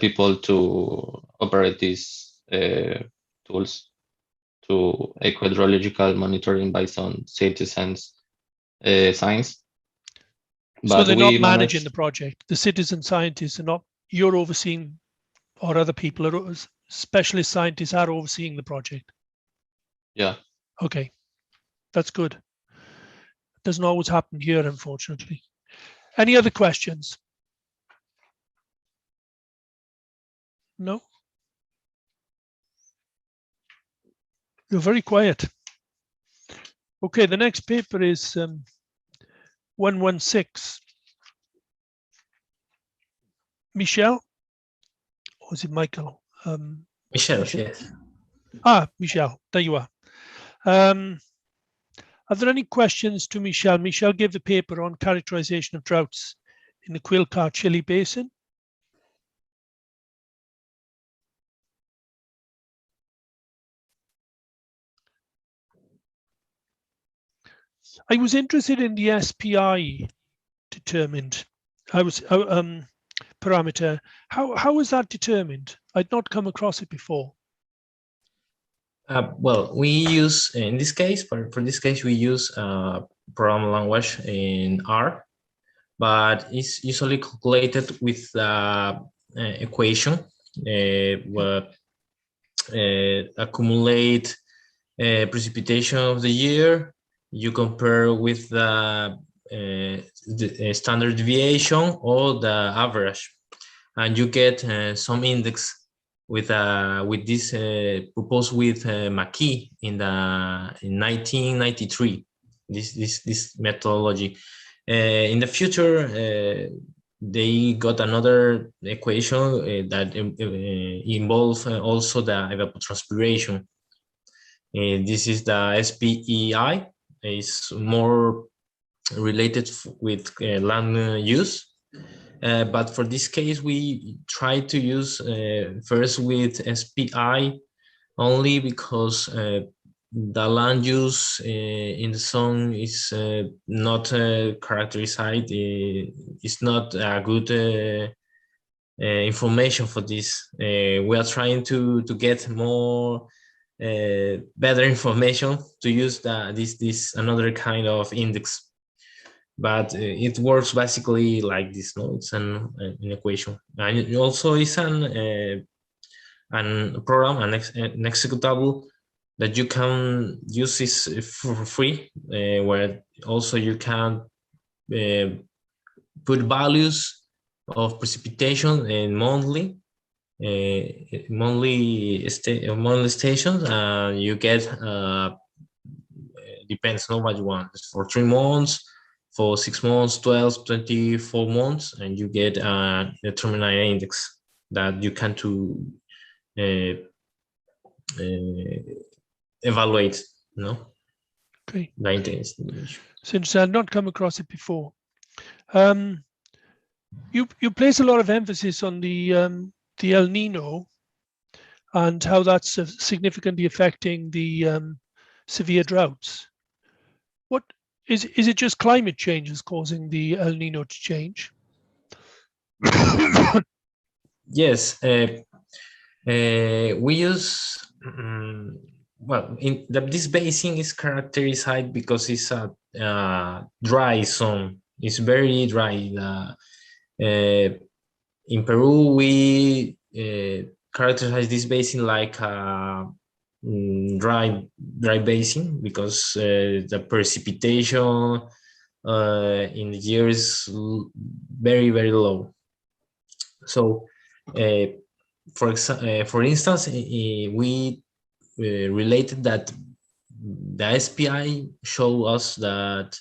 people to operate these tools to hydrological monitoring based on citizens science. So they're not managing the project. The citizen scientists are not, you're overseeing, or other people, specialist scientists are overseeing the project. Yeah. Okay, that's good. Doesn't always happen here, unfortunately. Any other questions? No? You're very quiet. Okay, the next paper is 116. Michelle? Or is it Michael? Michelle, yes. Michelle, there you are. Are there any questions to Michelle? Michelle gave the paper on characterization of droughts in the Quilcar Chile Basin. I was interested in the SPI determined. Parameter. How is that determined? I'd not come across it before. Well, we use, in this case, for this case, we use program language in R, but it's usually calculated with the equation, accumulate precipitation of the year, you compare with the standard deviation or the average, and you get some index with this proposed with McKee in 1993. This methodology, In the future, they got another equation that involves also the evapotranspiration. This is the SPEI. It's more related with land use. But for this case, we try to use first with SPI only because the land use in the song is not characterized. It's not a good information for this. We are trying to get more better information to use this another kind of index. But it works basically like this. No, it's an equation, and it also is an program, an executable that you can use this for free, where also you can put values of precipitation in monthly stations, and you get depends on what you want. It's for 3 months, for 6 months, 12, 24 months, and you get a terminal index that you can evaluate, Okay. The intensity. Since I've not come across it before, you place a lot of emphasis on the El Nino and how that's significantly affecting the severe droughts. What is it? Just climate change is causing the El Nino to change? Yes, we use this basin is characterized because it's a dry zone. It's very dry. In Peru, we characterize this basin like a dry basin because the precipitation in the year is very, very low. So, for instance, we related that the SPI show us that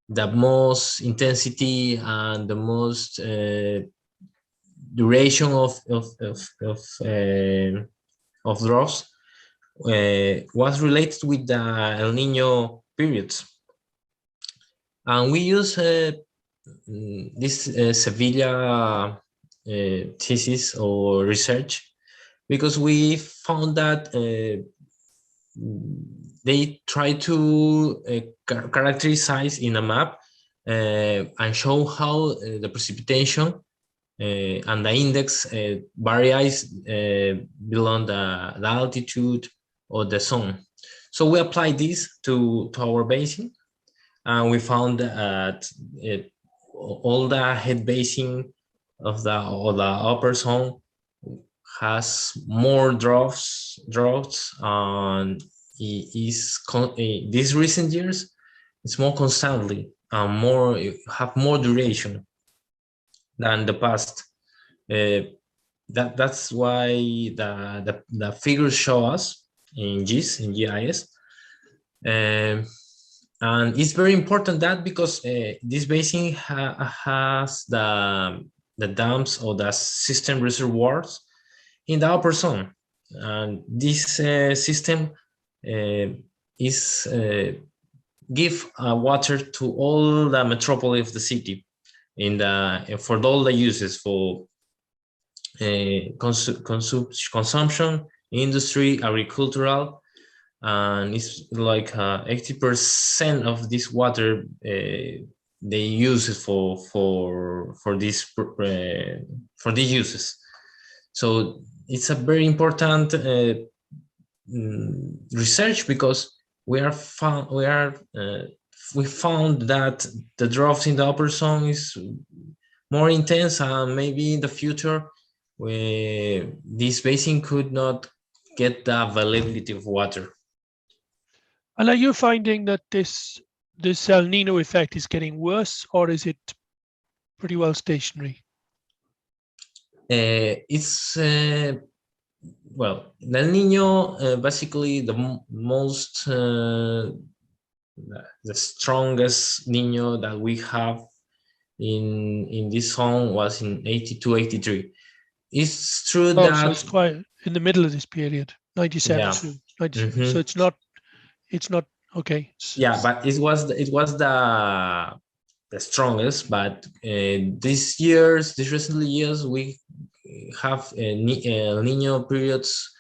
the most intensity and the most duration of droughts was related with the El Nino periods, and we use this Sevilla thesis or research because we found that they try to characterize in a map and show how the precipitation and the index varies below the altitude of the zone. So we applied this to our basin, and we found that all the head basin of the upper zone has more droughts, and these recent years it's more constantly and have more duration than the past. That's why the figures show us in GIS. And it's very important that because this basin has the dams or the system reservoirs in the upper zone, and this system is give water to all the metropolis of the city for all the uses for consumption, industry, agricultural, and it's like 80% of this water they use it for these uses. So it's a very important research because we found that the drought in the upper zone is more intense, and maybe in the future this basin could not get the availability of water. And are you finding that this El Nino effect is getting worse, or is it pretty well stationary? It's well, El Nino basically the most the strongest Nino that we have in this zone was in 82, 83. It's true Oh, that so it's quite in the middle of this period, 97 yeah. to 97. So it's not okay. Yeah, but it was the strongest. But these recent years, we have Nino periods,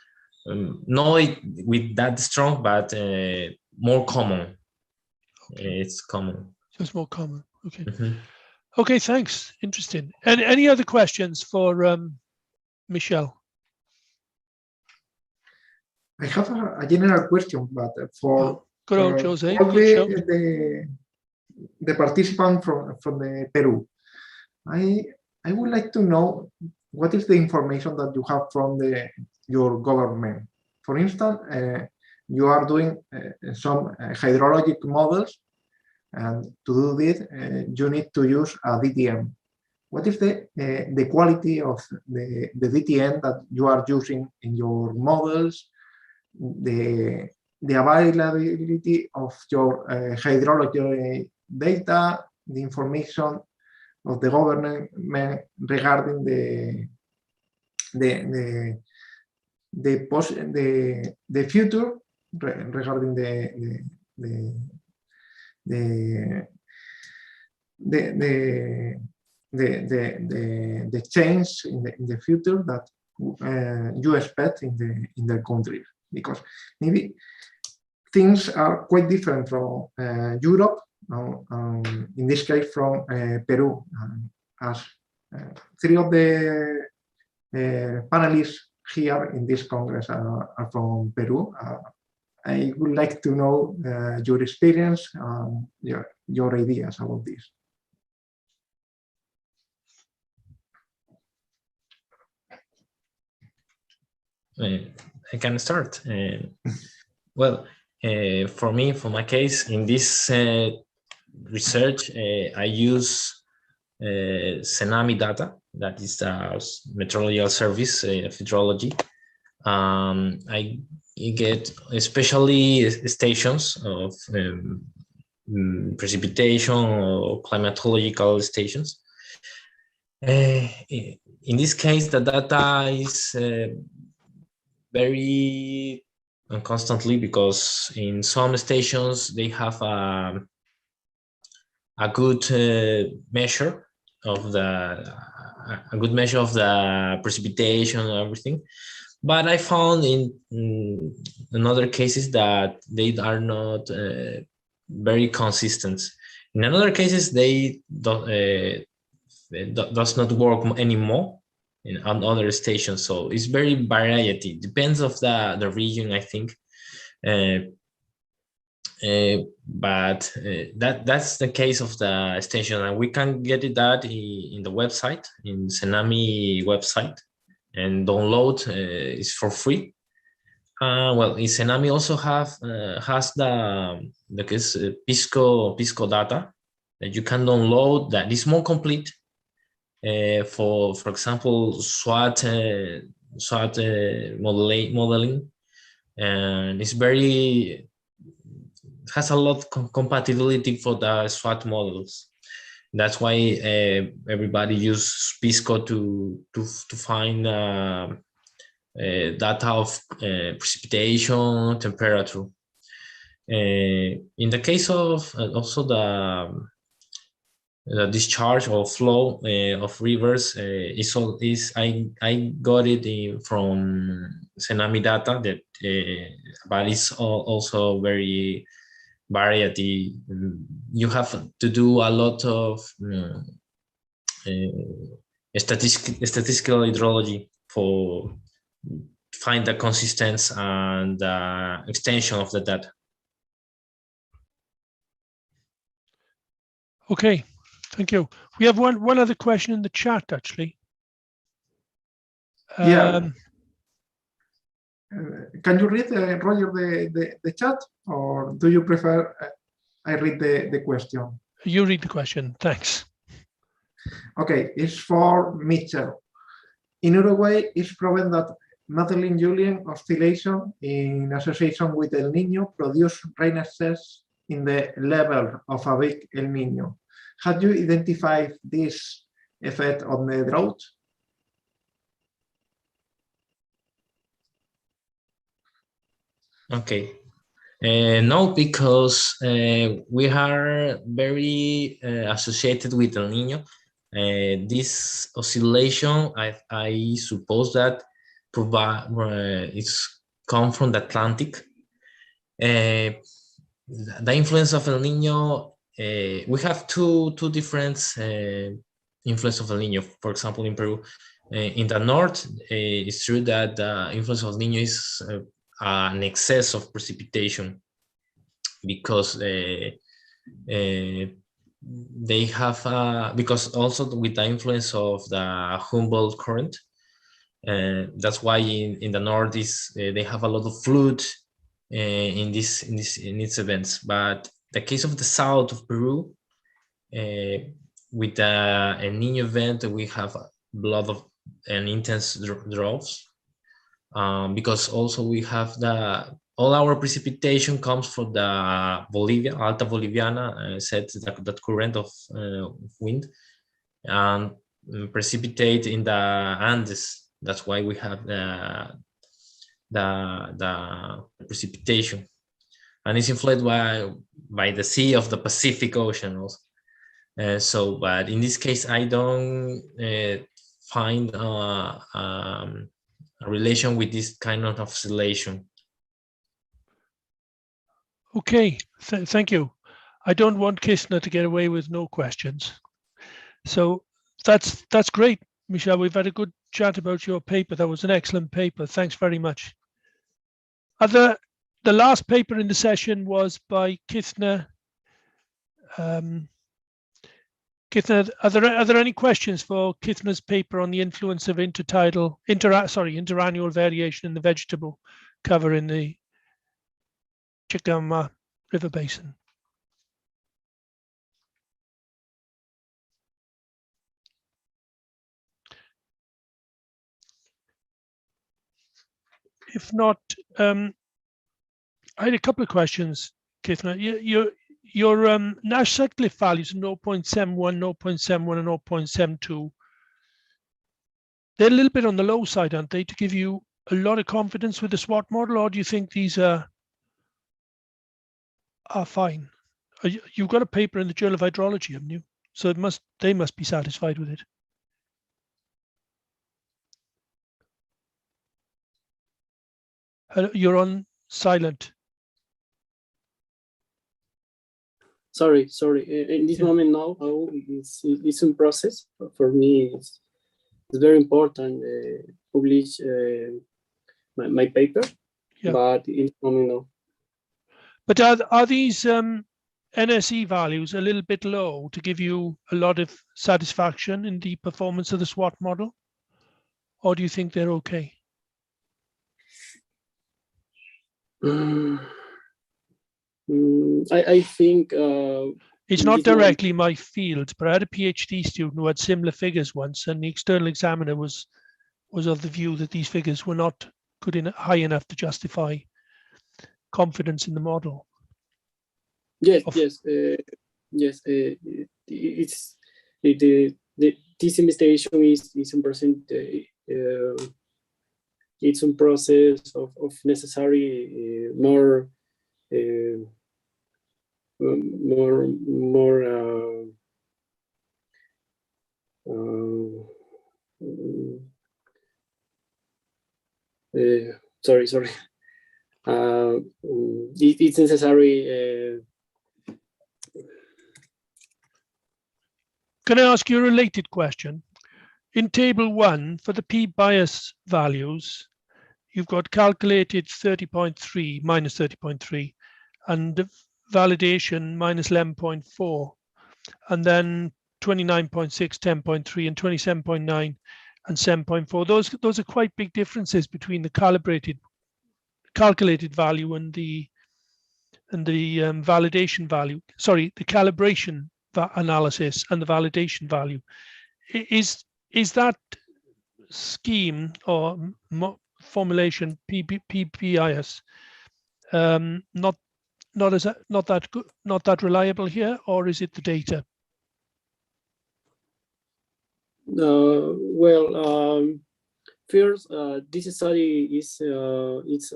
not with that strong, but more common. It's common. So it's more common. Okay. Okay, thanks. Interesting. And any other questions for Michele? I have a general question, but for good old Jose. all the participants from the Peru, I would like to know what is the information that you have from your government. For instance, you are doing some hydrologic models, and to do this, you need to use a DTM. What is the quality of the DTM that you are using in your models? The availability of your hydrology data, the information of the government regarding the future, regarding the change in the future that you expect in the country. Because maybe things are quite different from Europe, in this case from Peru. As three of the panelists here in this Congress are from Peru, I would like to know your experience, your ideas about this. I can start. Well, for my case, in this research, I use Senami data, that is the meteorological service of hydrology. I get especially stations of precipitation or climatological stations. In this case, the data is very constantly, because in some stations they have a good measure of the precipitation and everything. But I found in other cases that they are not very consistent. In other cases, they does not work anymore on other stations. So it's very variety. Depends of the region, I think. But that's the case of the station, and we can get that in the website, in Senami website, and download is for free. Well, Senami also has the case Pisco data that you can download, that is more complete. For example, SWOT modeling, and it's has a lot of compatibility for the SWOT models. That's why everybody uses Pisco to find data of precipitation, temperature. In the case of also the discharge or flow of rivers, I got it from Senami data, that but it's also very variety. You have to do a lot of statistical hydrology for find the consistency and the extension of the data. Okay, thank you. We have one other question in the chat, actually. Yeah. Can you read, Roger, the chat, or do you prefer I read the question? You read the question, thanks. Okay, it's for Michele. In Uruguay, it's proven that Madeline-Julian oscillation in association with El Niño produce rain excess in the level of a big El Nino. Have you identified this effect on the drought? Okay. No, because we are very associated with El Nino. This oscillation, I suppose that it's come from the Atlantic. The influence of El Nino, we have two different influence of El Nino. For example, in Peru, in the north, it's true that the influence of El Nino is an excess of precipitation, because they have because also with the influence of the Humboldt current, that's why in the northeast they have a lot of flood in its events. But the case of the south of Peru, with the El Niño event, we have a lot of intense droughts, because also we have all our precipitation comes from the Bolivia, Alta Boliviana, set that current of wind, and precipitate in the Andes. That's why we have the precipitation, and it's influenced by the sea of the Pacific Ocean also. So, but in this case, I don't find a relation with this kind of oscillation. Okay, thank you. I don't want Kistner to get away with no questions. So that's great, Michele. We've had a good chat about your paper. That was an excellent paper. Thanks very much. The last paper in the session was by Kistner. Kistner, are there any questions for Kistner's paper on the influence of interannual variation in the vegetable cover in the Chicama River Basin? If not, I had a couple of questions, Kistner. Your Nash Sutcliffe values are 0.71, 0.71, and 0.72. They're a little bit on the low side, aren't they, to give you a lot of confidence with the SWOT model, or do you think these are fine? You've got a paper in the Journal of Hydrology, haven't you? So they must be satisfied with it. You're on silent. Sorry. In this moment now, it's in process. For me, it's very important publish my paper, but in this moment no. But are these NSE values a little bit low to give you a lot of satisfaction in the performance of the SWOT model? Or do you think they're okay? I think it's not directly my field, but I had a PhD student who had similar figures once, and the external examiner was of the view that these figures were not high enough to justify confidence in the model. Yes. It's this investigation is in present. It's a process of necessary more sorry. It's necessary. Can I ask you a related question? In table 1, for the p-bias values, you've got calculated 30.3, minus 30.3, and the validation minus 11.4, and then 29.6, 10.3, and 27.9 and 7.4. Those are quite big differences between the calculated value and the validation value. Sorry, the calibration analysis and the validation value. Is that scheme or formulation PBIS not not that good, not that reliable here, or is it the data? First, this study is it's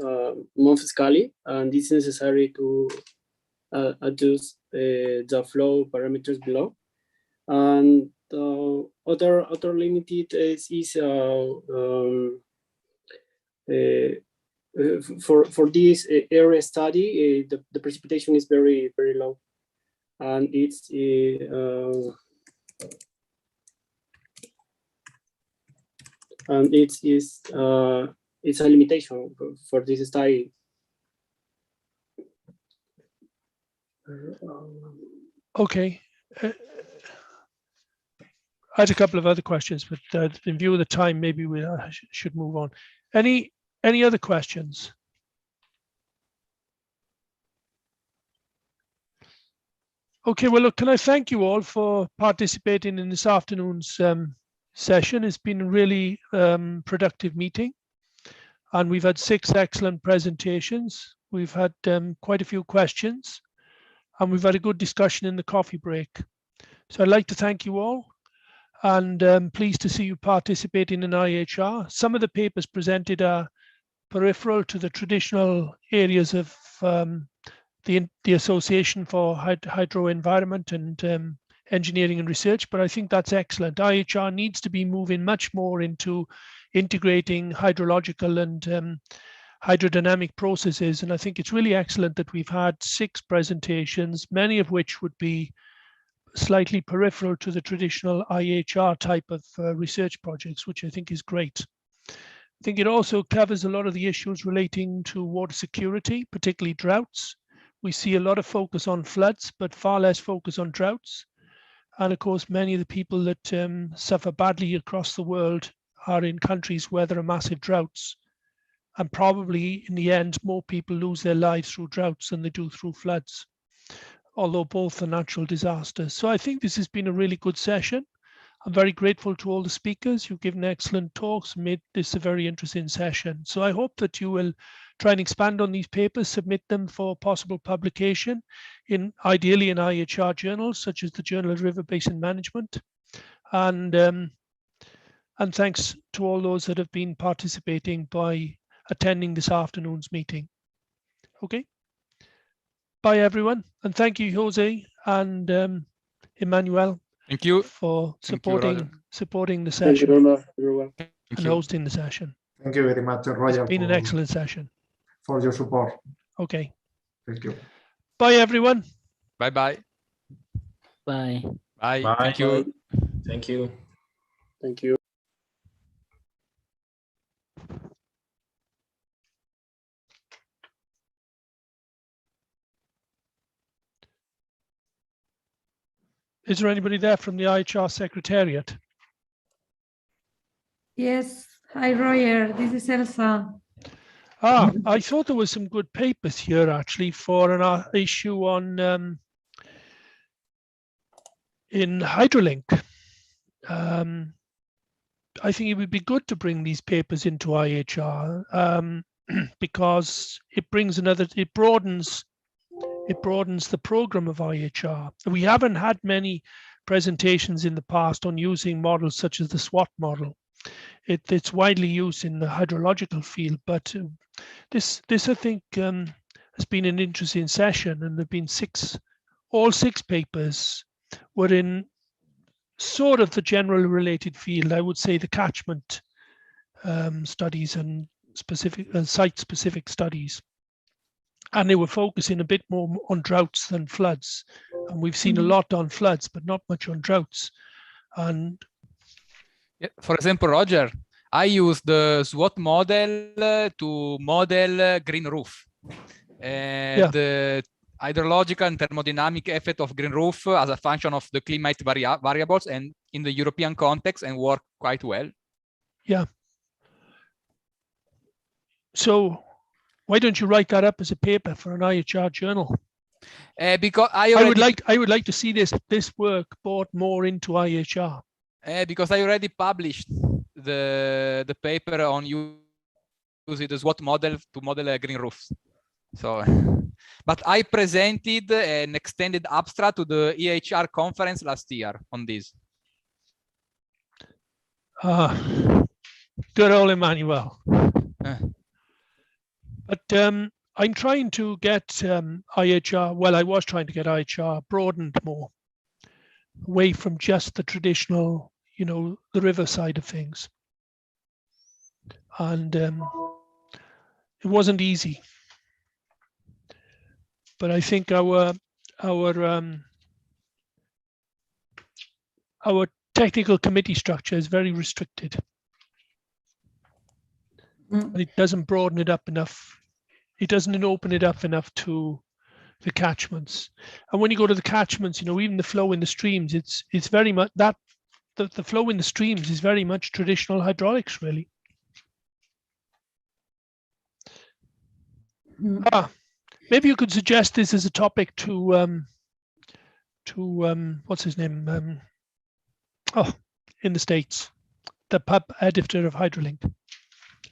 month-scale, and it's necessary to adjust the flow parameters below. And other limited is for this area study, the precipitation is very low, and it's a limitation for this study. Okay. I had a couple of other questions, but in view of the time, maybe we should move on. Any other questions? Okay, well, look, can I thank you all for participating in this afternoon's session. It's been a really productive meeting, and we've had 6 excellent presentations. We've had quite a few questions, and we've had a good discussion in the coffee break. So I'd like to thank you all, and pleased to see you participating in IAHR. Some of the papers presented are peripheral to the traditional areas of the Association for Hydro Environment and Engineering and Research, but I think that's excellent. IAHR needs to be moving much more into integrating hydrological and hydrodynamic processes, and I think it's really excellent that we've had 6 presentations, many of which would be slightly peripheral to the traditional IAHR type of research projects, which I think is great. I think it also covers a lot of the issues relating to water security, particularly droughts. We see a lot of focus on floods, but far less focus on droughts. And of course, many of the people that suffer badly across the world are in countries where there are massive droughts. And probably in the end, more people lose their lives through droughts than they do through floods, although both are natural disasters. So I think this has been a really good session. I'm very grateful to all the speakers. You've given excellent talks, made this a very interesting session. So I hope that you will try and expand on these papers, submit them for possible publication, ideally in IAHR journals, such as the Journal of River Basin Management. And thanks to all those that have been participating by attending this afternoon's meeting. Okay. Bye, everyone. And thank you, Jose and Emmanuel. Thank you for supporting the session. Thank you very much, everyone. And hosting the session. Thank you very much, Roger. It's been an excellent session. For your support. Okay. Thank you. Bye, everyone. Bye-bye. Bye. Bye. Bye. Thank you. Thank you. Thank you. Is there anybody there from the IHR Secretariat? Yes. Hi, Roger. This is Elsa. I thought there was some good papers here actually for an issue on in Hydrolink. I think it would be good to bring these papers into IHR because it broadens the program of IHR. We haven't had many presentations in the past on using models such as the SWOT model. It's widely used in the hydrological field, but this I think has been an interesting session, and there've been all six papers were in sort of the general related field. I would say the catchment studies and site-specific studies. And they were focusing a bit more on droughts than floods. And we've seen a lot on floods, but not much on droughts. And for example, Roger, I use the SWOT model to model green roof. The hydrological and thermodynamic effect of green roof as a function of the climate variables and in the European context, and work quite well. Yeah. So why don't you write that up as a paper for an IHR journal? Because I would like to see this work brought more into IHR. Because I already published the paper on using the SWOT model to model green roofs. So, but I presented an extended abstract to the IAHR conference last year on this. Good old Emmanuel. But I'm trying to get IHR, well, I was trying to get IHR broadened more away from just the traditional, you know, the river side of things. And it wasn't easy. But I think our technical committee structure is very restricted. And it doesn't broaden it up enough. It doesn't open it up enough to the catchments. And when you go to the catchments, you know, even the flow in the streams, it's very much that the flow in the streams is very much traditional hydraulics, really. Maybe you could suggest this as a topic to what's his name? In the States, the pub editor of Hydrolink.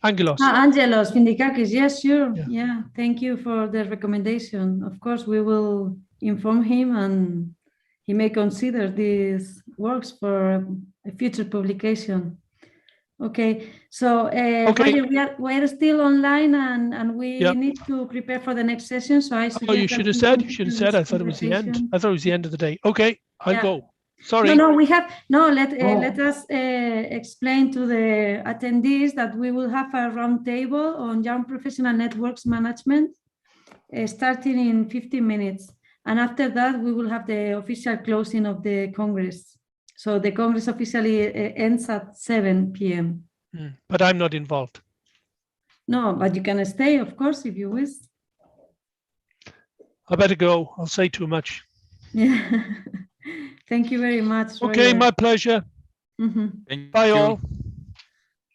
Angelos. Angelos Vindikakis, yes, sure. Yeah, thank you for the recommendation. Of course, we will inform him and he may consider these works for a future publication. Okay, so Roger, we are still online and we need to prepare for the next session. So I suggest you should have said. You should have said. I thought it was the end. I thought it was the end of the day. Okay, I'll go. Sorry. No, we have let us explain to the attendees that we will have a roundtable on young professional networks management starting in 15 minutes, and after that we will have the official closing of the Congress. So the Congress officially ends at 7 p.m. But I'm not involved. No, but you can stay, of course, if you wish. I better go. I'll say too much. Yeah. Thank you very much. Okay, Roger. my pleasure. Bye all.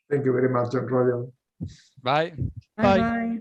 Thank you very much, Roger. Bye. Bye.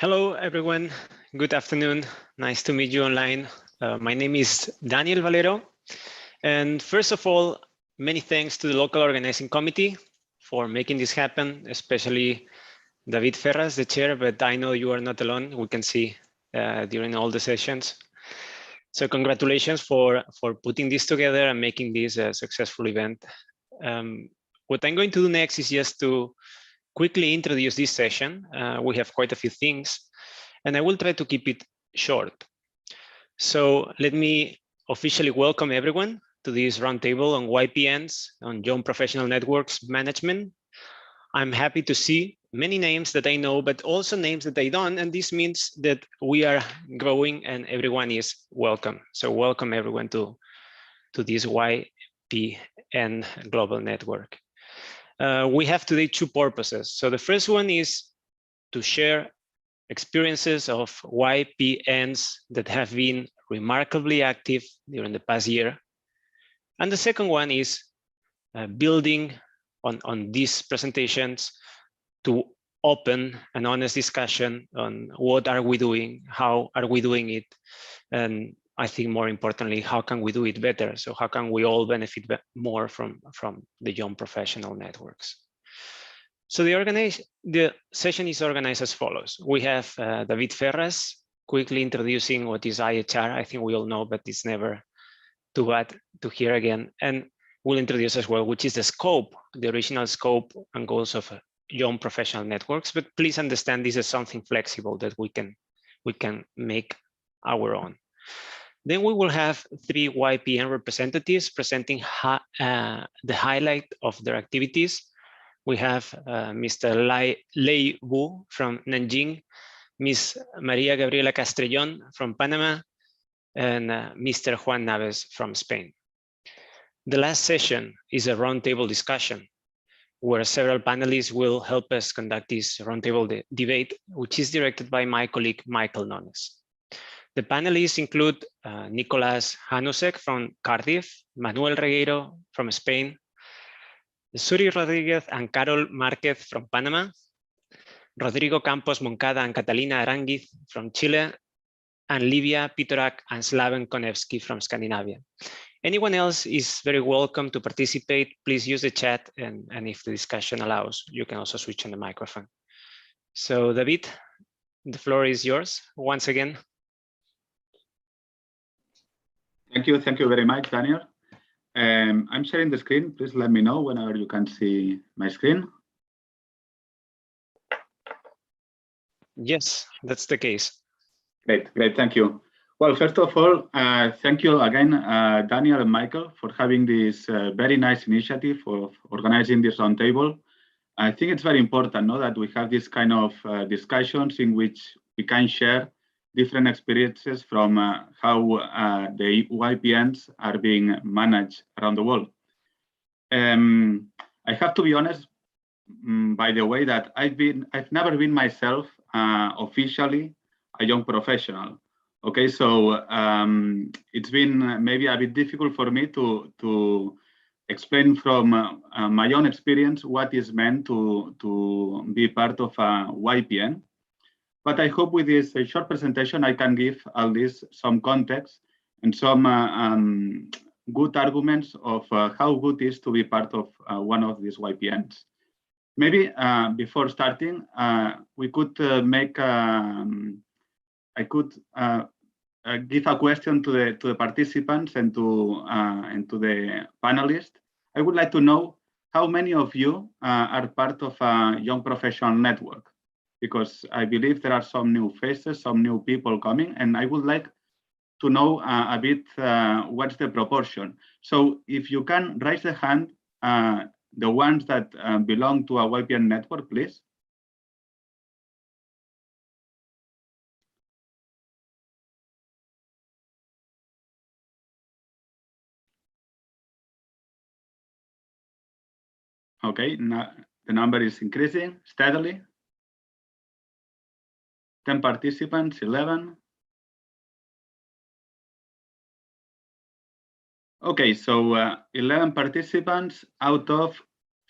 Hello, everyone. Good afternoon. Nice to meet you online. My name is Daniel Valero. And first of all, many thanks to the local organizing committee for making this happen, especially David Ferraz, the chair, but I know you are not alone. We can see during all the sessions. So congratulations for putting this together and making this a successful event. What I'm going to do next is just to quickly introduce this session. We have quite a few things, and I will try to keep it short. So let me officially welcome everyone to this roundtable on YPNs, on Young Professional Networks Management. I'm happy to see many names that I know, but also names that I don't, and this means that we are growing and everyone is welcome. So welcome everyone to this YPN Global Network. We have today two purposes. So the first one is to share experiences of YPNs that have been remarkably active during the past year. And the second one is building on these presentations to open an honest discussion on what are we doing, how are we doing it, and I think more importantly, how can we do it better? So how can we all benefit more from the young professional networks? So the session is organized as follows. We have David Ferraz quickly introducing what is IAHR. I think we all know, but it's never too bad to hear again. And we'll introduce as well, which is the scope, the original scope and goals of young professional networks. But please understand this is something flexible that we can make our own. Then we will have three YPN representatives presenting the highlight of their activities. We have Mr. Lei Wu from Nanjing, Ms. Maria Gabriela Castrellón from Panama, and Mr. Juan Naves from Spain. The last session is a roundtable discussion where several panelists will help us conduct this roundtable debate, which is directed by my colleague, Michael Nones. The panelists include Nicolas Hanusek from Cardiff, Manuel Regueiro from Spain, Suri Rodriguez and Carol Marquez from Panama, Rodrigo Campos Moncada and Catalina Aranguiz from Chile, and Livia Pitorak and Slaven Konevsky from Scandinavia. Anyone else is very welcome to participate. Please use the chat, and if the discussion allows, you can also switch on the microphone. So David, the floor is yours once again. Thank you very much, Daniel. I'm sharing the screen. Please let me know whenever you can see my screen. Yes, that's the case. Great, thank you. Well, first of all, thank you again, Daniel and Michael, for having this very nice initiative of organizing this roundtable. I think it's very important, that we have this kind of discussions in which we can share different experiences from how the YPNs are being managed around the world. I have to be honest, by the way, that I've never been myself officially a young professional. Okay, so it's been maybe a bit difficult for me to explain from my own experience what is meant to be part of a YPN. But I hope with this short presentation, I can give at least some context and some good arguments of how good it is to be part of one of these YPNs. Maybe before starting, we could I could give a question to the participants and to the panelists. I would like to know how many of you are part of a young professional network, because I believe there are some new faces, some new people coming, and I would like to know a bit what's the proportion. So if you can raise the hand, the ones that belong to a YPN network, please. Okay, now the number is increasing steadily. 10 participants, 11. Okay, so 11 participants out of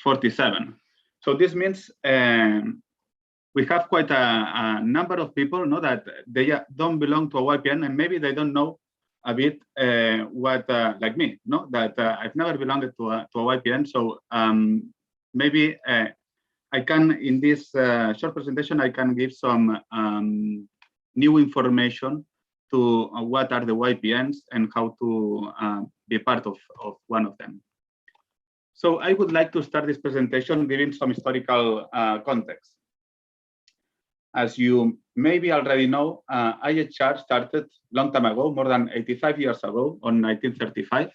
47. So this means we have quite a number of people that they don't belong to a YPN, and maybe they don't know a bit what, like me, that I've never belonged to a YPN. So maybe I can, in this short presentation, I can give some new information to what are the YPNs and how to be part of one of them. So I would like to start this presentation giving some historical context. As you maybe already know, IAHR started long time ago, more than 85 years ago, on 1935.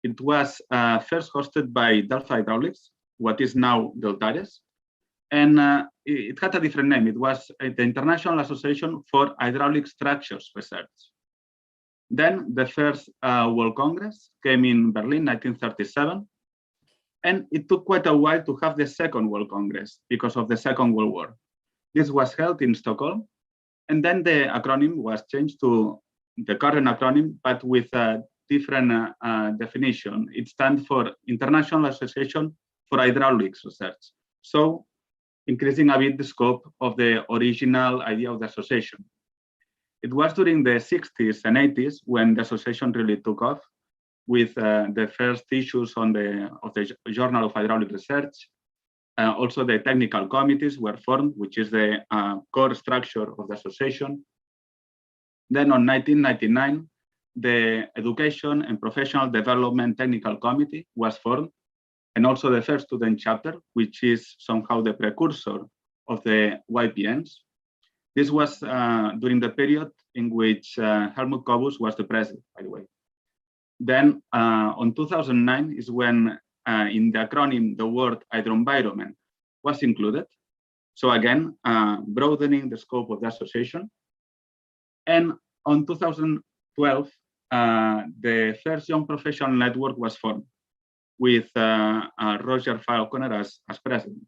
It was first hosted by Delta Hydraulics, what is now Deltares, and it had a different name. It was the International Association for Hydraulic Structures Research. Then the first World Congress came in Berlin, 1937, and it took quite a while to have the second World Congress because of the Second World War. This was held in Stockholm, and then the acronym was changed to the current acronym, but with a different definition. It stands for International Association for Hydraulics Research. So increasing a bit the scope of the original idea of the association. It was during the 60s and 80s when the association really took off, with the first issues of the Journal of Hydraulic Research. Also, the technical committees were formed, which is the core structure of the association. Then on 1999, the Education and Professional Development Technical Committee was formed, and also the first student chapter, which is somehow the precursor of the YPNs. This was during the period in which Helmut Kobus was the president, by the way. Then on 2009 is when in the acronym, the word hydroenvironment was included. So again, broadening the scope of the association. And on 2012, the first young professional network was formed with Roger Falconer as president.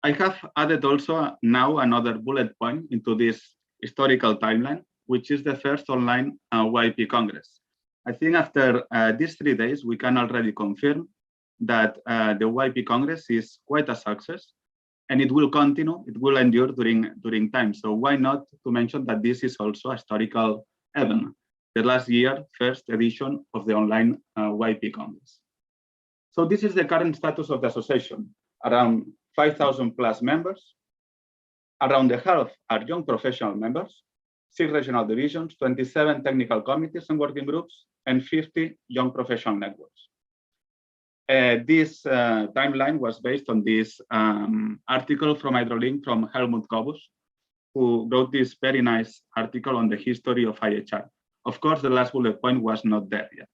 I have added also now another bullet point into this historical timeline, which is the first online YP Congress. I think after these 3 days, we can already confirm that the YP Congress is quite a success, and it will continue, it will endure during time. So why not to mention that this is also a historical event, the last year, first edition of the online YP Congress. So this is the current status of the association. Around 5,000 plus members. Around the half are young professional members, 6 regional divisions, 27 technical committees and working groups, and 50 young professional networks. This timeline was based on this article from Hydrolink from Helmut Kobus, who wrote this very nice article on the history of IAHR. Of course, the last bullet point was not there yet.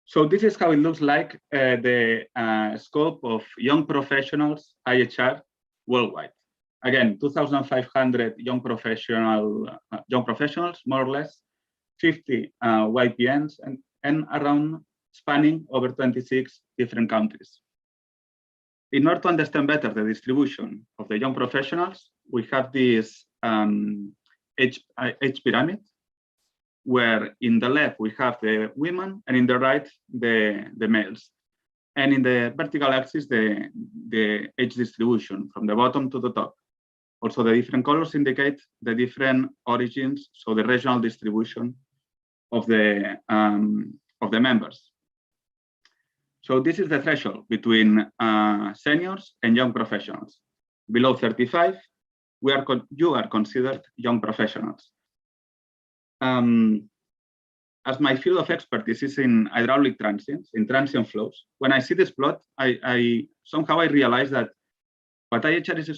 So this is how it looks like the scope of young professionals IAHR worldwide. Again, 2,500 young professionals, more or less, 50 YPNs, and around spanning over 26 different countries. In order to understand better the distribution of the young professionals, we have this age pyramid, where in the left we have the women and in the right the males. And in the vertical axis, the age distribution from the bottom to the top. Also, the different colors indicate the different origins, so the regional distribution of the members. So this is the threshold between seniors and young professionals. Below 35, you are considered young professionals. As my field of expertise is in hydraulic transients, in transient flows, when I see this plot, I somehow realize that what IAHR is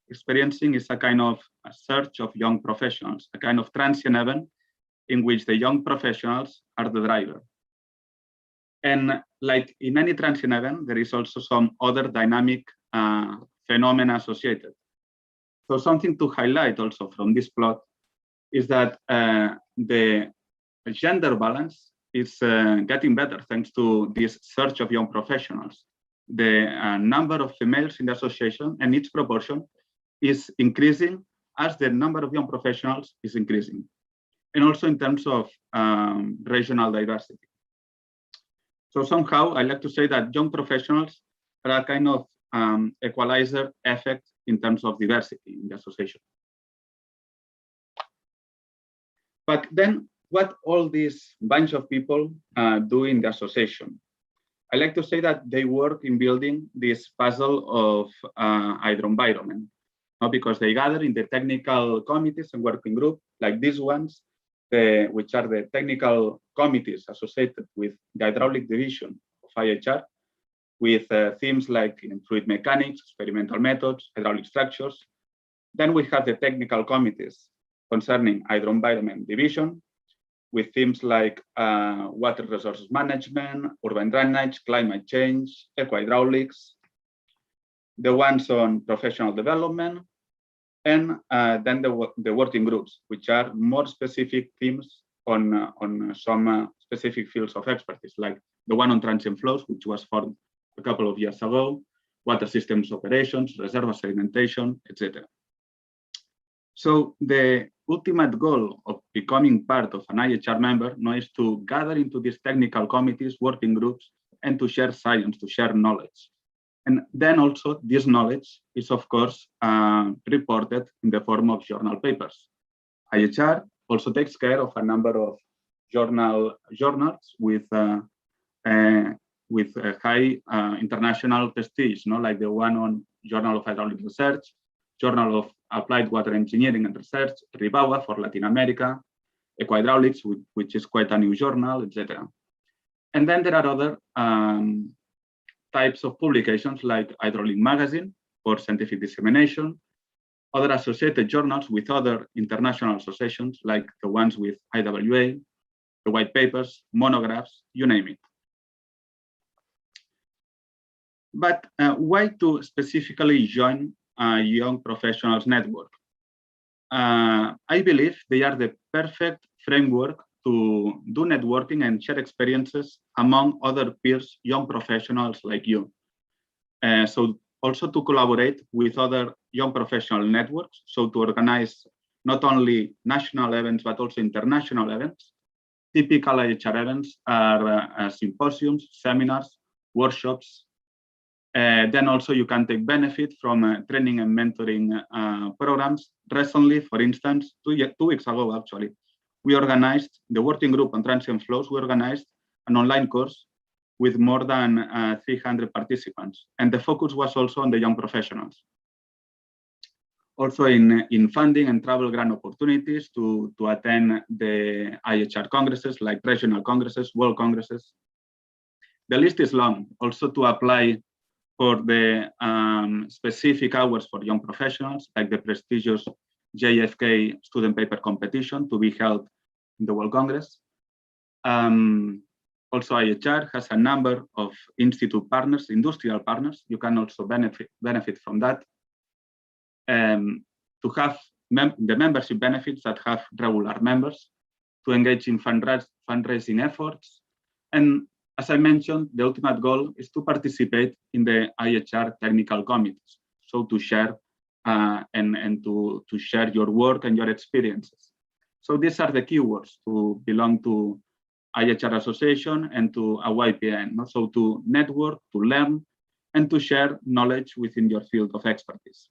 experiencing is a kind of a search of young professionals, a kind of transient event in which the young professionals are the driver. And like in any transient event, there is also some other dynamic phenomena associated. So something to highlight also from this plot is that the gender balance is getting better thanks to this search of young professionals. The number of females in the association and its proportion is increasing as the number of young professionals is increasing. And also in terms of regional diversity. So somehow I like to say that young professionals are a kind of equalizer effect in terms of diversity in the association. But then what all this bunch of people do in the association? I like to say that they work in building this puzzle of hydro environment, because they gather in the technical committees and working group like these ones, which are the technical committees associated with the hydraulic division of IAHR, with themes like fluid mechanics, experimental methods, hydraulic structures. Then we have the technical committees concerning hydro environment division, with themes like water resources management, urban drainage, climate change, eco-hydraulics, the ones on professional development, and then the working groups, which are more specific themes on some specific fields of expertise, like the one on transient flows, which was formed a couple of years ago, water systems operations, reservoir sedimentation, etc. So the ultimate goal of becoming part of an IAHR member is to gather into these technical committees, working groups, and to share science, to share knowledge. And then also this knowledge is, of course, reported in the form of journal papers. IAHR also takes care of a number of journals with high international prestige, like the one on Journal of Hydraulic Research, Journal of Applied Water Engineering and Research, RIBAWA for Latin America, Eco-Hydraulics, which is quite a new journal, etc. And then there are other types of publications like Hydraulic Magazine for scientific dissemination, other associated journals with other international associations like the ones with IWA, the white papers, monographs, you name it. But why to specifically join a young professionals network? I believe they are the perfect framework to do networking and share experiences among other peers, young professionals like you. So also to collaborate with other young professional networks, so to organize not only national events, but also international events. Typical IHR events are symposiums, seminars, workshops. Then also you can take benefit from training and mentoring programs. Recently, for instance, 2 weeks ago, actually, we organized the working group on transient flows. We organized an online course with more than 300 participants. And the focus was also on the young professionals. Also in funding and travel grant opportunities to attend the IHR congresses, like regional congresses, world congresses. The list is long. Also to apply for the specific hours for young professionals, like the prestigious JFK student paper competition to be held in the World Congress. Also, IHR has a number of institute partners, industrial partners. You can also benefit from that. To have the membership benefits that have regular members, to engage in fundraising efforts. And as I mentioned, the ultimate goal is to participate in the IHR technical committees. So to share and to share your work and your experiences. So these are the keywords to belong to IHR association and to a YPN. So to network, to learn, and to share knowledge within your field of expertise.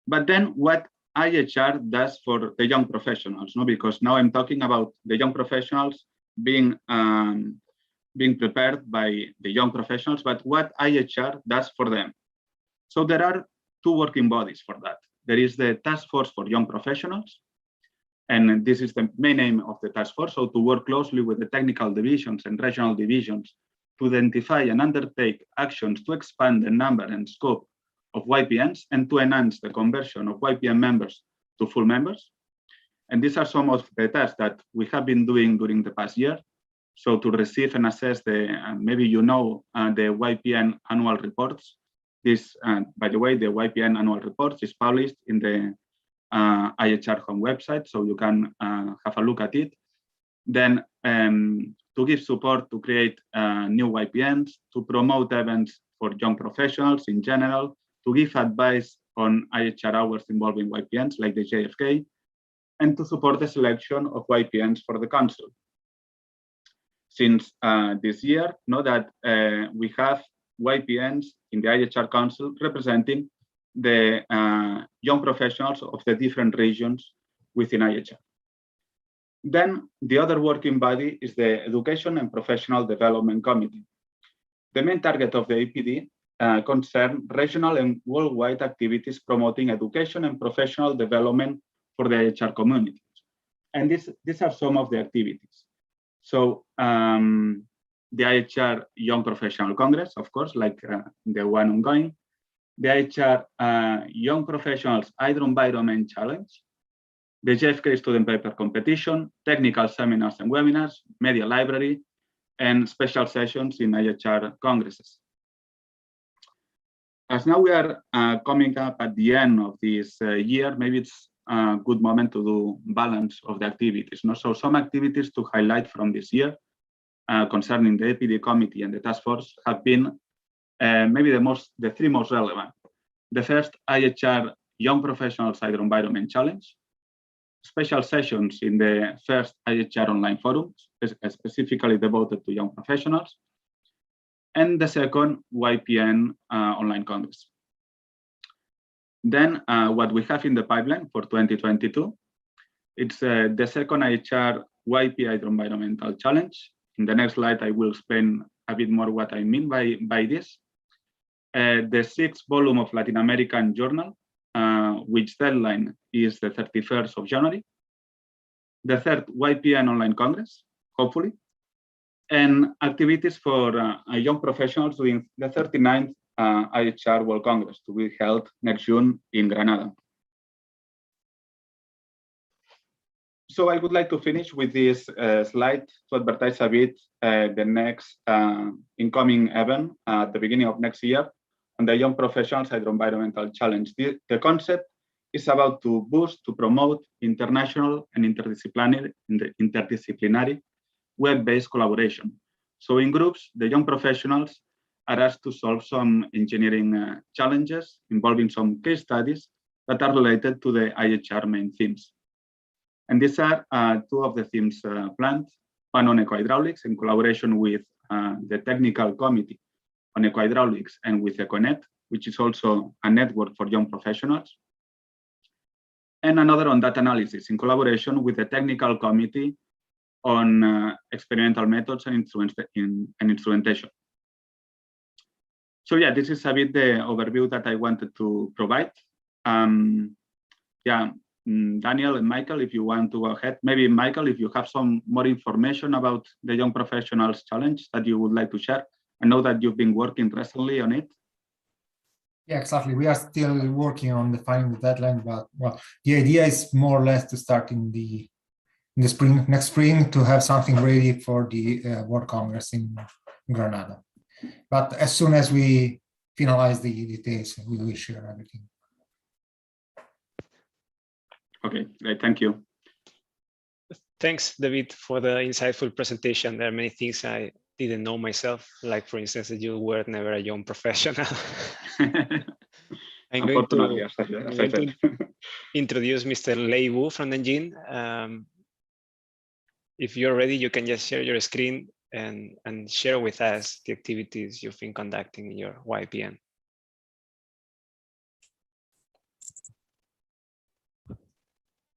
But then what IHR does for the young professionals, because now I'm talking about the young professionals being prepared by the young professionals, but what IHR does for them. So there are 2 working bodies for that. There is the Task Force for Young Professionals, and this is the main aim of the task force, so to work closely with the technical divisions and regional divisions to identify and undertake actions to expand the number and scope of YPNs and to enhance the conversion of YPN members to full members. And these are some of the tasks that we have been doing during the past year. So to receive and assess the, maybe you know, the YPN annual reports. This, by the way, the YPN annual reports is published in the IHR home website, so you can have a look at it. Then to give support to create new YPNs, to promote events for young professionals in general, to give advice on IHR hours involving YPNs like the JFK, and to support the selection of YPNs for the council. Since this year, know that we have YPNs in the IHR Council representing the young professionals of the different regions within IHR. Then the other working body is the Education and Professional Development Committee. The main target of the APD concern regional and worldwide activities promoting education and professional development for the IHR communities. And these are some of the activities. So the IHR Young Professional Congress, of course, like the one ongoing, the IHR Young Professionals Hydro-Environment Challenge, the JFK Student Paper Competition, technical seminars and webinars, media library, and special sessions in IHR congresses. As now we are coming up at the end of this year, maybe it's a good moment to do balance of the activities. So some activities to highlight from this year concerning the APD committee and the task force have been maybe the 3 most relevant. The first, IHR Young Professionals Hydro-Environment Challenge, special sessions in the first IHR online forums, specifically devoted to young professionals, and the second YPN online congress. Then what we have in the pipeline for 2022, it's the second IHR YP Hydro-Environmental Challenge. In the next slide, I will explain a bit more what I mean by this. The 6th volume of Latin American Journal, which deadline is the 31st of January. The 3rd YPN Online Congress, hopefully. And activities for young professionals doing the 39th IHR World Congress to be held next June in Granada. So I would like to finish with this slide to advertise a bit the next incoming event at the beginning of next year on the Young Professionals Hydro-Environmental Challenge. The concept is about to boost, to promote international and interdisciplinary web-based collaboration. So in groups, the young professionals are asked to solve some engineering challenges involving some case studies that are related to the IAHR main themes. And these are two of the themes planned, one on ecohydraulics in collaboration with the technical committee on ecohydraulics and with EcoNet, which is also a network for young professionals. And another on data analysis in collaboration with the technical committee on experimental methods and instrumentation. So yeah, this is a bit the overview that I wanted to provide. Daniel and Michael, if you want to go ahead. Maybe Michael, if you have some more information about the Young Professionals Challenge that you would like to share. I know that you've been working recently on it. Yeah, exactly. We are still working on defining the deadline, but well, the idea is more or less to start in the spring, next spring, to have something ready for the World Congress in Granada. But as soon as we finalize the details, we will share everything. Okay, great, thank you. Thanks, David, for the insightful presentation. There are many things I didn't know myself, like for instance, that you were never a young professional. I'm going to introduce Mr. Lei Wu from Nanjing. If you're ready, you can just share your screen and share with us the activities you've been conducting in your YPN.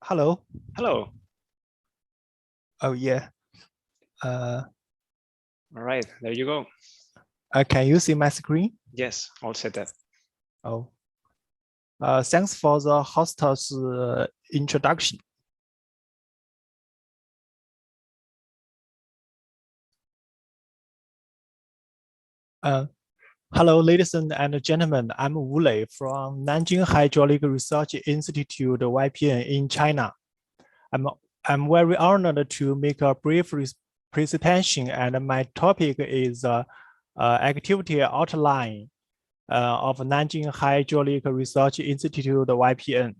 Hello. Hello. Oh, yeah. All right, there you go. Can you see my screen? Yes, all set up. Oh. Thanks for the host's introduction. Hello, ladies and gentlemen. I'm Wu Lei from Nanjing Hydraulic Research Institute, YPN, in China. I'm very honored to make a brief presentation, and my topic is activity outline of Nanjing Hydraulic Research Institute, YPN.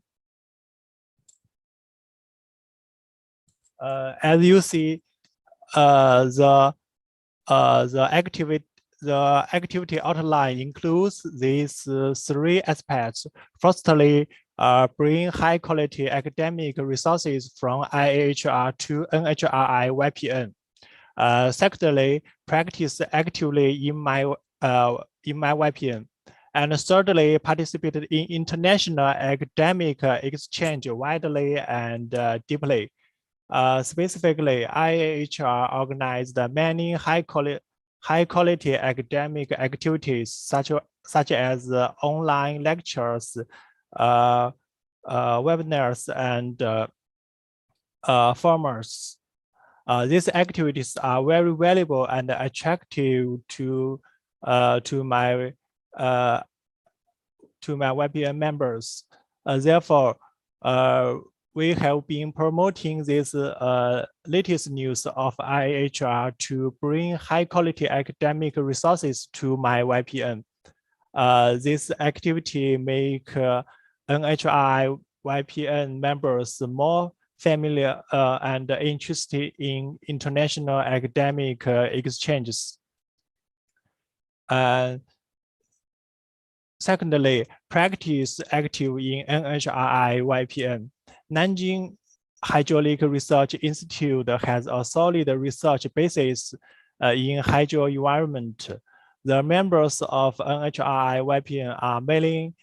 As you see, the activity outline includes these three aspects. Firstly, bring high quality academic resources from IAHR to NHRI YPN. Secondly, practice actively in my YPN. And thirdly, participated in international academic exchange widely and deeply. Specifically, IAHR organized many high quality academic activities such as online lectures, webinars, and formats. These activities are very valuable and attractive to my YPN members. Therefore, we have been promoting this latest news of IAHR to bring high quality academic resources to my YPN. This activity make NHRI YPN members more familiar and interested in international academic exchanges. Secondly, practice active in NHRI YPN. Nanjing Hydraulic Research Institute has a solid research basis in hydro environment. The members of NHRI YPN are mainly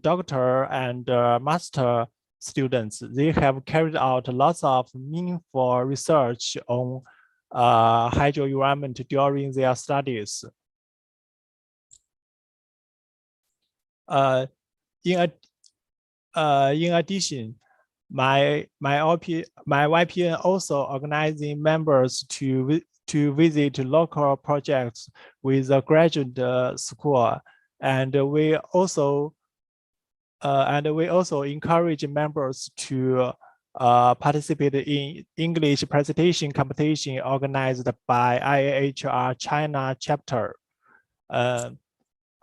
doctor and master students. They have carried out lots of meaningful research on hydro environment during their studies. In addition, my YPN also organizing members to visit local projects with a graduate school, and we also encourage members to participate in English presentation competition organized by IAHR China chapter.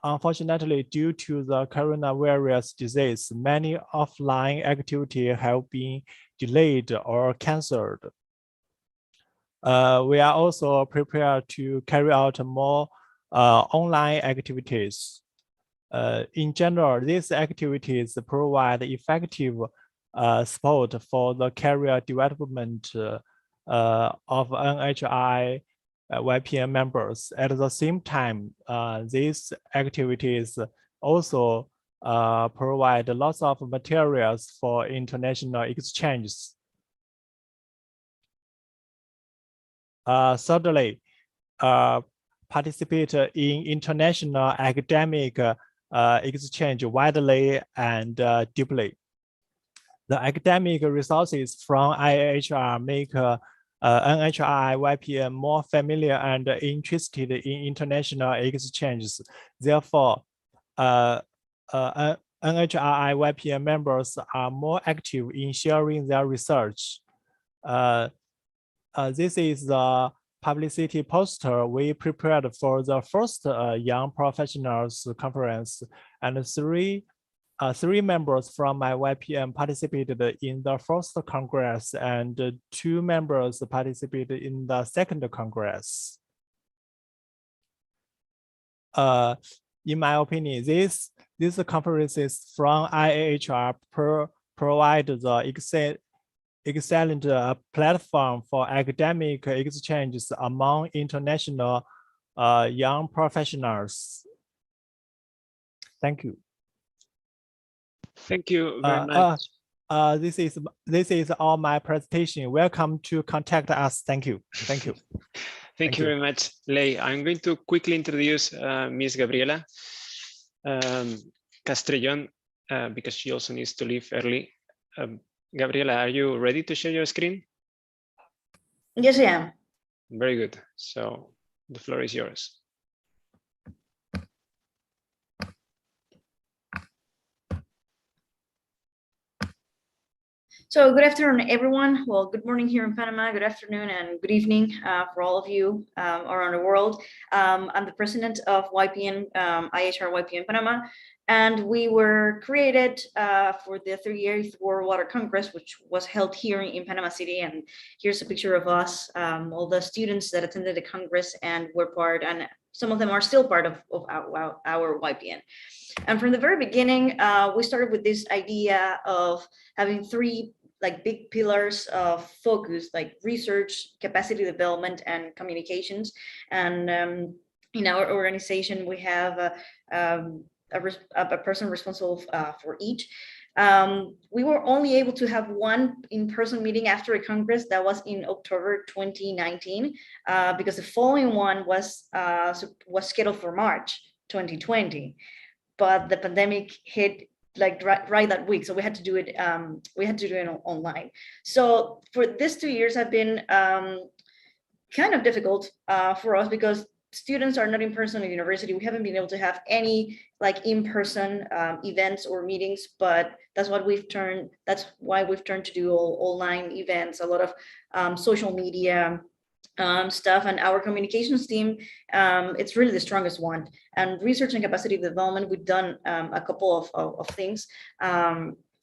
Unfortunately, due to the coronavirus disease, many offline activities have been delayed or canceled. We are also prepared to carry out more online activities. In general, these activities provide effective support for the career development of NHRI YPN members. At the same time, these activities also provide lots of materials for international exchanges. Thirdly, participate in international academic exchange widely and deeply. The academic resources from IAHR make NHRI YPN more familiar and interested in international exchanges. Therefore, NHRI YPN members are more active in sharing their research. This is the publicity poster we prepared for the first Young Professionals Conference, and three members from my YPN participated in the first Congress, and 2 members participated in the second Congress. In my opinion, these conferences from IAHR provide the excellent platform for academic exchanges among international young professionals. Thank you. Thank you very much. This is all my presentation. Welcome to contact us. Thank you. Thank you. Thank you very much, Lei. I'm going to quickly introduce Ms. Gabriela Castrellón because she also needs to leave early. Gabriela, are you ready to share your screen? Yes, I am. Very good. So the floor is yours. So good afternoon, everyone. Well, good morning here in Panama, good afternoon and good evening for all of you around the world. I'm the president of YPN, IAHR YPN Panama, and we were created for the 38th World Water Congress, which was held here in Panama City. And here's a picture of us, all the students that attended the Congress and were part, and some of them are still part of our YPN. And from the very beginning, we started with this idea of having 3 big pillars of focus, like research, capacity development, and communications. And in our organization, we have a person responsible for each. We were only able to have 1 in-person meeting after a Congress. That was in October 2019, because the following one was scheduled for March 2020, but the pandemic hit right that week, so we had to do it. Online. So for these 2 years have been kind of difficult for us because students are not in person at university. We haven't been able to have any in-person events or meetings, but that's why we've turned to do all online events, a lot of social media stuff, and our communications team, it's really the strongest one. And research and capacity development, we've done a couple of things.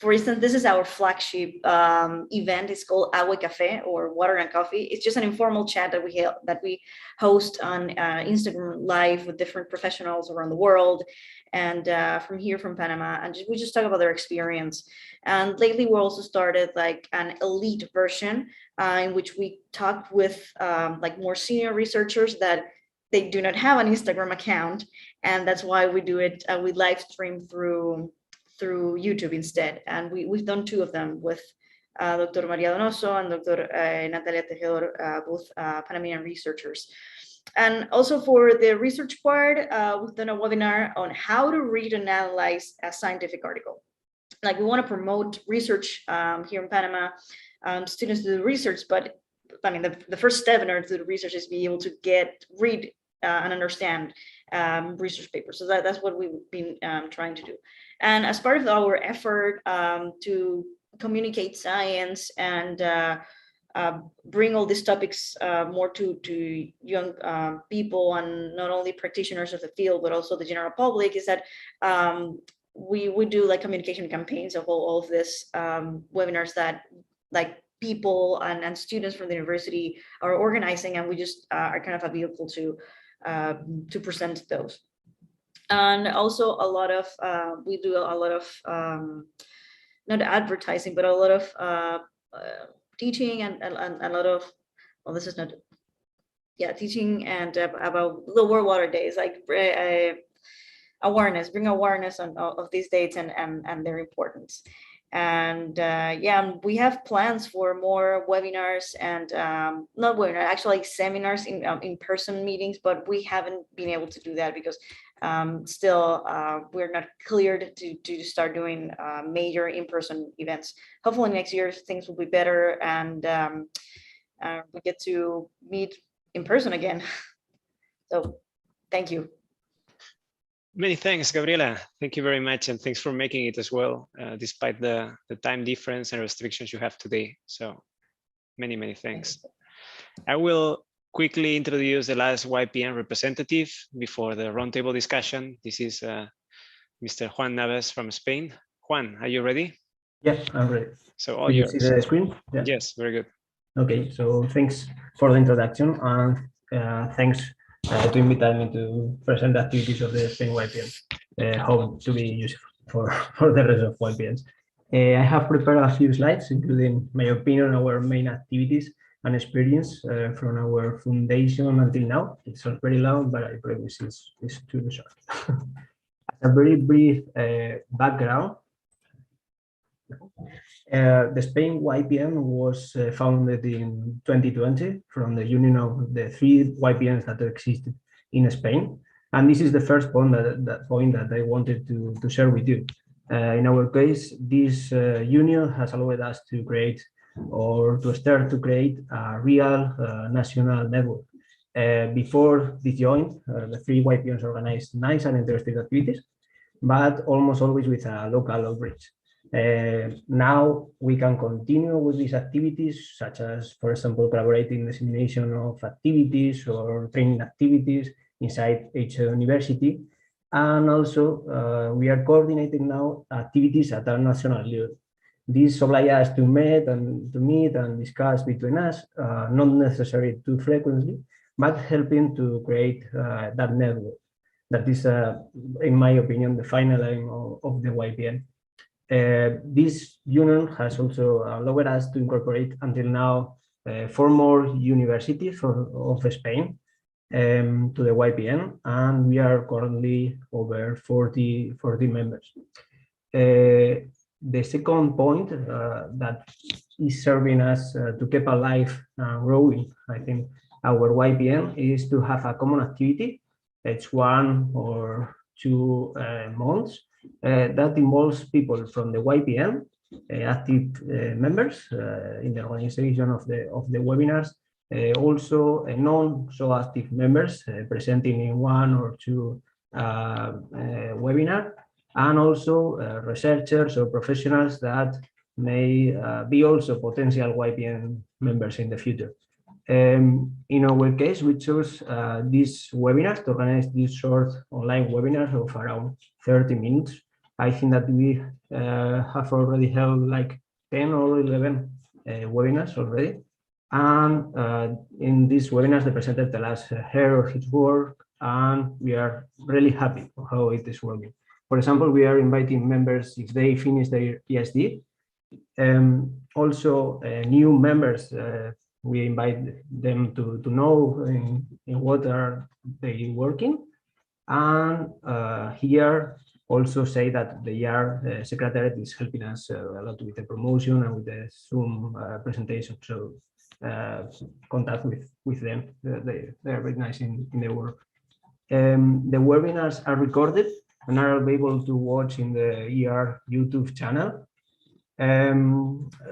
For instance, this is our flagship event. It's called Agua y Café, or Water and Coffee. It's just an informal chat that we host on Instagram Live with different professionals around the world, and from Panama, and we just talk about their experience. And lately, we also started an elite version in which we talk with more senior researchers that they do not have an Instagram account, and that's why we do it. We live stream through YouTube instead, and we've done 2 of them with Dr. Maria Donoso and Dr. Natalia Tejedor, both Panamanian researchers. And also for the research part, we've done a webinar on how to read and analyze a scientific article. We want to promote research here in Panama. Students do the research, but I mean, the first step in order to do the research is be able to read and understand research papers. So that's what we've been trying to do. And as part of our effort to communicate science and bring all these topics more to young people, and not only practitioners of the field, but also the general public, is that we do communication campaigns of all of this webinars that people and students from the university are organizing, and we just are kind of a vehicle to to present those. And also a lot of, we do a lot of, not advertising, but a lot of teaching and a lot of, well, this is not, yeah, teaching and about the World Water Days, like awareness, bring awareness of these dates and their importance. And yeah, we have plans for more webinars and not webinars, actually seminars, in-person meetings, but we haven't been able to do that because still we're not cleared to start doing major in-person events. Hopefully next year things will be better and we get to meet in person again. So thank you. Many thanks, Gabriela. Thank you very much, and thanks for making it as well, despite the time difference and restrictions you have today. So many thanks. I will quickly introduce the last YPN representative before the roundtable discussion. This is Mr. Juan Navas from Spain. Juan, are you ready? Yes, I'm ready. So all Can you yours. see the screen? Yeah. Yes, very good. Okay, so thanks for the introduction and thanks to invite me to present the activities of the Spain YPN. Hope to be useful for the rest of YPNs. I have prepared a few slides, including my opinion on our main activities and experience from our foundation until now. It's not very long, but I promise it's too short. As a very brief background, the Spain YPN was founded in 2020 from the union of the 3 YPNs that existed in Spain. And this is the first point that I wanted to share with you. In our case, this union has allowed us to create or to start to create a real national network. Before this join, the 3 YPNs organized nice and interesting activities, but almost always with a local outreach. Now we can continue with these activities, such as, for example, collaborating dissemination of activities or training activities inside each university. And also we are coordinating now activities at a national level. This allows us to meet and discuss between us, not necessarily too frequently, but helping to create that network. That is, in my opinion, the final aim of the YPN. This union has also allowed us to incorporate until now 4 more universities of Spain to the YPN, and we are currently over 40 members. The second point that is serving us to keep alive and growing, I think, our YPN is to have a common activity. It's 1 or 2 months that involves people from the YPN, active members in the organization of the webinars, also non-so-active members presenting in 1 or 2 webinar, and also researchers or professionals that may be also potential YPN members in the future. In our case, we chose these webinars to organize these short online webinars of around 30 minutes. I think that we have already held like 10 or 11 webinars already. And in these webinars, the presenter tells us her or his work, and we are really happy how it is working. For example, we are inviting members if they finish their PhD. Also, new members, we invite them to know in what are they working. And here also say that the IAHR secretariat is helping us a lot with the promotion and with the Zoom presentation. So contact with them. They are very nice in their work. The webinars are recorded and are available to watch in the IAHR YouTube channel.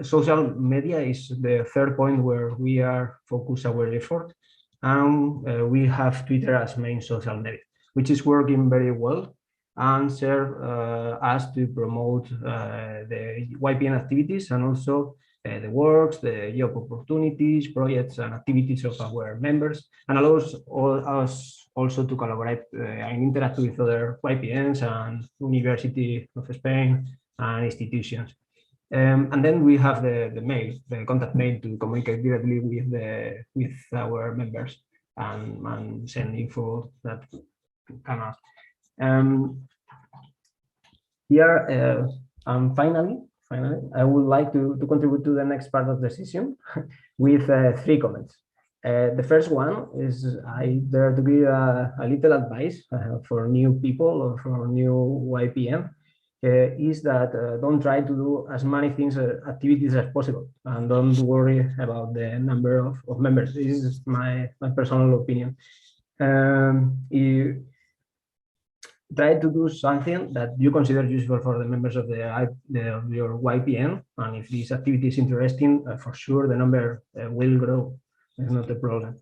Social media is the third point where we are focused our effort, and we have Twitter as main social media, which is working very well and serve us to promote the YPN activities and also the works, the job opportunities, projects and activities of our members, and allows us also to collaborate and interact with other YPNs and University of Spain and institutions. And then we have the mail, the contact mail to communicate directly with our members. and send info that can ask. Here, and finally, I would like to contribute to the next part of the session with 3 comments. The first one is I dare to give a little advice for new people or for new YPN, is that don't try to do as many things, activities as possible, and don't worry about the number of members. This is my personal opinion. You try to do something that you consider useful for the members of your YPN, and if this activity is interesting, for sure the number will grow. It's not a problem.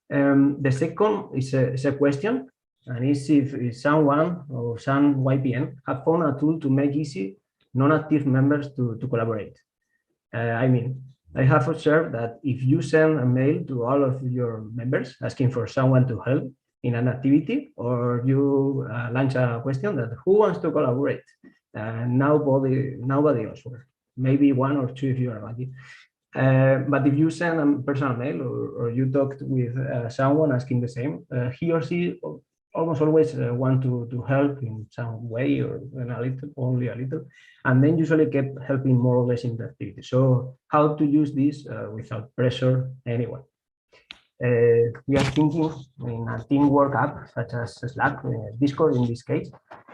The second is a question, and is if someone or some YPN have found a tool to make easy non-active members to collaborate. I mean, I have observed that if you send a mail to all of your members asking for someone to help in an activity, or you launch a question that who wants to collaborate, nobody answers. Maybe 1 or 2 if you are lucky. But if you send a personal mail or you talked with someone asking the same, he or she almost always want to help in some way, or only a little, and then usually kept helping more or less in the activity. So how to use this without pressure anyone? We are thinking in a teamwork app such as Slack, Discord in this case.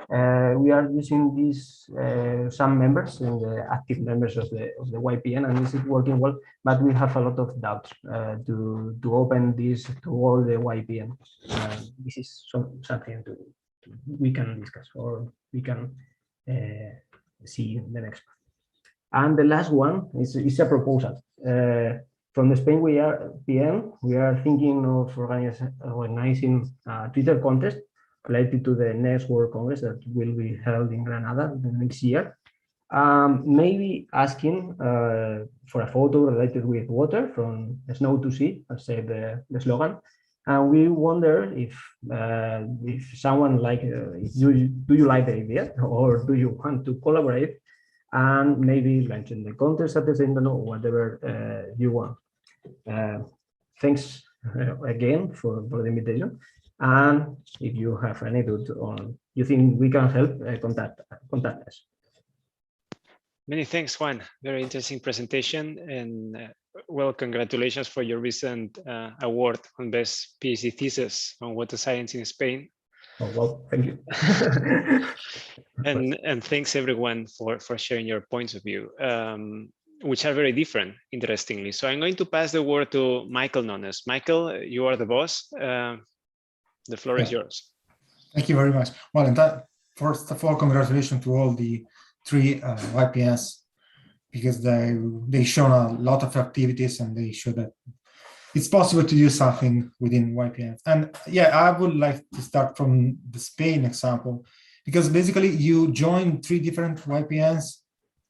We are using these some members in the active members of the YPN, and this is working well, but we have a lot of doubts to open this to all the YPN. This is something we can discuss, or we can see in the next one. And the last one is a proposal. From the Spain YPN, we are thinking of organizing a Twitter contest related to the next World Congress that will be held in Granada the next year. Maybe asking for a photo related with water, from snow to sea, as said the slogan. And we wonder if someone do you like the idea, or do you want to collaborate, and maybe launching the contest at the same time, or whatever you want. Thanks again for the invitation. And if you have any doubt on you think we can help, contact us. Many thanks, Juan. Very interesting presentation, and well, congratulations for your recent award on Best PhD Thesis on Water Science in Spain. Oh, well, thank you. and thanks everyone for sharing your points of view, which are very different, interestingly. So I'm going to pass the word to Michael Nones. Michael, you are the boss. The floor is yours. Thank you very much. Well, and first of all, congratulations to all the 3 YPNs, because they shown a lot of activities, and they show that it's possible to do something within YPN. And yeah, I would like to start from the Spain example, because basically you join 3 different YPNs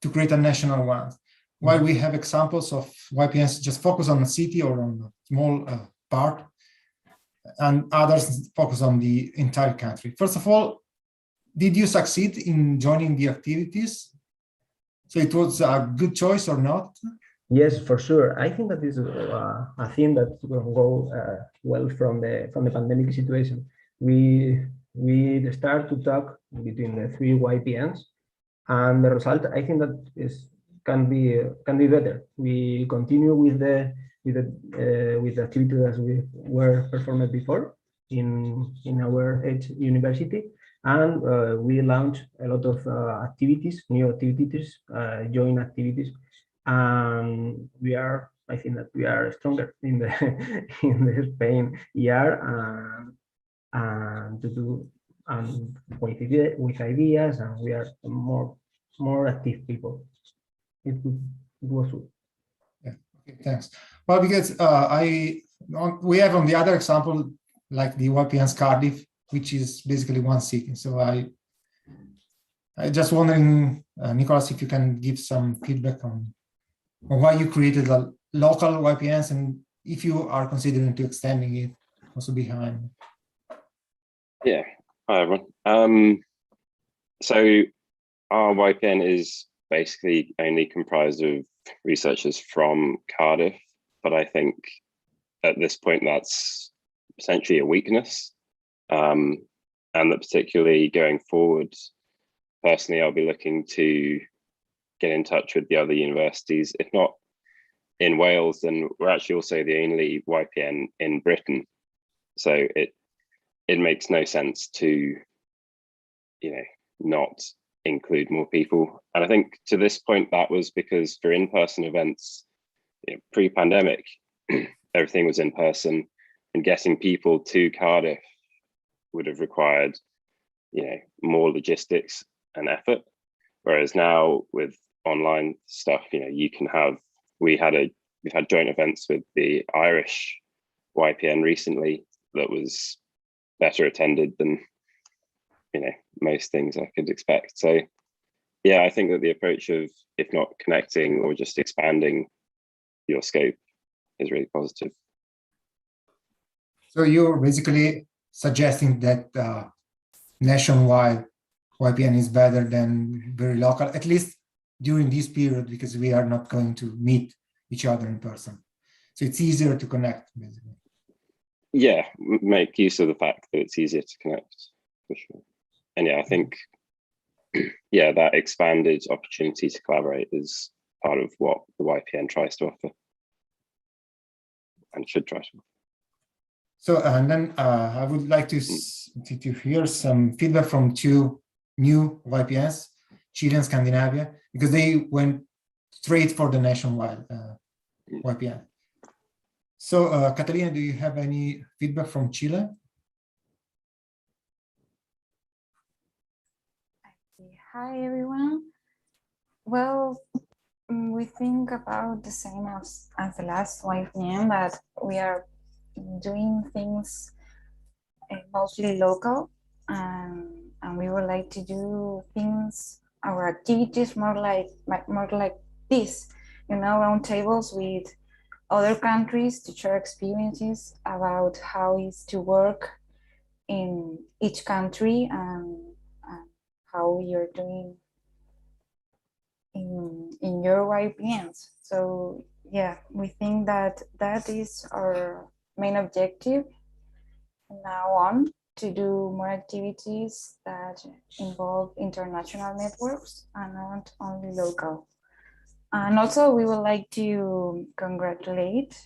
to create a national one. While we have examples of YPNs just focus on a city or on a small part, and others focus on the entire country. First of all, did you succeed in joining the activities? So it was a good choice or not? Yes, for sure. I think that is a thing that will go well from the pandemic situation. We start to talk between the 3 YPNs, and the result, I think, that can be better. We continue with the activity as we were performed before in our university, and we launched a lot of activities, new activities, joint activities, and I think that we are stronger in the Spain year, and to do with ideas, and we are more active people. It was good. Yeah. Okay, thanks. Well, because we have on the other example, like the YPN's Cardiff, which is basically one city. So I just wondering, Nicholas, if you can give some feedback on why you created a local YPNs, and if you are considering to extending it also behind. Yeah, hi everyone. So our YPN is basically only comprised of researchers from Cardiff, but I think at this point that's potentially a weakness, and that particularly going forward, personally, I'll be looking to get in touch with the other universities. If not in Wales, then we're actually also the only YPN in Britain. So it makes no sense to, not include more people. And I think to this point, that was because for in-person events, pre-pandemic, everything was in person, and getting people to Cardiff would have required, more logistics and effort. Whereas now with online stuff, you can have, we've had joint events with the Irish YPN recently that was better attended than, most things I could expect. So yeah, I think that the approach of, if not connecting or just expanding your scope, is really positive. So you're basically suggesting that nationwide YPN is better than very local, at least during this period, because we are not going to meet each other in person. So it's easier to connect, basically. Yeah, make use of the fact that it's easier to connect, for sure. And yeah, I think, yeah, that expanded opportunity to collaborate is part of what the YPN tries to offer and should try to offer. So, and then I would like to hear some feedback from two new YPNs, Chile and Scandinavia, because they went straight for the nationwide YPN. So, Catalina, do you have any feedback from Chile? Hi, everyone. Well, we think about the same as the last YPN, that we are doing things mostly local, and we would like to do things, our activities more like this, roundtables with other countries to share experiences about how it's to work in each country and how you're doing in your YPNs. So yeah, we think that that is our main objective now on, to do more activities that involve international networks and not only local. And also we would like to congratulate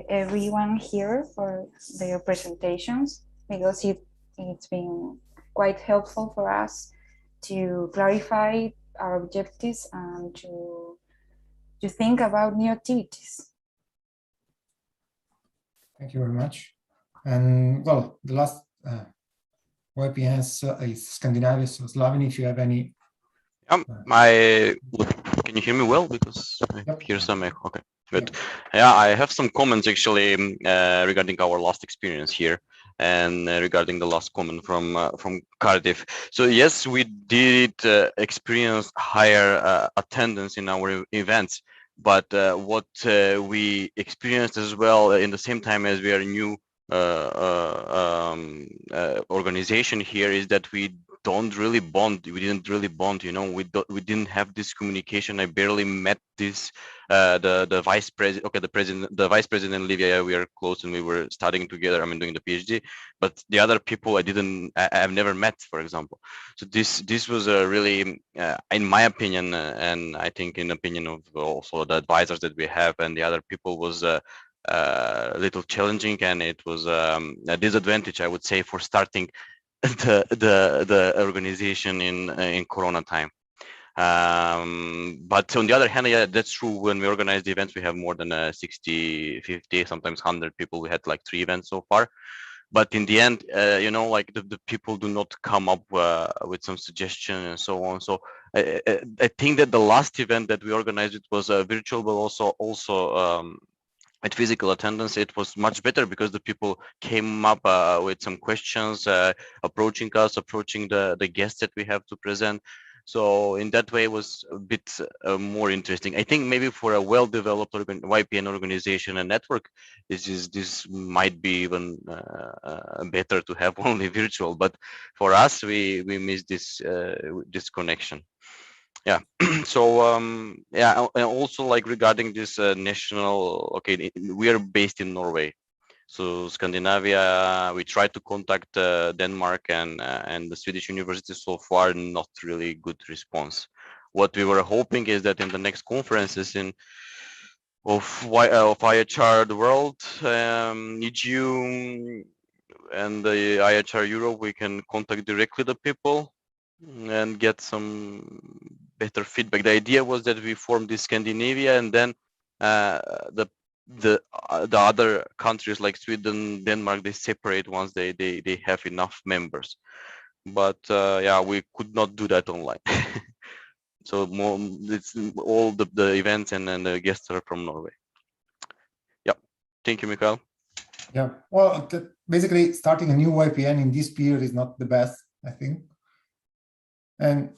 everyone here for their presentations, because it's been quite helpful for us to clarify our objectives and to think about new activities. Thank you very much. And well, the last YPN is Scandinavia. So Slavin, if you have any. Can you hear me well? Because here's some echo. Okay, good. Yeah, I have some comments actually regarding our last experience here, and regarding the last comment from Cardiff. So yes, we did experience higher attendance in our events, but what we experienced as well in the same time as we are a new organization here is that we didn't really bond, we didn't have this communication. I barely met this the vice president, the vice president Livia, we are close and we were studying together, doing the PhD, but the other people I've never met, for example. So this was a really in my opinion, and I think in opinion of also the advisors that we have and the other people, was a little challenging, and it was a disadvantage, I would say, for starting the organization in Corona time. But on the other hand, yeah, that's true. When we organize the events, we have more than 60, 50, sometimes 100 people. We had like 3 events so far. But in the end, like the people do not come up with some suggestion and so on. So I think that the last event that we organized, it was virtual, but also at physical attendance, it was much better because the people came up with some questions, approaching us, approaching the guests that we have to present. So in that way, it was a bit more interesting. I think maybe for a well-developed YPN organization and network, this might be even better to have only virtual. But for us, we miss this connection. Yeah. So yeah, and also like regarding this national, okay, we are based in Norway, So Scandinavia, we tried to contact Denmark and the Swedish university. So far, not really good response. What we were hoping is that in the next conferences of IHR the world, EGU and the IHR Europe, we can contact directly the people and get some better feedback. The idea was that we formed this Scandinavia, and then the other countries like Sweden, Denmark, they separate once they have enough members. But yeah, we could not do that online. So more, it's all the events and the guests are from Norway. Yeah, thank you, Michele. Yeah, well, basically starting a new YPN in this period is not the best, I think. And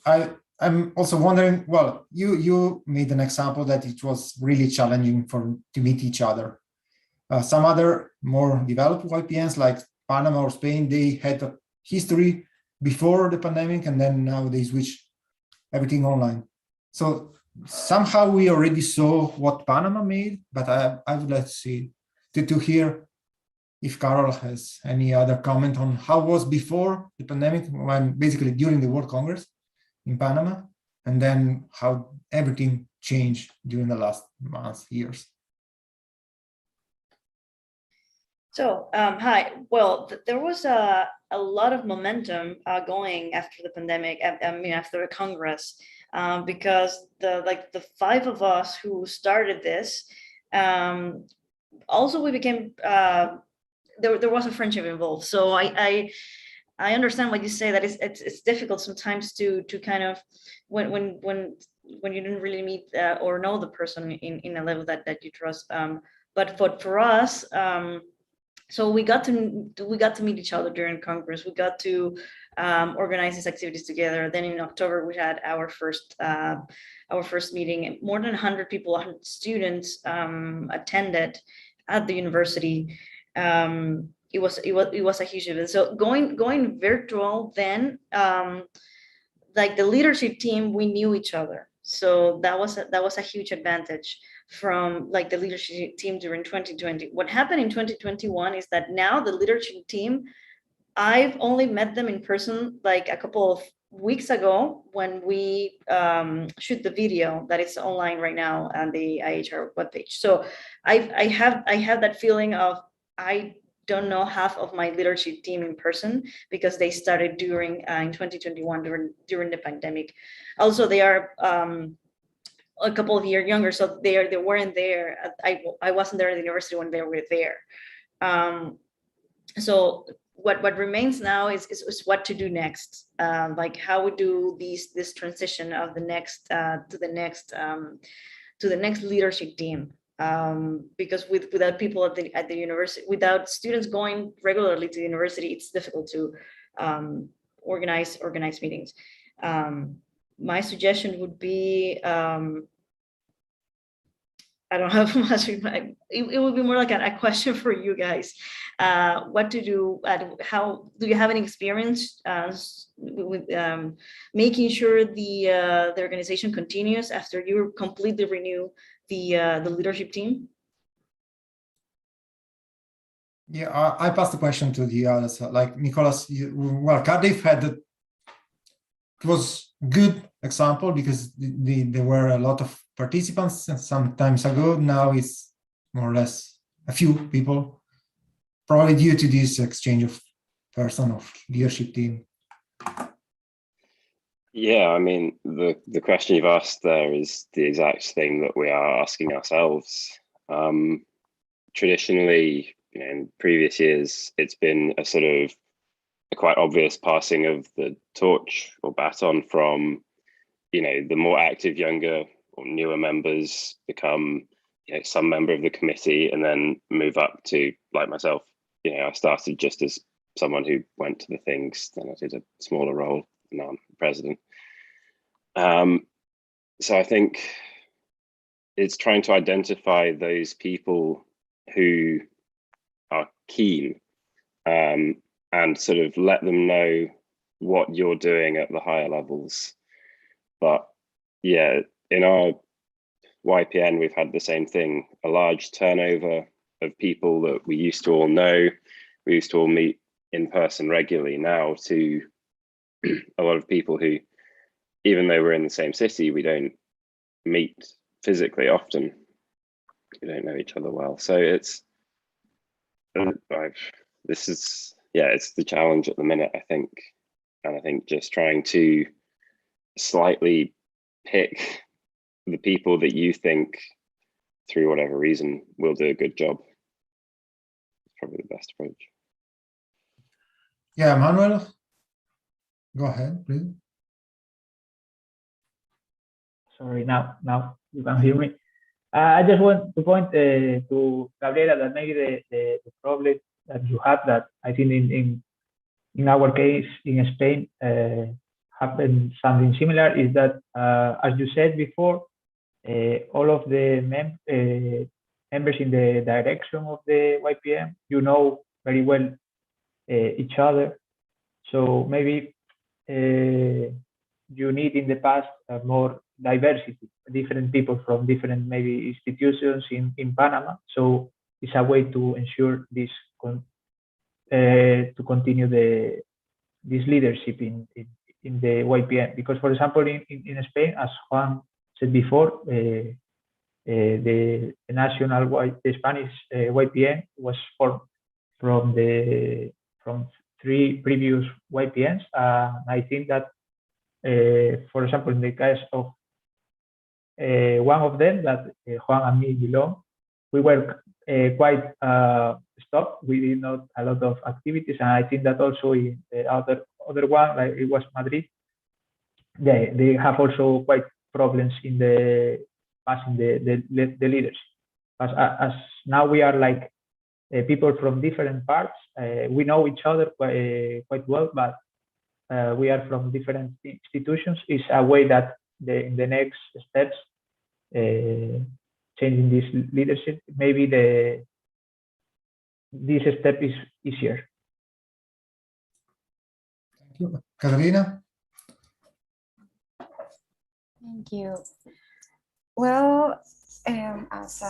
I'm also wondering, well, you made an example that it was really challenging to meet each other. Some other more developed YPNs like Panama or Spain, they had a history before the pandemic, and then now they switch everything online. So somehow we already saw what Panama made, but I would like to hear if Carol has any other comment on how it was before the pandemic, when basically during the World Congress in Panama, and then how everything changed during the last months, years. So, hi. Well, there was a lot of momentum going after the pandemic. I mean, after the Congress, because the five of us who started this, also we became there was a friendship involved. So I understand what you say, that it's difficult sometimes to kind of when you didn't really meet or know the person in a level that you trust. But for us. So we got to meet each other during Congress. We got to organize these activities together. Then in October we had our first meeting. More than 100 people, 100 students attended at the university. It was a huge event. So going virtual then, like the leadership team, we knew each other. So that was a huge advantage from like the leadership team during 2020. What happened in 2021 is that now the leadership team, I've only met them in person like a couple of weeks ago when we shoot the video that is online right now on the IAHR webpage. So I have that feeling of I don't know half of my leadership team in person because they started during in 2021 during the pandemic. Also, they are a couple of years younger, so they weren't there. I wasn't there at the university when they were there. So what remains now is what to do next. Like how we do this transition of the next to the next leadership team. Because without people at the university, without students going regularly to the university, it's difficult to organize meetings. My suggestion would be, I don't have much. It would be more like a question for you guys. What to do? How do you have any experience with making sure the organization continues after you completely renew the leadership team? Yeah, I passed the question to the others. Like Nicholas, well, Cardiff it was good example because there were a lot of participants some times ago. Now it's more or less a few people, probably due to this exchange of leadership team. Yeah, I mean, the question you've asked there is the exact thing that we are asking ourselves. Traditionally, in previous years, it's been a sort of a quite obvious passing of the torch or baton from, the more active younger or newer members become, some member of the committee and then move up to, like myself, I started just as someone who went to the things, then I did a smaller role, and now I'm president. So I think it's trying to identify those people who are keen and sort of let them know what you're doing at the higher levels. But yeah, in our YPN, we've had the same thing, a large turnover of people that we used to all know, we used to all meet in person regularly, now to a lot of people who, even though we're in the same city, we don't meet physically often. We don't know each other well. So it's, it's the challenge at the minute, I think. And I think just trying to slightly pick the people that you think, through whatever reason, will do a good job. It's probably the best approach. Yeah, Manuel, go ahead, please. Sorry, now you can hear me. I just want to point to Gabriela that maybe the problem that you have, that I think in our case in Spain happened something similar, is that as you said before, all of the members in the direction of the YPM, you know very well each other. So maybe you need in the past more diversity, different people from different maybe institutions in Panama. So it's a way to ensure this to continue this leadership in the YPM. Because, for example, in Spain, as Juan said before, the Spanish YPM was formed from 3 previous YPMs. I think that, for example, in the case of one of them that Juan and me belong, we were quite stopped. We did not a lot of activities, and I think that also in the other one, like it was Madrid, they have also quite problems in the passing the leadership. As now we are like people from different parts, we know each other quite well, but we are from different institutions. Is a way that in the next steps, changing this leadership, maybe this step is easier. Thank you. Carolina? Thank you. Well, as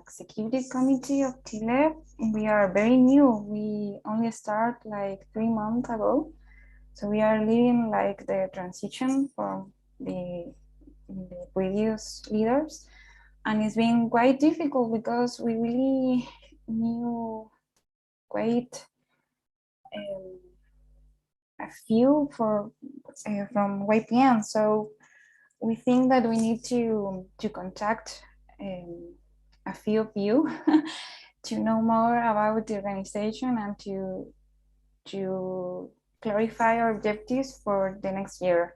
executive committee of Chile, we are very new. We only start like 3 months ago. So we are living like the transition from the previous leaders. And it's been quite difficult because we really knew quite a few from YPN. So we think that we need to contact a few of you to know more about the organization and to clarify our objectives for the next year,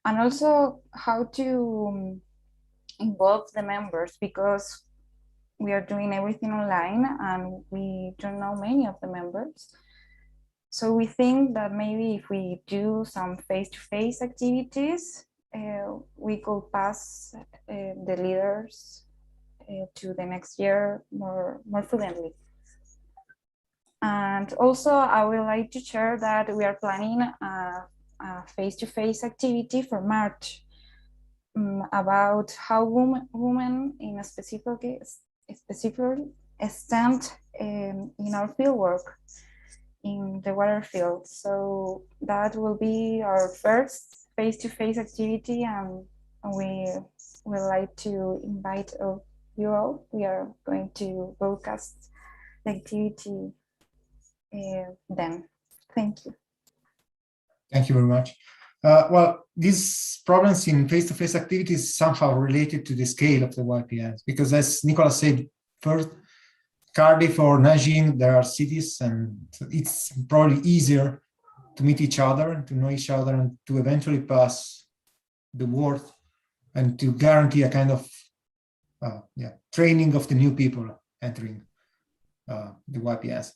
and also how to involve the members, because we are doing everything online and we don't know many of the members. So we think that maybe if we do some face-to-face activities, we could pass the leaders to the next year more fluently. And also, I would like to share that we are planning a face-to-face activity for March about how women in a specific extent in our fieldwork in the water field. So that will be our first face-to-face activity, and we would like to invite you all. We are going to broadcast the activity then. Thank you. Thank you very much. Well, these problems in face-to-face activities somehow related to the scale of the YPNs, because as Nicolas said, first, Cardiff or Nanjing, there are cities, and it's probably easier to meet each other, to know each other, and to eventually pass the word and to guarantee a kind of training of the new people entering the YPS.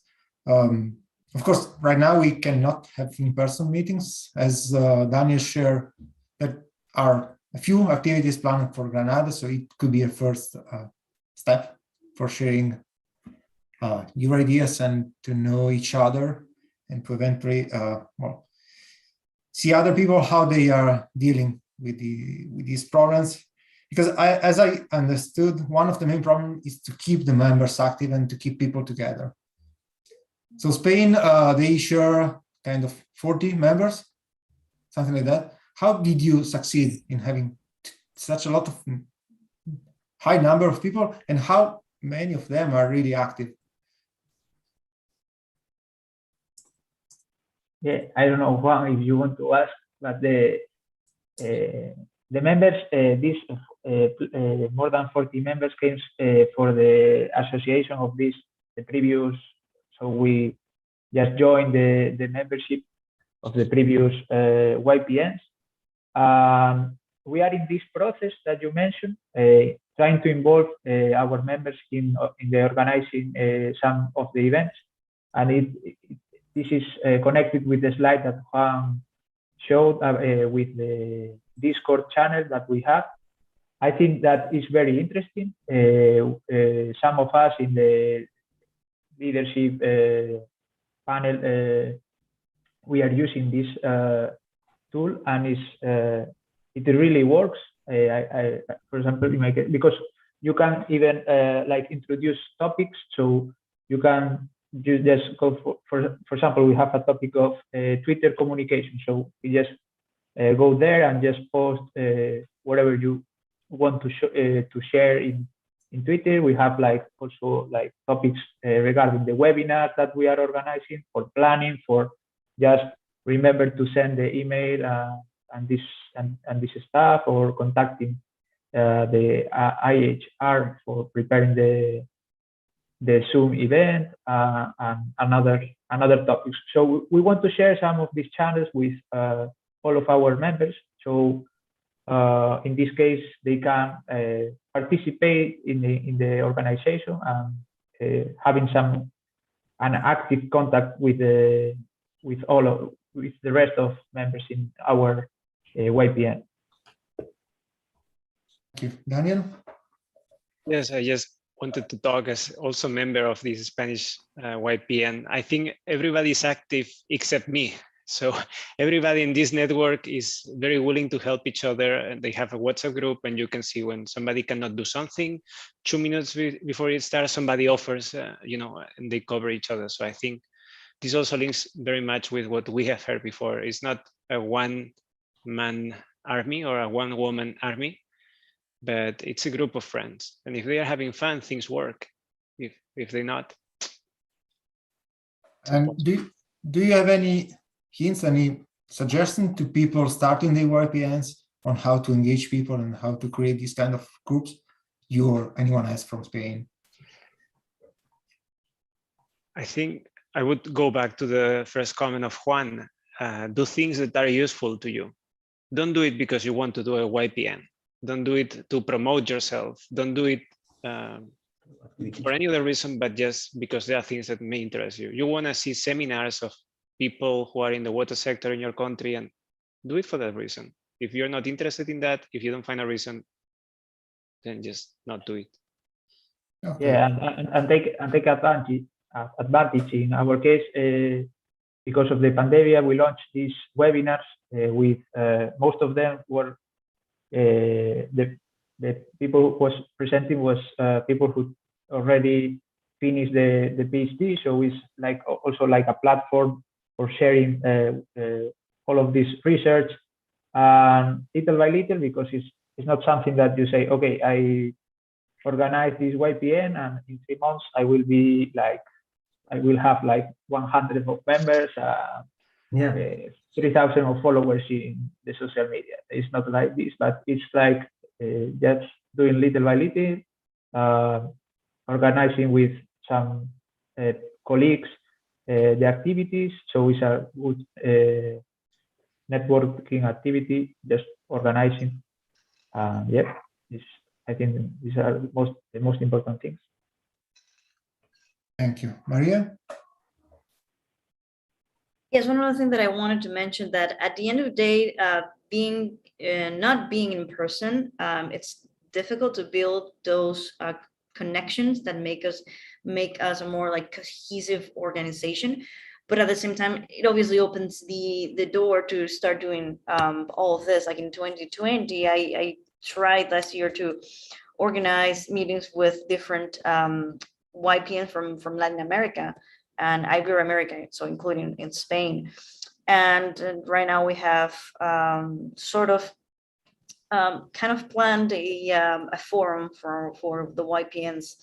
Of course, right now we cannot have in-person meetings, as Daniel shared. There are a few activities planned for Granada, so it could be a first step for sharing your ideas and to know each other, and to eventually see other people how they are dealing with these problems. because as I understood, one of the main problems is to keep the members active and to keep people together. So Spain, they share kind of 40 members, something like that. How did you succeed in having such a lot of high number of people, and how many of them are really active? Yeah, I don't know, Juan, if you want to ask, but the members, more than 40 members came for the association of the previous. So we just joined the membership of the previous YPNs. We are in this process that you mentioned, trying to involve our members in the organizing some of the events, and this is connected with the slide that Juan showed with the Discord channel that we have. I think that is very interesting. Some of us in the leadership panel, we are using this tool, and it really works. For example, in my case, because you can even like introduce topics, so you can just go for example, we have a topic of Twitter communication, so we just go there and just post whatever you want to share in Twitter. We have like also like topics regarding the webinars that we are organizing, for planning, for just remember to send the email and this stuff, or contacting the IAHR for preparing the Zoom event, and another topics. So we want to share some of these channels with all of our members. So in this case, they can participate in the organization and having an active contact with the rest of members in our YPN. Thank you, Daniel. Yes, I just wanted to talk as also member of this Spanish YPN. I think everybody is active except me. So everybody in this network is very willing to help each other, and they have a WhatsApp group, and you can see when somebody cannot do something, 2 minutes before it starts, somebody offers, and they cover each other. So I think this also links very much with what we have heard before. It's not a one-man army or a one-woman army, but it's a group of friends. And if they are having fun, things work. If they're not. And do you have any hints, any suggestions to people starting the YPNs on how to engage people and how to create these kind of groups? You or anyone else from Spain? I think I would go back to the first comment of Juan. Do things that are useful to you. Don't do it because you want to do a YPN. Don't do it to promote yourself. Don't do it for any other reason, but just because there are things that may interest you. You want to see seminars of people who are in the water sector in your country, and do it for that reason. If you're not interested in that, if you don't find a reason, then just not do it. Okay. Yeah, and take advantage. In our case, because of the pandemic, we launched these webinars with most of them were the people who was presenting was people who already finished the PhD. So it's like also like a platform for sharing all of this research, and little by little, because it's not something that you say, okay, I organize this YPN and in 3 months I will be like, I will have like 100 of members, 3,000 of followers in the social media. It's not like this, but it's like just doing little by little, organizing with some colleagues the activities. So it's a good networking activity, just organizing. Yeah, I think these are the most important things. Thank you. Maria? Yes, one other thing that I wanted to mention, that at the end of the day, not being in person, it's difficult to build those connections that make us a more like cohesive organization. But at the same time, it obviously opens the door to start doing all of this. Like in 2020, I tried last year to organize meetings with different YPN from Latin America and Ibero-America, so including in Spain. And right now we have sort of kind of planned a forum for the YPNs,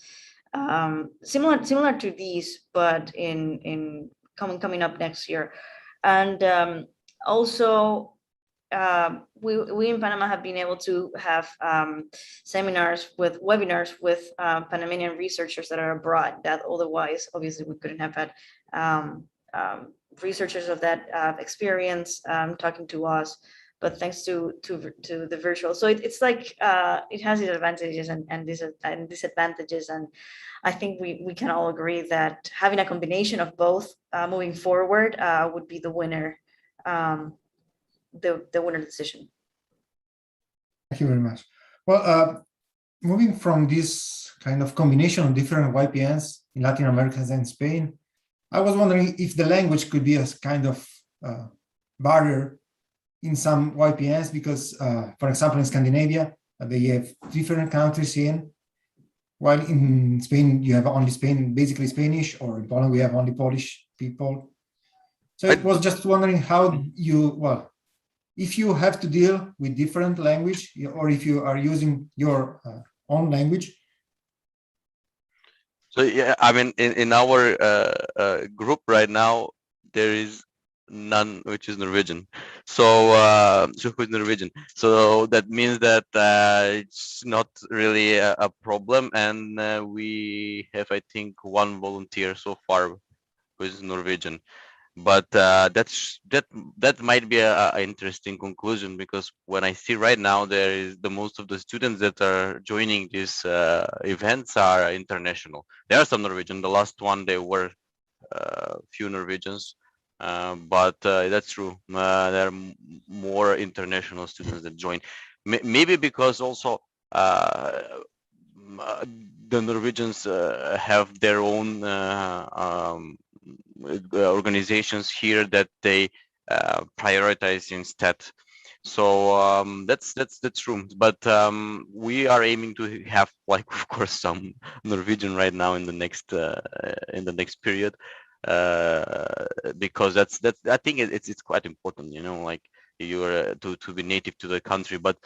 similar to these, but in coming up next year. And also we in Panama have been able to have webinars with Panamanian researchers that are abroad, that otherwise obviously we couldn't have had researchers of that experience talking to us, but thanks to the virtual. So it's like it has its advantages and disadvantages, and I think we can all agree that having a combination of both moving forward would be the winner, the winner decision. Thank you very much. Well, moving from this kind of combination of different YPNs in Latin America and Spain, I was wondering if the language could be a kind of barrier in some YPNs, because, for example, in Scandinavia, they have different countries in, while in Spain, you have only basically Spanish, or in Poland, we have only Polish people. So I was just wondering how if you have to deal with different language, or if you are using your own language. So yeah, I mean, in our group right now, there is none which is Norwegian. So who's Norwegian? So that means that it's not really a problem, and we have, I think, one volunteer so far who is Norwegian. But that might be a interesting conclusion, because when I see right now, there is most of the students that are joining these events are international. There are some Norwegian. The last one, there were few Norwegians, but that's true. There are more international students that join. Maybe because also the Norwegians have their own organizations here that they prioritize instead. So that's true. But we are aiming to have, like, of course, some Norwegian right now in the next period, because that's I think it's quite important, you know, like you're to be native to the country. But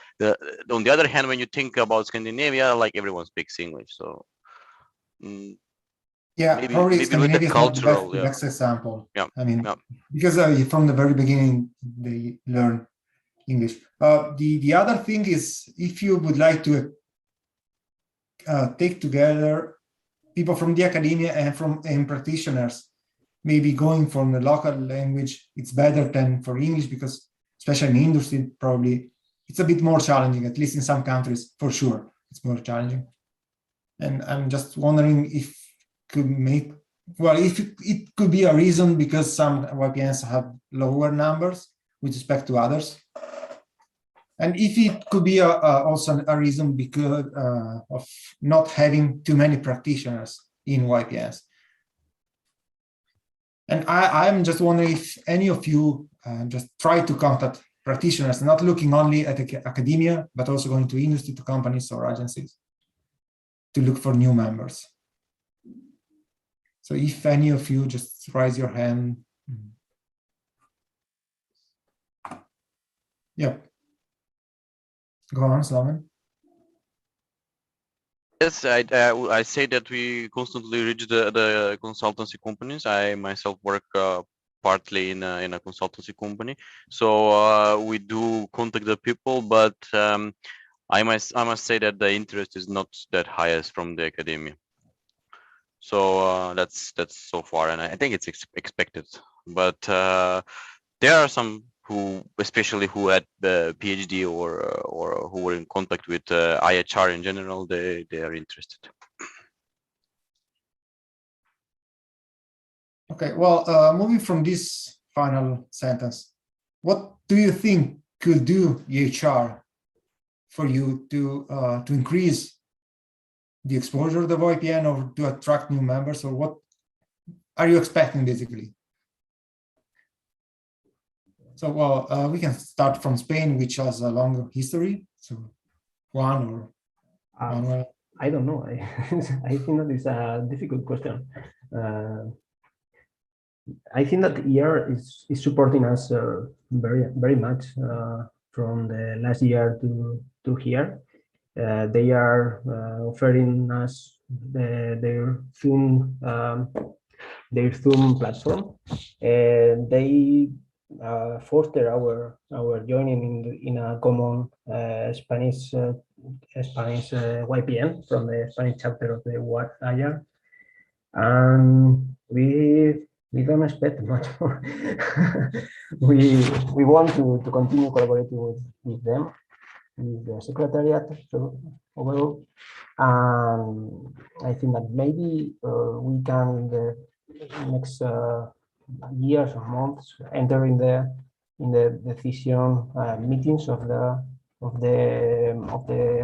on the other hand, when you think about Scandinavia, like everyone speaks English, so. Yeah, probably Scandinavia is not the best example. Yeah, I mean, because from the very beginning they learn English. The other thing is, if you would like to take together people from the academia and practitioners, maybe going from the local language, it's better than for English, because especially in industry, probably it's a bit more challenging, at least in some countries, for sure, it's more challenging. And I'm just wondering if it could be a reason because some YPNs have lower numbers with respect to others, and if it could be also a reason because of not having too many practitioners in YPNs. And I'm just wondering if any of you just try to contact practitioners, not looking only at academia, but also going to industry, to companies or agencies to look for new members. So if any of you just raise your hand. Yeah. Go on, Sloman. Yes, I say that we constantly reach the consultancy companies. I myself work partly in a consultancy company, so we do contact the people, but I must say that the interest is not that high as from the academia. So that's so far, and I think it's expected. But there are some who, especially who had the PhD or who were in contact with IAHR in general, they are interested. Okay, well, moving from this final sentence, what do you think could do IAHR for you to increase the exposure of the YPN, or to attract new members, or what are you expecting basically? So, well, we can start from Spain, which has a long history. So one or Manuel? I don't know. I think that is a difficult question. I think that IAHR is supporting us very much from the last year to here. They are offering us their Zoom platform, and they foster our joining in a common Spanish YPN from the Spanish chapter of the IAHR, and we don't expect much more. we want to continue collaborating with them, with the secretariat. So overall, I think that maybe we can in the next years or months enter in the decision meetings of the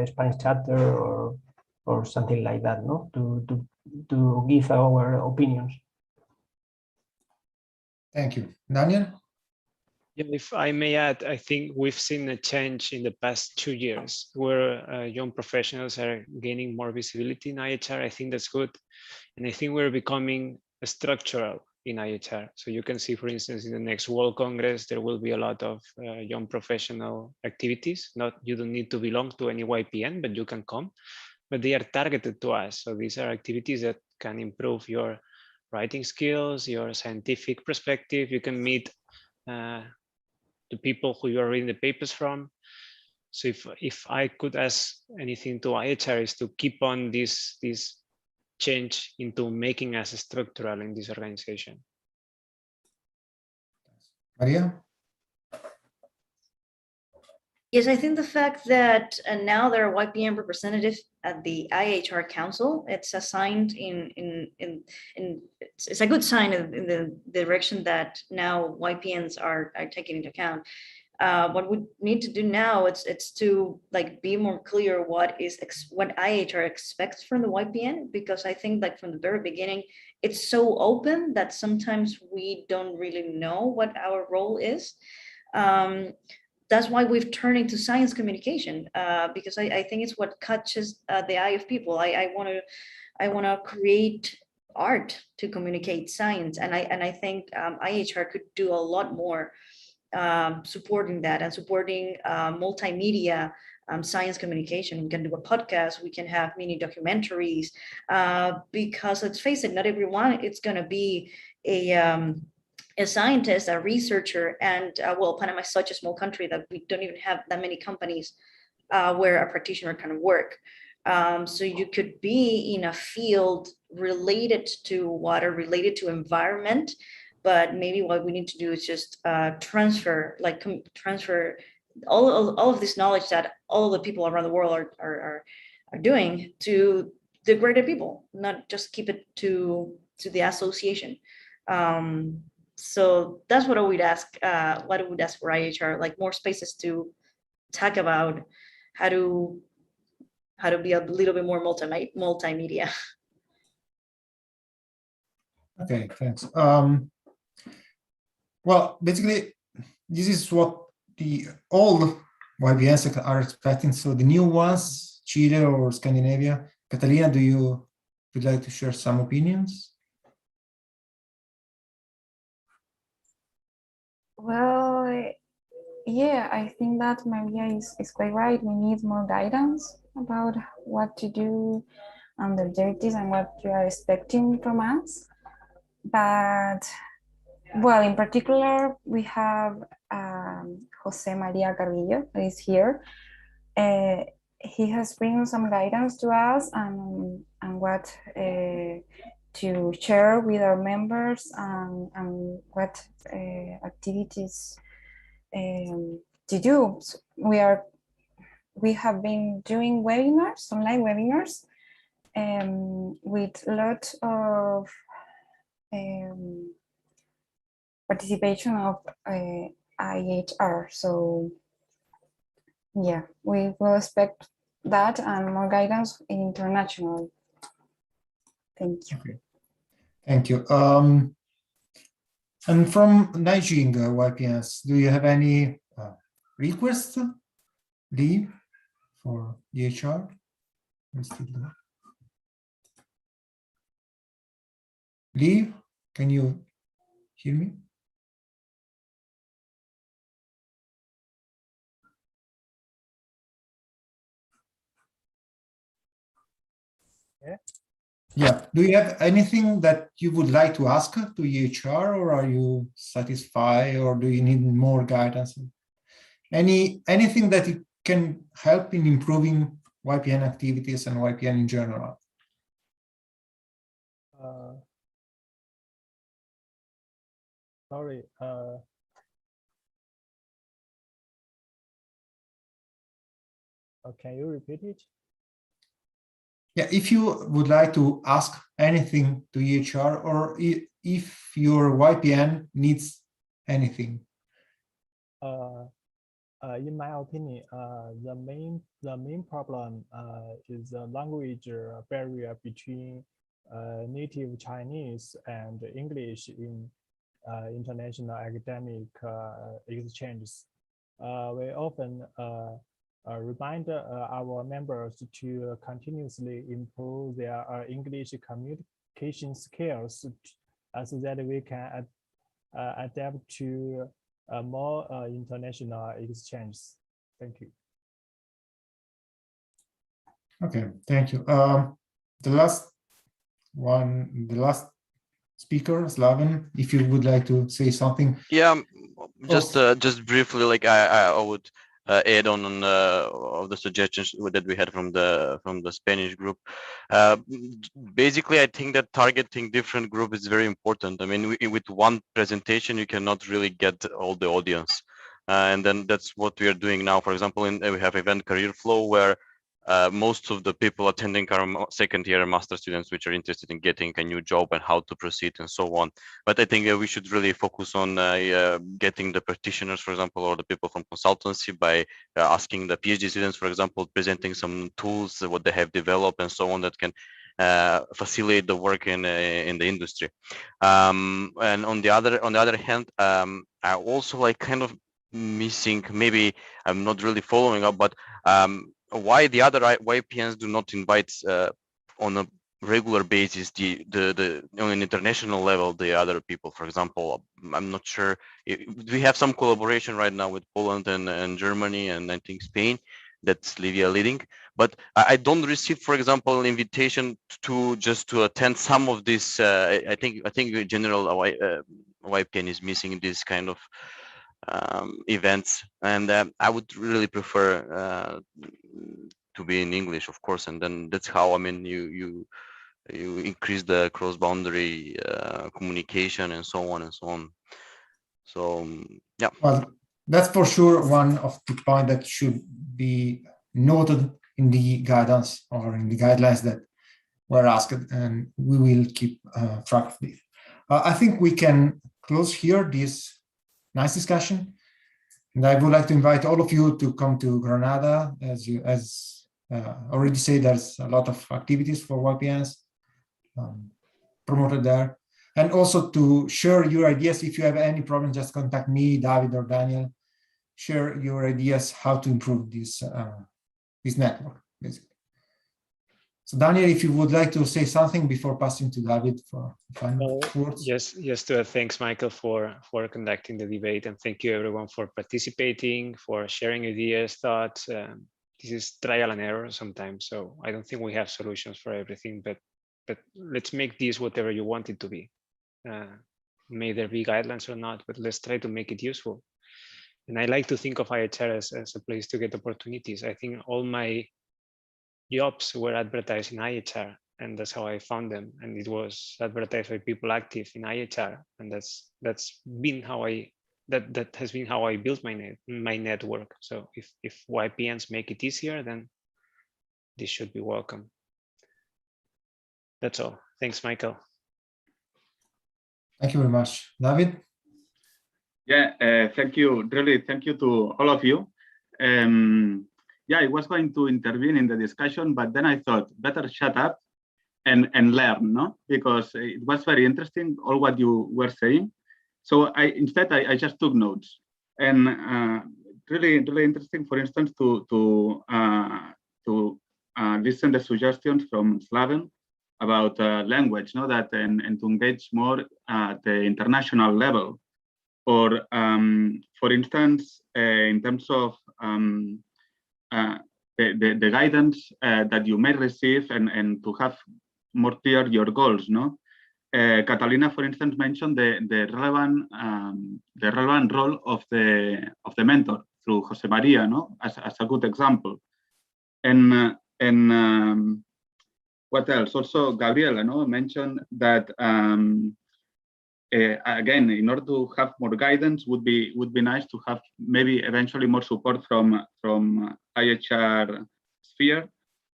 Spanish chapter or something like that, no, to give our opinions. Thank you. Daniel? Yeah, if I may add, I think we've seen a change in the past 2 years where young professionals are gaining more visibility in IAHR. I think that's good. And I think we're becoming structural in IAHR. So you can see, for instance, in the next World Congress, there will be a lot of young professional activities. You don't need to belong to any YPN, but you can come. But they are targeted to us. So these are activities that can improve your writing skills, your scientific perspective. You can meet the people who you are reading the papers from. So if I could ask anything to IAHR is to keep on this change into making us structural in this organization. Maria? Yes, I think the fact that now there are YPN representatives at the IAHR Council, it's a sign it's a good sign in the direction that now YPNs are taken into account. What we need to do now it's to be more clear what IAHR expects from the YPN, because I think from the very beginning it's so open that sometimes we don't really know what our role is. That's why we've turned into science communication, because I think it's what catches the eye of people. I want to create art to communicate science, and I think IAHR could do a lot more supporting that and supporting multimedia science communication. We can do a podcast, we can have mini documentaries, because let's face it, not everyone it's going to be a scientist, a researcher, and well, Panama is such a small country that we don't even have that many companies where a practitioner can work. So you could be in a field related to water, related to environment, but maybe what we need to do is just transfer all of this knowledge that all the people around the world are doing to the greater people, not just keep it to the association. So that's what I would ask. What I would ask for IAHR, more spaces to talk about how to be a little bit more multimedia. Okay, thanks. Well, basically, this is what the old YPNs are expecting. So the new ones, Chile or Scandinavia. Catalina, would you like to share some opinions? Well, yeah, I think that Maria is quite right. We need more guidance about what to do and the duties and what you are expecting from us. But, well, in particular, we have Jose Maria Carrillo, who is here. He has bring some guidance to us and what to share with our members and what activities to do. So we have been doing webinars, online webinars, with a lot of participation of IAHR. So yeah, we will expect that and more guidance internationally. Thank you. Okay. Thank you. And from Nanjing YPNs, do you have any requests, Lee? for IAHR? Lee, can you hear me? Yeah. Yeah. Do you have anything that you would like to ask to IAHR, or are you satisfied, or do you need more guidance? Anything that it can help in improving YPN activities and YPN in general? Sorry. Can you repeat it? Yeah, if you would like to ask anything to IAHR, or if your YPN needs anything. In my opinion, the main problem is the language barrier between native Chinese and English in international academic exchanges. We often remind our members to continuously improve their English communication skills so that we can adapt to more international exchanges. Thank you. Okay, thank you. The last speaker, Slaven, if you would like to say something. Yeah, just briefly, like I would add on of the suggestions that we had from the Spanish group. Basically, I think that targeting different groups is very important. I mean, with one presentation, you cannot really get all the audience, and then that's what we are doing now. For example, we have event career flow where most of the people attending are second-year master students, which are interested in getting a new job and how to proceed and so on. But I think we should really focus on getting the practitioners, for example, or the people from consultancy by asking the PhD students, for example, presenting some tools, what they have developed and so on that can facilitate the work in the industry. And on the other hand, I also like kind of missing, maybe I'm not really following up, but why the other YPNs do not invite on a regular basis on an international level the other people. For example, I'm not sure we have some collaboration right now with Poland and Germany and I think Spain that's Livia leading, but I don't receive, for example, an invitation to attend some of this. I think in general YPN is missing this kind of events, and I would really prefer to be in English, of course, and then that's how, I mean, you increase the cross-boundary communication and so on and so on. So yeah. Well, that's for sure one of the points that should be noted in the guidance or in the guidelines that were asked, and we will keep track of this. I think we can close here this nice discussion, and I would like to invite all of you to come to Granada. As already said, there's a lot of activities for YPNs promoted there, and also to share your ideas. If you have any problem, just contact me, David, or Daniel. Share your ideas how to improve this this network, basically. So Daniel, if you would like to say something before passing to David for final words. Yes, thanks, Michael, for conducting the debate, and thank you everyone for participating, for sharing ideas, thoughts. This is trial and error sometimes, so I don't think we have solutions for everything, but let's make this whatever you want it to be. May there be guidelines or not, but let's try to make it useful. And I like to think of IAHR as a place to get opportunities. I think all my jobs were advertised in IAHR, and that's how I found them. And it was advertised by people active in IAHR, and that's been how that has been how I built my network. So if YPNs make it easier, then this should be welcome. That's all. Thanks, Michael. Thank you very much, David. Yeah, thank you. Really, thank you to all of you. Yeah, I was going to intervene in the discussion, but then I thought better shut up and learn, no? Because it was very interesting, all what you were saying. So instead I just took notes. And really interesting, for instance, to listen to suggestions from Slaven about language, that and to engage more at the international level, or for instance, in terms of the guidance that you may receive and to have more clear your goals, Catalina, for instance, mentioned the relevant role of the mentor through Jose Maria, as a good example. And what else? Also, Gabriela, mentioned that again, in order to have more guidance, would be nice to have maybe eventually more support from IAHR sphere.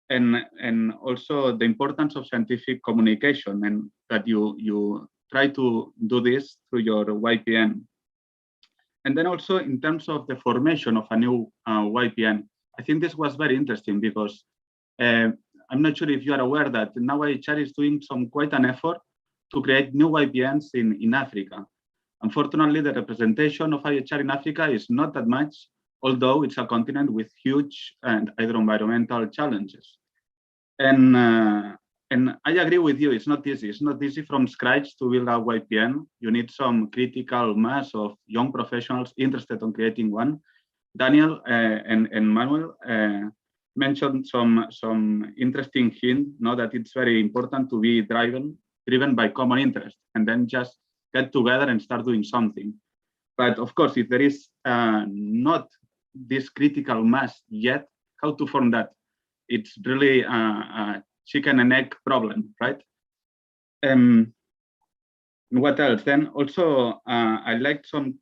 And also the importance of scientific communication, and that you try to do this through your YPN. And then also in terms of the formation of a new YPN, I think this was very interesting because I'm not sure if you are aware that now IAHR is doing quite an effort to create new YPNs in Africa. Unfortunately, the representation of IAHR in Africa is not that much, although it's a continent with huge and hydro-environmental challenges. And I agree with you, it's not easy. It's not easy from scratch to build a YPN. You need some critical mass of young professionals interested in creating one. Daniel and Manuel mentioned some interesting hint, that it's very important to be driven by common interest, and then just get together and start doing something. But of course, if there is not this critical mass yet, how to form that? It's really a chicken and egg problem, right? What else? Then also, I liked some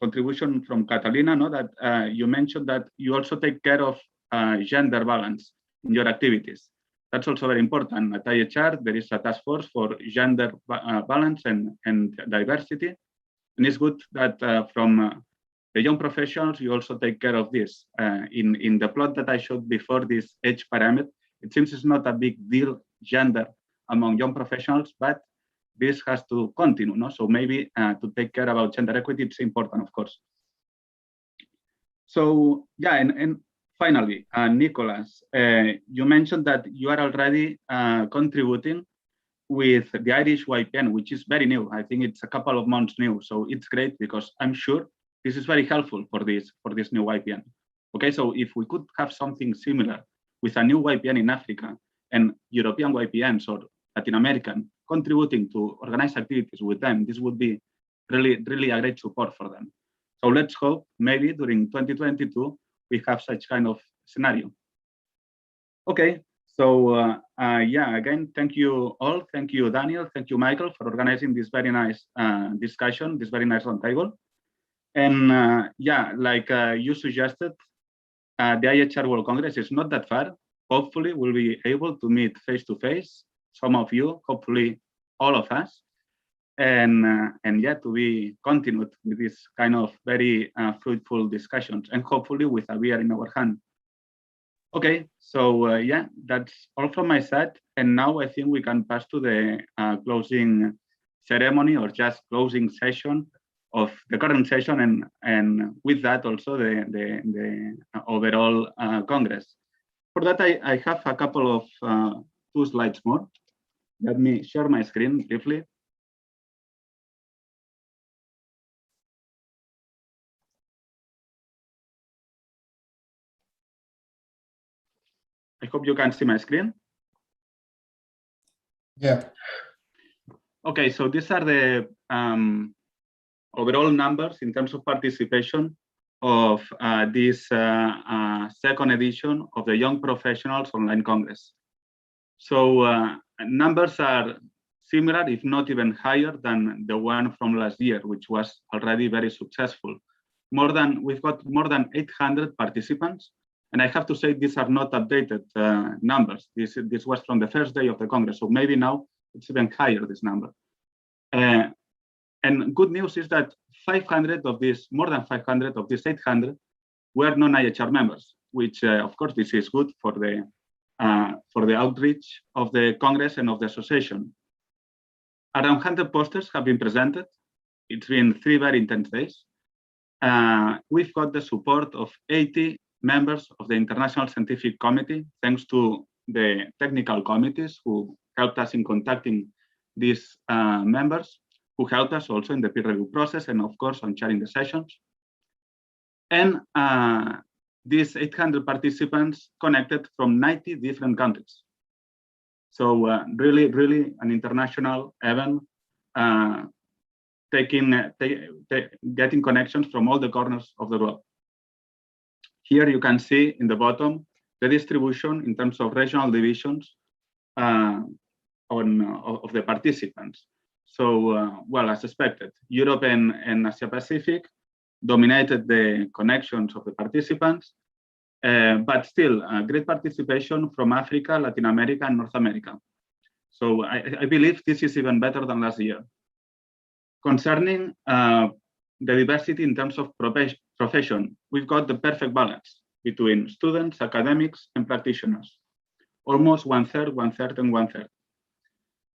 contribution from Catalina, that you mentioned that you also take care of gender balance in your activities. That's also very important. At IAHR, there is a task force for gender balance and diversity. And it's good that from the young professionals, you also take care of this. In the plot that I showed before, this age pyramid, it seems it's not a big deal, gender, among young professionals, but this has to continue. So maybe to take care about gender equity, it's important, of course. So yeah, and finally, Nicholas, you mentioned that you are already contributing with the Irish YPN, which is very new. I think it's a couple of months new. So it's great because I'm sure this is very helpful for this new YPN. Okay, so if we could have something similar with a new YPN in Africa and European YPNs or Latin American contributing to organize activities with them, this would be really a great support for them. So let's hope maybe during 2022 we have such kind of scenario. Okay, so yeah, again, thank you all. Thank you, Daniel. Thank you, Michael, for organizing this very nice discussion, this very nice roundtable. And yeah, like you suggested, the IAHR World Congress is not that far. Hopefully, we'll be able to meet face to face. Some of you, hopefully, all of us, and yeah, to be continued with this kind of very fruitful discussions, and hopefully with a beer in our hand. Okay, so yeah, that's all from my side. And now I think we can pass to the closing ceremony, or just closing session of the current session, and with that also the overall Congress. For that, I have a couple of 2 slides more. Let me share my screen briefly. I hope you can see my screen. Yeah. Okay, so these are the overall numbers in terms of participation of this second edition of the Young Professionals Online Congress. So numbers are similar, if not even higher than the one from last year, which was already very successful. We've got more than 800 participants. And I have to say, these are not updated numbers. This was from the first day of the Congress. So maybe now it's even higher, this number. And good news is that 500 of these, more than 500 of these 800 were non-IAHR members, which of course, this is good for the outreach of the Congress and of the association. Around 100 posters have been presented. It's been 3 very intense days. we've got the support of 80 members of the International Scientific Committee, thanks to the technical committees who helped us in contacting these members, who helped us also in the peer review process and of course on chairing the sessions. And these 800 participants connected from 90 different countries. So really, really an international event, getting connections from all the corners of the globe. Here you can see in the bottom the distribution in terms of regional divisions of the participants. So, well, as expected, Europe and Asia Pacific dominated the connections of the participants, but still great participation from Africa, Latin America, and North America. So I believe this is even better than last year. Concerning the diversity in terms of profession, we've got the perfect balance between students, academics, and practitioners. Almost 1/3, 1/3, and 1/3.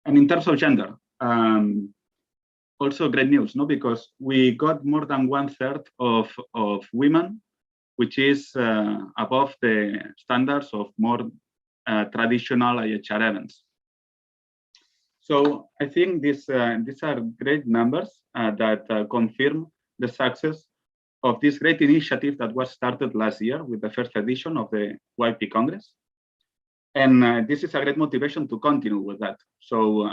And in terms of gender, also great news, no? Because we got more than 1/3 of women, which is above the standards of more traditional IHR events. So I think these are great numbers that confirm the success of this great initiative that was started last year with the first edition of the YP Congress. And this is a great motivation to continue with that. So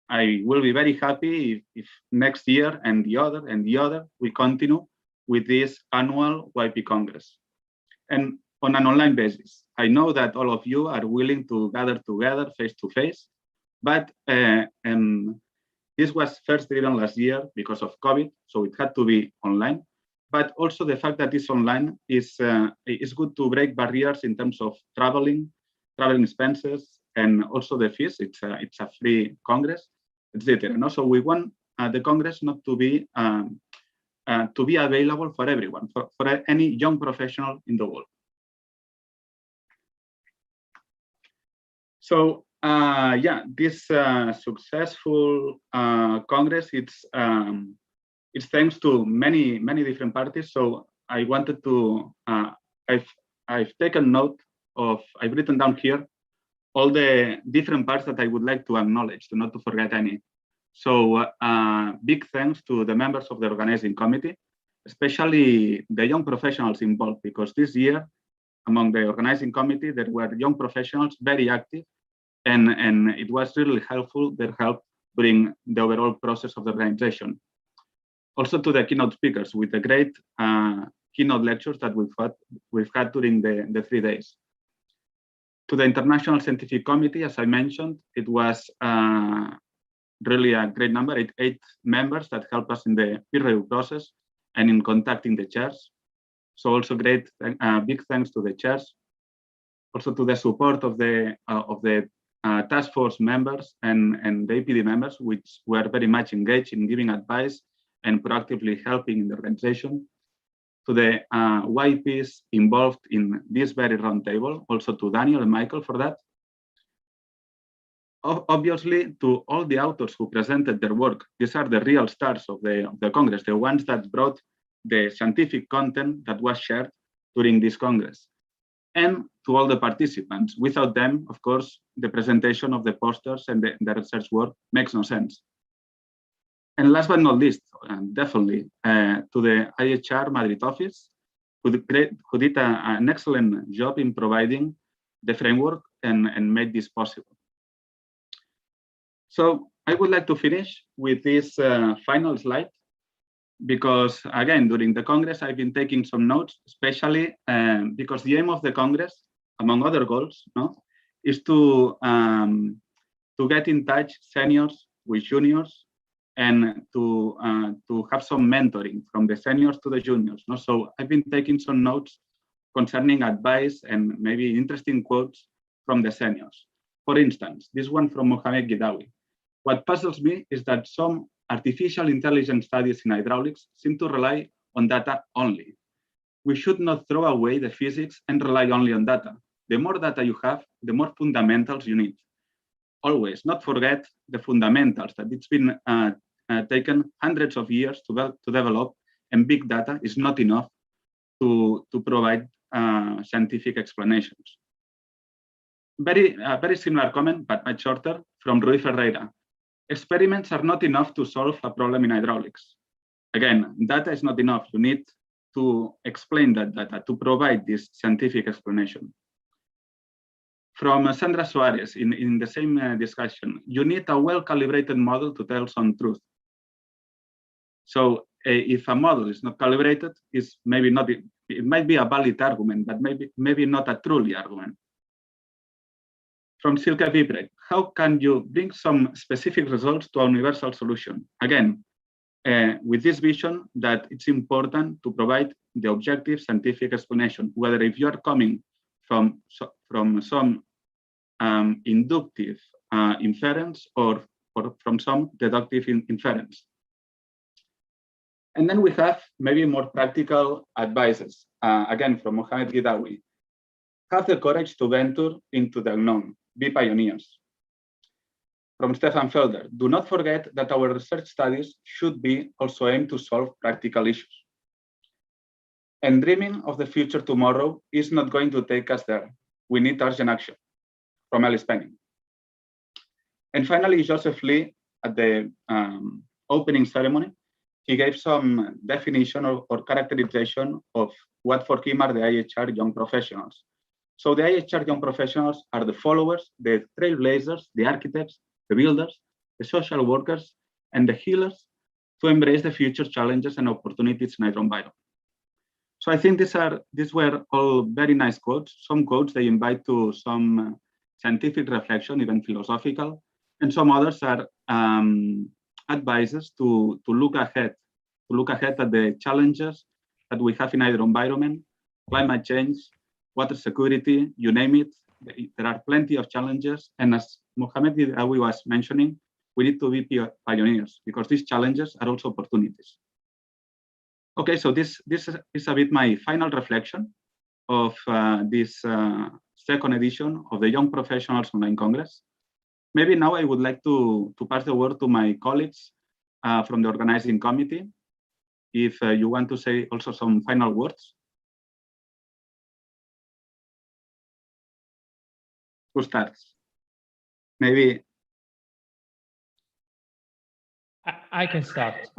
I will be very happy if next year and the other, we continue with this annual YP Congress. And on an online basis, I know that all of you are willing to gather together face to face, but this was first driven last year because of COVID, so it had to be online. But also the fact that it's online is good to break barriers in terms of traveling expenses, and also the fees. It's a free Congress, etc. No? So we want the Congress not to be available for everyone, for any young professional in the world. So yeah, this successful Congress, it's thanks to many different parties. So I wanted to I've taken note of, I've written down here all the different parts that I would like to acknowledge, not to forget any. So big thanks to the members of the organizing committee, especially the young professionals involved, because this year among the organizing committee there were young professionals very active, and it was really helpful, their help during the overall process of the organization. Also to the keynote speakers with the great keynote lectures that we've had during the 3 days. To the International Scientific Committee, as I mentioned, it was really a great number, 8 members that helped us in the peer review process and in contacting the chairs. So also great, big thanks to the chairs. Also to the support of the task force members and the APD members, which were very much engaged in giving advice and proactively helping in the organization. To the YPs involved in this very roundtable, also to Daniel and Michael for that. Obviously, to all the authors who presented their work. These are the real stars of the Congress, the ones that brought the scientific content that was shared during this Congress. And to all the participants. Without them, of course, the presentation of the posters and the research work makes no sense. And last but not least, definitely, to the IAHR Madrid office, who did an excellent job in providing the framework and made this possible. So I would like to finish with this final slide, because again, during the Congress, I've been taking some notes, especially because the aim of the Congress, among other goals, is to get in touch seniors with juniors, and to have some mentoring from the seniors to the juniors. So I've been taking some notes concerning advice and maybe interesting quotes from the seniors. For instance, this one from Mohamed Ghidawi. What puzzles me is that some artificial intelligence studies in hydraulics seem to rely on data only. We should not throw away the physics and rely only on data. The more data you have, the more fundamentals you need. Always not forget the fundamentals that it's been taken hundreds of years to develop and big data is not enough to provide scientific explanations. Very similar comment, but much shorter, from Rui Ferreira. Experiments are not enough to solve a problem in hydraulics. Again, data is not enough. You need to explain that data, to provide this scientific explanation. From Sandra Suarez, in the same discussion, you need a well-calibrated model to tell some truth. So if a model is not calibrated, it's maybe not, it might be a valid argument, but maybe not a truly argument. From Silke Vibrecht, how can you bring some specific results to a universal solution? Again, with this vision that it's important to provide the objective scientific explanation, whether if you are coming from some inductive inference or from some deductive inference. And then we have maybe more practical advices, again, from Mohamed Ghidawi. Have the courage to venture into the unknown, be pioneers. From Stefan Felder, do not forget that our research studies should be also aimed to solve practical issues. And dreaming of the future tomorrow is not going to take us there. We need urgent action, from Alice Penning. And finally, Joseph Lee, at the opening ceremony, he gave some definition or characterization of what for him are the IAHR young professionals. So the IAHR young professionals are the followers, the trailblazers, the architects, the builders, the social workers, and the healers to embrace the future challenges and opportunities in our environment. So I think these were all very nice quotes. Some quotes they invite to some scientific reflection, even philosophical, and some others are advices to look ahead at the challenges that we have in our environment, climate change, water security, you name it. There are plenty of challenges, and as Mohamed Ghidawi was mentioning, we need to be pioneers because these challenges are also opportunities. Okay, so this is a bit my final reflection of this second edition of the Young Professionals Online Congress. Maybe now I would like to pass the word to my colleagues from the organizing committee. If you want to say also some final words. Who starts? Maybe. I can start,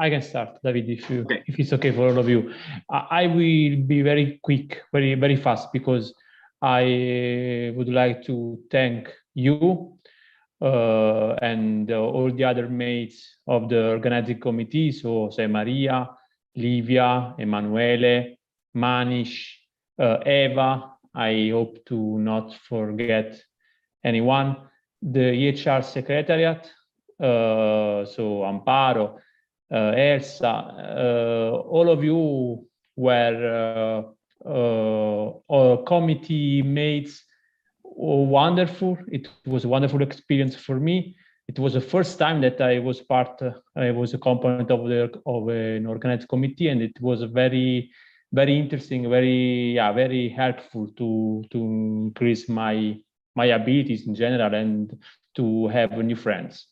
David, if it's okay for all of you. I will be very quick, very fast, because I would like to thank you and all the other mates of the organizing committee, so Jose Maria, Livia, Emanuele, Manish, Eva. I hope to not forget anyone. The IAHR Secretariat, so Amparo, Elsa, all of you were committee mates. Wonderful. It was a wonderful experience for me. It was the first time that I was a component of an organized committee, and it was very interesting, very helpful to increase my abilities in general and to have new friends.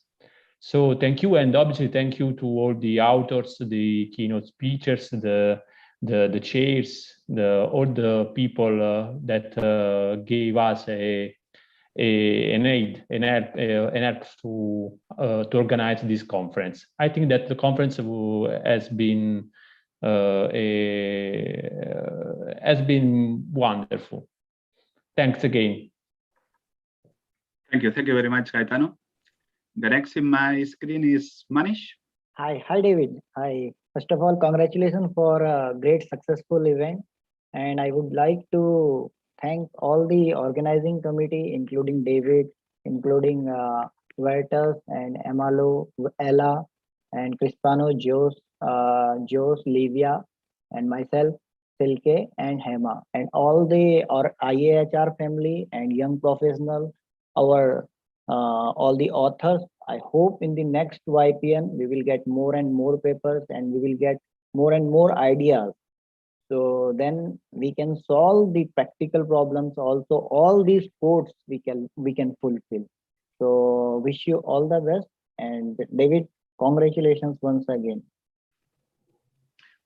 So thank you, and obviously thank you to all the authors, the keynote speakers, the chairs, all the people that gave us an help to organize this conference. I think that the conference has been wonderful. Thanks again. Thank you very much, Gaetano. The next in my screen is Manish. Hi, David. Hi. First of all, congratulations for a great successful event. And I would like to thank all the organizing committee, including David, including Vertus and Emalo, Ella, and Crispano, Jos, Livia, and myself, Silke, and Hema, and all the IAHR family and young professional, all the authors. I hope in the next YPN we will get more and more papers and we will get more and more ideas. So then we can solve the practical problems also. All these quotes we can fulfill. So wish you all the best, and David, congratulations once again.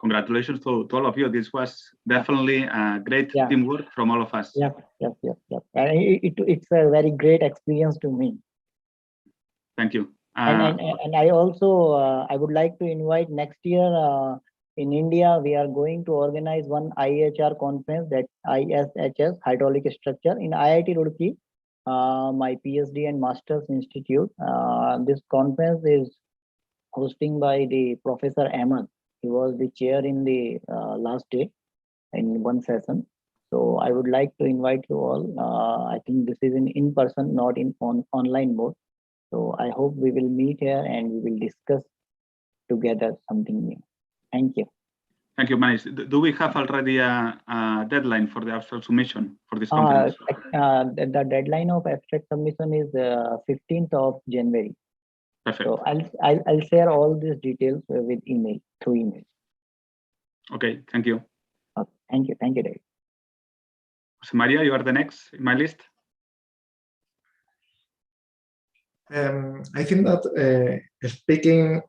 congratulations to all of you. This was definitely a great teamwork from all of us. Yep. And it's a very great experience to me. Thank you. And I also I would like to invite next year in India, we are going to organize one IAHR conference, that ISHS, Hydraulic Structure, in IIT Roorkee, my PhD and Master's Institute. This conference is hosting by the Professor Ahmed. He was the chair in the last day in one session. So I would like to invite you all. I think this is in person, not in online mode. So I hope we will meet here and we will discuss together something new. Thank you. Thank you, Manish. Do we have already a deadline for the abstract submission for this conference? The deadline of abstract submission is 15th of January. Perfect. So I'll share all these details with through email. Okay, thank you. Okay, thank you, David. Jose Maria, you are the next in my list. I think that speaking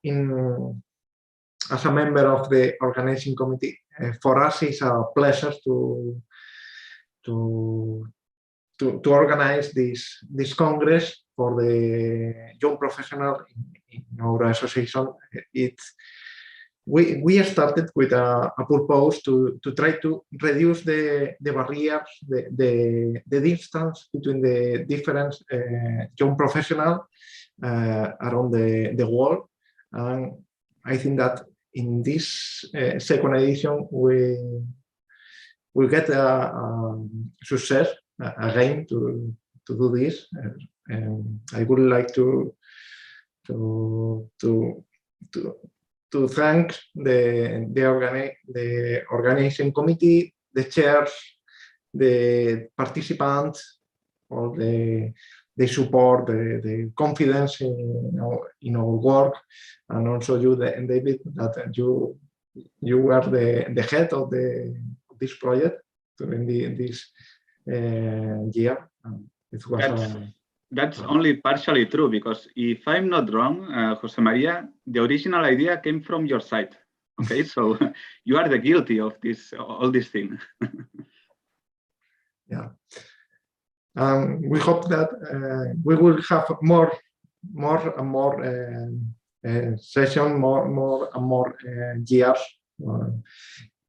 as a member of the organizing committee, for us is a pleasure to organize this congress for the young professional in our association. We started with a purpose to try to reduce the barriers, the distance between the different young professionals around the world. And I think that in this second edition, we get a success again to do this. I would like to thank the organizing committee, the chairs, the participants, all the support, the confidence in our work, and also you, David, that you were the head of this project during this year. It was That's only partially true, because if I'm not wrong, Jose Maria, the original idea came from your side. Okay, so you are the guilty of all these things. Yeah. We hope that we will have more and more sessions, more and more years,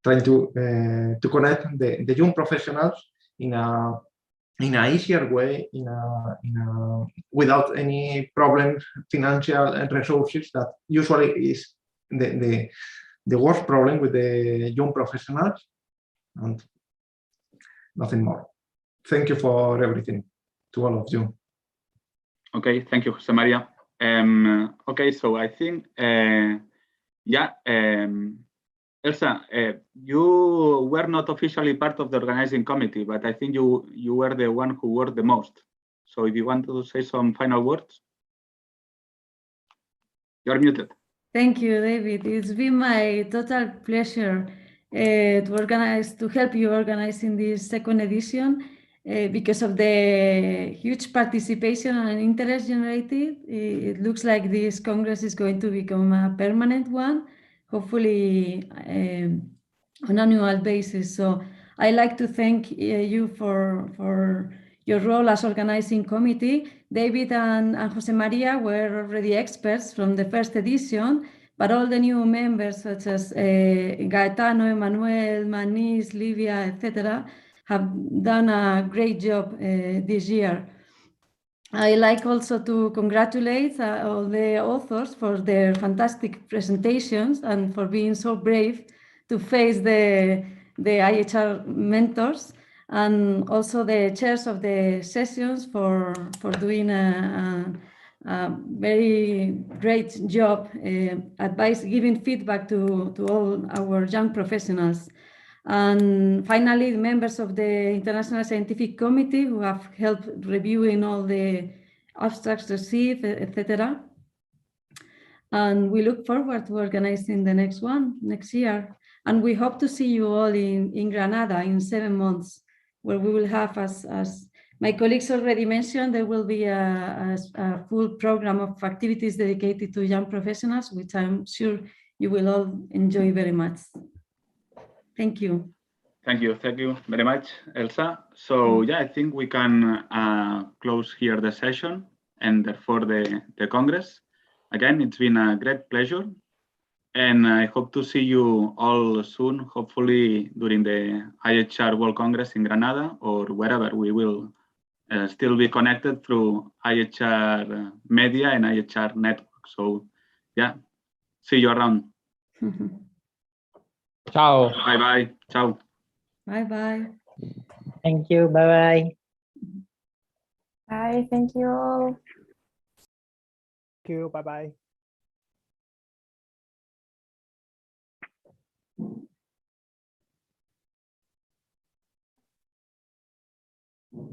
trying to connect the young professionals in a easier way, without any problems, financial and resources, that usually is the worst problem with the young professionals, and nothing more. Thank you for everything, to all of you. Okay, thank you, Jose Maria. Okay, so I think, Elsa, you were not officially part of the organizing committee, but I think you were the one who worked the most. So if you want to say some final words, you're muted. Thank you, David. It's been my total pleasure to help you organize in this second edition. Because of the huge participation and interest generated, it looks like this Congress is going to become a permanent one, hopefully on an annual basis. So I'd like to thank you for your role as organizing committee. David and Jose Maria were already experts from the first edition, but all the new members such as Gaetano, Emmanuel, Manis, Livia, etc., have done a great job this year. I like also to congratulate all the authors for their fantastic presentations and for being so brave to face the IHR mentors, and also the chairs of the sessions for doing a very great job giving feedback to all our young professionals. And finally, the members of the International Scientific Committee who have helped reviewing all the abstracts received, etc. And we look forward to organizing the next one next year. And we hope to see you all in Granada in 7 months, where we will have, as my colleagues already mentioned, there will be a full program of activities dedicated to young professionals, which I'm sure you will all enjoy very much. Thank you. Thank you very much, Elsa. So yeah, I think we can close here the session and therefore the Congress. Again, it's been a great pleasure. And I hope to see you all soon, hopefully during the IHR World Congress in Granada or wherever we will still be connected through IHR media and IHR network. So yeah, see you around. Ciao. Bye-bye. Ciao. Bye-bye. Thank you. Bye-bye. Bye. Thank you all. Thank you. Bye-bye.